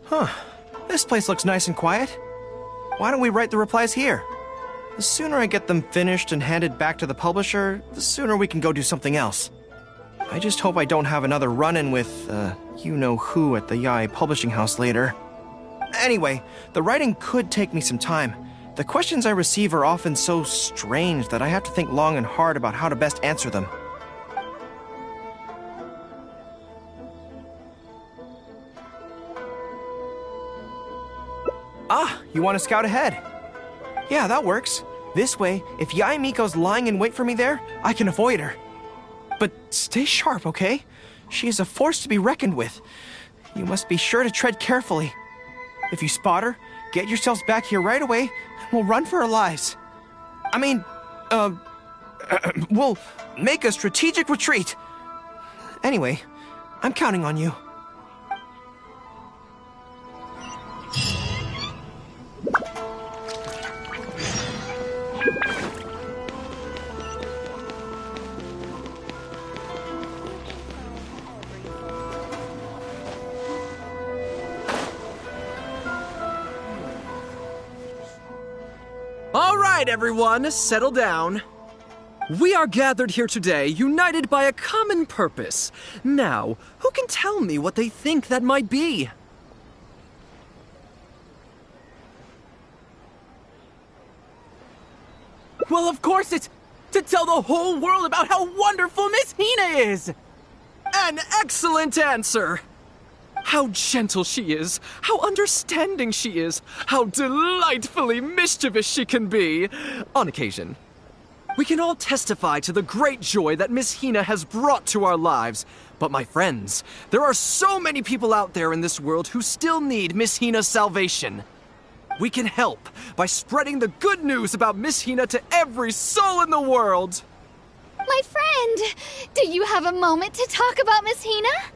Huh. This place looks nice and quiet. Why don't we write the replies here? The sooner I get them finished and handed back to the publisher, the sooner we can go do something else. I just hope I don't have another run-in with, you-know-who at the Yae Publishing House later. Anyway, the writing could take me some time. The questions I receive are often so strange that I have to think long and hard about how to best answer them. Ah, you want to scout ahead? Yeah, that works. This way, if Yae Miko's lying in wait for me there, I can avoid her. But stay sharp, okay? She is a force to be reckoned with. You must be sure to tread carefully. If you spot her, get yourselves back here right away, and we'll run for our lives. I mean, we'll make a strategic retreat. Anyway, I'm counting on you. All right, everyone, settle down. We are gathered here today, united by a common purpose. Now, who can tell me what they think that might be? Well, of course, it's to tell the whole world about how wonderful Miss Hina is! An excellent answer! How gentle she is, how understanding she is, how delightfully mischievous she can be, on occasion. We can all testify to the great joy that Miss Hina has brought to our lives. But my friends, there are so many people out there in this world who still need Miss Hina's salvation. We can help by spreading the good news about Miss Hina to every soul in the world. My friend, do you have a moment to talk about Miss Hina?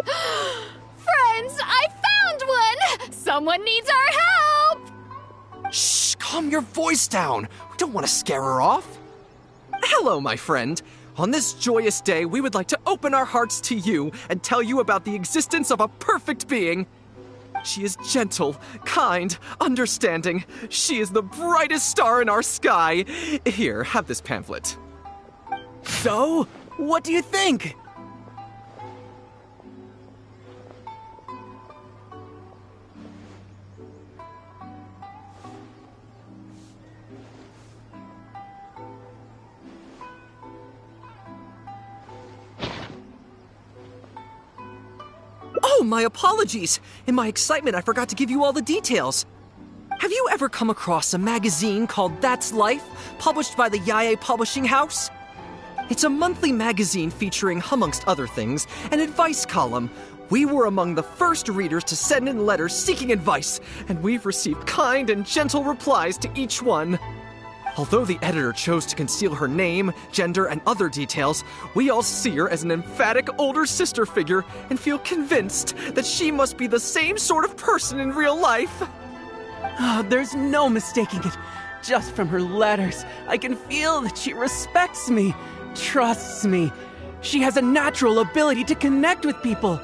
Friends, I found one! Someone needs our help! Shh, calm your voice down. We don't want to scare her off. Hello, my friend. On this joyous day, we would like to open our hearts to you and tell you about the existence of a perfect being. She is gentle, kind, understanding. She is the brightest star in our sky. Here, have this pamphlet. So, what do you think? Oh, my apologies. In my excitement, I forgot to give you all the details. Have you ever come across a magazine called That's Life, published by the Yae Publishing House? It's a monthly magazine featuring, amongst other things, an advice column. We were among the first readers to send in letters seeking advice, and we've received kind and gentle replies to each one. Although the editor chose to conceal her name, gender, and other details, we all see her as an emphatic older sister figure and feel convinced that she must be the same sort of person in real life. Oh, there's no mistaking it. Just from her letters, I can feel that she respects me, trusts me. She has a natural ability to connect with people.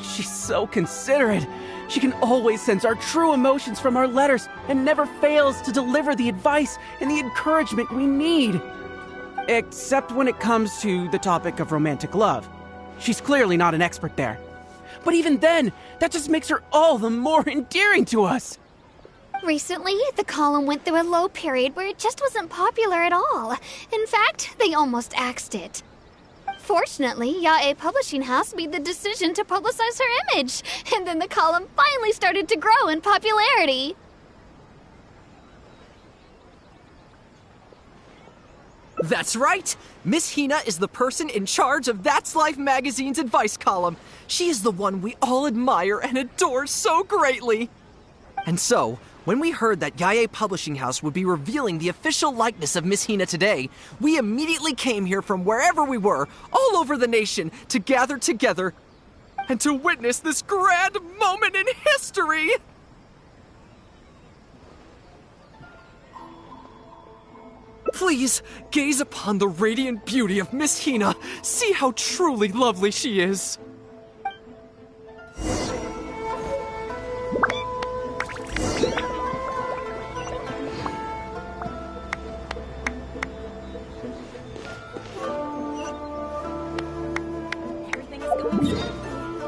She's so considerate. She can always sense our true emotions from our letters and never fails to deliver the advice and the encouragement we need. Except when it comes to the topic of romantic love. She's clearly not an expert there. But even then, that just makes her all the more endearing to us. Recently, the column went through a low period where it just wasn't popular at all. In fact, they almost axed it. Fortunately, Yae Publishing House made the decision to publicize her image, and then the column finally started to grow in popularity. That's right! Miss Hina is the person in charge of That's Life magazine's advice column. She is the one we all admire and adore so greatly. And so, when we heard that Yae Publishing House would be revealing the official likeness of Miss Hina today, we immediately came here from wherever we were, all over the nation, to gather together and to witness this grand moment in history! Please, gaze upon the radiant beauty of Miss Hina. See how truly lovely she is.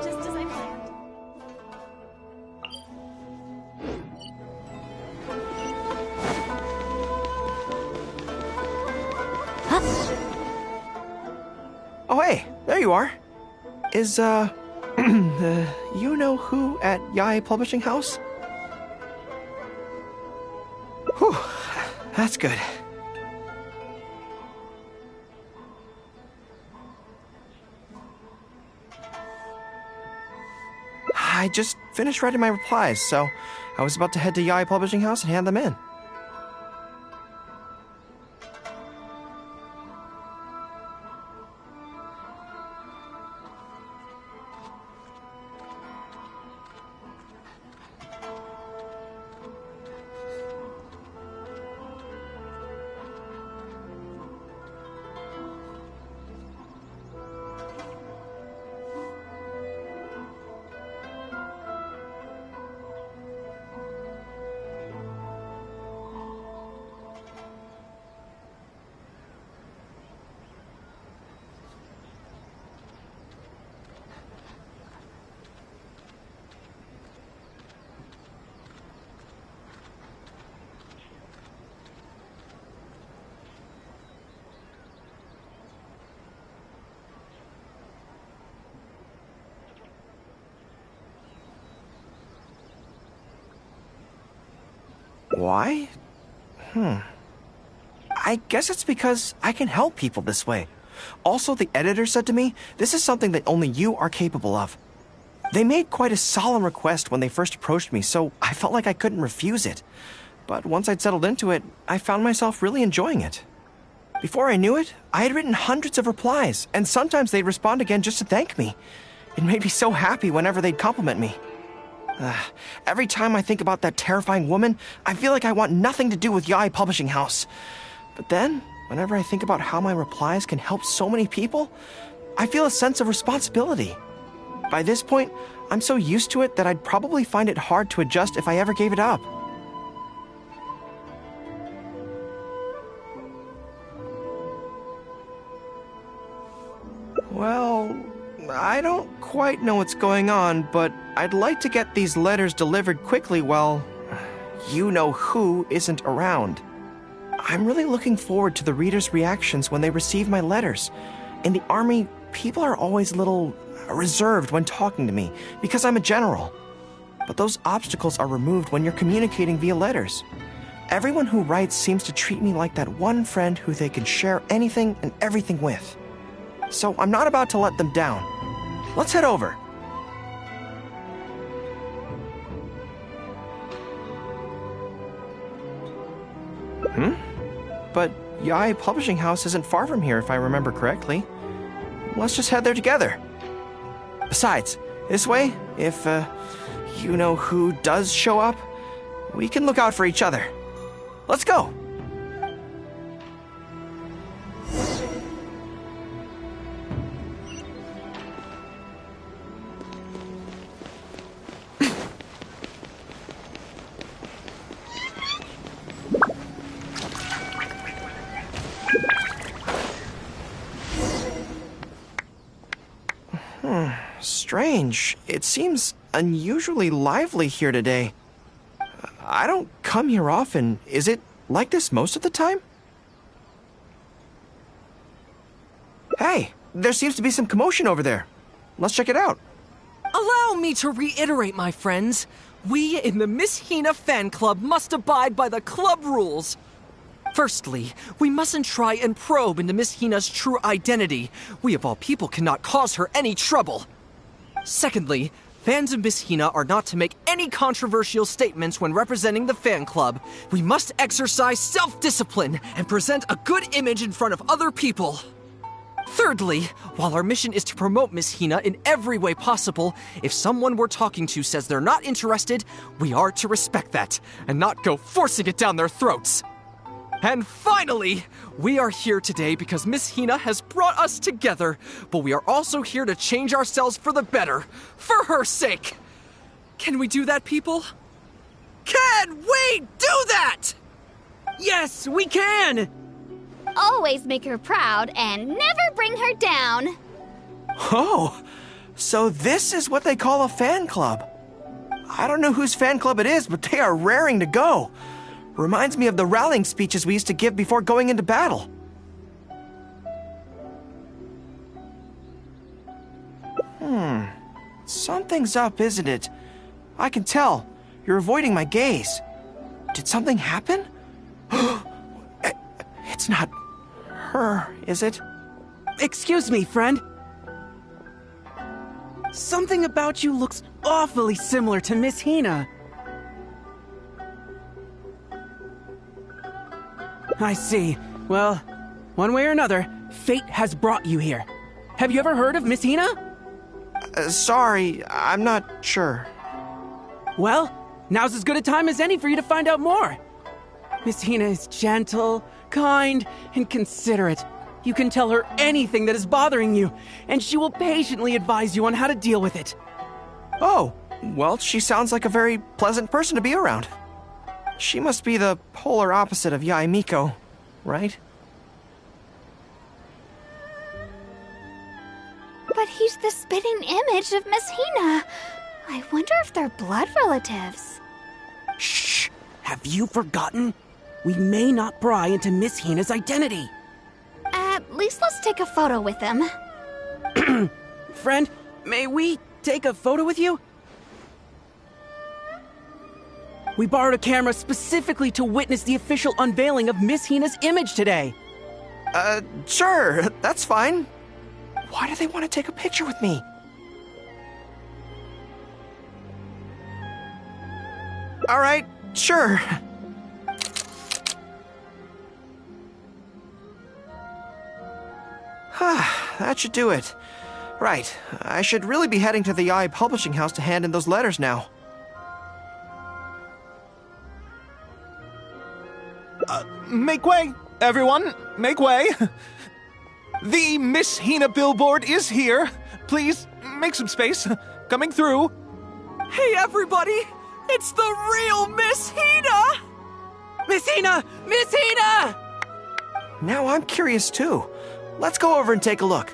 Just as I planned. Oh, hey, there you are. Is, you know who at Yae Publishing House? Whew, that's good. I just finished writing my replies, so I was about to head to Yae Publishing House and hand them in. Why I guess it's because I can help people this way. Also, the editor said to me, this is something that only you are capable of. They made quite a solemn request when they first approached me, so I felt like I couldn't refuse it. But once I'd settled into it, I found myself really enjoying it. Before I knew it, I had written hundreds of replies, and sometimes they'd respond again just to thank me. It made me so happy whenever they'd compliment me. Every time I think about that terrifying woman, I feel like I want nothing to do with Yaoi Publishing House. But then, whenever I think about how my replies can help so many people, I feel a sense of responsibility. By this point, I'm so used to it that I'd probably find it hard to adjust if I ever gave it up. Well, I don't quite know what's going on, but I'd like to get these letters delivered quickly while you-know-who isn't around. I'm really looking forward to the readers' reactions when they receive my letters. In the army, people are always a little reserved when talking to me because I'm a general. But those obstacles are removed when you're communicating via letters. Everyone who writes seems to treat me like that one friend who they can share anything and everything with. So I'm not about to let them down. Let's head over. But Yaoi Publishing House isn't far from here, if I remember correctly. Let's just head there together. Besides, this way, if you-know-who does show up, we can look out for each other. Let's go! Strange. It seems unusually lively here today. I don't come here often. Is it like this most of the time? Hey, there seems to be some commotion over there. Let's check it out. Allow me to reiterate, my friends. We in the Miss Hina fan club must abide by the club rules. Firstly, we mustn't try and probe into Miss Hina's true identity. We of all people cannot cause her any trouble. Secondly, fans of Miss Hina are not to make any controversial statements when representing the fan club. We must exercise self-discipline and present a good image in front of other people. Thirdly, while our mission is to promote Miss Hina in every way possible, if someone we're talking to says they're not interested, we are to respect that and not go forcing it down their throats. And finally, we are here today because Miss Hina has brought us together, but we are also here to change ourselves for the better, for her sake. Can we do that, people? Can we do that? Yes, we can! Always make her proud and never bring her down. Oh, so this is what they call a fan club. I don't know whose fan club it is, but they are raring to go. Reminds me of the rallying speeches we used to give before going into battle. Something's up, isn't it? I can tell. You're avoiding my gaze. Did something happen? It's not her, is it? Excuse me, friend. Something about you looks awfully similar to Miss Hina. I see. Well, one way or another, fate has brought you here. Have you ever heard of Miss Hina? Sorry, I'm not sure. Well, now's as good a time as any for you to find out more. Miss Hina is gentle, kind, and considerate. You can tell her anything that is bothering you, and she will patiently advise you on how to deal with it. Oh, well, she sounds like a very pleasant person to be around. She must be the polar opposite of Yae Miko, right? But he's the spitting image of Miss Hina. I wonder if they're blood relatives. Shh! Have you forgotten? We may not pry into Miss Hina's identity. At least let's take a photo with them. Friend, may we take a photo with you? We borrowed a camera specifically to witness the official unveiling of Miss Hina's image today. Sure, that's fine. Why do they want to take a picture with me? All right, sure. That should do it. Right, I should really be heading to the Yaoi Publishing House to hand in those letters now. Make way, everyone! Make way! The Miss Hina billboard is here! Please, make some space. Coming through. Hey, everybody! It's the real Miss Hina! Miss Hina! Miss Hina! Now I'm curious too. Let's go over and take a look.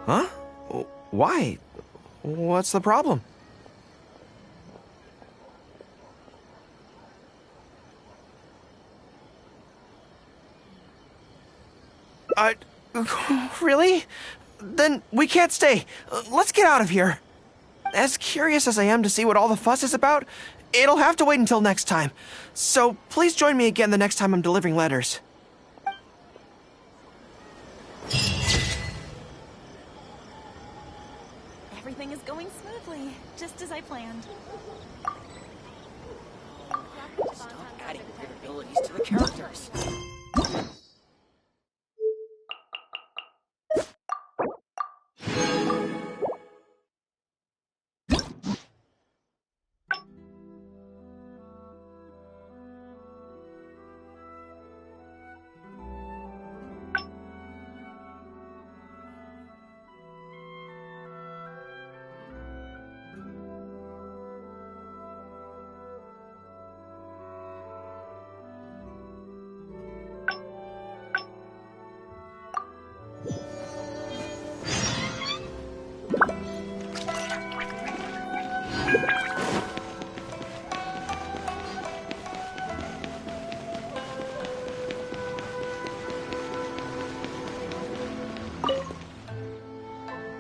Huh? Why? What's the problem? Really? Then we can't stay. Let's get out of here. As curious as I am to see what all the fuss is about, it'll have to wait until next time. So please join me again the next time I'm delivering letters. Everything is going smoothly, just as I planned. Stop adding weird abilities to the characters.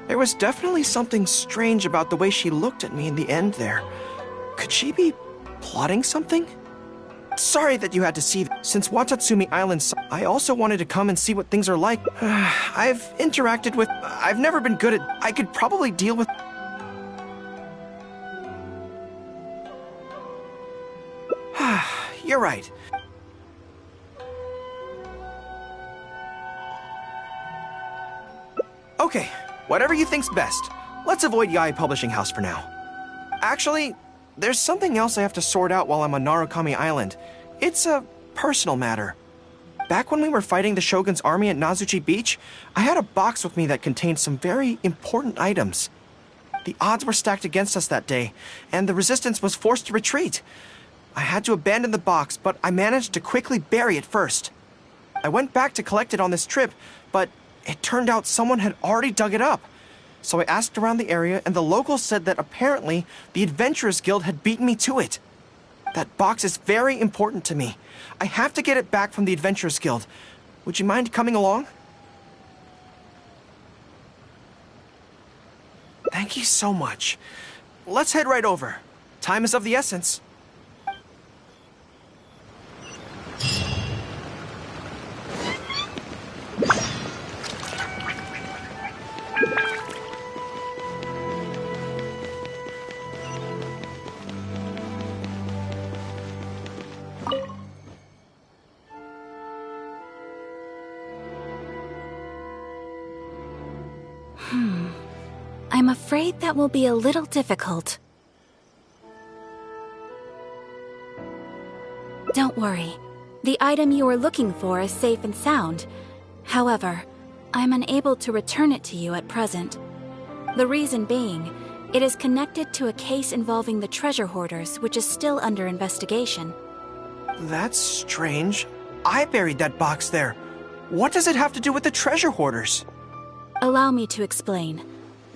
There was definitely something strange about the way she looked at me in the end there. Could she be plotting something? Sorry that you had to see that. Since Watatsumi Island, I also wanted to come and see what things are like. I've interacted with... I've never been good at... I could probably deal with... You're right. Okay, whatever you think's best. Let's avoid Yaoi Publishing House for now. Actually, there's something else I have to sort out while I'm on Narukami Island. It's a personal matter. Back when we were fighting the Shogun's army at Nazuchi Beach, I had a box with me that contained some very important items. The odds were stacked against us that day, and the resistance was forced to retreat. I had to abandon the box, but I managed to quickly bury it first. I went back to collect it on this trip, but it turned out someone had already dug it up. So I asked around the area, and the locals said that apparently the Adventurers Guild had beaten me to it. That box is very important to me. I have to get it back from the Adventurers Guild. Would you mind coming along? Thank you so much. Let's head right over. Time is of the essence. I'm afraid that will be a little difficult. Don't worry. The item you are looking for is safe and sound. However, I'm unable to return it to you at present. The reason being, it is connected to a case involving the treasure hoarders, which is still under investigation. That's strange. I buried that box there. What does it have to do with the treasure hoarders? Allow me to explain.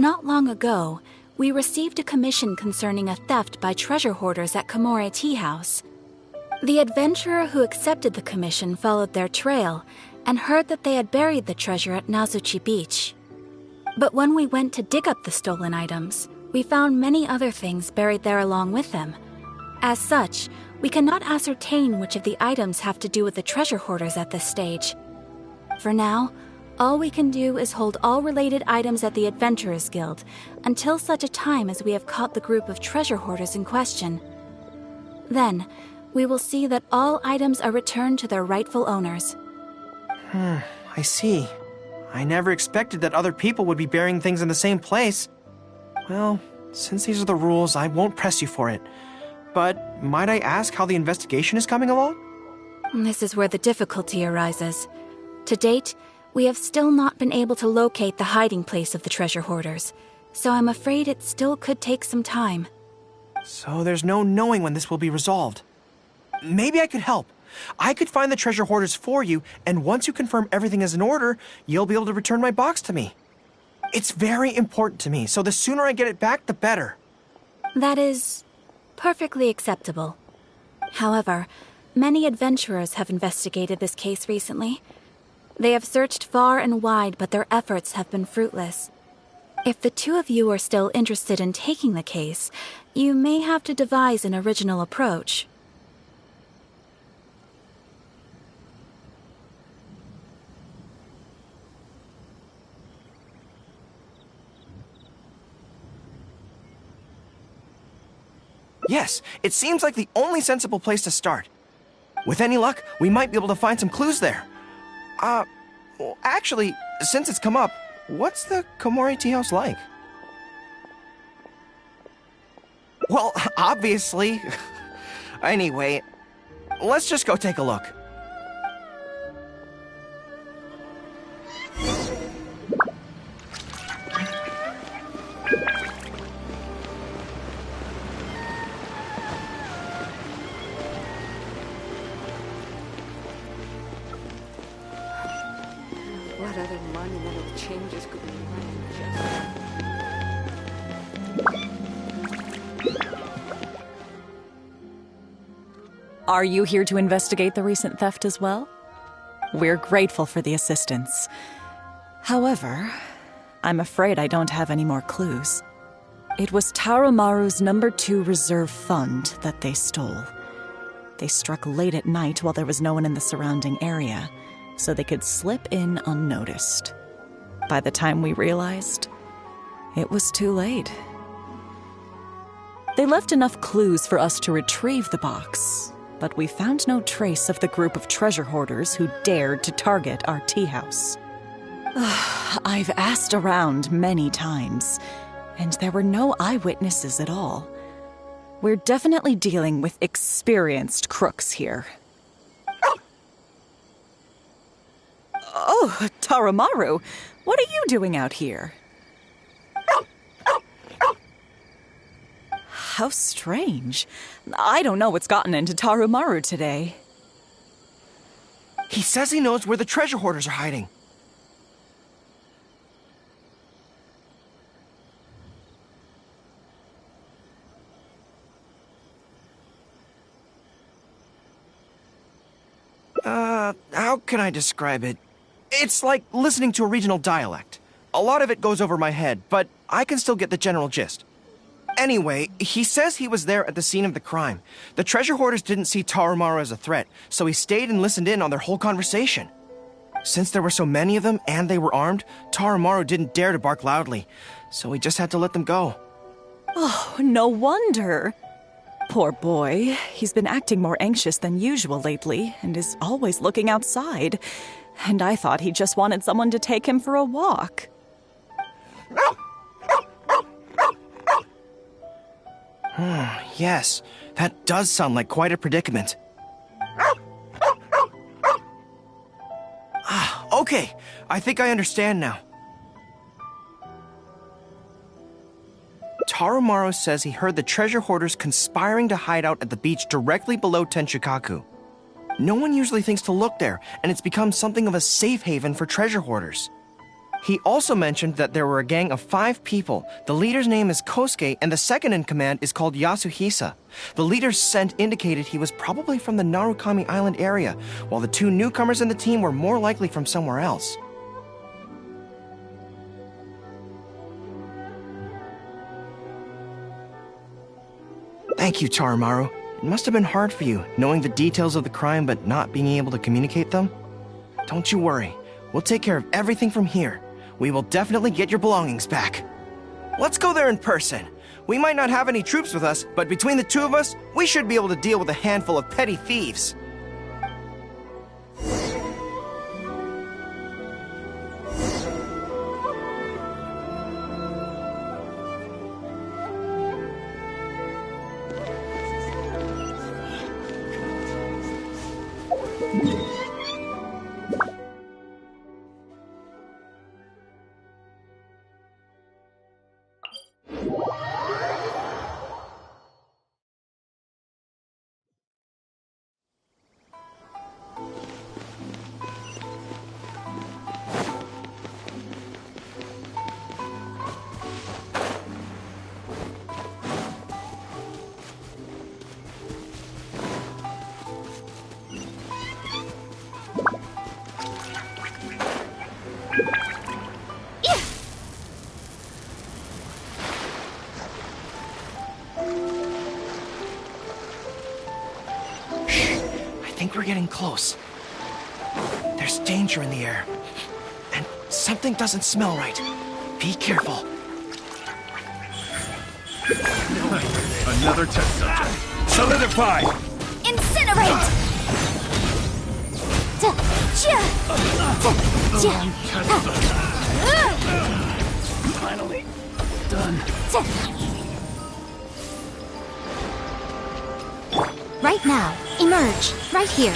Not long ago, we received a commission concerning a theft by treasure hoarders at Komore Tea House. The adventurer who accepted the commission followed their trail, and heard that they had buried the treasure at Nazuchi Beach. But when we went to dig up the stolen items, we found many other things buried there along with them. As such, we cannot ascertain which of the items have to do with the treasure hoarders at this stage. For now, all we can do is hold all related items at the Adventurers Guild until such a time as we have caught the group of treasure hoarders in question. Then, we will see that all items are returned to their rightful owners. I see. I never expected that other people would be burying things in the same place. Well, since these are the rules, I won't press you for it. But might I ask how the investigation is coming along? This is where the difficulty arises. To date, we have still not been able to locate the hiding place of the treasure hoarders, so I'm afraid it still could take some time. So there's no knowing when this will be resolved. Maybe I could help. I could find the treasure hoarders for you, and once you confirm everything is in order, you'll be able to return my box to me. It's very important to me, so the sooner I get it back, the better. That is perfectly acceptable. However, many adventurers have investigated this case recently. They have searched far and wide, but their efforts have been fruitless. If the two of you are still interested in taking the case, you may have to devise an original approach. Yes, it seems like the only sensible place to start. With any luck, we might be able to find some clues there. Well, actually, since it's come up, what's the Komori tea house like? Well, obviously. Anyway, let's just go take a look. What other monumental changes could we Are you here to investigate the recent theft as well? We're grateful for the assistance. However, I'm afraid I don't have any more clues. It was Tarumaru's number 2 reserve fund that they stole. They struck late at night while there was no one in the surrounding area, so they could slip in unnoticed. By the time we realized, it was too late. They left enough clues for us to retrieve the box, but we found no trace of the group of treasure hoarders who dared to target our tea house. I've asked around many times, and there were no eyewitnesses at all. We're definitely dealing with experienced crooks here. Oh, Tarumaru, what are you doing out here? How strange. I don't know what's gotten into Tarumaru today. He says he knows where the treasure hoarders are hiding. How can I describe it? It's like listening to a regional dialect. A lot of it goes over my head, but I can still get the general gist. Anyway, he says he was there at the scene of the crime. The treasure hoarders didn't see Tarumaru as a threat, so he stayed and listened in on their whole conversation. Since there were so many of them and they were armed, Tarumaru didn't dare to bark loudly, so he just had to let them go. Oh, no wonder. Poor boy. He's been acting more anxious than usual lately and is always looking outside. And I thought he just wanted someone to take him for a walk. Yes, that does sound like quite a predicament. Okay, I think I understand now. Tarumaru says he heard the treasure hoarders conspiring to hide out at the beach directly below Tenshukaku. No one usually thinks to look there, and it's become something of a safe haven for treasure hoarders. He also mentioned that there were a gang of 5 people. The leader's name is Kosuke, and the second in command is called Yasuhisa. The leader's scent indicated he was probably from the Narukami Island area, while the 2 newcomers in the team were more likely from somewhere else. Thank you, Tarumaru. It must have been hard for you, knowing the details of the crime but not being able to communicate them. Don't you worry. We'll take care of everything from here. We will definitely get your belongings back. Let's go there in person. We might not have any troops with us, but between the 2 of us, we should be able to deal with a handful of petty thieves. We're getting close. There's danger in the air. And something doesn't smell right. Be careful. Another test subject. Solidify! Incinerate! Finally done. Right now. Emerge. Right here.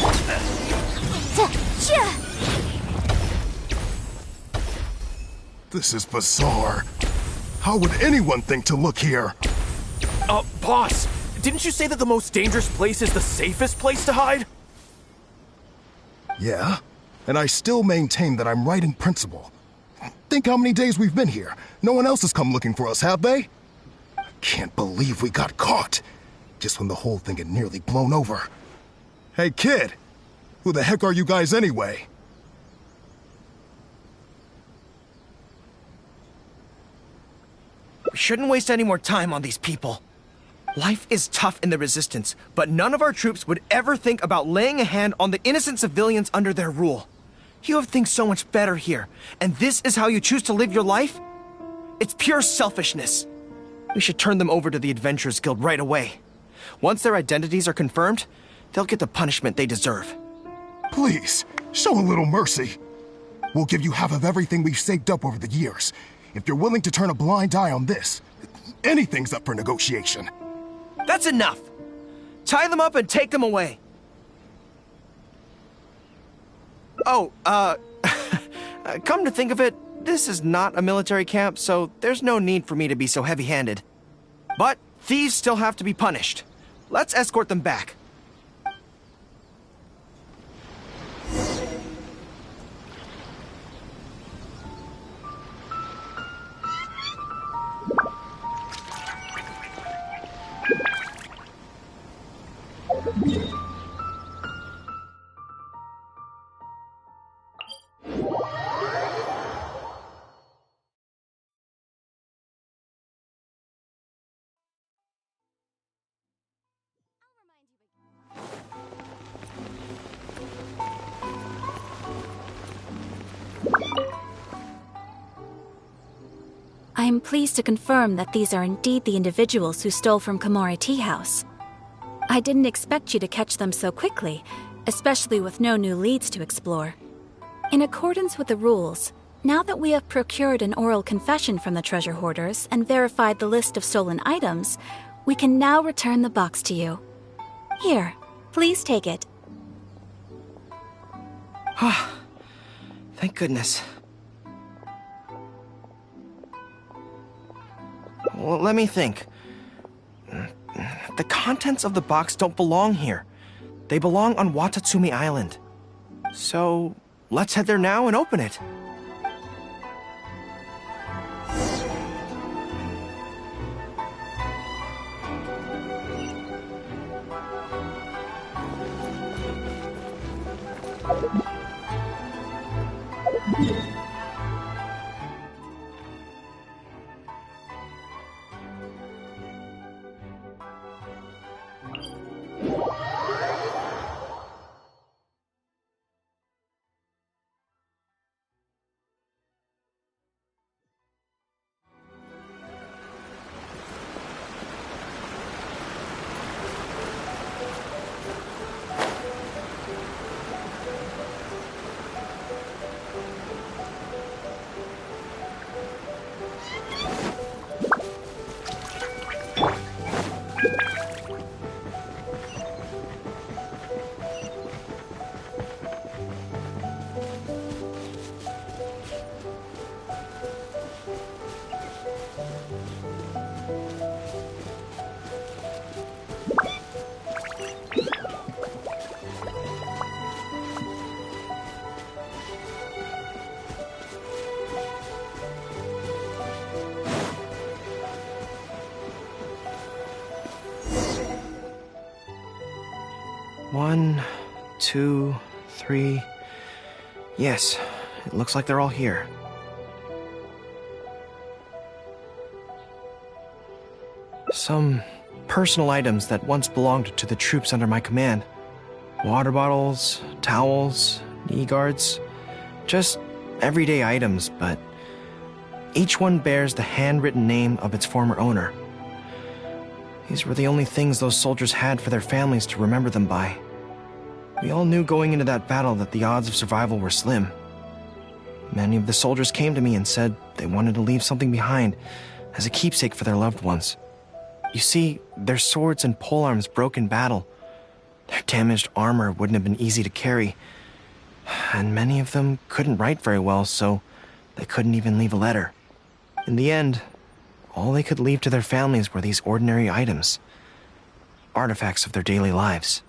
This is bizarre. How would anyone think to look here? Boss, didn't you say that the most dangerous place is the safest place to hide? Yeah, and I still maintain that I'm right in principle. Think how many days we've been here. No one else has come looking for us, have they? I can't believe we got caught. Just when the whole thing had nearly blown over. Hey, kid! Who the heck are you guys anyway? We shouldn't waste any more time on these people. Life is tough in the Resistance, but none of our troops would ever think about laying a hand on the innocent civilians under their rule. You have things so much better here, and this is how you choose to live your life? It's pure selfishness. We should turn them over to the Adventurers Guild right away. Once their identities are confirmed, they'll get the punishment they deserve. Please, show a little mercy. We'll give you half of everything we've saved up over the years. If you're willing to turn a blind eye on this, anything's up for negotiation. That's enough! Tie them up and take them away. Oh, come to think of it, this is not a military camp, so there's no need for me to be so heavy-handed. But thieves still have to be punished. Let's escort them back. I am pleased to confirm that these are indeed the individuals who stole from Komori Tea House. I didn't expect you to catch them so quickly, especially with no new leads to explore. In accordance with the rules, now that we have procured an oral confession from the treasure hoarders and verified the list of stolen items, we can now return the box to you. Here, please take it. Thank goodness. Well, let me think. The contents of the box don't belong here. They belong on Watatsumi Island. So, let's head there now and open it. 1, 2, 3. Yes, it looks like they're all here. Some personal items that once belonged to the troops under my command. Water bottles, towels, knee guards. Just everyday items, but each one bears the handwritten name of its former owner. These were the only things those soldiers had for their families to remember them by. We all knew going into that battle that the odds of survival were slim. Many of the soldiers came to me and said they wanted to leave something behind as a keepsake for their loved ones. You see, their swords and polearms broke in battle. Their damaged armor wouldn't have been easy to carry. And many of them couldn't write very well, so they couldn't even leave a letter. In the end, all they could leave to their families were these ordinary items. Artifacts of their daily lives.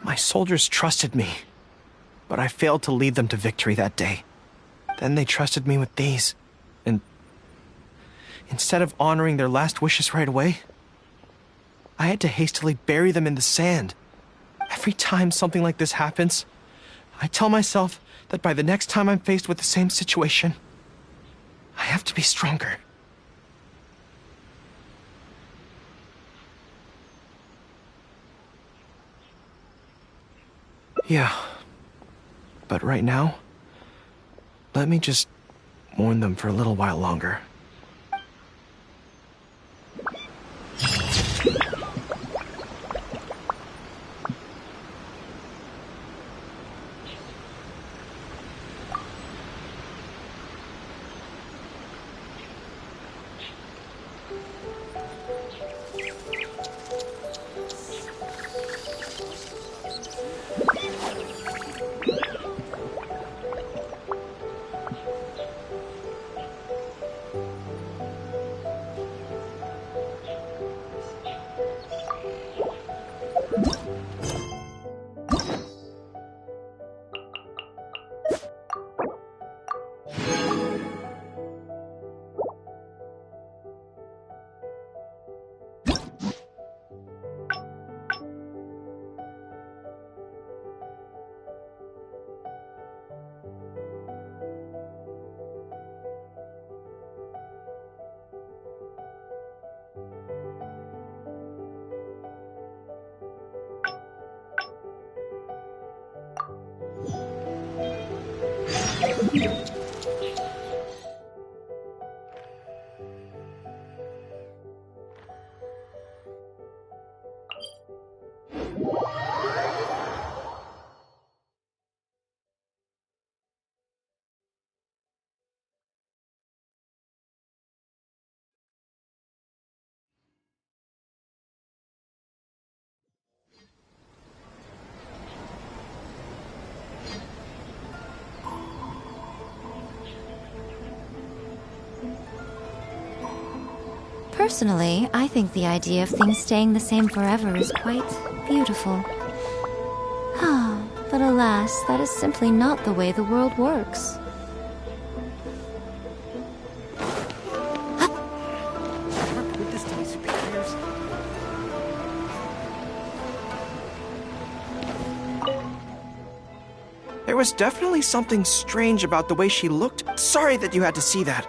My soldiers trusted me, but I failed to lead them to victory that day. Then they trusted me with these, and instead of honoring their last wishes right away, I had to hastily bury them in the sand. Every time something like this happens, I tell myself that by the next time I'm faced with the same situation, I have to be stronger. Yeah, but right now, let me just mourn them for a little while longer. Personally, I think the idea of things staying the same forever is quite beautiful. But alas, that is simply not the way the world works. There was definitely something strange about the way she looked. Sorry that you had to see that.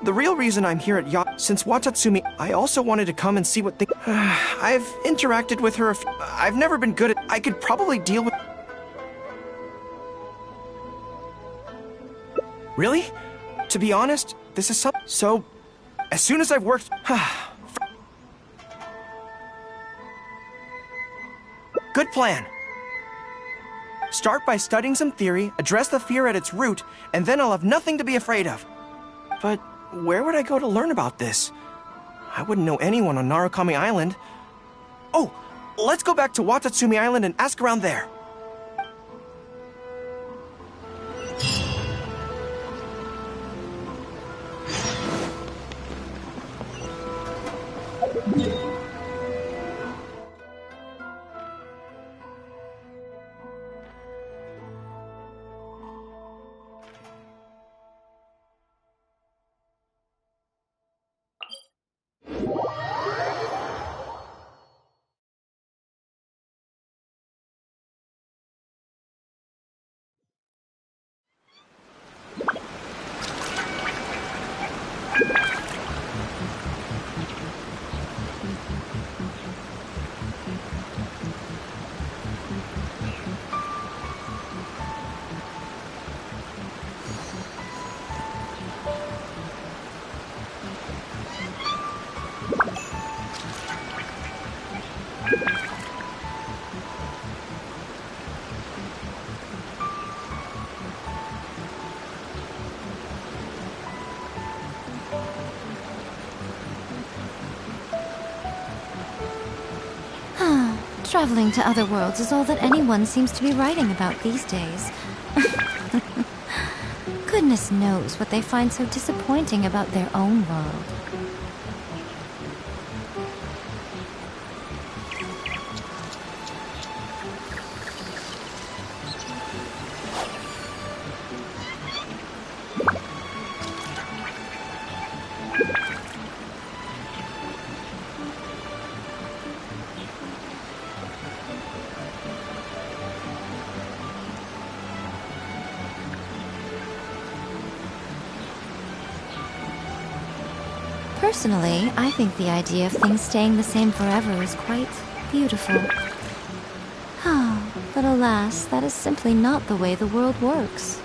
The real reason I'm here at since Watatsumi, I also wanted to come and see what I've interacted with her. I've never been good at. I could probably deal with. Really? To be honest, this is so. As soon as I've worked. Good plan. Start by studying some theory, address the fear at its root, and then I'll have nothing to be afraid of. But where would I go to learn about this? I wouldn't know anyone on Narukami Island. Oh, let's go back to Watatsumi Island and ask around there. Traveling to other worlds is all that anyone seems to be writing about these days. Goodness knows what they find so disappointing about their own world. Personally, I think the idea of things staying the same forever is quite beautiful. But alas, that is simply not the way the world works.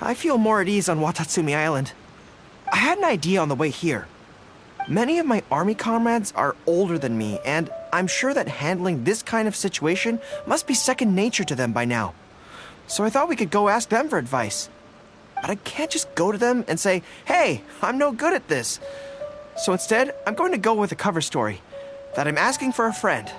I feel more at ease on Watatsumi Island. I had an idea on the way here. Many of my army comrades are older than me, and I'm sure that handling this kind of situation must be second nature to them by now. So I thought we could go ask them for advice. But I can't just go to them and say, hey, I'm no good at this. So instead, I'm going to go with a cover story, that I'm asking for a friend.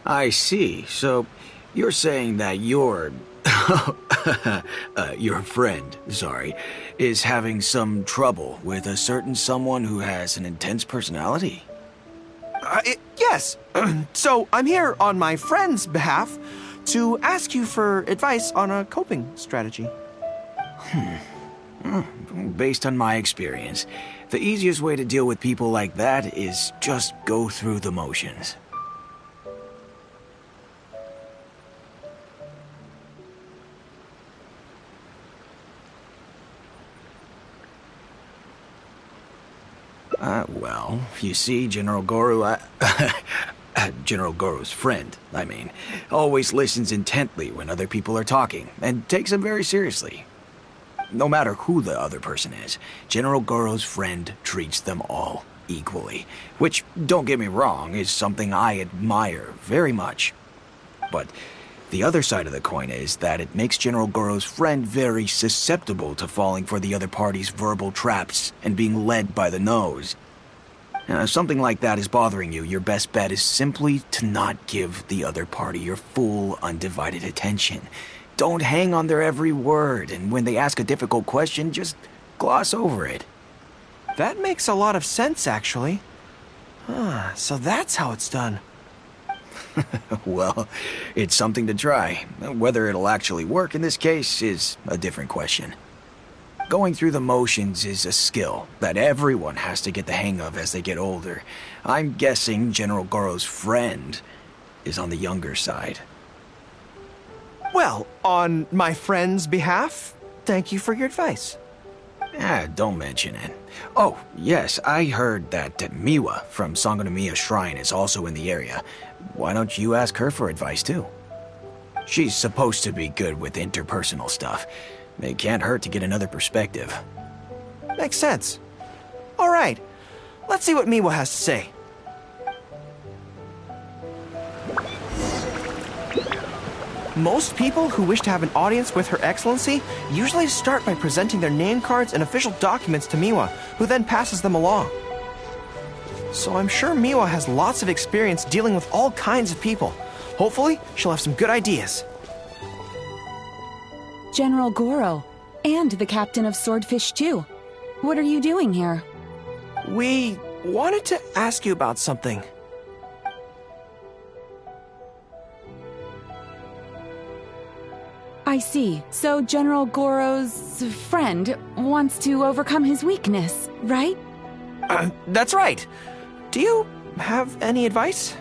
I see. So, you're saying that your friend, is having some trouble with a certain someone who has an intense personality? Yes. So, I'm here on my friend's behalf to ask you for advice on a coping strategy. Based on my experience, the easiest way to deal with people like that is just go through the motions. Well, you see, General Goro, General Goro's friend, always listens intently when other people are talking, and takes them very seriously. No matter who the other person is, General Goro's friend treats them all equally, which, don't get me wrong, is something I admire very much. But the other side of the coin is that it makes General Goro's friend very susceptible to falling for the other party's verbal traps and being led by the nose. If something like that is bothering you, your best bet is simply to not give the other party your full, undivided attention. Don't hang on their every word, and when they ask a difficult question, just gloss over it. That makes a lot of sense, actually. So that's how it's done. Well, it's something to try. Whether it'll actually work in this case is a different question. Going through the motions is a skill that everyone has to get the hang of as they get older. I'm guessing General Goro's friend is on the younger side. Well, on my friend's behalf, thank you for your advice. Don't mention it. Oh, yes, I heard that Miwa from Sangonomiya Shrine is also in the area. Why don't you ask her for advice, too? She's supposed to be good with interpersonal stuff. It can't hurt to get another perspective. Makes sense. All right, let's see what Miwa has to say. Most people who wish to have an audience with Her Excellency usually start by presenting their name cards and official documents to Miwa, who then passes them along. So I'm sure Miwa has lots of experience dealing with all kinds of people. Hopefully, she'll have some good ideas. General Goro, and the captain of Swordfish too. What are you doing here? We wanted to ask you about something. I see. So General Goro's friend wants to overcome his weakness, right? That's right. Do you have any advice?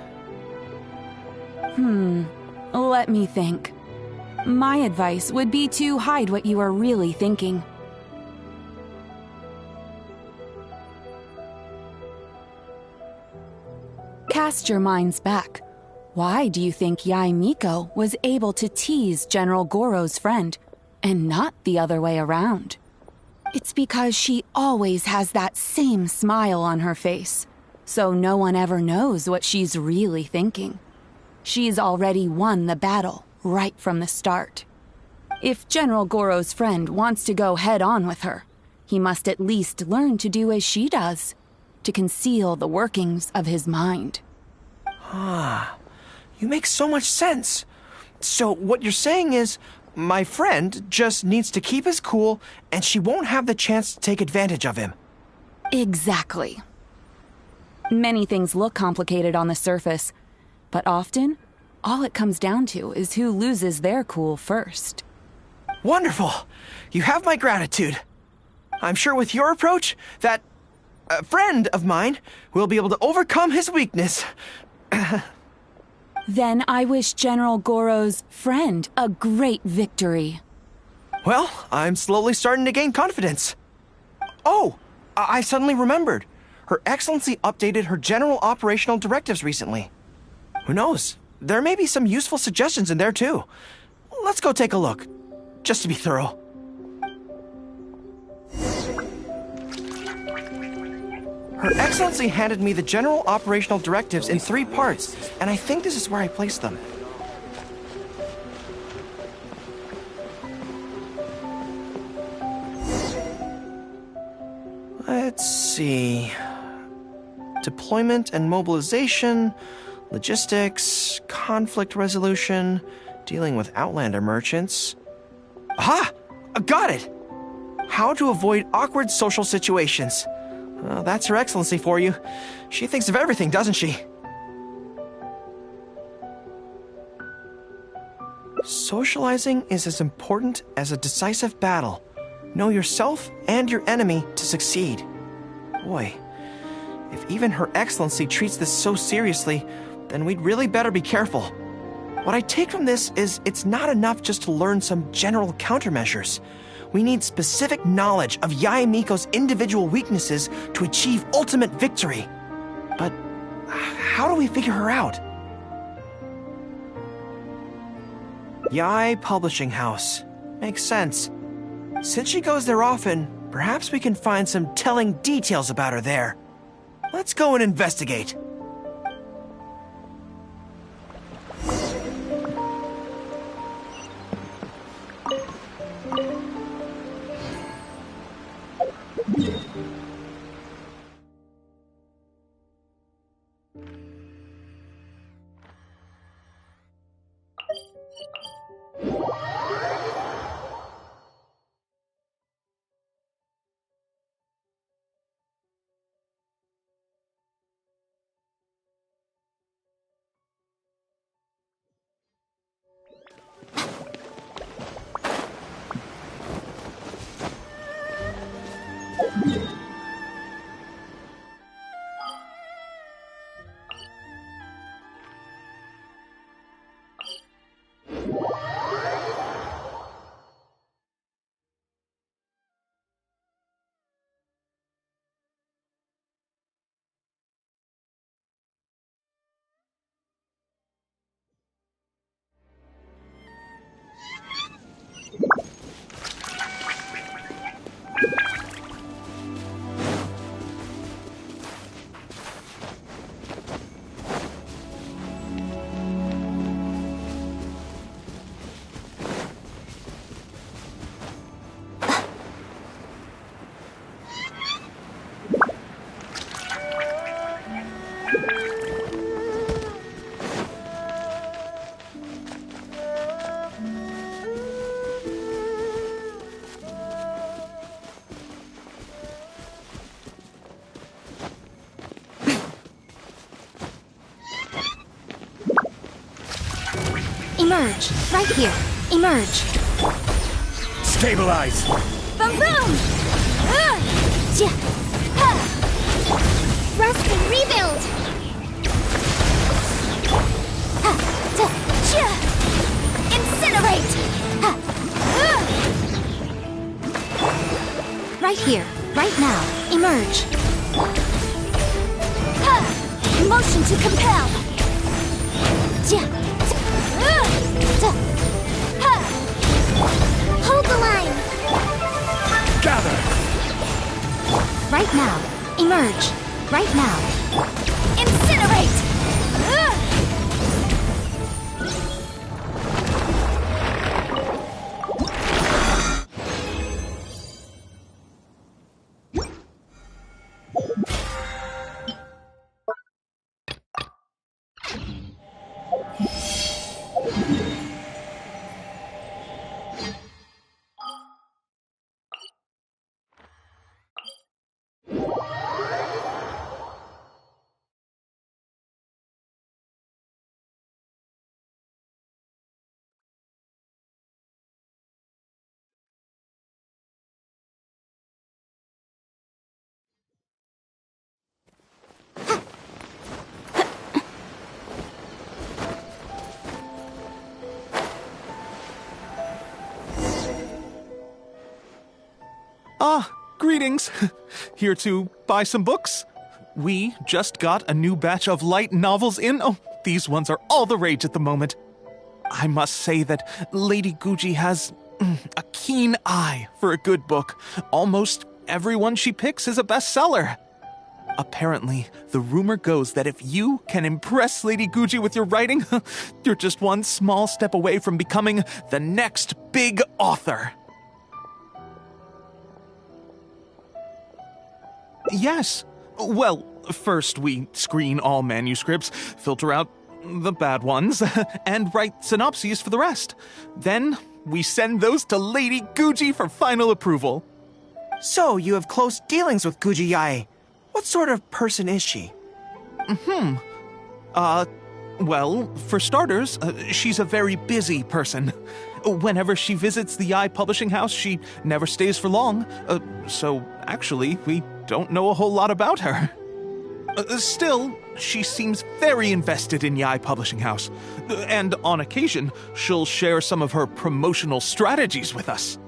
Let me think. My advice would be to hide what you are really thinking. Cast your minds back. Why do you think Yae Miko was able to tease General Goro's friend, and not the other way around? It's because she always has that same smile on her face, so no one ever knows what she's really thinking. She's already won the battle right from the start. If General Goro's friend wants to go head-on with her, he must at least learn to do as she does, to conceal the workings of his mind. You make so much sense. So what you're saying is, my friend just needs to keep his cool, and she won't have the chance to take advantage of him. Exactly. Many things look complicated on the surface, but often, all it comes down to is who loses their cool first. Wonderful! You have my gratitude. I'm sure with your approach, that friend of mine will be able to overcome his weakness. Then I wish General Goro's friend a great victory. Well, I'm slowly starting to gain confidence. Oh, I suddenly remembered. Her Excellency updated her general operational directives recently. Who knows? There may be some useful suggestions in there too. Let's go take a look, just to be thorough. Her Excellency handed me the general operational directives in 3 parts, and I think this is where I placed them. Let's see. Deployment and mobilization, logistics, conflict resolution, dealing with Outlander merchants. Aha! Got it! How to avoid awkward social situations. Well, that's Her Excellency for you. She thinks of everything, doesn't she? Socializing is as important as a decisive battle. Know yourself and your enemy to succeed. Boy, if even Her Excellency treats this so seriously, then we'd really better be careful. What I take from this is it's not enough just to learn some general countermeasures. We need specific knowledge of Yae Miko's individual weaknesses to achieve ultimate victory. But how do we figure her out? Yae Publishing House. Makes sense. Since she goes there often, perhaps we can find some telling details about her there. Let's go and investigate. Emerge! Right here! Emerge! Stabilize! Boom boom! Rest and rebuild! Incinerate! Right here! Right now! Emerge! Motion to compel! Hold the line! Gather! Right now! Emerge! Right now! Incinerate! Ah, greetings. Here to buy some books? We just got a new batch of light novels in. Oh, these ones are all the rage at the moment. I must say that Lady Guji has a keen eye for a good book. Almost everyone she picks is a bestseller. Apparently, the rumor goes that if you can impress Lady Guji with your writing, you're just one small step away from becoming the next big author. Yes. Well, first we screen all manuscripts, filter out the bad ones, and write synopses for the rest. Then we send those to Lady Guji for final approval. So, you have close dealings with Guji Yae. What sort of person is she? Well, for starters, she's a very busy person. Whenever she visits the Yae publishing house, she never stays for long. So, actually, we don't know a whole lot about her. Still, she seems very invested in Yae Publishing House. And on occasion, she'll share some of her promotional strategies with us.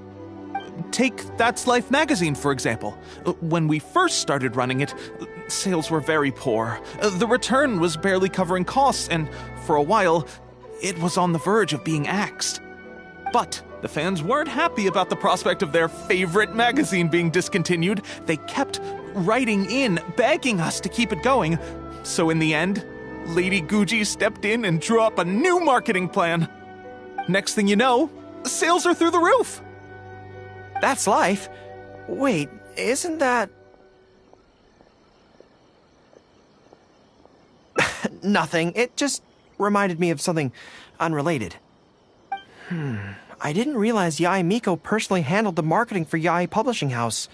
Take That's Life magazine, for example. When we first started running it, sales were very poor. The return was barely covering costs, and for a while, it was on the verge of being axed. But the fans weren't happy about the prospect of their favorite magazine being discontinued. They kept writing in, begging us to keep it going. So in the end, Lady Guji stepped in and drew up a new marketing plan. Next thing you know, sales are through the roof. That's Life? Wait, isn't that... Nothing. It just reminded me of something unrelated. I didn't realize Yae Miko personally handled the marketing for Yae Publishing House.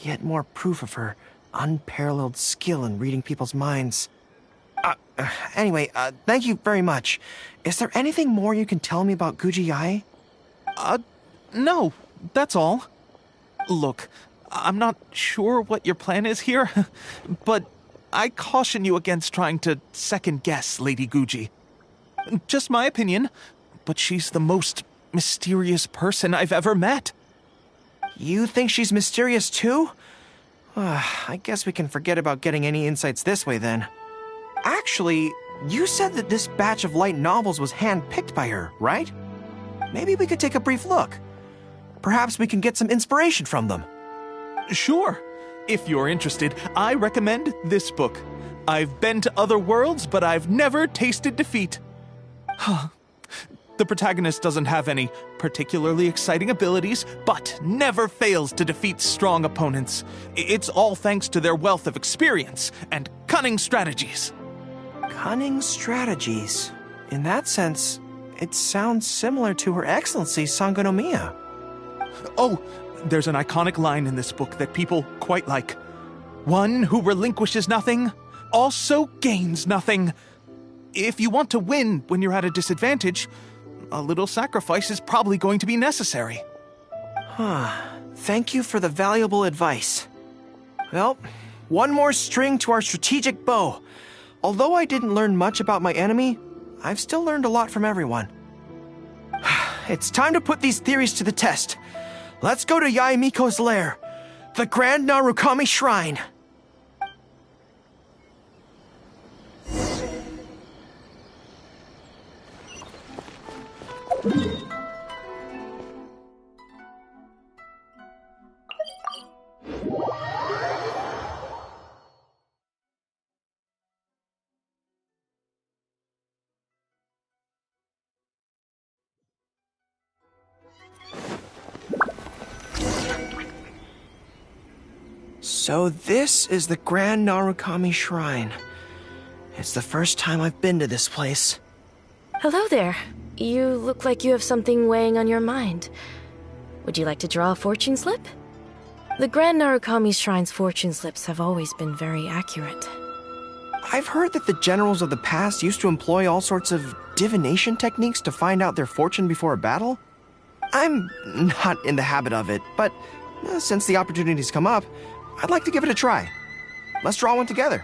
Yet more proof of her unparalleled skill in reading people's minds. Anyway, thank you very much. Is there anything more you can tell me about Guji Yae? No, that's all. Look, I'm not sure what your plan is here, but I caution you against trying to second-guess Lady Guji. Just my opinion, but she's the most mysterious person I've ever met. You think she's mysterious too? I guess we can forget about getting any insights this way then. Actually, you said that this batch of light novels was hand-picked by her, right? Maybe we could take a brief look. Perhaps we can get some inspiration from them. Sure. If you're interested, I recommend this book. I've been to other worlds, but I've never tasted defeat. The The protagonist doesn't have any particularly exciting abilities, but never fails to defeat strong opponents. It's all thanks to their wealth of experience and cunning strategies. Cunning strategies. In that sense, it sounds similar to Her Excellency Sangonomiya. Oh, there's an iconic line in this book that people quite like. One who relinquishes nothing also gains nothing. If you want to win when you're at a disadvantage, a little sacrifice is probably going to be necessary. Thank you for the valuable advice. Well, one more string to our strategic bow. Although I didn't learn much about my enemy, I've still learned a lot from everyone. It's time to put these theories to the test. Let's go to Yae Miko's lair, the Grand Narukami Shrine. So this is the Grand Narukami Shrine. It's the first time I've been to this place. Hello there. You look like you have something weighing on your mind. Would you like to draw a fortune slip? The Grand Narukami Shrine's fortune slips have always been very accurate. I've heard that the generals of the past used to employ all sorts of divination techniques to find out their fortune before a battle. I'm not in the habit of it, but since the opportunity's come up, I'd like to give it a try. Let's draw one together.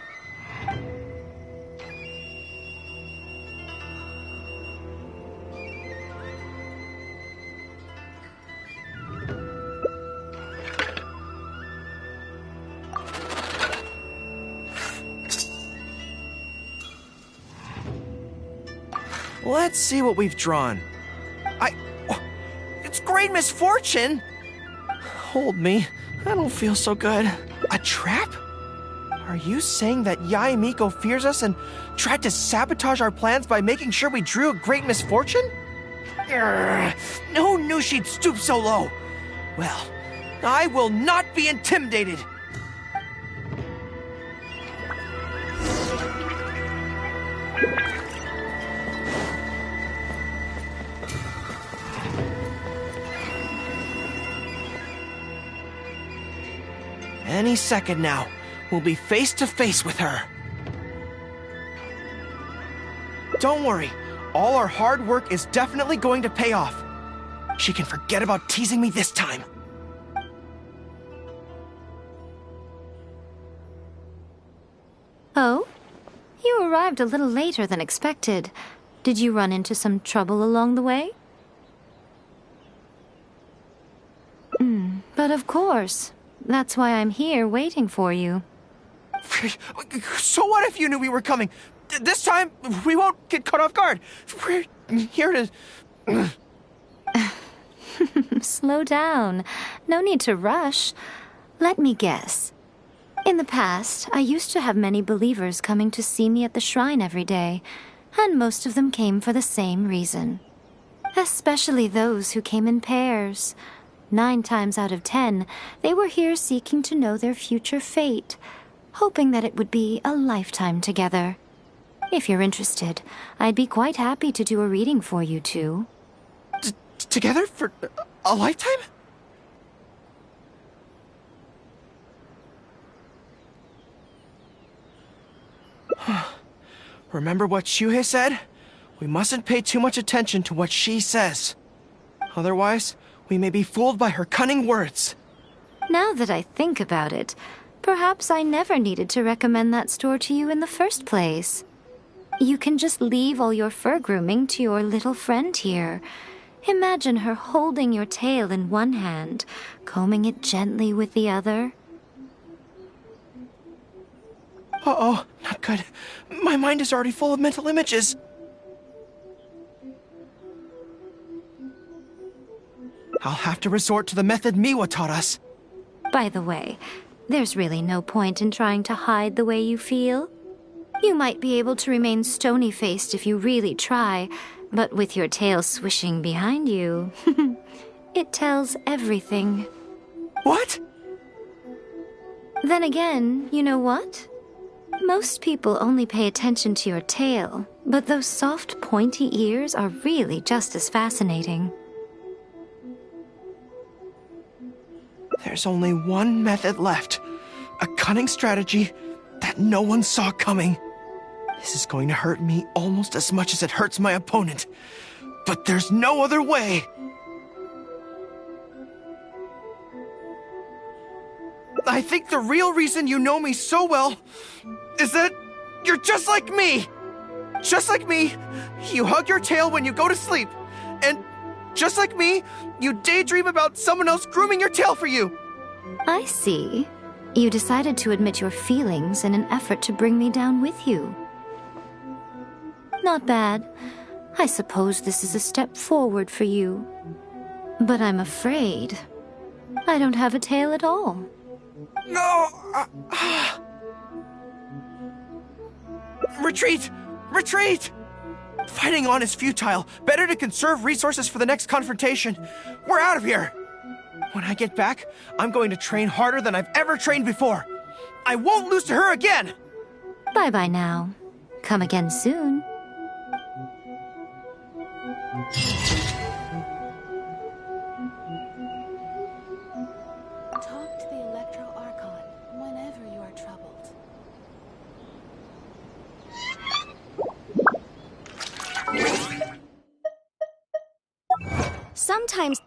Let's see what we've drawn. It's great misfortune! Hold me. I don't feel so good. A trap? Are you saying that Yae Miko fears us and tried to sabotage our plans by making sure we drew a great misfortune? Who knew she'd stoop so low? Well, I will not be intimidated. Any second now, we'll be face to face with her. Don't worry, all our hard work is definitely going to pay off. She can forget about teasing me this time. Oh? You arrived a little later than expected. Did you run into some trouble along the way? But of course. That's why I'm here waiting for you. So what if you knew we were coming? This time, we won't get caught off guard. We're here to... Slow down. No need to rush. Let me guess. In the past, I used to have many believers coming to see me at the shrine every day, and most of them came for the same reason. Especially those who came in pairs. 9 times out of 10, they were here seeking to know their future fate, hoping that it would be a lifetime together. If you're interested, I'd be quite happy to do a reading for you two. Together for a lifetime? Remember what Shuhei said? We mustn't pay too much attention to what she says. Otherwise, we may be fooled by her cunning words. Now that I think about it, perhaps I never needed to recommend that store to you in the first place. You can just leave all your fur grooming to your little friend here. Imagine her holding your tail in one hand, combing it gently with the other. Uh-oh, not good. My mind is already full of mental images. I'll have to resort to the method Miwa taught us. By the way, there's really no point in trying to hide the way you feel. You might be able to remain stony-faced if you really try, But with your tail swishing behind you, it tells everything. What? Then again, you know what? Most people only pay attention to your tail, but those soft, pointy ears are really just as fascinating. There's only one method left. A cunning strategy that no one saw coming. This is going to hurt me almost as much as it hurts my opponent. But there's no other way. I think the real reason you know me so well is that you're just like me. Just like me, you hug your tail when you go to sleep. And just like me, you daydream about someone else grooming your tail for you. I see. You decided to admit your feelings in an effort to bring me down with you. Not bad. I suppose this is a step forward for you. But I'm afraid I don't have a tail at all. No! Retreat! Retreat! Fighting on is futile. Better to conserve resources for the next confrontation. We're out of here! When I get back, I'm going to train harder than I've ever trained before. I won't lose to her again! Bye-bye now. Come again soon. Talk to the Electro Archon whenever you are troubled. Sometimes...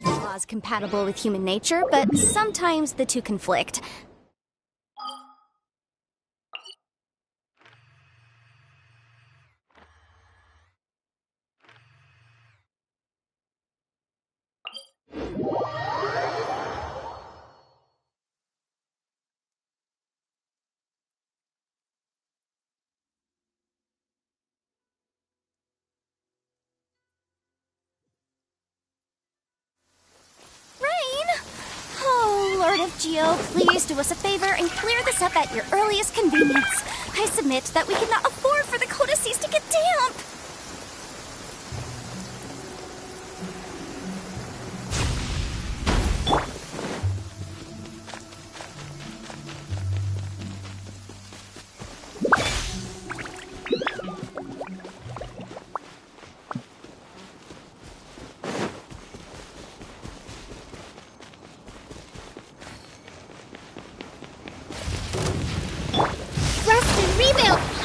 laws compatible with human nature, but sometimes the two conflict. Lord of Geo, please do us a favor and clear this up at your earliest convenience. I submit that we cannot afford for the codices to get damp.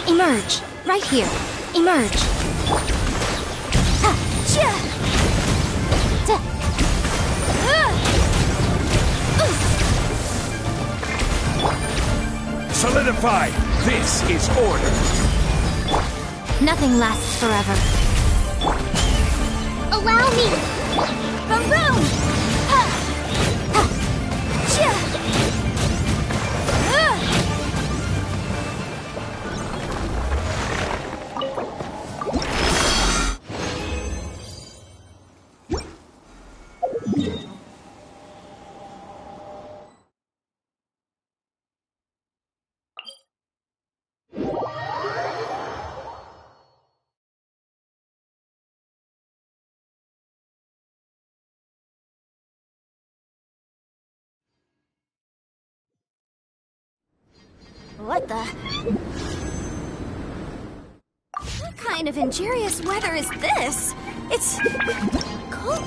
Emerge. Right here. Emerge. Solidify. This is order. Nothing lasts forever. Allow me. Boom boom. What the? What kind of injurious weather is this? It's cold.